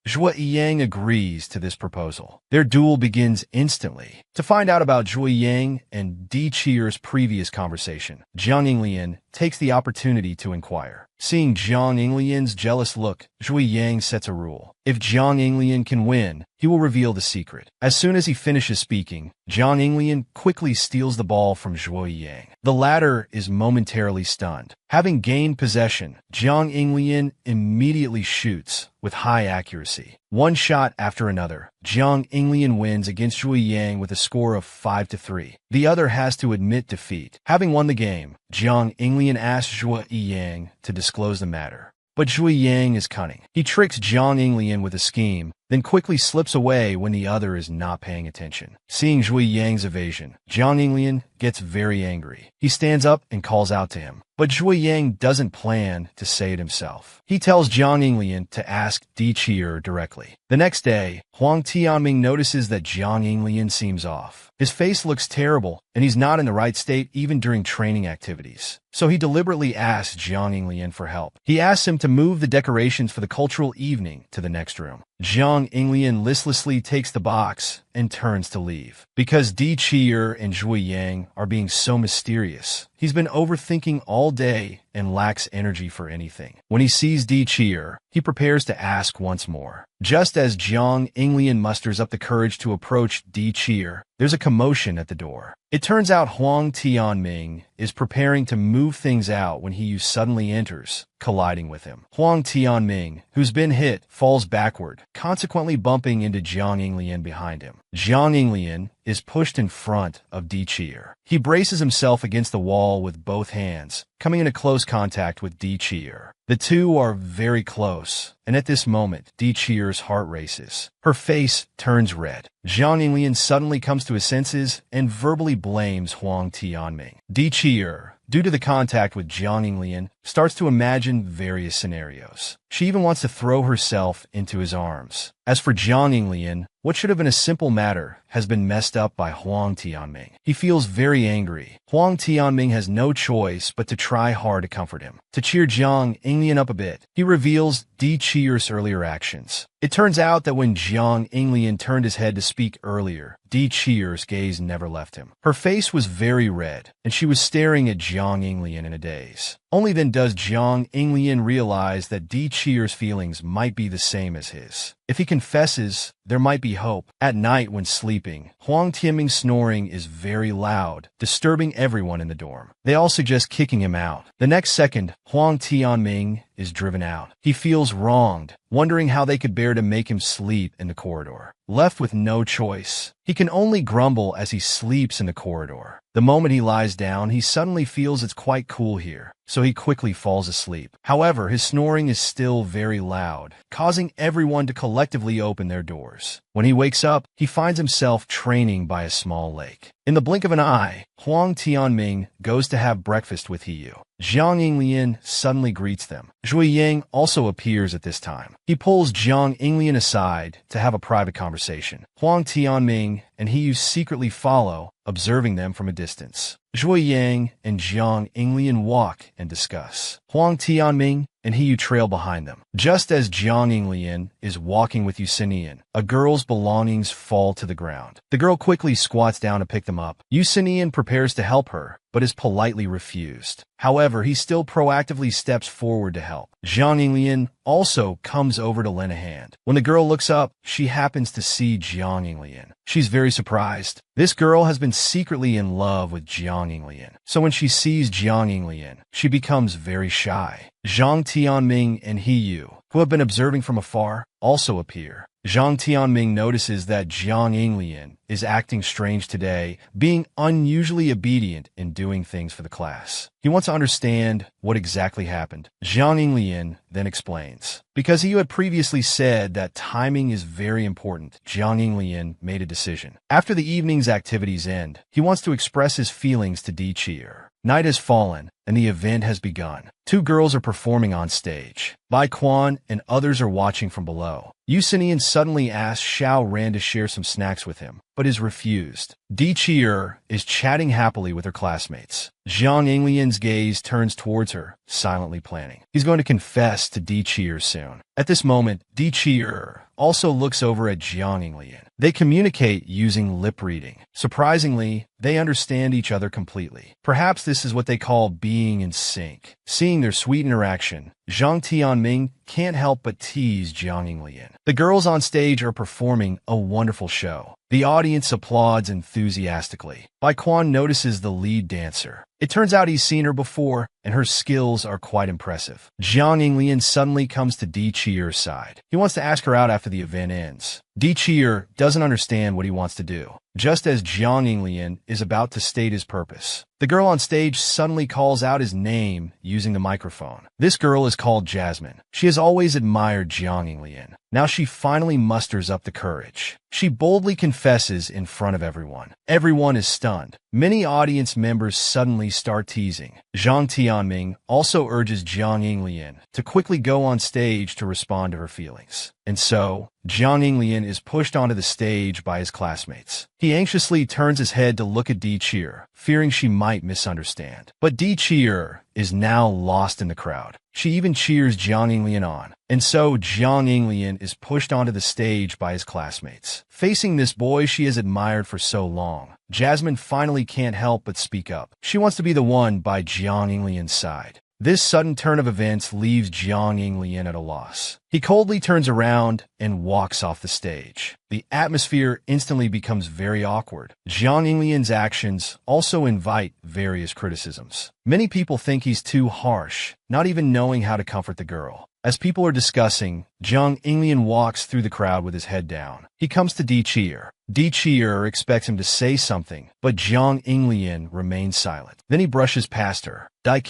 Zhuo Yang agrees to this proposal. Their duel begins instantly. To find out about Zhuo Yang and Di Qiyer's previous conversation, Jiang Yinglian takes the opportunity to inquire. Seeing Jiang Yinglian's jealous look, Zhuo Yang sets a rule. If Jiang Yinglian can win, he will reveal the secret. As soon as he finishes speaking, Jiang Yinglian quickly steals the ball from Zhuo Yang. The latter is momentarily stunned. Having gained possession, Jiang Yinglian immediately shoots with high accuracy. One shot after another, Jiang Yinglian wins against Zhuo Yang with a score of 5-3. The other has to admit defeat. Having won the game, Jiang Yinglian asks Zhuo Yang to disclose the matter. But Zhuo Yang is cunning. He tricks Jiang Yinglian with a scheme, then quickly slips away when the other is not paying attention. Seeing Zhuo Yang's evasion, Jiang Yinglian gets very angry. He stands up and calls out to him. But Zhuo Yang doesn't plan to say it himself. He tells Jiang Yinglian to ask Di Qiyer directly. The next day, Huang Tianming notices that Jiang Yinglian seems off. His face looks terrible, and he's not in the right state even during training activities. So he deliberately asks Jiang Yinglian for help. He asks him to move the decorations for the cultural evening to the next room. Jiang Yinglian listlessly takes the box and turns to leave. Because Di Qiyer and Zhuo Yang are being so mysterious, he's been overthinking all day and lacks energy for anything. When he sees Di Qiyer, he prepares to ask once more. Just as Jiang Yinglian musters up the courage to approach Di Qiyer, there's a commotion at the door. It turns out Huang Tianming is preparing to move things out when he suddenly enters, colliding with him. Huang Tianming, who's been hit, falls backward, consequently bumping into Jiang Yinglian behind him. Jiang Yinglian is pushed in front of Di Qiyer. He braces himself against the wall with both hands, coming into close contact with Di Qiyer. The two are very close, and at this moment, Di Qiyer's heart races. Her face turns red. Jiang Yinglian suddenly comes to his senses and verbally blames Huang Tianming. Di Qiyer, due to the contact with Jiang Yinglian, starts to imagine various scenarios. She even wants to throw herself into his arms. As for Jiang Yinglian, what should have been a simple matter has been messed up by Huang Tianming. He feels very angry. Huang Tianming has no choice but to try hard to comfort him. To cheer Jiang Yinglian up a bit, he reveals Di Qiyer's earlier actions. It turns out that when Jiang Yinglian turned his head to speak earlier, Di Qiyer's gaze never left him. Her face was very red, and she was staring at Jiang Yinglian in a daze. Only then does Jiang Yinglian realize that Di Qiyer's feelings might be the same as his. If he confesses, there might be hope. At night when sleeping, Huang Tianming's snoring is very loud, disturbing everyone in the dorm. They all suggest kicking him out. The next second, Huang Tianming is driven out. He feels wronged, wondering how they could bear to make him sleep in the corridor. Left with no choice, he can only grumble as he sleeps in the corridor. The moment he lies down, he suddenly feels it's quite cool here, so he quickly falls asleep. However, his snoring is still very loud, causing everyone to collectively open their doors. When he wakes up, he finds himself training by a small lake. In the blink of an eye, Huang Tianming goes to have breakfast with Hiyu. Jiang Yinglian suddenly greets them. Zhui Yang also appears at this time. He pulls Jiang Yinglian aside to have a private conversation. Huang Tianming and Hiyu secretly follow, observing them from a distance. Zhui Yang and Jiang Yinglian walk and discuss. Huang Tianming and Hiyu trail behind them. Just as Jiang Yinglian is walking with Yusinian, a girl's belongings fall to the ground. The girl quickly squats down to pick them up. Yusinian prepares to help her, but is politely refused. However, he still proactively steps forward to help. Jiang Yinglian also comes over to lend a hand. When the girl looks up, she happens to see Jiang Yinglian. She's very surprised. This girl has been secretly in love with Jiang Yinglian, so when she sees Jiang Yinglian, she becomes very shy. Jiang Tianming and Hiyu, who have been observing from afar, also appear. Jiang Tianming notices that Jiang Yinglian is acting strange today, being unusually obedient in doing things for the class. He wants to understand what exactly happened. Jiang Yinglian then explains. Because Hiyu had previously said that timing is very important, Jiang Yinglian made a decision. After the evening's activities end, he wants to express his feelings to Di Qiyer. Night has fallen, and the event has begun. Two girls are performing on stage. Bai Quan and others are watching from below. Yusinian suddenly asks Xiao Ran to share some snacks with him, but is refused. Di Qiyer is chatting happily with her classmates. Jiang Yinglian's gaze turns towards her, silently planning. He's going to confess to Di Qiyer soon. At this moment, Di Qiyer also looks over at Jiang Yinglian. They communicate using lip reading. Surprisingly, they understand each other completely. Perhaps this is what they call being in sync. Seeing their sweet interaction, Jiang Tianming can't help but tease Jiang Yinglian. The girls on stage are performing a wonderful show. The audience applauds enthusiastically. Bai Quan notices the lead dancer. It turns out he's seen her before, and her skills are quite impressive. Jiang Yinglian suddenly comes to Di Qiyer's side. He wants to ask her out after the event ends. Di Qiyer doesn't understand what he wants to do, just as Jiang Yinglian is about to state his purpose. The girl on stage suddenly calls out his name using the microphone. This girl is called Jasmine. She has always admired Jiang Yinglian. Now she finally musters up the courage. She boldly confesses in front of everyone. Everyone is stunned. Many audience members suddenly start teasing. Jiang Tianming also urges Jiang Yinglian to quickly go on stage to respond to her feelings. And so, Jiang Yinglian is pushed onto the stage by his classmates. He anxiously turns his head to look at Di Qiyer, fearing she might misunderstand. But Di Qiyer is now lost in the crowd. She even cheers Jiang Yinglian on. And so Jiang Yinglian is pushed onto the stage by his classmates. Facing this boy she has admired for so long, Jasmine finally can't help but speak up. She wants to be the one by Jiang Yinglian's side. This sudden turn of events leaves Jiang Yinglian at a loss. He coldly turns around and walks off the stage. The atmosphere instantly becomes very awkward. Jiang Yinglian's actions also invite various criticisms. Many people think he's too harsh, not even knowing how to comfort the girl. As people are discussing, Jiang Yinglian walks through the crowd with his head down. He comes to Di Chi'er. Di Chi'er expects him to say something, but Jiang Yinglian remains silent. Then he brushes past her. Die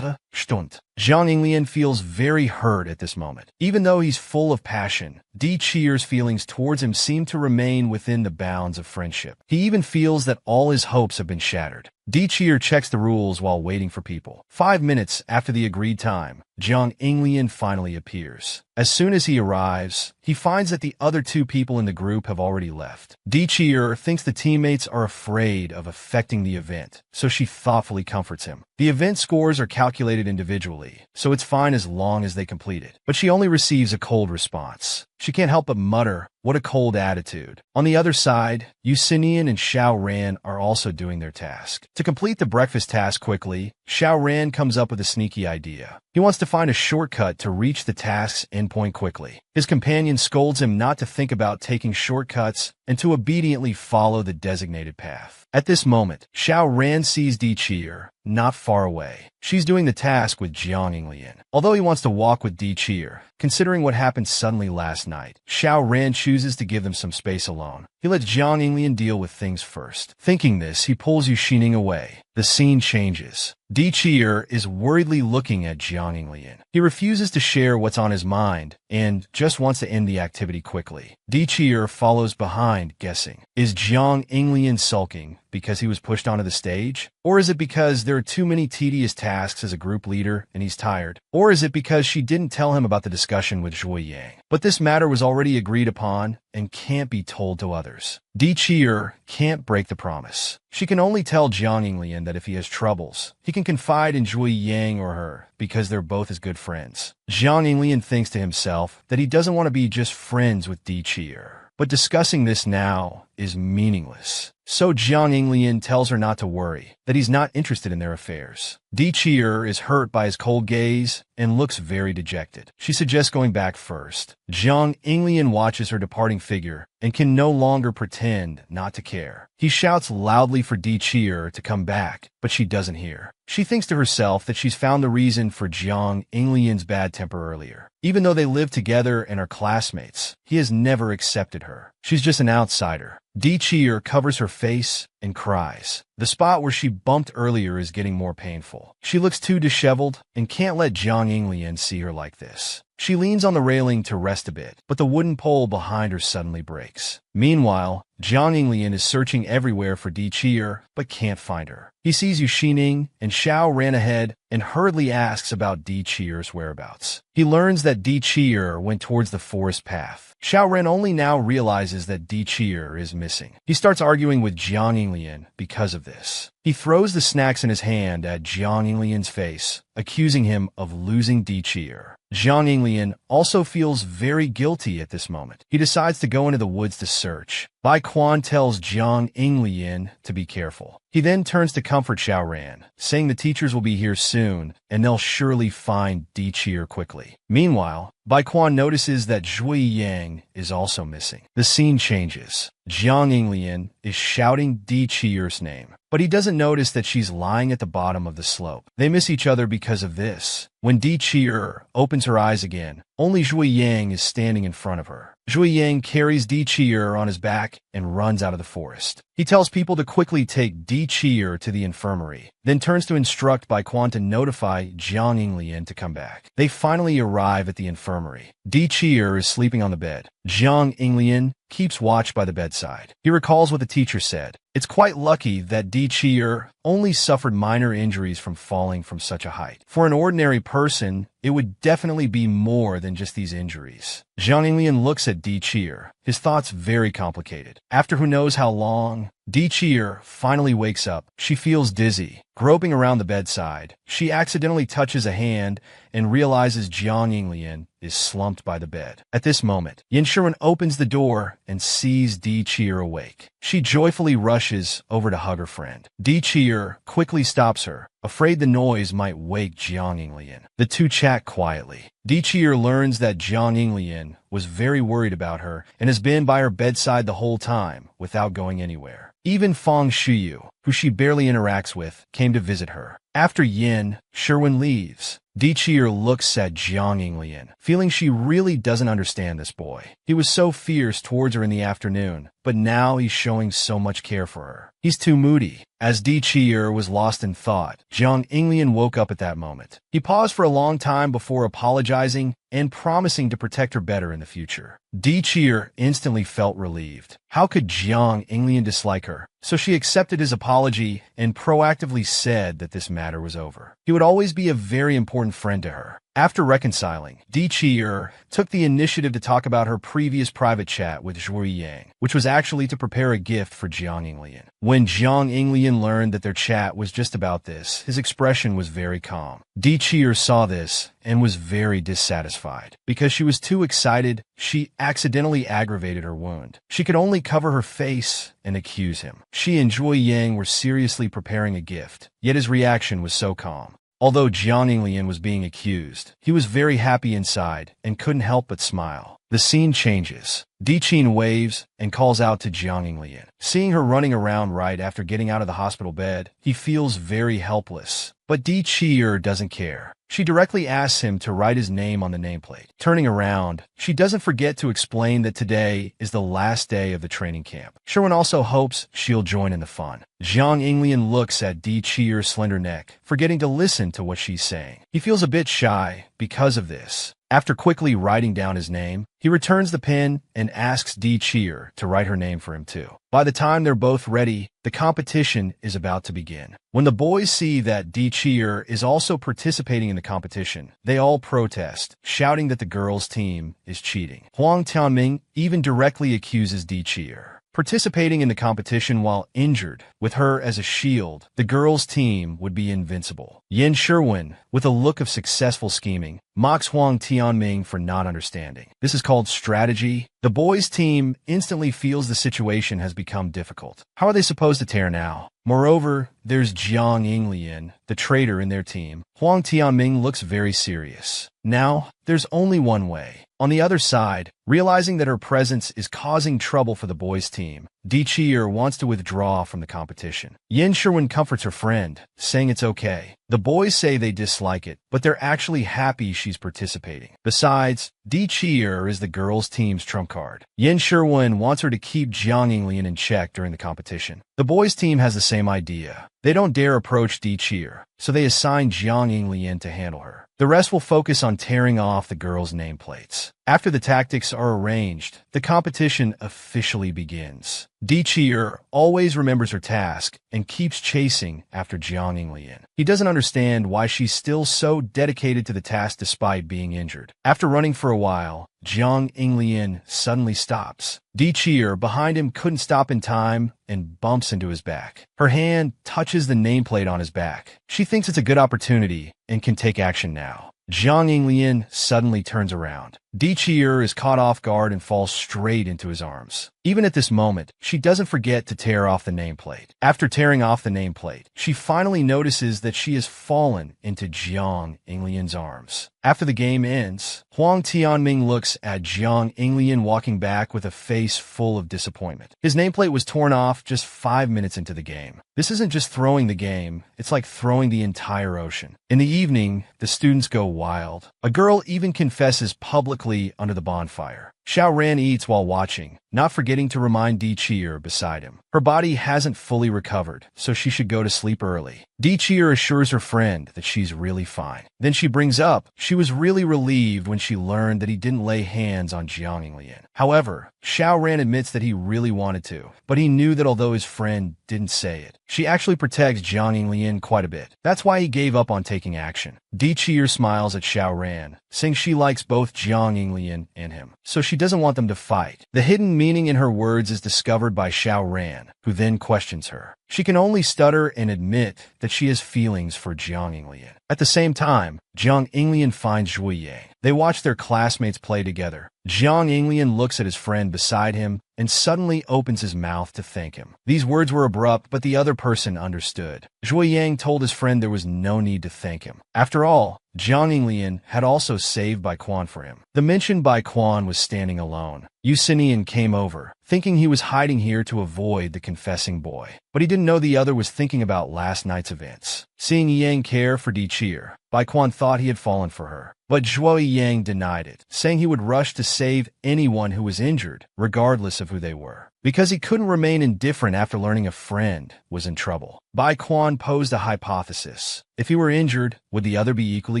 Stund. Jiang Yinglian feels very hurt at this moment. Even though he's full of passion, Di Chi'er's feelings towards him seem to remain within the bounds of friendship. He even feels that all his hopes have been shattered. Di Chi'er checks the rules while waiting for people. 5 minutes after the agreed time, Jiang Yinglian finally appears. As soon as he arrives, he finds that the other 2 people in the group have already left. Di Chi'er thinks the teammates are afraid of affecting the event, so she thoughtfully comforts him. The event scores are calculated individually, so it's fine as long as they complete it. But she only receives a cold response. She can't help but mutter, "What a cold attitude." On the other side, Yusinian and Xiao Ran are also doing their task. To complete the breakfast task quickly, Xiao Ran comes up with a sneaky idea. He wants to find a shortcut to reach the task's endpoint quickly. His companion scolds him not to think about taking shortcuts and to obediently follow the designated path. At this moment, Xiao Ran sees Di Chi'er, not far away. She's doing the task with Jiang Yinglian. Although he wants to walk with Di Chi'er, considering what happened suddenly last night, Xiao Ran chooses to give them some space alone. He lets Jiang Yinglian deal with things first. Thinking this, he pulls Yuxining away. The scene changes. Di Chi'er is worriedly looking at Jiang Yinglian. He refuses to share what's on his mind and just wants to end the activity quickly. Di Chi'er follows behind, guessing. Is Jiang Yinglian sulking because he was pushed onto the stage? Or is it because there are too many tedious tasks as a group leader and he's tired? Or is it because she didn't tell him about the discussion with Zhui Yang? But this matter was already agreed upon and can't be told to others. Di Chi'er can't break the promise. She can only tell Jiang Yinglian that if he has troubles, he can confide in Zhui Yang or her, because they're both his good friends. Jiang Yinglian thinks to himself that he doesn't want to be just friends with Di Chi'er. But discussing this now is meaningless. So Jiang Yinglian tells her not to worry, that he's not interested in their affairs. Di Chi'er is hurt by his cold gaze and looks very dejected. She suggests going back first. Jiang Yinglian watches her departing figure and can no longer pretend not to care. He shouts loudly for Di Chi'er to come back, but she doesn't hear. She thinks to herself that she's found the reason for Jiang Yinglian's bad temper earlier. Even though they live together and are classmates, he has never accepted her. She's just an outsider. Di Chi'er covers her face and cries. The spot where she bumped earlier is getting more painful. She looks too disheveled and can't let Jiang Yinglian see her like this. She leans on the railing to rest a bit, but the wooden pole behind her suddenly breaks. Meanwhile, Jiang Yinglian is searching everywhere for Di Chi'er, but can't find her. He sees Yuxining and Xiao ran ahead and hurriedly asks about Di Chi'er's whereabouts. He learns that Di Chi'er went towards the forest path. Xiao Ren only now realizes that Di Chi'er is missing. He starts arguing with Jiang Yinglian because of this. He throws the snacks in his hand at Jiang Yinglian's face, accusing him of losing Di Chi'er. Jiang Yinglian also feels very guilty at this moment. He decides to go into the woods to search. Bai Quan tells Jiang Yinglian to be careful. He then turns to comfort Xiao Ran, saying the teachers will be here soon and they'll surely find Di Chi'er quickly. Meanwhile, Bai Quan notices that Zhui Yang is also missing. The scene changes. Jiang Yinglian is shouting Di Chi'er's name, but he doesn't notice that she's lying at the bottom of the slope. They miss each other because of this. When Di Chi'er opens her eyes again, only Zhui Yang is standing in front of her. Zhui Yang carries Di Chi'er on his back and runs out of the forest. He tells people to quickly take Di Chi'er to the infirmary, then turns to instruct Bai Quan to notify Jiang Yinglian to come back. They finally arrive at the infirmary. Di Chi'er is sleeping on the bed. Jiang Yinglian keeps watch by the bedside. He recalls what the teacher said. It's quite lucky that Di Chi'er only suffered minor injuries from falling from such a height. For an ordinary person, it would definitely be more than just these injuries. Jiang Yinglian looks at Di Chi'er, his thoughts very complicated. After who knows how long, Di Chi'er finally wakes up. She feels dizzy. Groping around the bedside, she accidentally touches a hand and realizes Jiang Yinglian is slumped by the bed. At this moment, Yin Shiren opens the door and sees Di Chi'er awake. She joyfully rushes over to hug her friend. Di Chi'er quickly stops her, afraid the noise might wake Jiang Yinglian. The two chat quietly. Di Chi'er learns that Jiang Yinglian was very worried about her and has been by her bedside the whole time without going anywhere. Even Fang Shiyu, who she barely interacts with, came to visit her. After Yin, Sherwin leaves. Di-Cheer looks at Jiang Yinglian, feeling she really doesn't understand this boy. He was so fierce towards her in the afternoon, but now he's showing so much care for her. He's too moody. As Di-Cheer was lost in thought, Jiang Yinglian woke up at that moment. He paused for a long time before apologizing and promising to protect her better in the future. Di-Cheer instantly felt relieved. How could Jiang Yinglian dislike her? So she accepted his apology and proactively said that this matter was over. He would always be a very important friend to her. After reconciling, Di-Cheer took the initiative to talk about her previous private chat with Zhui Yang, which was actually to prepare a gift for Jiang Yinglian. When Jiang Yinglian learned that their chat was just about this, his expression was very calm. Di-Cheer saw this and was very dissatisfied. Because she was too excited, she accidentally aggravated her wound. She could only cover her face and accuse him. She and Zhui Yang were seriously preparing a gift, yet his reaction was so calm. Although Jiang Yinglian was being accused, he was very happy inside and couldn't help but smile. The scene changes. Di-Cheer waves and calls out to Jiang Yinglian. Seeing her running around right after getting out of the hospital bed, he feels very helpless. But Di-Cheer doesn't care. She directly asks him to write his name on the nameplate. Turning around, she doesn't forget to explain that today is the last day of the training camp. Sherwin also hopes she'll join in the fun. Jiang Yinglian looks at Di-Cheer's slender neck, forgetting to listen to what she's saying. He feels a bit shy because of this. After quickly writing down his name, he returns the pen and asks Di-Cheer to write her name for him too. By the time they're both ready, the competition is about to begin. When the boys see that Di-Cheer is also participating in the competition, they all protest, shouting that the girls' team is cheating. Huang Tianming even directly accuses Di-Cheer. Participating in the competition while injured, with her as a shield, the girls' team would be invincible. Yin Sherwin, with a look of successful scheming, mocks Huang Tianming for not understanding. This is called strategy. The boys' team instantly feels the situation has become difficult. How are they supposed to tear now? Moreover, there's Jiang Yinglian, the traitor in their team. Huang Tianming looks very serious. Now, there's only one way. On the other side, realizing that her presence is causing trouble for the boys' team, Di-Cheer wants to withdraw from the competition. Yin Sherwin comforts her friend, saying it's okay. The boys say they dislike it, but they're actually happy she's participating. Besides, Di-Cheer is the girls' team's trump card. Yin Sherwin wants her to keep Jiang Yinglian in check during the competition. The boys' team has the same idea. They don't dare approach Di-Cheer, so they assign Jiang Yinglian to handle her. The rest will focus on tearing off the girls' nameplates. After the tactics are arranged, the competition officially begins. Di-Cheer always remembers her task and keeps chasing after Jiang Yinglian. He doesn't understand why she's still so dedicated to the task despite being injured. After running for a while, Jiang Yinglian suddenly stops. Di-Cheer, behind him, couldn't stop in time and bumps into his back. Her hand touches the nameplate on his back. She thinks it's a good opportunity and can take action now. Jiang Yinglian suddenly turns around. Di-Cheer is caught off guard and falls straight into his arms. Even at this moment, she doesn't forget to tear off the nameplate. After tearing off the nameplate, she finally notices that she has fallen into Jiang Yinglian's arms. After the game ends, Huang Tianming looks at Jiang Yinglian walking back with a face full of disappointment. His nameplate was torn off just 5 minutes into the game. This isn't just throwing the game, it's like throwing the entire ocean. In the evening, the students go wild. A girl even confesses publicly under the bonfire. Xiao Ran eats while watching, not forgetting to remind Di-Cheer beside him. Her body hasn't fully recovered, so she should go to sleep early. Di-Cheer assures her friend that she's really fine. Then she brings up she was really relieved when she learned that he didn't lay hands on Jiang Yinglian. However, Xiao Ran admits that he really wanted to, but he knew that although his friend didn't say it, she actually protects Jiang Yinglian quite a bit. That's why he gave up on taking action. Di-Cheer smiles at Xiao Ran, saying she likes both Jiang Yinglian and him, so she doesn't want them to fight. The hidden meaning in her words is discovered by Xiao Ran, who then questions her. She can only stutter and admit that she has feelings for Jiang Yinglian. At the same time, Jiang Yinglian finds Zhui Yang. They watch their classmates play together. Jiang Yinglian looks at his friend beside him and suddenly opens his mouth to thank him. These words were abrupt, but the other person understood. Zhuo Yang told his friend there was no need to thank him. After all, Jiang Yinglian had also saved Bai Quan for him. The mentioned Bai Quan was standing alone. Yu Xinian came over, thinking he was hiding here to avoid the confessing boy. But he didn't know the other was thinking about last night's events. Seeing Yang care for Di Qir, Bai Quan thought he had fallen for her. But Zhuo Yang denied it, saying he would rush to save anyone who was injured, regardless of who they were. Because he couldn't remain indifferent after learning a friend was in trouble. Bai Quan posed a hypothesis. If he were injured, would the other be equally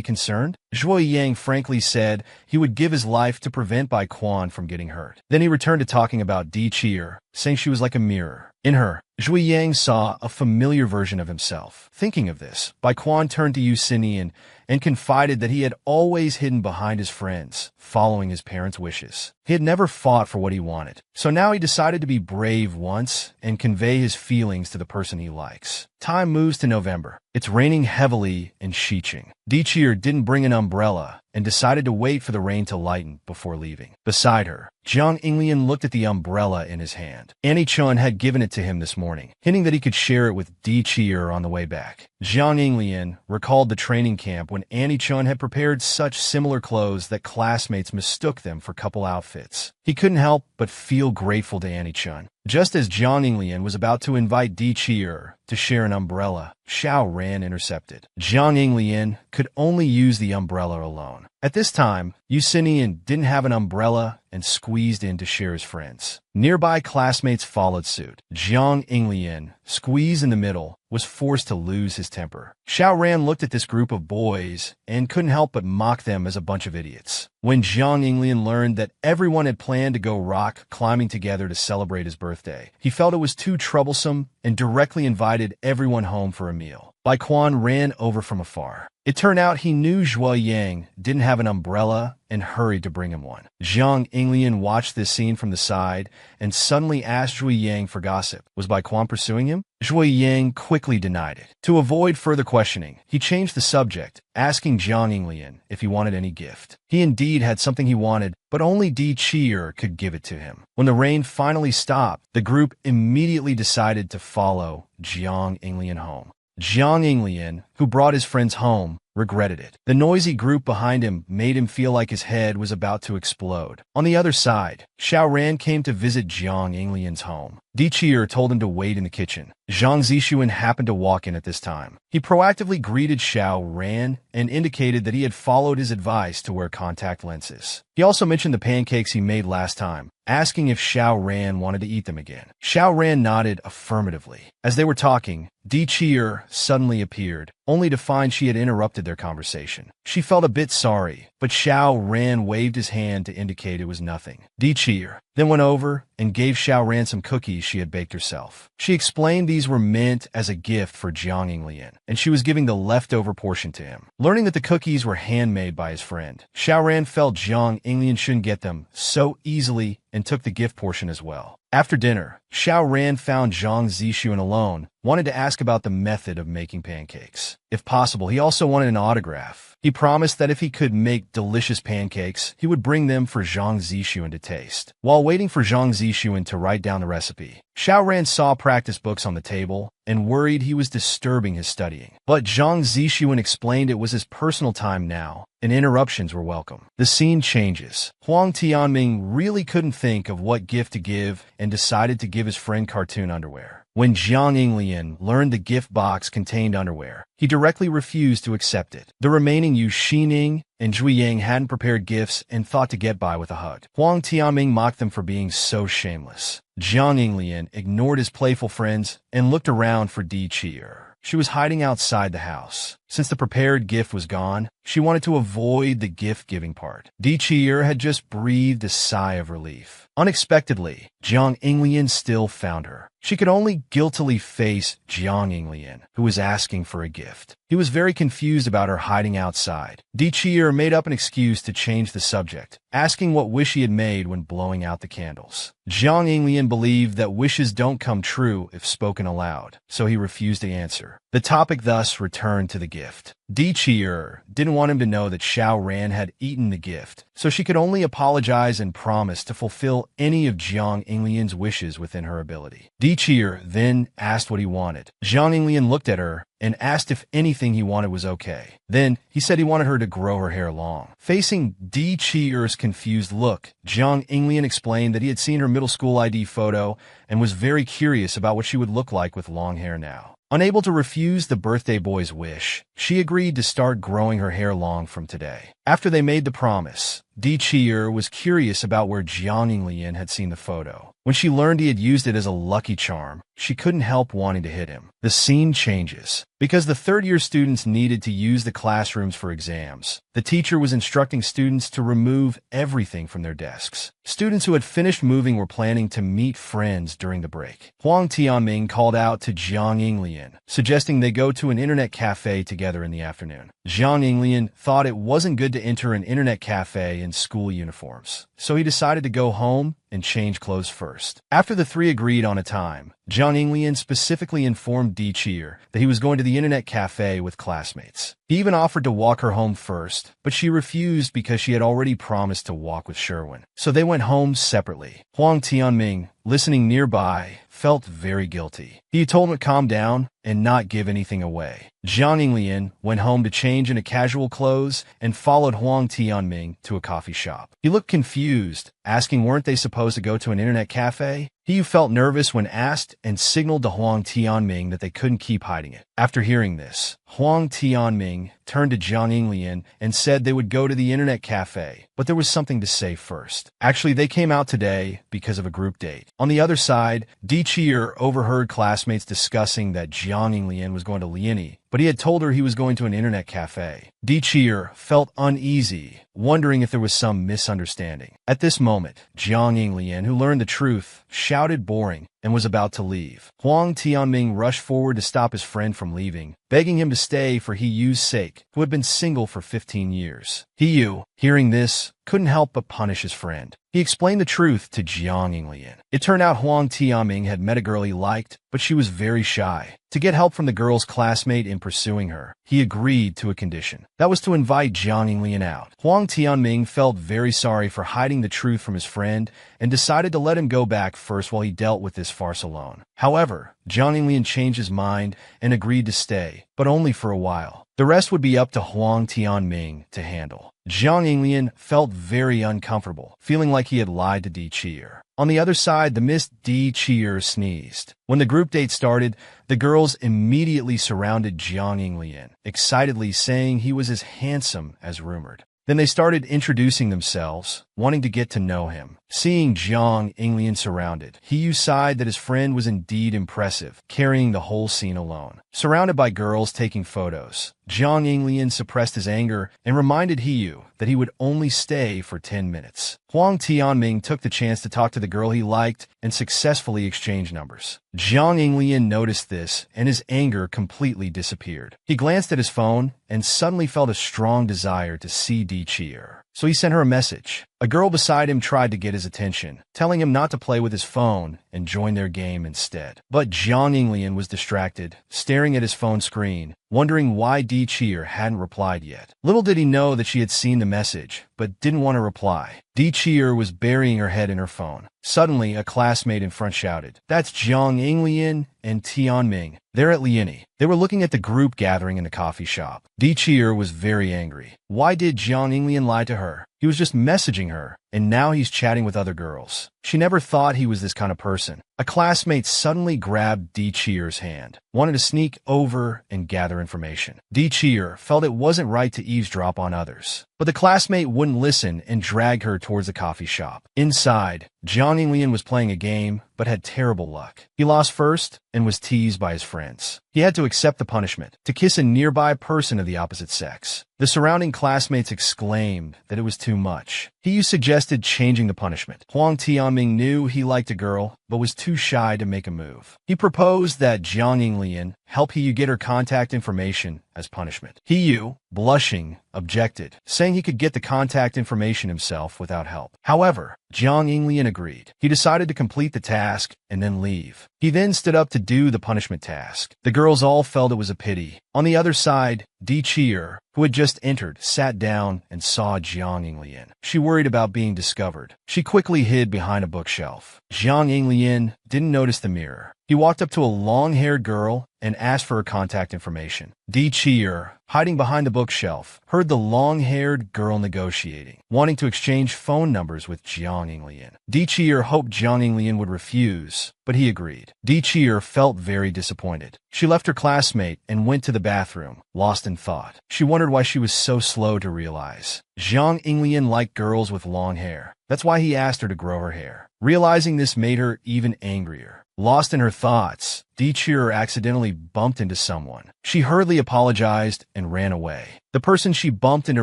concerned? Zhuo Yang frankly said he would give his life to prevent Bai Quan from getting hurt. Then he returned to talking about Di Qir, saying she was like a mirror. In her, Zhuo Yang saw a familiar version of himself. Thinking of this, Bai Quan turned to Yu Xinian and confided that he had always hidden behind his friends, following his parents' wishes. He had never fought for what he wanted, so now he decided to be brave once and convey his feelings to the person he likes. Time moves to November. It's raining heavily in Xiqing. Di Qir didn't bring an umbrella and decided to wait for the rain to lighten before leaving. Beside her, Jiang Yinglian looked at the umbrella in his hand. Annie Chun had given it to him this morning, hinting that he could share it with Di Qir on the way back. Jiang Yinglian recalled the training camp when Annie Chun had prepared such similar clothes that classmates mistook them for couple outfits. He couldn't help but feel grateful to Annie Chun. Just as Jiang Yinglian was about to invite Di Qir to share an umbrella, Xiao Ran intercepted. Jiang Yinglian could only use the umbrella alone. At this time, Yu Xinian didn't have an umbrella and squeezed in to share his friends. Nearby classmates followed suit. Jiang Yinglian, squeezed in the middle, was forced to lose his temper. Xiao Ran looked at this group of boys and couldn't help but mock them as a bunch of idiots. When Jiang Yinglian learned that everyone had planned to go rock climbing together to celebrate his birthday, he felt it was too troublesome and directly invited everyone home for a meal. Bai Quan ran over from afar. It turned out he knew Zhuo Yang didn't have an umbrella and hurried to bring him one. Jiang Yinglian watched this scene from the side and suddenly asked Zhuo Yang for gossip. Was Bai Quan pursuing him? Zhuo Yang quickly denied it. To avoid further questioning, he changed the subject, asking Jiang Yinglian if he wanted any gift. He indeed had something he wanted, but only Di Qir could give it to him. When the rain finally stopped, the group immediately decided to follow Jiang Yinglian home. Jiang Yinglian, who brought his friends home, regretted it. The noisy group behind him made him feel like his head was about to explode. On the other side, Xiao Ran came to visit Jiang Yinglian's home. Di Qir told him to wait in the kitchen. Zhang Zixuan happened to walk in at this time. He proactively greeted Xiao Ran and indicated that he had followed his advice to wear contact lenses. He also mentioned the pancakes he made last time, asking if Xiao Ran wanted to eat them again. Xiao Ran nodded affirmatively. As they were talking, Di Qir suddenly appeared, only to find she had interrupted their conversation. She felt a bit sorry, but Xiao Ran waved his hand to indicate it was nothing. Di Qir then went over and gave Xiao Ran some cookies she had baked herself. She explained these were meant as a gift for Jiang Yinglian, and she was giving the leftover portion to him. Learning that the cookies were handmade by his friend, Xiao Ran felt Jiang Yinglian shouldn't get them so easily and took the gift portion as well. After dinner, Xiao Ran found Zhang Zixuan alone, wanted to ask about the method of making pancakes. If possible, he also wanted an autograph. He promised that if he could make delicious pancakes, he would bring them for Zhang Zixuan to taste. While waiting for Zhang Zixuan to write down the recipe, Xiao Ran saw practice books on the table and worried he was disturbing his studying. But Zhang Zixuan explained it was his personal time now, and interruptions were welcome. The scene changes. Huang Tianming really couldn't think of what gift to give and decided to give his friend cartoon underwear. When Jiang Yinglian learned the gift box contained underwear, he directly refused to accept it. The remaining Yu Xining and Zhui Yang hadn't prepared gifts and thought to get by with a hug. Huang Tianming mocked them for being so shameless. Jiang Yinglian ignored his playful friends and looked around for Di Qir. She was hiding outside the house. Since the prepared gift was gone, she wanted to avoid the gift-giving part. Di Qir had just breathed a sigh of relief. Unexpectedly, Jiang Yinglian still found her. She could only guiltily face Jiang Yinglian, who was asking for a gift. He was very confused about her hiding outside. Di Qir made up an excuse to change the subject, asking what wish he had made when blowing out the candles. Jiang Yinglian believed that wishes don't come true if spoken aloud, so he refused to answer. The topic thus returned to the gift. Di Chier didn't want him to know that Xiao Ran had eaten the gift, so she could only apologize and promise to fulfill any of Jiang Yinglian's wishes within her ability. Di Chier then asked what he wanted. Jiang Yinglian looked at her and asked if anything he wanted was okay. Then he said he wanted her to grow her hair long. Facing Di Chier's confused look, Jiang Yinglian explained that he had seen her middle school ID photo and was very curious about what she would look like with long hair now. Unable to refuse the birthday boy's wish, she agreed to start growing her hair long from today. After they made the promise, Di Chier was curious about where Jiang Yinglian had seen the photo. When she learned he had used it as a lucky charm, she couldn't help wanting to hit him. The scene changes. Because the third-year students needed to use the classrooms for exams, the teacher was instructing students to remove everything from their desks. Students who had finished moving were planning to meet friends during the break. Huang Tianming called out to Jiang Yinglian, suggesting they go to an internet cafe together in the afternoon. Jiang Yinglian thought it wasn't good to enter an internet cafe in school uniforms, so he decided to go home and change clothes first. After the three agreed on a time, Jiang Yinglian specifically informed Di Chier that he was going to the internet cafe with classmates. He even offered to walk her home first, but she refused because she had already promised to walk with Sherwin. So they went home separately. Huang Tianming, listening nearby, felt very guilty. He told him to calm down and not give anything away. Jiang Yinglian went home to change into casual clothes and followed Huang Tianming to a coffee shop. He looked confused, asking weren't they supposed to go to an internet cafe? He felt nervous when asked and signaled to Huang Tianming that they couldn't keep hiding it. After hearing this, Huang Tianming turned to Jiang Yinglian and said they would go to the internet cafe, but there was something to say first. Actually, they came out today because of a group date. On the other side, Di Chier overheard classmates discussing that Jiang Yinglian was going to Liani, but he had told her he was going to an internet cafe. Di Chier felt uneasy, wondering if there was some misunderstanding. At this moment, Jiang Yinglian, who learned the truth, shouted boring and was about to leave. Huang Tianming rushed forward to stop his friend from leaving, begging him to stay for He Yu's sake, who had been single for 15 years. He Yu, hearing this, couldn't help but punish his friend. He explained the truth to Jiang Yinglian. It turned out Huang Tianming had met a girl he liked, but she was very shy. To get help from the girl's classmate in pursuing her, he agreed to a condition. That was to invite Jiang Yinglian out. Huang Tianming felt very sorry for hiding the truth from his friend and decided to let him go back first while he dealt with this farce alone. However, Jiang Yinglian changed his mind and agreed to stay, but only for a while. The rest would be up to Huang Tianming to handle. Jiang Yinglian felt very uncomfortable, feeling like he had lied to Di Chier. On the other side, the Miss Di Chier sneezed. When the group date started, the girls immediately surrounded Jiang Yinglian, excitedly saying he was as handsome as rumored. Then they started introducing themselves, wanting to get to know him. Seeing Jiang Yinglian surrounded, He Yu sighed that his friend was indeed impressive, carrying the whole scene alone. Surrounded by girls taking photos, Jiang Yinglian suppressed his anger and reminded He Yu that he would only stay for 10 minutes. Huang Tianming took the chance to talk to the girl he liked and successfully exchanged numbers. Jiang Yinglian noticed this and his anger completely disappeared. He glanced at his phone and suddenly felt a strong desire to see Di Chier. So he sent her a message. A girl beside him tried to get his attention, telling him not to play with his phone and join their game instead. But Jiang Yinglian was distracted, staring at his phone screen, wondering why Di Chier hadn't replied yet. Little did he know that she had seen the message, but didn't want to reply. Di Chier was burying her head in her phone. Suddenly, a classmate in front shouted, "That's Jiang Yinglian and Tianming. They're at Liani." They were looking at the group gathering in the coffee shop. Di Chier was very angry. Why did Jiang Yinglian lie to her? He was just messaging her, and now he's chatting with other girls. She never thought he was this kind of person. A classmate suddenly grabbed Di Chier's hand, wanted to sneak over and gather information. Di Chier felt it wasn't right to eavesdrop on others, but the classmate wouldn't listen and dragged her towards the coffee shop. Inside, Jiang Yinglian was playing a game, but had terrible luck. He lost first and was teased by his friends. He had to accept the punishment, to kiss a nearby person of the opposite sex. The surrounding classmates exclaimed that it was too much. He suggested changing the punishment. Huang Tianming knew he liked a girl, but was too shy to make a move. He proposed that Jiang Yinglian help He Yu get her contact information as punishment. He, blushing, objected, saying he could get the contact information himself without help. However, Jiang Yinglian agreed. He decided to complete the task and then leave. He then stood up to do the punishment task. The girls all felt it was a pity. On the other side, Di Chier, who had just entered, sat down and saw Jiang Yinglian. She worried about being discovered. She quickly hid behind a bookshelf. Jiang Yinglian didn't notice the mirror. He walked up to a long-haired girl and asked for her contact information. Di Chier, hiding behind the bookshelf, heard the long-haired girl negotiating, wanting to exchange phone numbers with Jiang Yinglian. Di Chier hoped Jiang Yinglian would refuse, but he agreed. Di Chier felt very disappointed. She left her classmate and went to the bathroom, lost in thought. She wondered why she was so slow to realize. Jiang Yinglian liked girls with long hair. That's why he asked her to grow her hair. Realizing this made her even angrier. Lost in her thoughts, Di Chier accidentally bumped into someone. She hurriedly apologized and ran away. The person she bumped into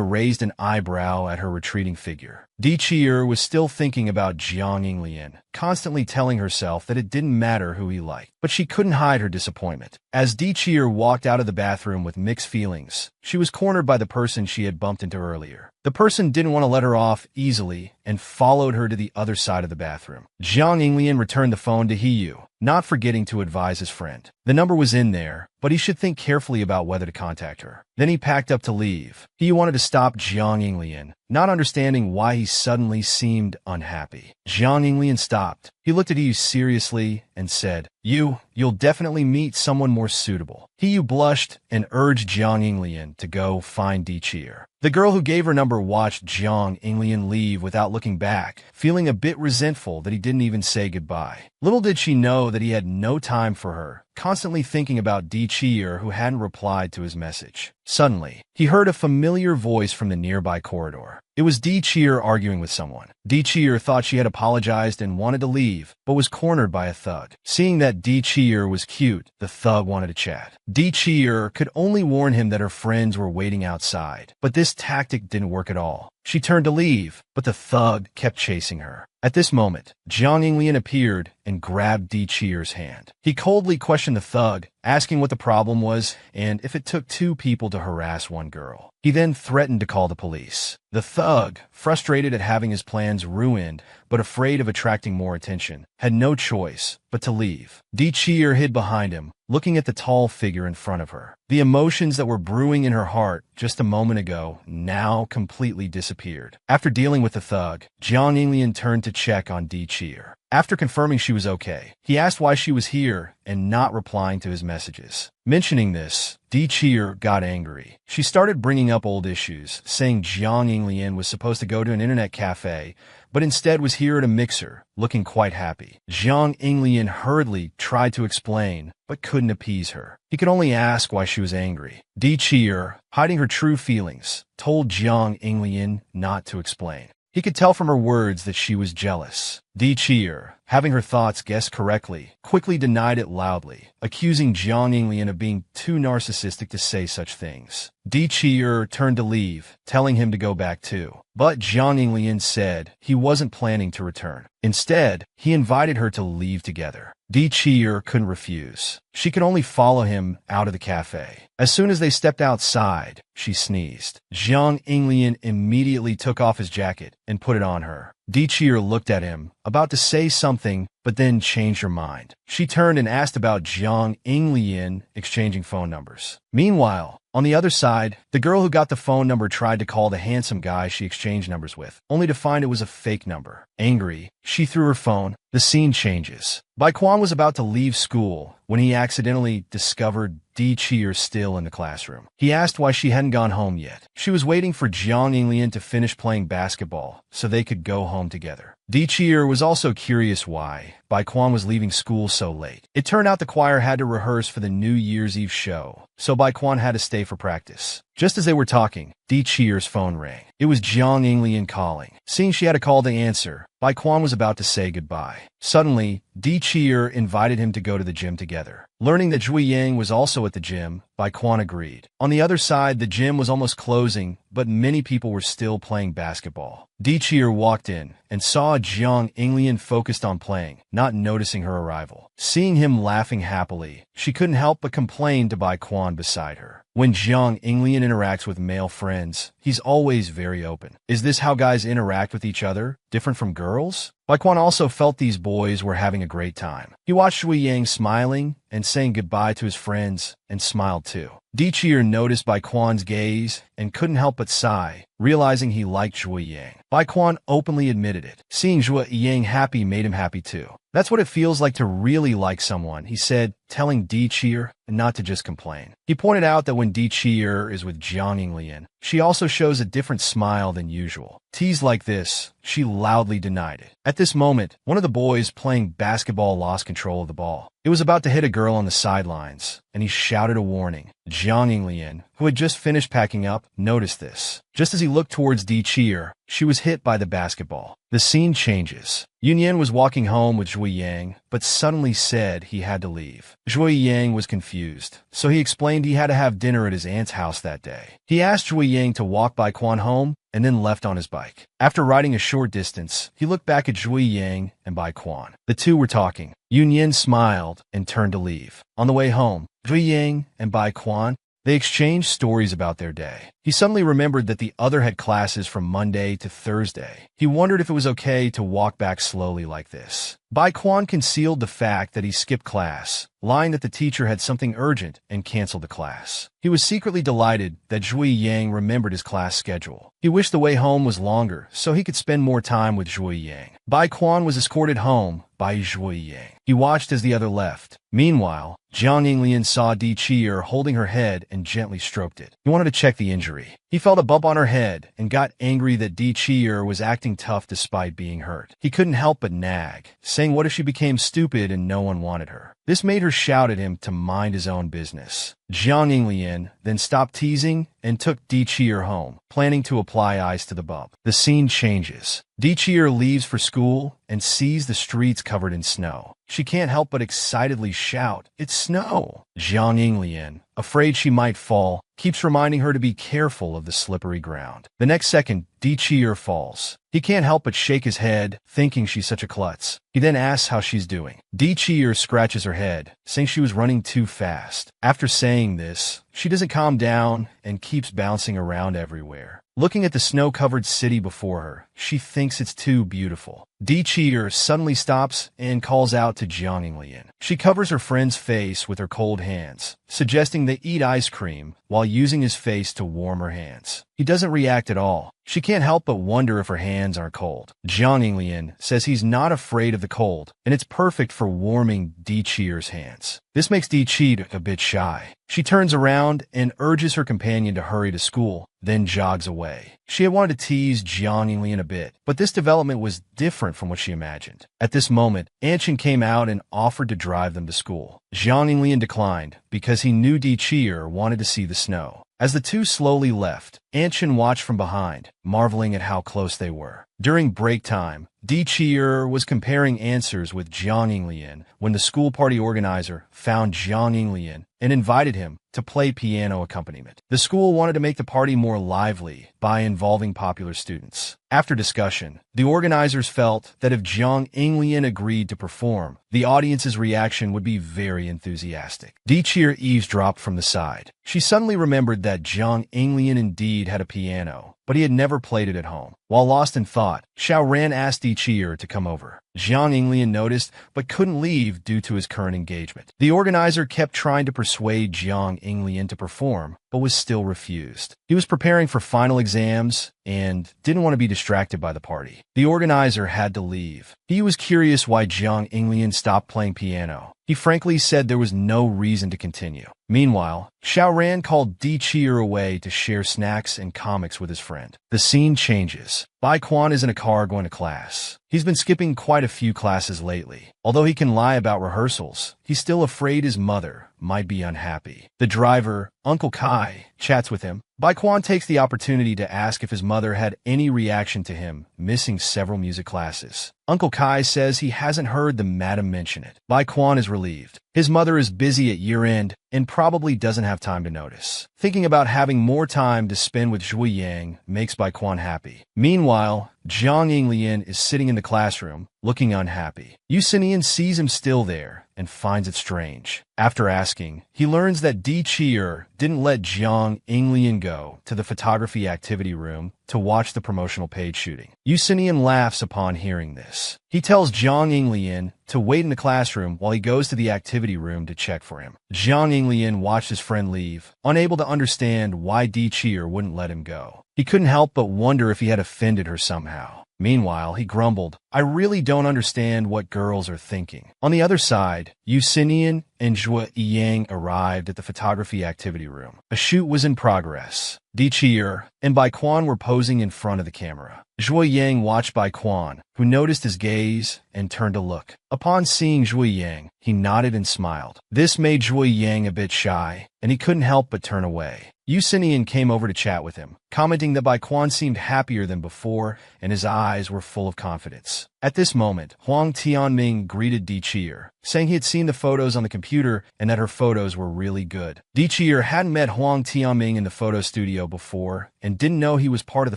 raised an eyebrow at her retreating figure. Di Chier was still thinking about Jiang Yinglian, constantly telling herself that it didn't matter who he liked. But she couldn't hide her disappointment. As Di Chier walked out of the bathroom with mixed feelings, she was cornered by the person she had bumped into earlier. The person didn't want to let her off easily and followed her to the other side of the bathroom. Jiang Yinglian returned the phone to Hiyu, not forgetting to advise his friend. The number was in there, but he should think carefully about whether to contact her. Then he packed up to leave. He wanted to stop Jiang Yinglian, not understanding why he suddenly seemed unhappy. Jiang Yinglian stopped. He looked at Hiyu seriously and said, You'll definitely meet someone more suitable. Hiyu blushed and urged Jiang Yinglian to go find Di Chier. The girl who gave her number watched Jiang Yinglian leave without looking back, feeling a bit resentful that he didn't even say goodbye. Little did she know that he had no time for her, constantly thinking about Di Chier who hadn't replied to his message. Suddenly, he heard a familiar voice from the nearby corridor. It was Di Chier arguing with someone. Di Chier thought she had apologized and wanted to leave, but was cornered by a thug. Seeing that Di Chier was cute, the thug wanted to chat. Di Chier could only warn him that her friends were waiting outside, but this tactic didn't work at all. She turned to leave, but the thug kept chasing her. At this moment, Jiang Yinglian appeared and grabbed Di Chier's hand. He coldly questioned the thug, asking what the problem was and if it took two people to harass one girl. He then threatened to call the police. The thug, frustrated at having his plans ruined but afraid of attracting more attention, had no choice but to leave. Di Chier hid behind him, looking at the tall figure in front of her. The emotions that were brewing in her heart just a moment ago now completely disappeared. After dealing with the thug, Jiang Yinglian turned to check on Di Chier. After confirming she was okay, he asked why she was here and not replying to his messages. Mentioning this, Di Chier got angry. She started bringing up old issues, saying Jiang Yinglian was supposed to go to an internet cafe, but instead was here at a mixer, looking quite happy. Jiang Yinglian hurriedly tried to explain, but couldn't appease her. He could only ask why she was angry. Di Chier, hiding her true feelings, told Jiang Yinglian not to explain. He could tell from her words that she was jealous. Di Chier, having her thoughts guessed correctly, quickly denied it loudly, accusing Jiang Yinglian of being too narcissistic to say such things. Di Chier turned to leave, telling him to go back too. But Jiang Yinglian said he wasn't planning to return. Instead, he invited her to leave together. Di Chier couldn't refuse. She could only follow him out of the cafe. As soon as they stepped outside, she sneezed. Jiang Yinglian immediately took off his jacket and put it on her. Di Chier looked at him, about to say something, but then changed her mind. She turned and asked about Jiang Yinglian exchanging phone numbers. Meanwhile, on the other side, the girl who got the phone number tried to call the handsome guy she exchanged numbers with, only to find it was a fake number. Angry, she threw her phone. The scene changes. Bai Quan was about to leave school when he accidentally discovered Di Chier still in the classroom. He asked why she hadn't gone home yet. She was waiting for Jiang Yinglian to finish playing basketball so they could go home together. Di Chier was also curious why Bai Quan was leaving school so late. It turned out the choir had to rehearse for the New Year's Eve show, so Bai Quan had to stay for practice. Just as they were talking, Di Chier's phone rang. It was Jiang Yinglian calling. Seeing she had a call to answer, Bai Quan was about to say goodbye. Suddenly, Di Chier invited him to go to the gym together. Learning that Zhui Yang was also at the gym, Quan agreed. On the other side, the gym was almost closing, but many people were still playing basketball. Dichir walked in and saw Jiang Inglian focused on playing, not noticing her arrival. Seeing him laughing happily, she couldn't help but complain to Quan beside her. When Jiang Inglian interacts with male friends, he's always very open. Is this how guys interact with each other, different from girls? Quan also felt these boys were having a great time. He watched Shui Yang smiling and saying goodbye to his friends and smiled too. Dichir noticed Quan's gaze and couldn't help but sigh, realizing he liked Shui Yang. Quan openly admitted it. Seeing Shui Yang happy made him happy too. That's what it feels like to really like someone, he said, telling Dichir not to just complain. He pointed out that when Dichir is with Jiang Inglian, she also shows a different smile than usual. Teased like this, she loudly denied it. At this moment, one of the boys playing basketball lost control of the ball. It was about to hit a girl on the sidelines, and he shouted a warning. Jiang Inglian, who had just finished packing up, noticed this. Just as he looked towards Dichir, she was hit by the basketball. The scene changes. Yunyan was walking home with Shui Yang, but suddenly said he had to leave. Shui Yang was confused, so he explained he had to have dinner at his aunt's house that day. He asked Shui Yang to walk Quan home, and then left on his bike. After riding a short distance, he looked back at Shui Yang and Quan. The two were talking. Yunyan smiled and turned to leave. On the way home, Shui Yang and Quan, they exchanged stories about their day. He suddenly remembered that the other had classes from Monday to Thursday. He wondered if it was okay to walk back slowly like this. Quan concealed the fact that he skipped class, lying that the teacher had something urgent and canceled the class. He was secretly delighted that Shui Yang remembered his class schedule. He wished the way home was longer so he could spend more time with Shui Yang. Quan was escorted home by Shui Yang. He watched as the other left. Meanwhile, Jiang Inglian saw Dichir holding her head and gently stroked it. He wanted to check the injury. He felt a bump on her head and got angry that Dichir was acting tough despite being hurt. He couldn't help but nag, saying what if she became stupid and no one wanted her. This made her shout at him to mind his own business. Jiang Inglian then stopped teasing and took Dichir home, planning to apply ice to the bump. The scene changes. Dichir leaves for school and sees the streets covered in snow. She can't help but excitedly shout, "It's snow!" Jiang Inglian, afraid she might fall, keeps reminding her to be careful of the slippery ground. The next second, Dichir falls. He can't help but shake his head, thinking she's such a klutz. He then asks how she's doing. Dichir scratches her head, saying she was running too fast. After saying this, she doesn't calm down and keeps bouncing around everywhere. Looking at the snow-covered city before her, she thinks it's too beautiful. Dichir suddenly stops and calls out to Jiang Inglian. She covers her friend's face with her cold hands, suggesting they eat ice cream while using his face to warm her hands. He doesn't react at all. She can't help but wonder if her hands are cold. Jiang Inglian says he's not afraid of the cold, and it's perfect for warming Dichir's hands. This makes Dichir a bit shy. She turns around and urges her companion to hurry to school, then jogs away. She had wanted to tease Jiang Inglian a bit, but this development was different from what she imagined. At this moment, Anshin came out and offered to drive them to school. Jiang Inglian declined because he knew Dichir wanted to see the snow. As the two slowly left, Anshin watched from behind, marveling at how close they were. During break time, Dichir was comparing answers with Jiang Inglian when the school party organizer found Jiang Inglian and invited him to play piano accompaniment. The school wanted to make the party more lively by involving popular students. After discussion, the organizers felt that if Jiang Inglian agreed to perform, the audience's reaction would be very enthusiastic. Dichir eavesdropped from the side. She suddenly remembered that Jiang Inglian indeed had a piano, but he had never played it at home. While lost in thought, Xiaoran asked Dichir to come over. Jiang Inglian noticed, but couldn't leave due to his current engagement. The organizer kept trying to persuade Jiang Inglian to perform, but was still refused. He was preparing for final exams and didn't want to be distracted by the party. The organizer had to leave. He was curious why Jiang Inglian stopped playing piano. He frankly said there was no reason to continue. Meanwhile, Xiaoran called Dichir away to share snacks and comics with his friend. The scene changes. Bai Quan is in a car going to class. He's been skipping quite a few classes lately. Although he can lie about rehearsals, he's still afraid his mother might be unhappy. The driver, Uncle Kai, chats with him. Bai Quan takes the opportunity to ask if his mother had any reaction to him missing several music classes. Uncle Kai says he hasn't heard the madam mention it. Bai Quan is relieved. His mother is busy at year-end and probably doesn't have time to notice. Thinking about having more time to spend with Zhui Yang makes Bai Quan happy. Meanwhile, Jiang Yinglian is sitting in the classroom, looking unhappy. Yu Xinian sees him still there and finds it strange. After asking, he learns that Di Qi'er didn't let Jiang Yinglian go to the photography activity room to watch the promotional page shooting. Yu Xinian laughs upon hearing this. He tells Jiang Yinglian to wait in the classroom while he goes to the activity room to check for him. Jiang Yinglian watched his friend leave, unable to understand why Di Qi'er wouldn't let him go. He couldn't help but wonder if he had offended her somehow. Meanwhile, he grumbled, "I really don't understand what girls are thinking." On the other side, Yu Xinian and Zhui Yang arrived at the photography activity room. A shoot was in progress. Di Qi'er and Bai Quan were posing in front of the camera. Zhui Yang watched Bai Quan, who noticed his gaze and turned to look. Upon seeing Zhui Yang, he nodded and smiled. This made Zhui Yang a bit shy, and he couldn't help but turn away. Yu Xinian came over to chat with him, commenting that Bai Quan seemed happier than before and his eyes were full of confidence. At this moment, Huang Tianming greeted Di Qi'er, saying he had seen the photos on the computer and that her photos were really good. Di Qi'er hadn't met Huang Tianming in the photo studio before and didn't know he was part of the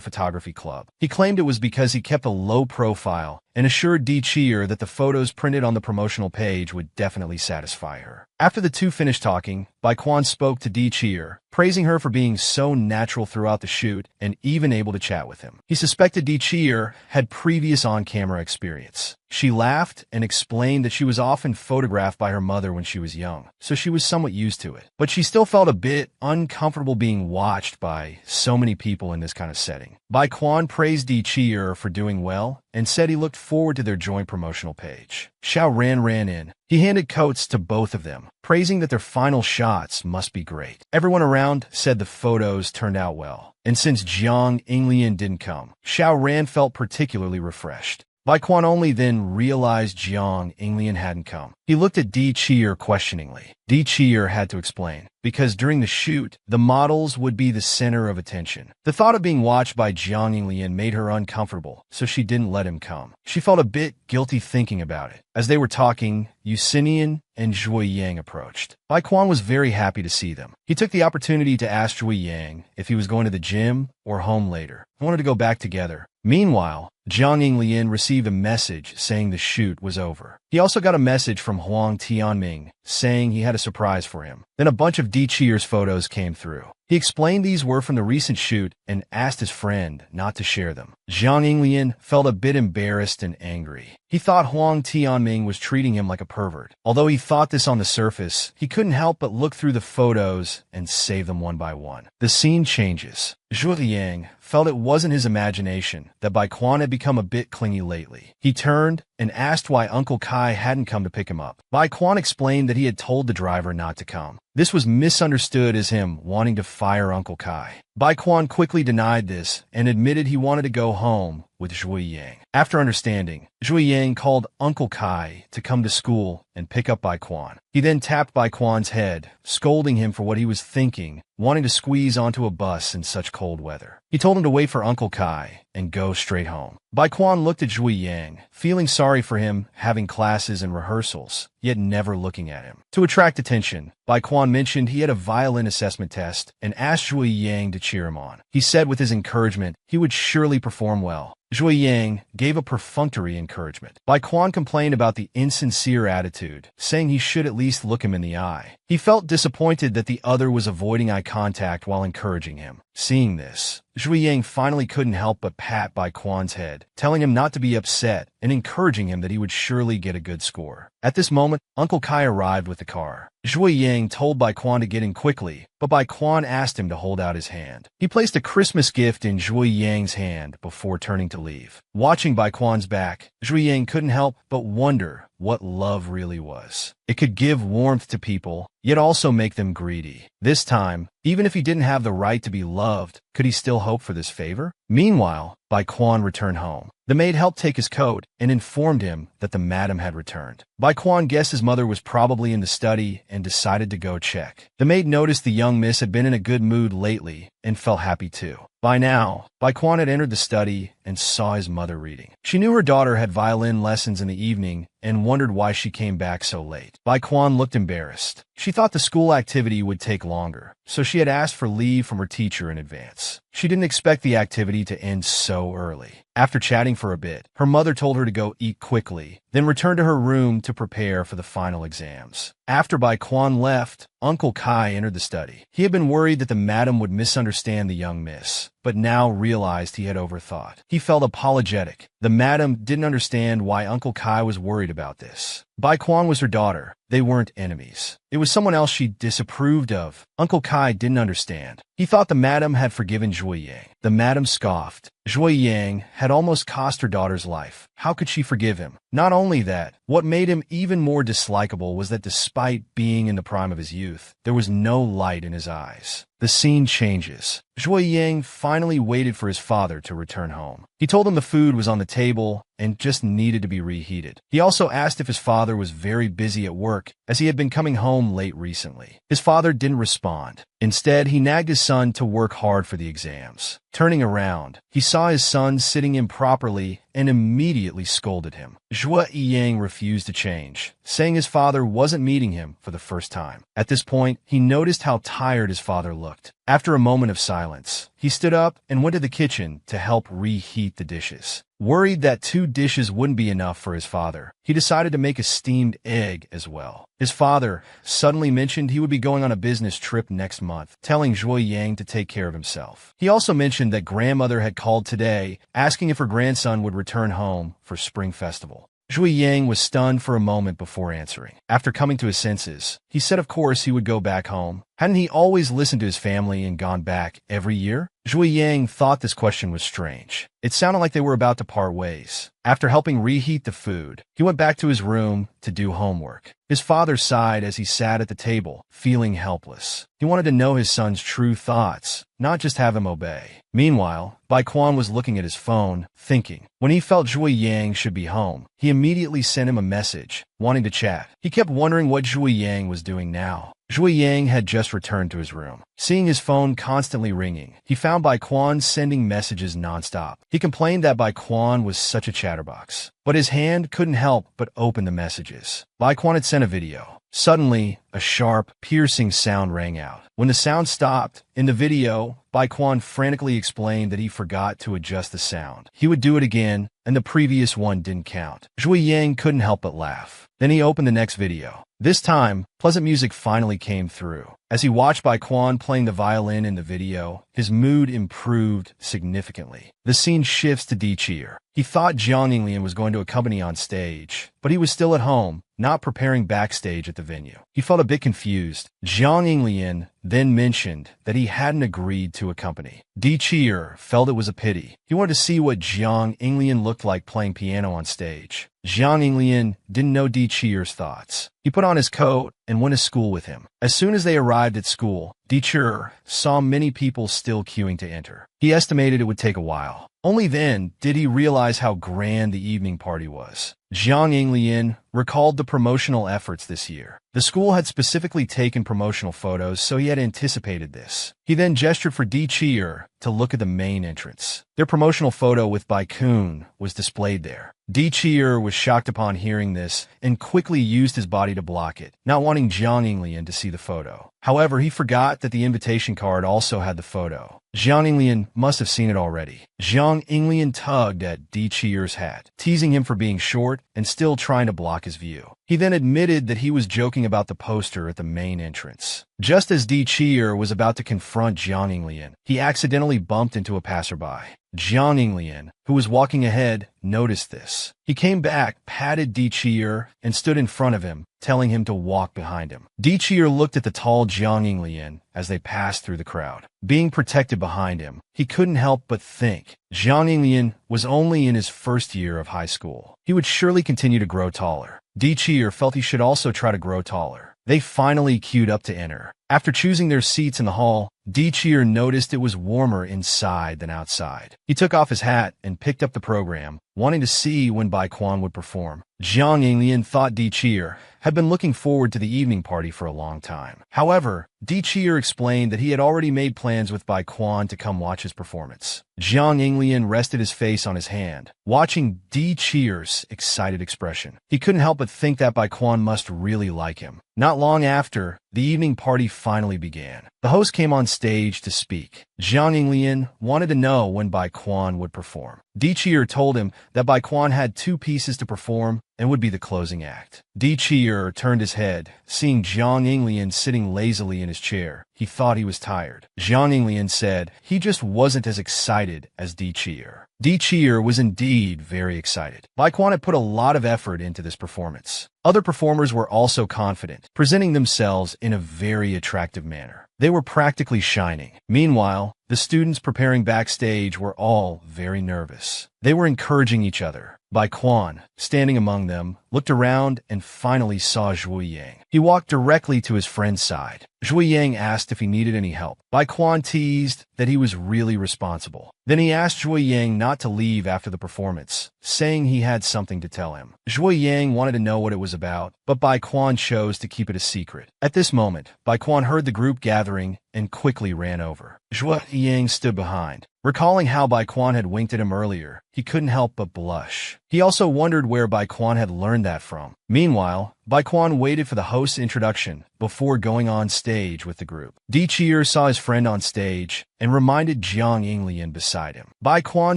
photography club. He claimed it was because he kept a low profile and assured Di Qi'er that the photos printed on the promotional page would definitely satisfy her. After the two finished talking, Bai Quan spoke to Di Qi'er, praising her for being so natural throughout the shoot and even able to chat with him. He suspected Di Qi'er had previous on-camera experience. She laughed and explained that she was often photographed by her mother when she was young, so she was somewhat used to it. But she still felt a bit uncomfortable being watched by so many people in this kind of setting. Bai Quan praised Di Qi'er for doing well and said he looked forward to their joint promotional page. Xiao Ran ran in. He handed coats to both of them, praising that their final shots must be great. Everyone around said the photos turned out well. And since Jiang Yinglian didn't come, Xiao Ran felt particularly refreshed. Bai Quan only then realized Jiang Yinglian hadn't come. He looked at Di Qi'er questioningly. Di Qi'er had to explain, because during the shoot, the models would be the center of attention. The thought of being watched by Jiang Yinglian made her uncomfortable, so she didn't let him come. She felt a bit guilty thinking about it. As they were talking, Yu Xinian and Zhui Yang approached. Bai Quan was very happy to see them. He took the opportunity to ask Zhui Yang if he was going to the gym or home later. He wanted to go back together. Meanwhile, Jiang Yinglian received a message saying the shoot was over. He also got a message from Huang Tianming saying he had a surprise for him. Then a bunch of Di Qi'er's photos came through. He explained these were from the recent shoot and asked his friend not to share them. Jiang Yinglian felt a bit embarrassed and angry. He thought Huang Tianming was treating him like a pervert. Although he thought this on the surface, he couldn't help but look through the photos and save them one by one. The scene changes. Zhui Yang felt it wasn't his imagination that Bai Quan had become a bit clingy lately. He turned and asked why Uncle Kai hadn't come to pick him up. Bai Quan explained that he had told the driver not to come. This was misunderstood as him wanting to fire Uncle Kai. Bai Quan quickly denied this and admitted he wanted to go home with Zhui Yang. After understanding, Zhui Yang called Uncle Kai to come to school and pick up Bai Quan. He then tapped Bai Quan's head, scolding him for what he was thinking, wanting to squeeze onto a bus in such cold weather. He told him to wait for Uncle Kai and go straight home. Bai Quan looked at Zhui Yang, feeling sorry for him having classes and rehearsals, yet never looking at him. To attract attention, Bai Quan mentioned he had a violin assessment test and asked Zhui Yang to cheer him on. He said with his encouragement he would surely perform well. Zhui Yang gave a perfunctory encouragement. Bai Quan complained about the insincere attitude, saying he should at least look him in the eye. He felt disappointed that the other was avoiding eye contact while encouraging him. Seeing this, Zhui Yang finally couldn't help but pat Bai Quan's head, telling him not to be upset and encouraging him that he would surely get a good score. At this moment, Uncle Kai arrived with the car. Zhui Yang told Bai Quan to get in quickly, but Bai Quan asked him to hold out his hand. He placed a Christmas gift in Zhui Yang's hand before turning to leave. Watching Bai Quan's back, Zhui Yang couldn't help but wonder what love really was. It could give warmth to people, yet also make them greedy. This time, Even if he didn't have the right to be loved, could he still hope for this favor? Meanwhile, Bai Quan returned home. The maid helped take his coat and informed him that the madam had returned. Bai Quan guessed his mother was probably in the study and decided to go check. The maid noticed the young miss had been in a good mood lately and felt happy too. By now, Bai Quan had entered the study and saw his mother reading. She knew her daughter had violin lessons in the evening and wondered why she came back so late. Bai Quan looked embarrassed. She thought the school activity would take longer, so she had asked for leave from her teacher in advance. She didn't expect the activity to end so early. After chatting for a bit, her mother told her to go eat quickly, then return to her room to prepare for the final exams. After Bai Quan left, Uncle Kai entered the study. He had been worried that the madam would misunderstand the young miss, but now realized he had overthought. He felt apologetic. The madam didn't understand why Uncle Kai was worried about this. Bai Quan was her daughter. They weren't enemies. It was someone else she disapproved of. Uncle Kai didn't understand. He thought the madam had forgiven Zhui Yang. The madam scoffed. Zhui Yang had almost cost her daughter's life. How could she forgive him? Not only that, what made him even more dislikable was that despite being in the prime of his youth, there was no light in his eyes. The scene changes. Zhui Yang finally waited for his father to return home. He told him the food was on the table and just needed to be reheated. He also asked if his father was very busy at work, as he had been coming home late recently. His father didn't respond. Instead, he nagged his son to work hard for the exams. Turning around, he saw his son sitting improperly and immediately scolded him. Zhui Yang refused to change, saying his father wasn't meeting him for the first time. At this point, he noticed how tired his father looked. After a moment of silence, he stood up and went to the kitchen to help reheat the dishes. Worried that 2 dishes wouldn't be enough for his father, he decided to make a steamed egg as well. His father suddenly mentioned he would be going on a business trip next month, telling Zhui Yang to take care of himself. He also mentioned that grandmother had called today, asking if her grandson would return home for Spring Festival. Zhui Yang was stunned for a moment before answering. After coming to his senses, he said of course he would go back home. Hadn't he always listened to his family and gone back every year? Zhui Yang thought this question was strange. It sounded like they were about to part ways. After helping reheat the food, he went back to his room to do homework. His father sighed as he sat at the table, feeling helpless. He wanted to know his son's true thoughts, not just have him obey. Meanwhile, Bai Quan was looking at his phone, thinking. When he felt Zhui Yang should be home, he immediately sent him a message, wanting to chat. He kept wondering what Zhui Yang was doing now. Zhui Yang had just returned to his room. Seeing his phone constantly ringing, he found Bai Quan sending messages nonstop. He complained that Bai Quan was such a chatterbox, but his hand couldn't help but open the messages. Bai Quan had sent a video. Suddenly, a sharp, piercing sound rang out. When the sound stopped, in the video, Bai Quan frantically explained that he forgot to adjust the sound. He would do it again, and the previous one didn't count. Zhui Yang couldn't help but laugh. Then he opened the next video. This time, pleasant music finally came through. As he watched Bai Quan playing the violin in the video, his mood improved significantly. The scene shifts to Di Chier. He thought Jiang Yinglian was going to accompany on stage, but he was still at home, not preparing backstage at the venue. He felt a bit confused. Jiang Yinglian then mentioned that he hadn't agreed to accompany. Di Chier felt it was a pity. He wanted to see what Jiang Yinglian looked like playing piano on stage. Jiang Yinglian didn't know Di Chier's thoughts. He put on his coat and went to school with him. As soon as they arrived at school, Di Chier saw many people still queuing to enter. He estimated it would take a while. Only then did he realize how grand the evening party was. Jiang Yinglian recalled the promotional efforts this year. The school had specifically taken promotional photos, so he had anticipated this. He then gestured for Di Chier to look at the main entrance. Their promotional photo with Bai Kun was displayed there. Di Chier was shocked upon hearing this and quickly used his body to block it, not wanting Jiang Yinglian to see the photo. However, he forgot that the invitation card also had the photo. Jiang Yinglian must have seen it already. Jiang Yinglian tugged at Di Chier's hat, teasing him for being short and still trying to block his view. He then admitted that he was joking about the poster at the main entrance. Just as Di Chier was about to confront Jiang Yinglian, he accidentally bumped into a passerby. Jiang Yinglian, who was walking ahead, noticed this. He came back, patted Di Chier, and stood in front of him, telling him to walk behind him. Di Chier looked at the tall Jiang Yinglian as they passed through the crowd. Being protected behind him, he couldn't help but think. Jiang Yinglian was only in his first year of high school. He would surely continue to grow taller. Di Chier felt he should also try to grow taller. They finally queued up to enter. After choosing their seats in the hall, Dichir noticed it was warmer inside than outside. He took off his hat and picked up the program, wanting to see when Bai Quan would perform. Jiang Yinglian thought Dichir had been looking forward to the evening party for a long time. However, Dichir explained that he had already made plans with Bai Quan to come watch his performance. Jiang Yinglian rested his face on his hand, watching Dichir's excited expression. He couldn't help but think that Bai Quan must really like him. Not long after, the evening party finally began. The host came on stage to speak. Jiang Yinglian wanted to know when Bai Quan would perform. Dichir told him that Bai Quan had 2 pieces to perform and would be the closing act. Dichir turned his head, seeing Jiang Yinglian sitting lazily in his chair. He thought he was tired. Jiang Yinglian said he just wasn't as excited as Dichir. Dichir was indeed very excited. Bai Quan had put a lot of effort into this performance. Other performers were also confident, presenting themselves in a very attractive manner. They were practically shining. Meanwhile, the students preparing backstage were all very nervous. They were encouraging each other. Bai Quan, standing among them, looked around and finally saw Zhui Yang. He walked directly to his friend's side. Zhui Yang asked if he needed any help. Bai Quan teased that he was really responsible. Then he asked Zhui Yang not to leave after the performance, saying he had something to tell him. Zhui Yang wanted to know what it was about, but Bai Quan chose to keep it a secret. At this moment, Bai Quan heard the group gathering and quickly ran over. Zhui Yang stood behind. Recalling how Bai Quan had winked at him earlier, he couldn't help but blush. He also wondered where Bai Quan had learned that from. Meanwhile, Bai Quan waited for the host's introduction before going on stage with the group. Dichir saw his friend on stage and reminded Jiang Yinglian beside him. Bai Quan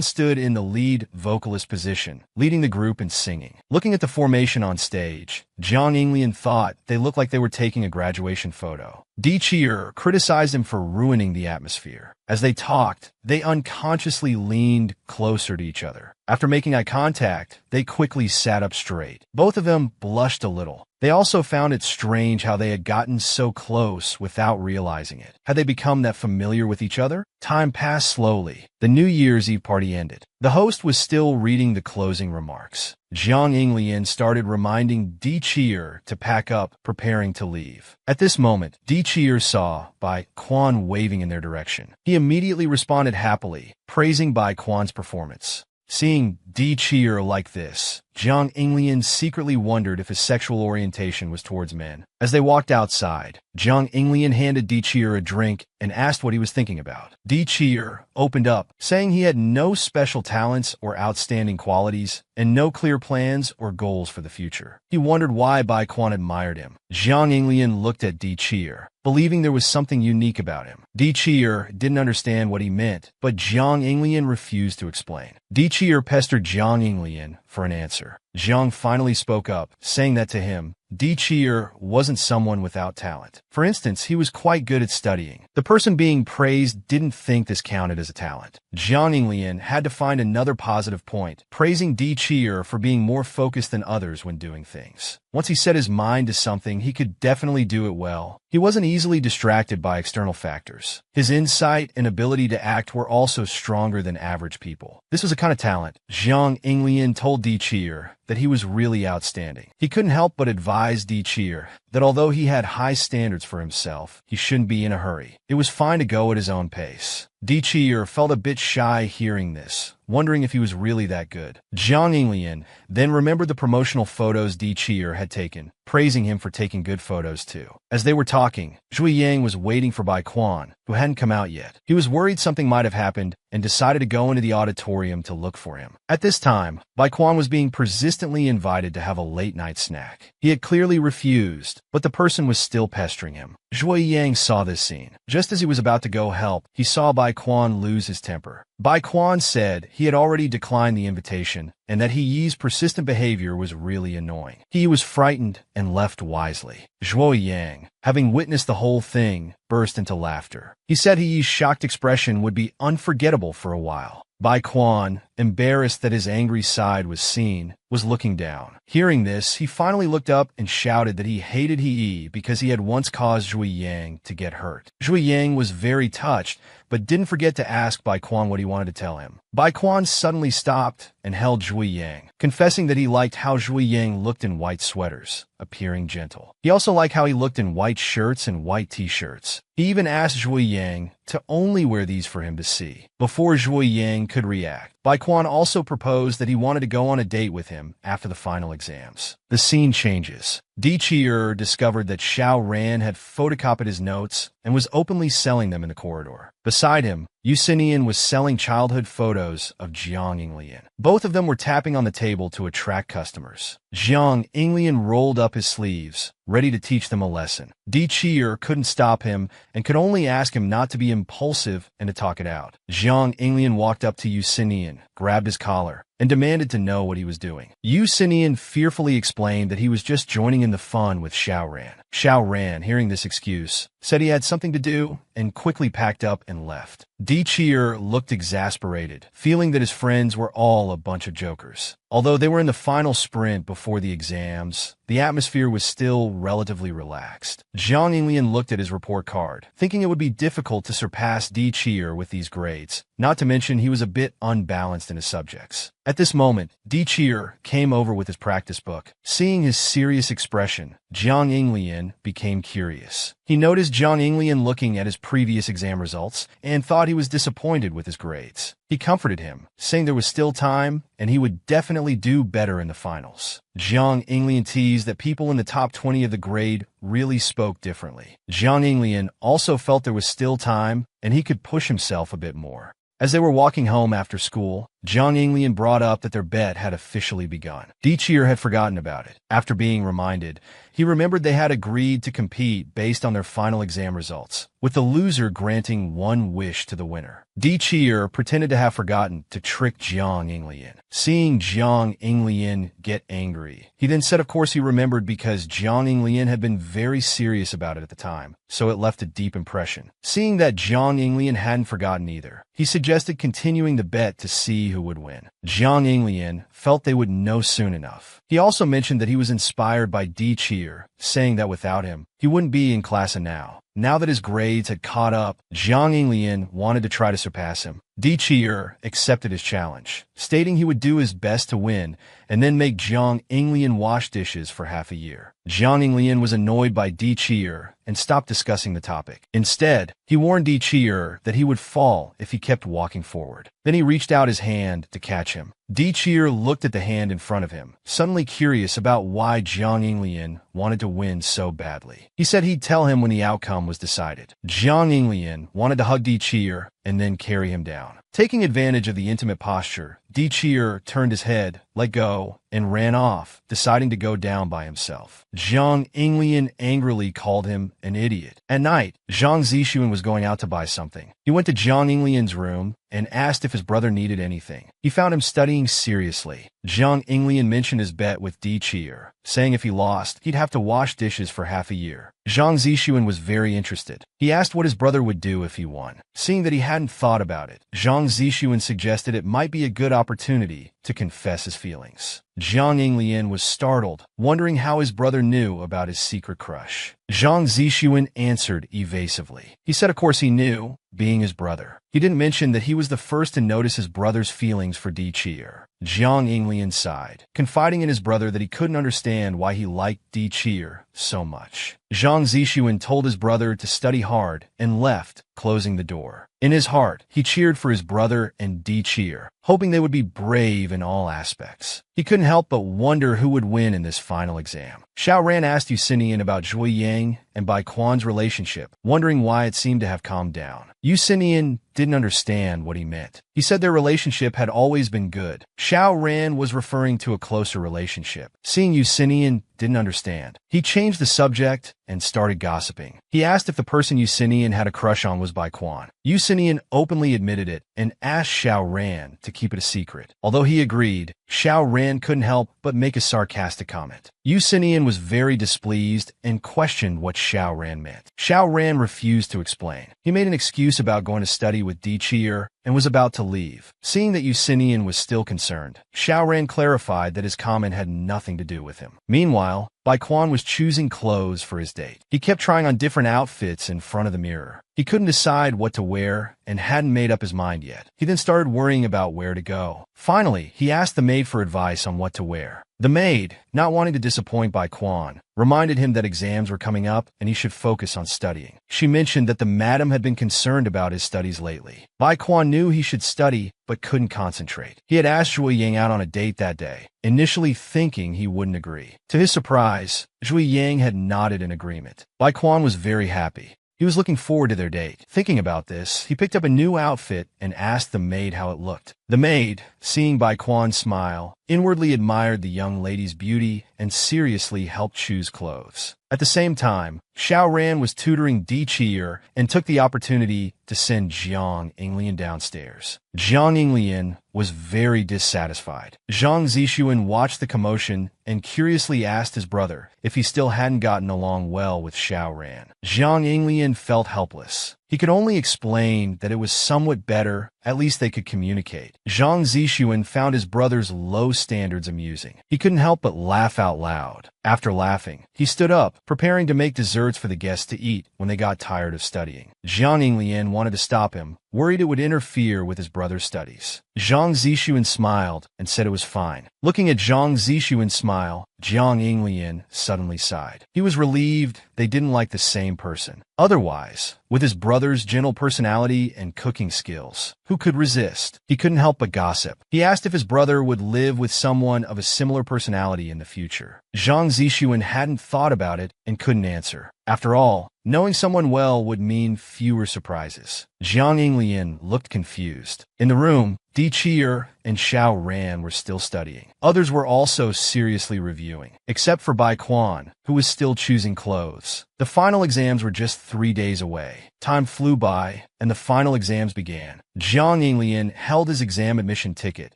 stood in the lead vocalist position, leading the group in singing. Looking at the formation on stage, Jiang Yinglian thought they looked like they were taking a graduation photo. Dichir criticized him for ruining the atmosphere. As they talked, they unconsciously leaned closer to each other. After making eye contact, they quickly sat up straight. Both of them blushed a little. They also found it strange how they had gotten so close without realizing it. Had they become that familiar with each other? Time passed slowly. The New Year's Eve party ended. The host was still reading the closing remarks. Jiang Yinglian started reminding Dichir to pack up, preparing to leave. At this moment, Dichir saw Bai Quan waving in their direction. He immediately responded happily, praising Bai Quan's performance. Seeing Dichir like this, Jiang Yinglian secretly wondered if his sexual orientation was towards men. As they walked outside, Jiang Yinglian handed Dichir a drink and asked what he was thinking about. Dichir opened up, saying he had no special talents or outstanding qualities and no clear plans or goals for the future. He wondered why Bai Quan admired him. Jiang Yinglian looked at Dichir, believing there was something unique about him. Dichir didn't understand what he meant, but Jiang Yinglian refused to explain. Dichir pestered Jiang Yinglian for an answer. Jiang finally spoke up, saying that to him, Dichir wasn't someone without talent. For instance, he was quite good at studying. The person being praised didn't think this counted as a talent. Jiang Yinglian had to find another positive point, praising Dichir for being more focused than others when doing things. Once he set his mind to something, he could definitely do it well. He wasn't easily distracted by external factors. His insight and ability to act were also stronger than average people. This was a kind of talent. Jiang Yinglian told Dichir that he was really outstanding. He couldn't help but advise Dichir that although he had high standards for himself, he shouldn't be in a hurry. It was fine to go at his own pace. Dichir felt a bit shy hearing this, wondering if he was really that good. Jiang Yinglian then remembered the promotional photos Dichir had taken, praising him for taking good photos too. As they were talking, Zhui Yang was waiting for Bai Quan, who hadn't come out yet. He was worried something might have happened and decided to go into the auditorium to look for him. At this time, Bai Quan was being persistently invited to have a late-night snack. He had clearly refused, but the person was still pestering him. Zhui Yang saw this scene. Just as he was about to go help, he saw Bai Quan lose his temper. Bai Quan said he had already declined the invitation and that He Yi's persistent behavior was really annoying. He was frightened and left wisely. Zhui Yang, having witnessed the whole thing, burst into laughter. He said He Yi's shocked expression would be unforgettable for a while. Bai Quan, embarrassed that his angry side was seen, was looking down. Hearing this, he finally looked up and shouted that he hated He because he had once caused Zhui Yang to get hurt. Zhui Yang was very touched, but didn't forget to ask Bai Quan what he wanted to tell him. Bai Quan suddenly stopped and held Zhui Yang, confessing that he liked how Zhui Yang looked in white sweaters, appearing gentle. He also liked how he looked in white shirts and white t-shirts. He even asked Zhui Yang to only wear these for him to see. Before Zhui Yang could react, Bai Quan also proposed that he wanted to go on a date with him after the final exams. The scene changes. Di Qi'er discovered that Xiao Ran had photocopied his notes and was openly selling them in the corridor. Beside him, Yu Xinian was selling childhood photos of Jiang Yinglian. Both of them were tapping on the table to attract customers. Jiang Yinglian rolled up his sleeves, ready to teach them a lesson. Di Qi'er couldn't stop him and could only ask him not to be impulsive and to talk it out. Jiang Yinglian walked up to Yu Xinian, grabbed his collar, and demanded to know what he was doing. Yu Xinian fearfully explained that he was just joining in the fun with Xiao Ran. Xiao Ran, hearing this excuse, said he had something to do and quickly packed up and left. Di Qi'er looked exasperated, feeling that his friends were all a bunch of jokers. Although they were in the final sprint before the exams, the atmosphere was still relatively relaxed. Jiang Yinglian looked at his report card, thinking it would be difficult to surpass Di Qi'er with these grades, not to mention he was a bit unbalanced in his subjects. At this moment, Di Qi'er came over with his practice book. Seeing his serious expression, Jiang Yinglian became curious. He noticed Jiang Yinglian looking at his previous exam results and thought he was disappointed with his grades. He comforted him, saying there was still time and he would definitely do better in the finals. Jiang Yinglian teased that people in the top 20 of the grade really spoke differently. Jiang Yinglian also felt there was still time and he could push himself a bit more. As they were walking home after school, Jiang Yinglian brought up that their bet had officially begun. Di Qi'er had forgotten about it. After being reminded, he remembered they had agreed to compete based on their final exam results, with the loser granting one wish to the winner. Di Qi'er pretended to have forgotten to trick Jiang Yinglian. Seeing Jiang Yinglian get angry, he then said of course he remembered because Jiang Yinglian had been very serious about it at the time, so it left a deep impression. Seeing that Jiang Yinglian hadn't forgotten either, he suggested continuing the bet to see who would win. Jiang Yinglian felt they would know soon enough. He also mentioned that he was inspired by Di Qi'er, saying that without him, he wouldn't be in class now. Now that his grades had caught up, Jiang Yinglian wanted to try to surpass him. Di Qi'er accepted his challenge, stating he would do his best to win and then make Jiang Yinglian wash dishes for half a year. Jiang Yinglian was annoyed by Di Qi'er and stopped discussing the topic. Instead, he warned Di Qi'er that he would fall if he kept walking forward. Then he reached out his hand to catch him. Di Qi'er looked at the hand in front of him, suddenly curious about why Jiang Yinglian wanted to win so badly. He said he'd tell him when the outcome was decided. Jiang Yinglian wanted to hug Di Qi'er and then carry him down. Taking advantage of the intimate posture, Di Qi'er turned his head, let go, and ran off, deciding to go down by himself. Jiang Yinglian angrily called him an idiot. At night, Zhang Zixuan was going out to buy something. He went to Jiang Yinglian's room and asked if his brother needed anything. He found him studying seriously. Jiang Yinglian mentioned his bet with Di Qi'er, saying if he lost, he'd have to wash dishes for half a year. Zhang Zixuan was very interested. He asked what his brother would do if he won. Seeing that he hadn't thought about it, Zhang Zixuan suggested it might be a good opportunity to confess his feelings. Jiang Yinglian was startled, wondering how his brother knew about his secret crush. Zhang Zixuan answered evasively. He said of course he knew, being his brother. He didn't mention that he was the first to notice his brother's feelings for Di Qi'er. Jiang Yinglian sighed, confiding in his brother that he couldn't understand why he liked Di Qi'er so much. Zhang Zixuan told his brother to study hard and left, closing the door. In his heart, he cheered for his brother and Di Qi'er, hoping they would be brave in all aspects. He couldn't help but wonder who would win in this final exam. Xiao Ran asked Yu Xinian about Zhui Yang and Bai Quan's relationship, wondering why it seemed to have calmed down. Yu Xinian didn't understand what he meant. He said their relationship had always been good. Xiao Ran was referring to a closer relationship. Seeing Yu Xinian didn't understand, he changed the subject and started gossiping. He asked if the person Yu Xinian had a crush on was Bai Quan. Yu Xinian openly admitted it and asked Xiao Ran to keep it a secret. Although he agreed, Xiao Ran couldn't help but make a sarcastic comment. Yusinian was very displeased and questioned what Xiao Ran meant. Xiao Ran refused to explain. He made an excuse about going to study with Di Chi'er and was about to leave. Seeing that Yusinian was still concerned, Xiao Ran clarified that his comment had nothing to do with him. Meanwhile, Bai Quan was choosing clothes for his date. He kept trying on different outfits in front of the mirror. He couldn't decide what to wear and hadn't made up his mind yet. He then started worrying about where to go. Finally, he asked the maid for advice on what to wear. The maid, not wanting to disappoint Bai Quan, reminded him that exams were coming up and he should focus on studying. She mentioned that the madam had been concerned about his studies lately. Bai Quan knew he should study but couldn't concentrate. He had asked Zhui Yang out on a date that day, initially thinking he wouldn't agree. To his surprise, Zhui Yang had nodded in agreement. Bai Quan was very happy. He was looking forward to their date. Thinking about this, he picked up a new outfit and asked the maid how it looked. The maid, seeing Bai Quan smile, inwardly admired the young lady's beauty and seriously helped choose clothes. At the same time, Xiao Ran was tutoring Di Chi'er and took the opportunity to send Jiang Yinglian downstairs. Jiang Yinglian was very dissatisfied. Zhang Zixuan watched the commotion and curiously asked his brother if he still hadn't gotten along well with Xiao Ran. Jiang Yinglian felt helpless. He could only explain that it was somewhat better, at least they could communicate. Zhang Zixuan found his brother's low standards amusing. He couldn't help but laugh out loud. After laughing, he stood up, preparing to make desserts for the guests to eat when they got tired of studying. Jiang Yinglian wanted to stop him, worried it would interfere with his brother's studies. Zhang Zixuan smiled and said it was fine. Looking at Zhang Zixuan's smile, Jiang Yinglian suddenly sighed. He was relieved they didn't like the same person. Otherwise, with his brother's gentle personality and cooking skills, who could resist? He couldn't help but gossip. He asked if his brother would live with someone of a similar personality in the future. Zhang Zixuan hadn't thought about it and couldn't answer. After all, knowing someone well would mean fewer surprises. Jiang Yinglian looked confused. In the room, Di Chi'er and Xiao Ran were still studying. Others were also seriously reviewing, except for Bai Quan, who was still choosing clothes. The final exams were just 3 days away. Time flew by, and the final exams began. Jiang Yinglian held his exam admission ticket,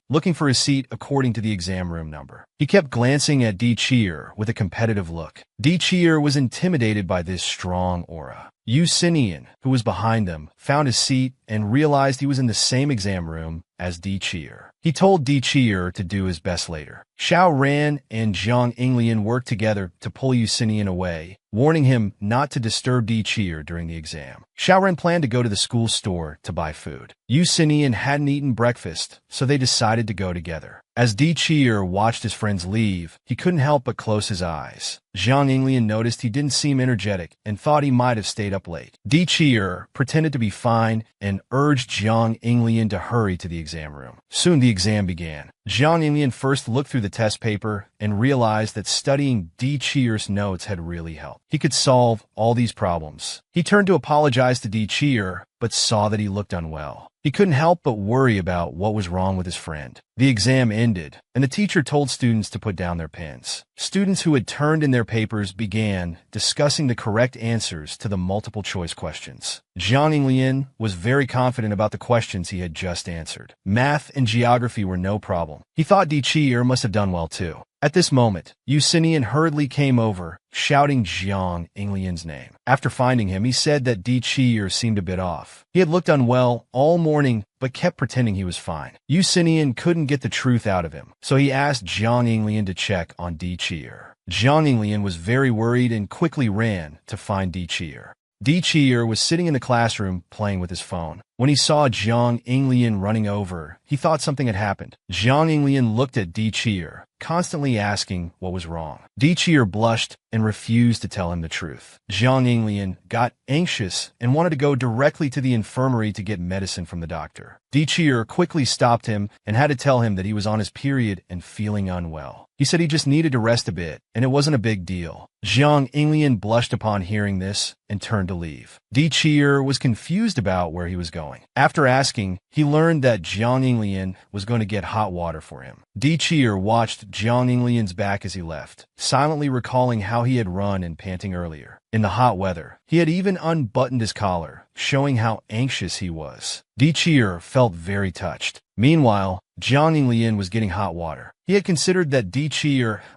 looking for his seat according to the exam room number. He kept glancing at Di Chi'er with a competitive look. Di Chi'er was intimidated by this strong aura. Yusinian, who was behind them, found his seat and realized he was in the same exam room as Di Chi'er. He told Di Chi'er to do his best later. Xiao Ran and Jiang Yinglian worked together to pull Yusinian away, warning him not to disturb Di Chi'er during the exam. Xiao Ran planned to go to the school store to buy food. Yusinian hadn't eaten breakfast, so they decided to go together. As Di Chi'er watched his friends leave, he couldn't help but close his eyes. Jiang Yinglian noticed he didn't seem energetic and thought he might have stayed up late. Di Chi'er pretended to be fine and urged Jiang Yinglian to hurry to the exam room. Soon the exam began. Jiang Yinglian first looked through the test paper and realized that studying Di Chi'er's notes had really helped. He could solve all these problems. He turned to apologize to Di Chi'er, but saw that he looked unwell. He couldn't help but worry about what was wrong with his friend. The exam ended, and the teacher told students to put down their pens. Students who had turned in their papers began discussing the correct answers to the multiple-choice questions. Jiang Yinglian was very confident about the questions he had just answered. Math and geography were no problem. He thought Di Chi'er must have done well too. At this moment, Yusinian hurriedly came over, shouting Jiang Yinglian's name. After finding him, he said that Di Chi'er seemed a bit off. He had looked unwell all morning, but kept pretending he was fine. Yusinian couldn't get the truth out of him, so he asked Jiang Yinglian to check on Di Chi'er. Jiang Yinglian was very worried and quickly ran to find Di Chi'er. Di Chi'er was sitting in the classroom playing with his phone. When he saw Jiang Yinglian running over, he thought something had happened. Jiang Yinglian looked at Di Chi'er, constantly asking what was wrong. Di Chi'er blushed and refused to tell him the truth. Jiang Yinglian got anxious and wanted to go directly to the infirmary to get medicine from the doctor. Di Chi'er quickly stopped him and had to tell him that he was on his period and feeling unwell. He said he just needed to rest a bit, and it wasn't a big deal. Jiang Yinglian blushed upon hearing this and turned to leave. Di Chi'er was confused about where he was going. After asking, he learned that Jiang Yinglian was going to get hot water for him. Di Chi'er watched Jiang Yinglian's back as he left, silently recalling how he had run and panting earlier. In the hot weather, he had even unbuttoned his collar, showing how anxious he was. Di Di felt very touched. Meanwhile, Jiang Yinglian was getting hot water. He had considered that Di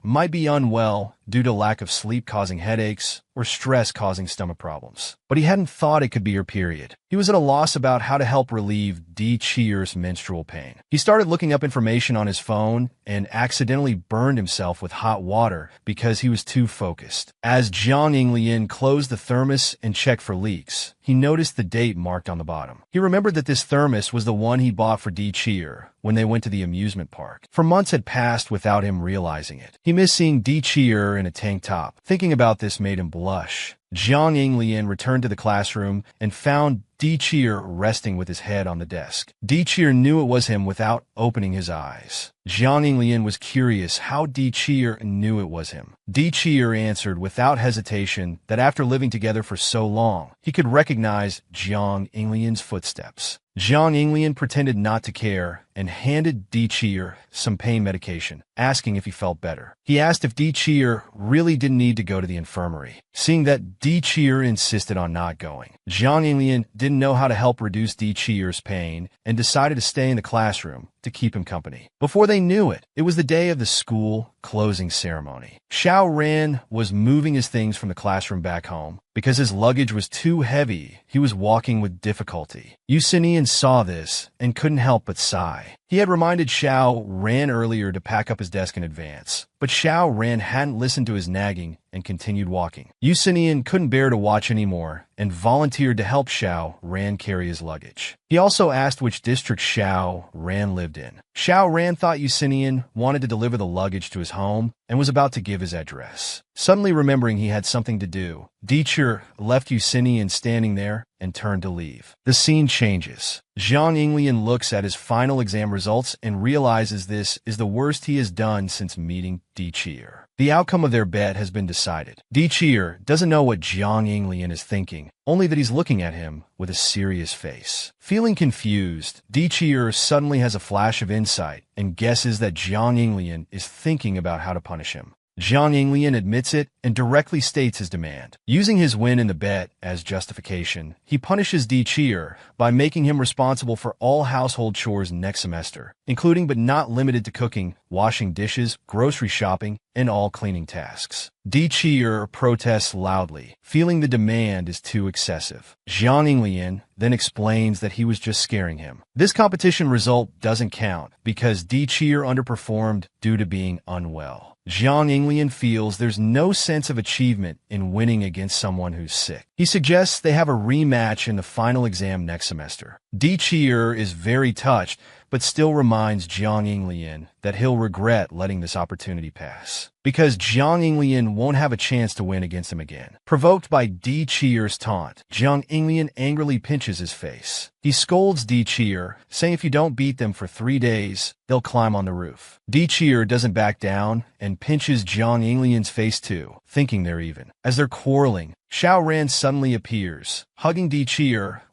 might be unwell due to lack of sleep causing headaches or stress causing stomach problems. But he hadn't thought it could be her period. He was at a loss about how to help relieve Di menstrual pain. He started looking up information on his phone and accidentally burned himself with hot water because he was too focused. As Jiang Yinglian closed the thermos and checked for leaks, he noticed the date marked on the bottom. He remembered that this thermos was the one he bought for Di when they went to the amusement park. For months had passed without him realizing it. He missed seeing Di in a tank top. Thinking about this made him blush. Jiang Yinglian returned to the classroom and found Di resting with his head on the desk. Di knew it was him without opening his eyes. Jiang Yinglian was curious how Di knew it was him. Di answered without hesitation that after living together for so long, he could recognize Jiang Yinglian's footsteps. Jiang Yinglian pretended not to care and handed Di some pain medication, asking if he felt better. He asked if Di really didn't need to go to the infirmary. Seeing that Di insisted on not going, Jiang Yinglian didn't know how to help reduce Di pain and decided to stay in the classroom to keep him company. Before they knew it, it was the day of the school closing ceremony. Xiao Ran was moving his things from the classroom back home. Because his luggage was too heavy, he was walking with difficulty. Yusinian saw this and couldn't help but sigh. He had reminded Xiao Ran earlier to pack up his desk in advance, but Xiao Ran hadn't listened to his nagging and continued walking. Yusinian couldn't bear to watch anymore and volunteered to help Xiao Ran carry his luggage. He also asked which district Xiao Ran lived in. Xiao Ran thought Yusinian wanted to deliver the luggage to his home and was about to give his address. Suddenly remembering he had something to do, Di left Yusinian standing there and turned to leave. The scene changes. Jiang Yinglian looks at his final exam results and realizes this is the worst he has done since meeting Di. The outcome of their bet has been decided. Di doesn't know what Jiang Yinglian is thinking, only that he's looking at him with a serious face. Feeling confused, Di suddenly has a flash of insight and guesses that Jiang Yinglian is thinking about how to punish him. Jiang Yinglian admits it and directly states his demand. Using his win in the bet as justification, he punishes Di by making him responsible for all household chores next semester, including but not limited to cooking, washing dishes, grocery shopping, and all cleaning tasks. Di protests loudly, feeling the demand is too excessive. Jiang Yinglian then explains that he was just scaring him. This competition result doesn't count because Di underperformed due to being unwell. Jiang Yinglian feels there's no sense of achievement in winning against someone who's sick. He suggests they have a rematch in the final exam next semester. Di is very touched, but still reminds Jiang Yinglian that he'll regret letting this opportunity pass, because Jiang Yinglian won't have a chance to win against him again. Provoked by Di taunt, Jiang Yinglian angrily pinches his face. He scolds Di saying if you don't beat them for 3 days, they'll climb on the roof. Di doesn't back down and pinches Jiang Yinglian's face too, thinking they're even. As they're quarreling, Xiao Ran suddenly appears, hugging Di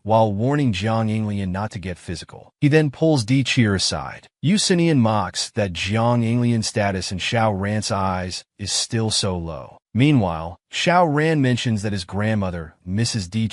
while warning Jiang Yinglian not to get physical. He then pulls Di aside. Yusinian mocks that Jiang Yinglian's status in Xiao Ran's eyes is still so low. Meanwhile, Xiao Ran mentions that his grandmother misses Di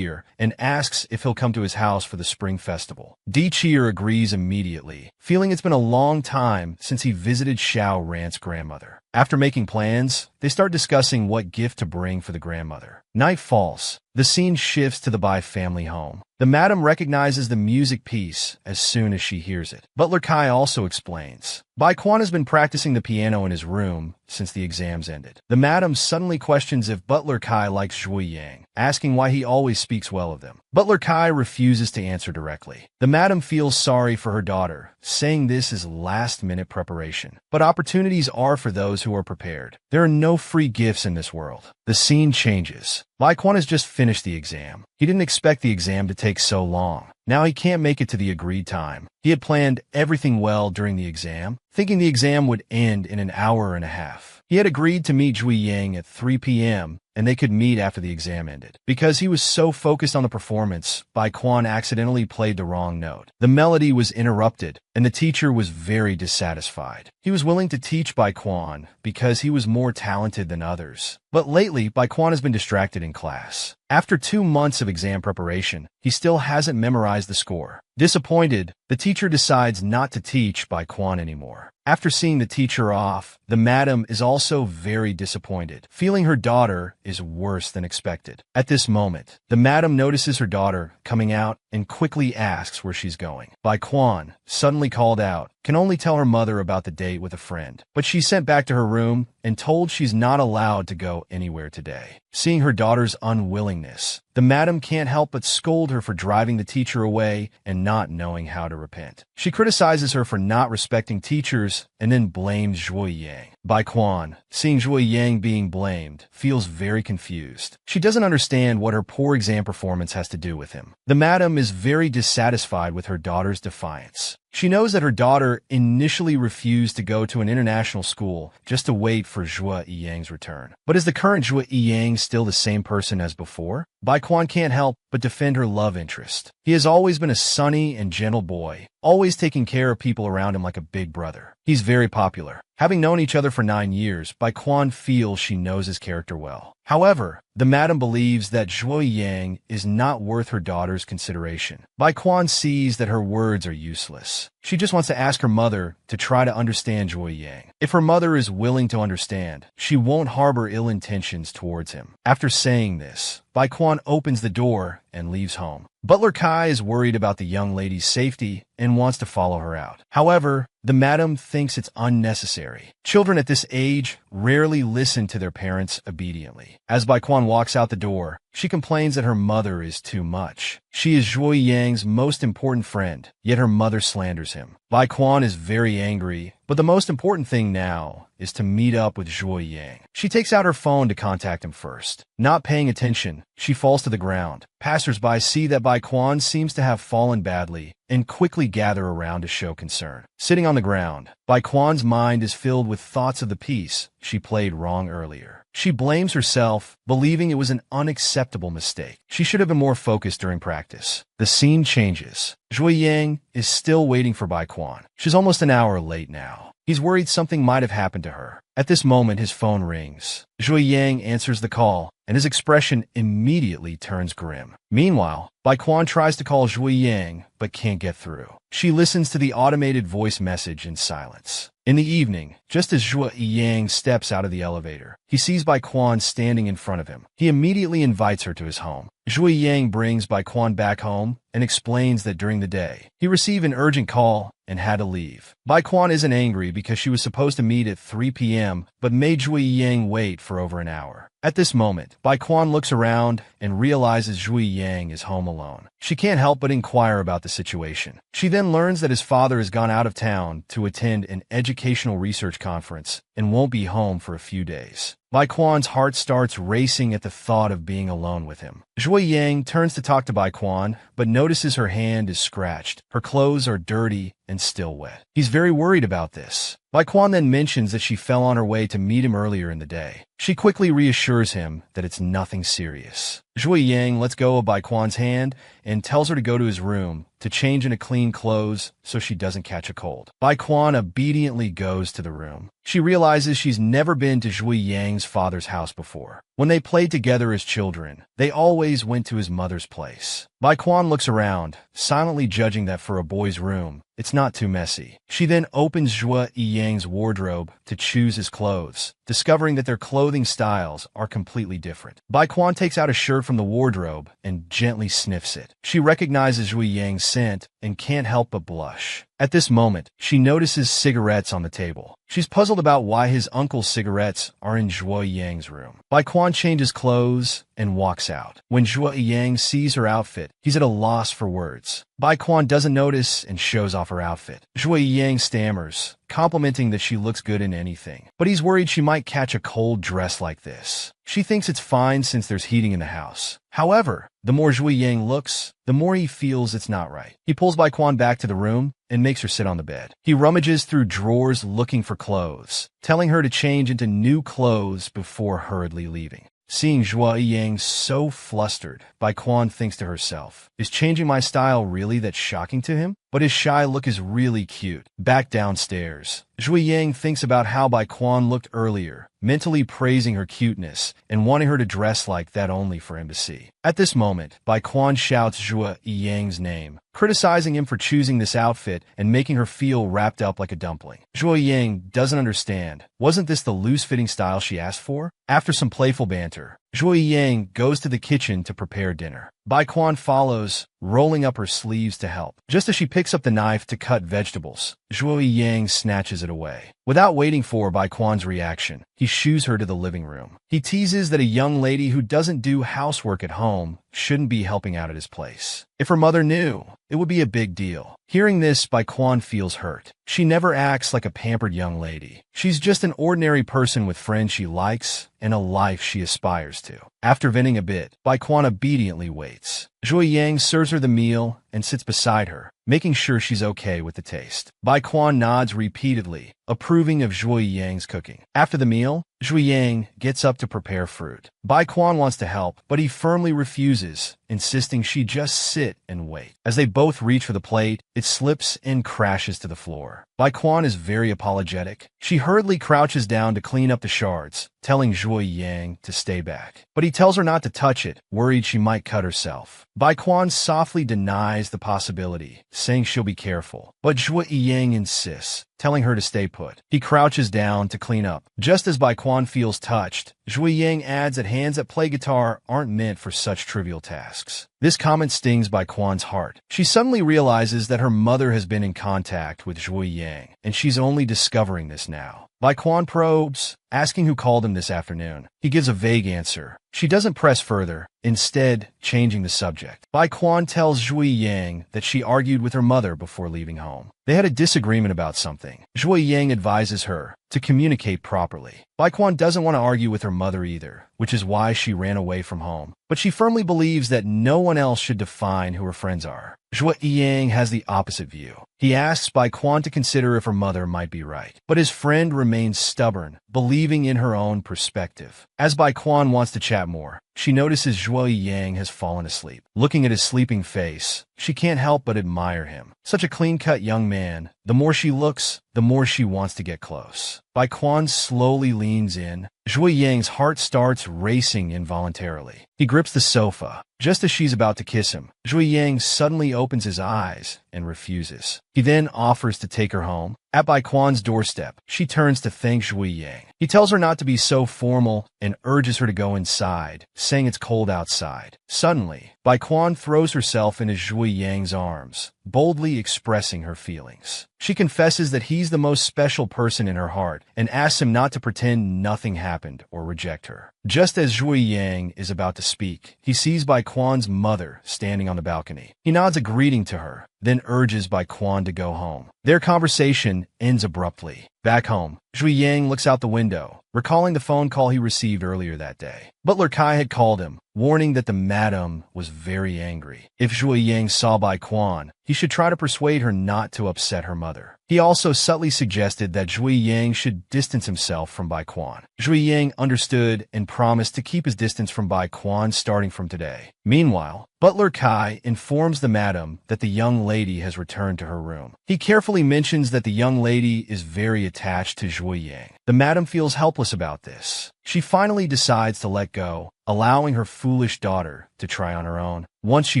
and asks if he'll come to his house for the spring festival. Di agrees immediately, feeling it's been a long time since he visited Xiao Ran's grandmother. After making plans, they start discussing what gift to bring for the grandmother. Night falls. The scene shifts to the Bai family home. The madam recognizes the music piece as soon as she hears it. Butler Kai also explains. Bai Quan has been practicing the piano in his room since the exams ended. The madam suddenly questions if Butler Kai likes Zhui Yang, asking why he always speaks well of them. Butler Kai refuses to answer directly. The madam feels sorry for her daughter, saying this is last-minute preparation. But opportunities are for those who are prepared. There are no free gifts in this world. The scene changes. Bai Quan has just finished the exam. He didn't expect the exam to take so long. Now he can't make it to the agreed time. He had planned everything well during the exam, thinking the exam would end in an hour and a half. He had agreed to meet Zhui Yang at 3 p.m., and they could meet after the exam ended. Because he was so focused on the performance, Bai Quan accidentally played the wrong note. The melody was interrupted, and the teacher was very dissatisfied. He was willing to teach Bai Quan because he was more talented than others. But lately, Bai Quan has been distracted in class. After 2 months of exam preparation, he still hasn't memorized the score. Disappointed, the teacher decides not to teach Bai Quan anymore. After seeing the teacher off, the madam is also very disappointed, feeling her daughter is worse than expected. At this moment, the madam notices her daughter coming out and quickly asks where she's going. Bai Quan, suddenly called out, can only tell her mother about the date with a friend, but she's sent back to her room and told she's not allowed to go anywhere today. Seeing her daughter's unwillingness, the madam can't help but scold her for driving the teacher away and not knowing how to repent. She criticizes her for not respecting teachers and then blames Zhuo Yang. Bai Quan, seeing Zhuo Yang being blamed, feels very confused. She doesn't understand what her poor exam performance has to do with him. The madam is very dissatisfied with her daughter's defiance. She knows that her daughter initially refused to go to an international school just to wait for Zhuo Yang's return. But is the current Zhuo Yang still the same person as before? Bai Quan can't help but defend her love interest. He has always been a sunny and gentle boy, always taking care of people around him like a big brother. He's very popular. Having known each other for 9 years, Bai Quan feels she knows his character well. However, the madam believes that Zhuo Yang is not worth her daughter's consideration. Bai Quan sees that her words are useless. She just wants to ask her mother to try to understand Zhuo Yang. If her mother is willing to understand, she won't harbor ill intentions towards him. After saying this, Bai Quan opens the door and leaves home. Butler Kai is worried about the young lady's safety and wants to follow her out. However, the madam thinks it's unnecessary. Children at this age rarely listen to their parents obediently. As Bai Quan walks out the door, she complains that her mother is too much. She is Zhuo Yang's most important friend, yet her mother slanders him. Bai Quan is very angry, but the most important thing now is to meet up with Zhuo Yang. She takes out her phone to contact him first. Not paying attention, she falls to the ground. Passers-by see that Bai Quan seems to have fallen badly and quickly gather around to show concern. Sitting on the ground, Bai Quan's mind is filled with thoughts of the piece she played wrong earlier. She blames herself, believing it was an unacceptable mistake. She should have been more focused during practice. The scene changes. Zhuo Yang is still waiting for Bai Quan. She's almost an hour late now. He's worried something might have happened to her. At this moment, his phone rings. Zhuo Yang answers the call, and his expression immediately turns grim. Meanwhile, Bai Quan tries to call Zhuo Yang, but can't get through. She listens to the automated voice message in silence. In the evening, just as Zhuo Yang steps out of the elevator, he sees Bai Quan standing in front of him. He immediately invites her to his home. Zhuo Yang brings Bai Quan back home and explains that during the day, he received an urgent call and had to leave. Bai Quan isn't angry because she was supposed to meet at 3 p.m., but made Zhuo Yang wait for over an hour. At this moment, Bai Quan looks around and realizes Zhuo Yang is home alone. She can't help but inquire about the situation. She then learns that his father has gone out of town to attend an educational research conference and won't be home for a few days. Bai Quan's heart starts racing at the thought of being alone with him. Zhuo Yang turns to talk to Bai Quan, but notices her hand is scratched. Her clothes are dirty and still wet. He's very worried about this. Bai Quan then mentions that she fell on her way to meet him earlier in the day. She quickly reassures him that it's nothing serious. Zhuo Yang lets go of Bai Quan's hand and tells her to go to his room to change into clean clothes so she doesn't catch a cold. Bai Quan obediently goes to the room. She realizes she's never been to Zhuo Yang's father's house before. When they played together as children, they always went to his mother's place. Bai Quan looks around, silently judging that for a boy's room, it's not too messy. She then opens Zhuo Yang's wardrobe to choose his clothes, discovering that their clothing styles are completely different. Bai Quan takes out a shirt from the wardrobe and gently sniffs it. She recognizes Zhuo Yang's scent and can't help but blush. At this moment, she notices cigarettes on the table. She's puzzled about why his uncle's cigarettes are in Zhuo Yang's room. Bai Quan changes clothes and walks out. When Zhuo Yang sees her outfit, he's at a loss for words. Bai Quan doesn't notice and shows off her outfit. Zhuo Yang stammers, complimenting that she looks good in anything, but he's worried she might catch a cold dress like this. She thinks it's fine since there's heating in the house. However, the more Zhuo Yang looks, the more he feels it's not right. He pulls Bai Quan back to the room and makes her sit on the bed. He rummages through drawers looking for clothes, telling her to change into new clothes before hurriedly leaving. Seeing Zhuo Yang so flustered, Bai Quan thinks to herself, is changing my style really that shocking to him? but his shy look is really cute. Back downstairs, Zhui Yang thinks about how Bai Quan looked earlier, mentally praising her cuteness and wanting her to dress like that only for embassy. At this moment, Bai Quan shouts Zhui Yang's name, criticizing him for choosing this outfit and making her feel wrapped up like a dumpling. Zhui Yang doesn't understand. Wasn't this the loose-fitting style she asked for? After some playful banter, Zhui Yang goes to the kitchen to prepare dinner. Bai Quan follows, rolling up her sleeves to help. Just as she picks up the knife to cut vegetables, Zhui Yang snatches it away. Without waiting for Bai Quan's reaction, he shoos her to the living room. He teases that a young lady who doesn't do housework at home shouldn't be helping out at his place. If her mother knew, it would be a big deal. Hearing this, Bai Quan feels hurt. She never acts like a pampered young lady. She's just an ordinary person with friends she likes and a life she aspires to. After venting a bit, Bai Quan obediently waits. Zhui Yang serves her the meal and sits beside her, making sure she's okay with the taste. Bai Quan nods repeatedly, approving of Zhui Yang's cooking. After the meal, Zhui Yang gets up to prepare fruit. Bai Quan wants to help, but he firmly refuses, insisting she just sit and wait. As they both reach for the plate, it slips and crashes to the floor. Bai Quan is very apologetic. She hurriedly crouches down to clean up the shards, telling Zhui Yang to stay back. But he tells her not to touch it, worried she might cut herself. Bai Quan softly denies the possibility, saying she'll be careful. But Zhui Yang insists, telling her to stay put. He crouches down to clean up. Just as Bai Quan feels touched, Zhui Yang adds that hands that play guitar aren't meant for such trivial tasks. This comment stings Bai Quan's heart. She suddenly realizes that her mother has been in contact with Zhui Yang, and she's only discovering this now. Bai Quan probes, asking who called him this afternoon. He gives a vague answer. She doesn't press further, instead changing the subject. Bai Quan tells Zhui Yang that she argued with her mother before leaving home. They had a disagreement about something. Zhui Yang advises her to communicate properly. Bai Quan doesn't want to argue with her mother either, which is why she ran away from home. But she firmly believes that no one else should define who her friends are. Zhui Yang has the opposite view. He asks Bai Quan to consider if her mother might be right. But his friend remains stubborn, believing in her own perspective. As Bai Quan wants to chat more, she notices Zhui Yang has fallen asleep. Looking at his sleeping face, she can't help but admire him. Such a clean-cut young man. The more she looks, the more she wants to get close. Bai Quan slowly leans in. Zhui Yang's heart starts racing involuntarily. He grips the sofa. Just as she's about to kiss him, Zhui Yang suddenly opens his eyes and refuses. He then offers to take her home. At Bai Quan's doorstep, she turns to thank Zhui Yang. He tells her not to be so formal and urges her to go inside, saying it's cold outside. Suddenly, Bai Quan throws herself into Zhui Yang's arms, boldly expressing her feelings. She confesses that he's the most special person in her heart and asks him not to pretend nothing happened or reject her. Just as Zhui Yang is about to speak, he sees Bai Quan's mother standing on the balcony. He nods a greeting to her, then urges Bai Quan to go home. Their conversation ends abruptly. Back home, Zhui Yang looks out the window, recalling the phone call he received earlier that day. Butler Kai had called him, warning that the madam was very angry. If Zhui Yang saw Bai Quan, he should try to persuade her not to upset her mother. He also subtly suggested that Zhui Yang should distance himself from Bai Quan. Zhui Yang understood and promised to keep his distance from Bai Quan starting from today. Meanwhile, Butler Kai informs the madam that the young lady has returned to her room. He carefully mentions that the young lady is very attached to Zhui Yang. The madam feels helpless about this. She finally decides to let go, allowing her foolish daughter to try on her own. Once she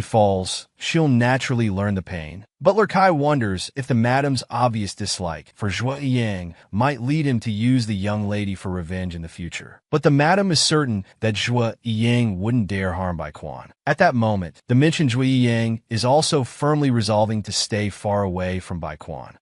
falls, she'll naturally learn the pain. Butler Kai wonders if the madam's obvious dislike for Zhui Yang might lead him to use the young lady for revenge in the future. But the madam is certain that Zhui Yang wouldn't dare harm Bai Quan. At that moment, the mentioned Zhui Yang is also firmly resolving to stay far away from Bai Quan.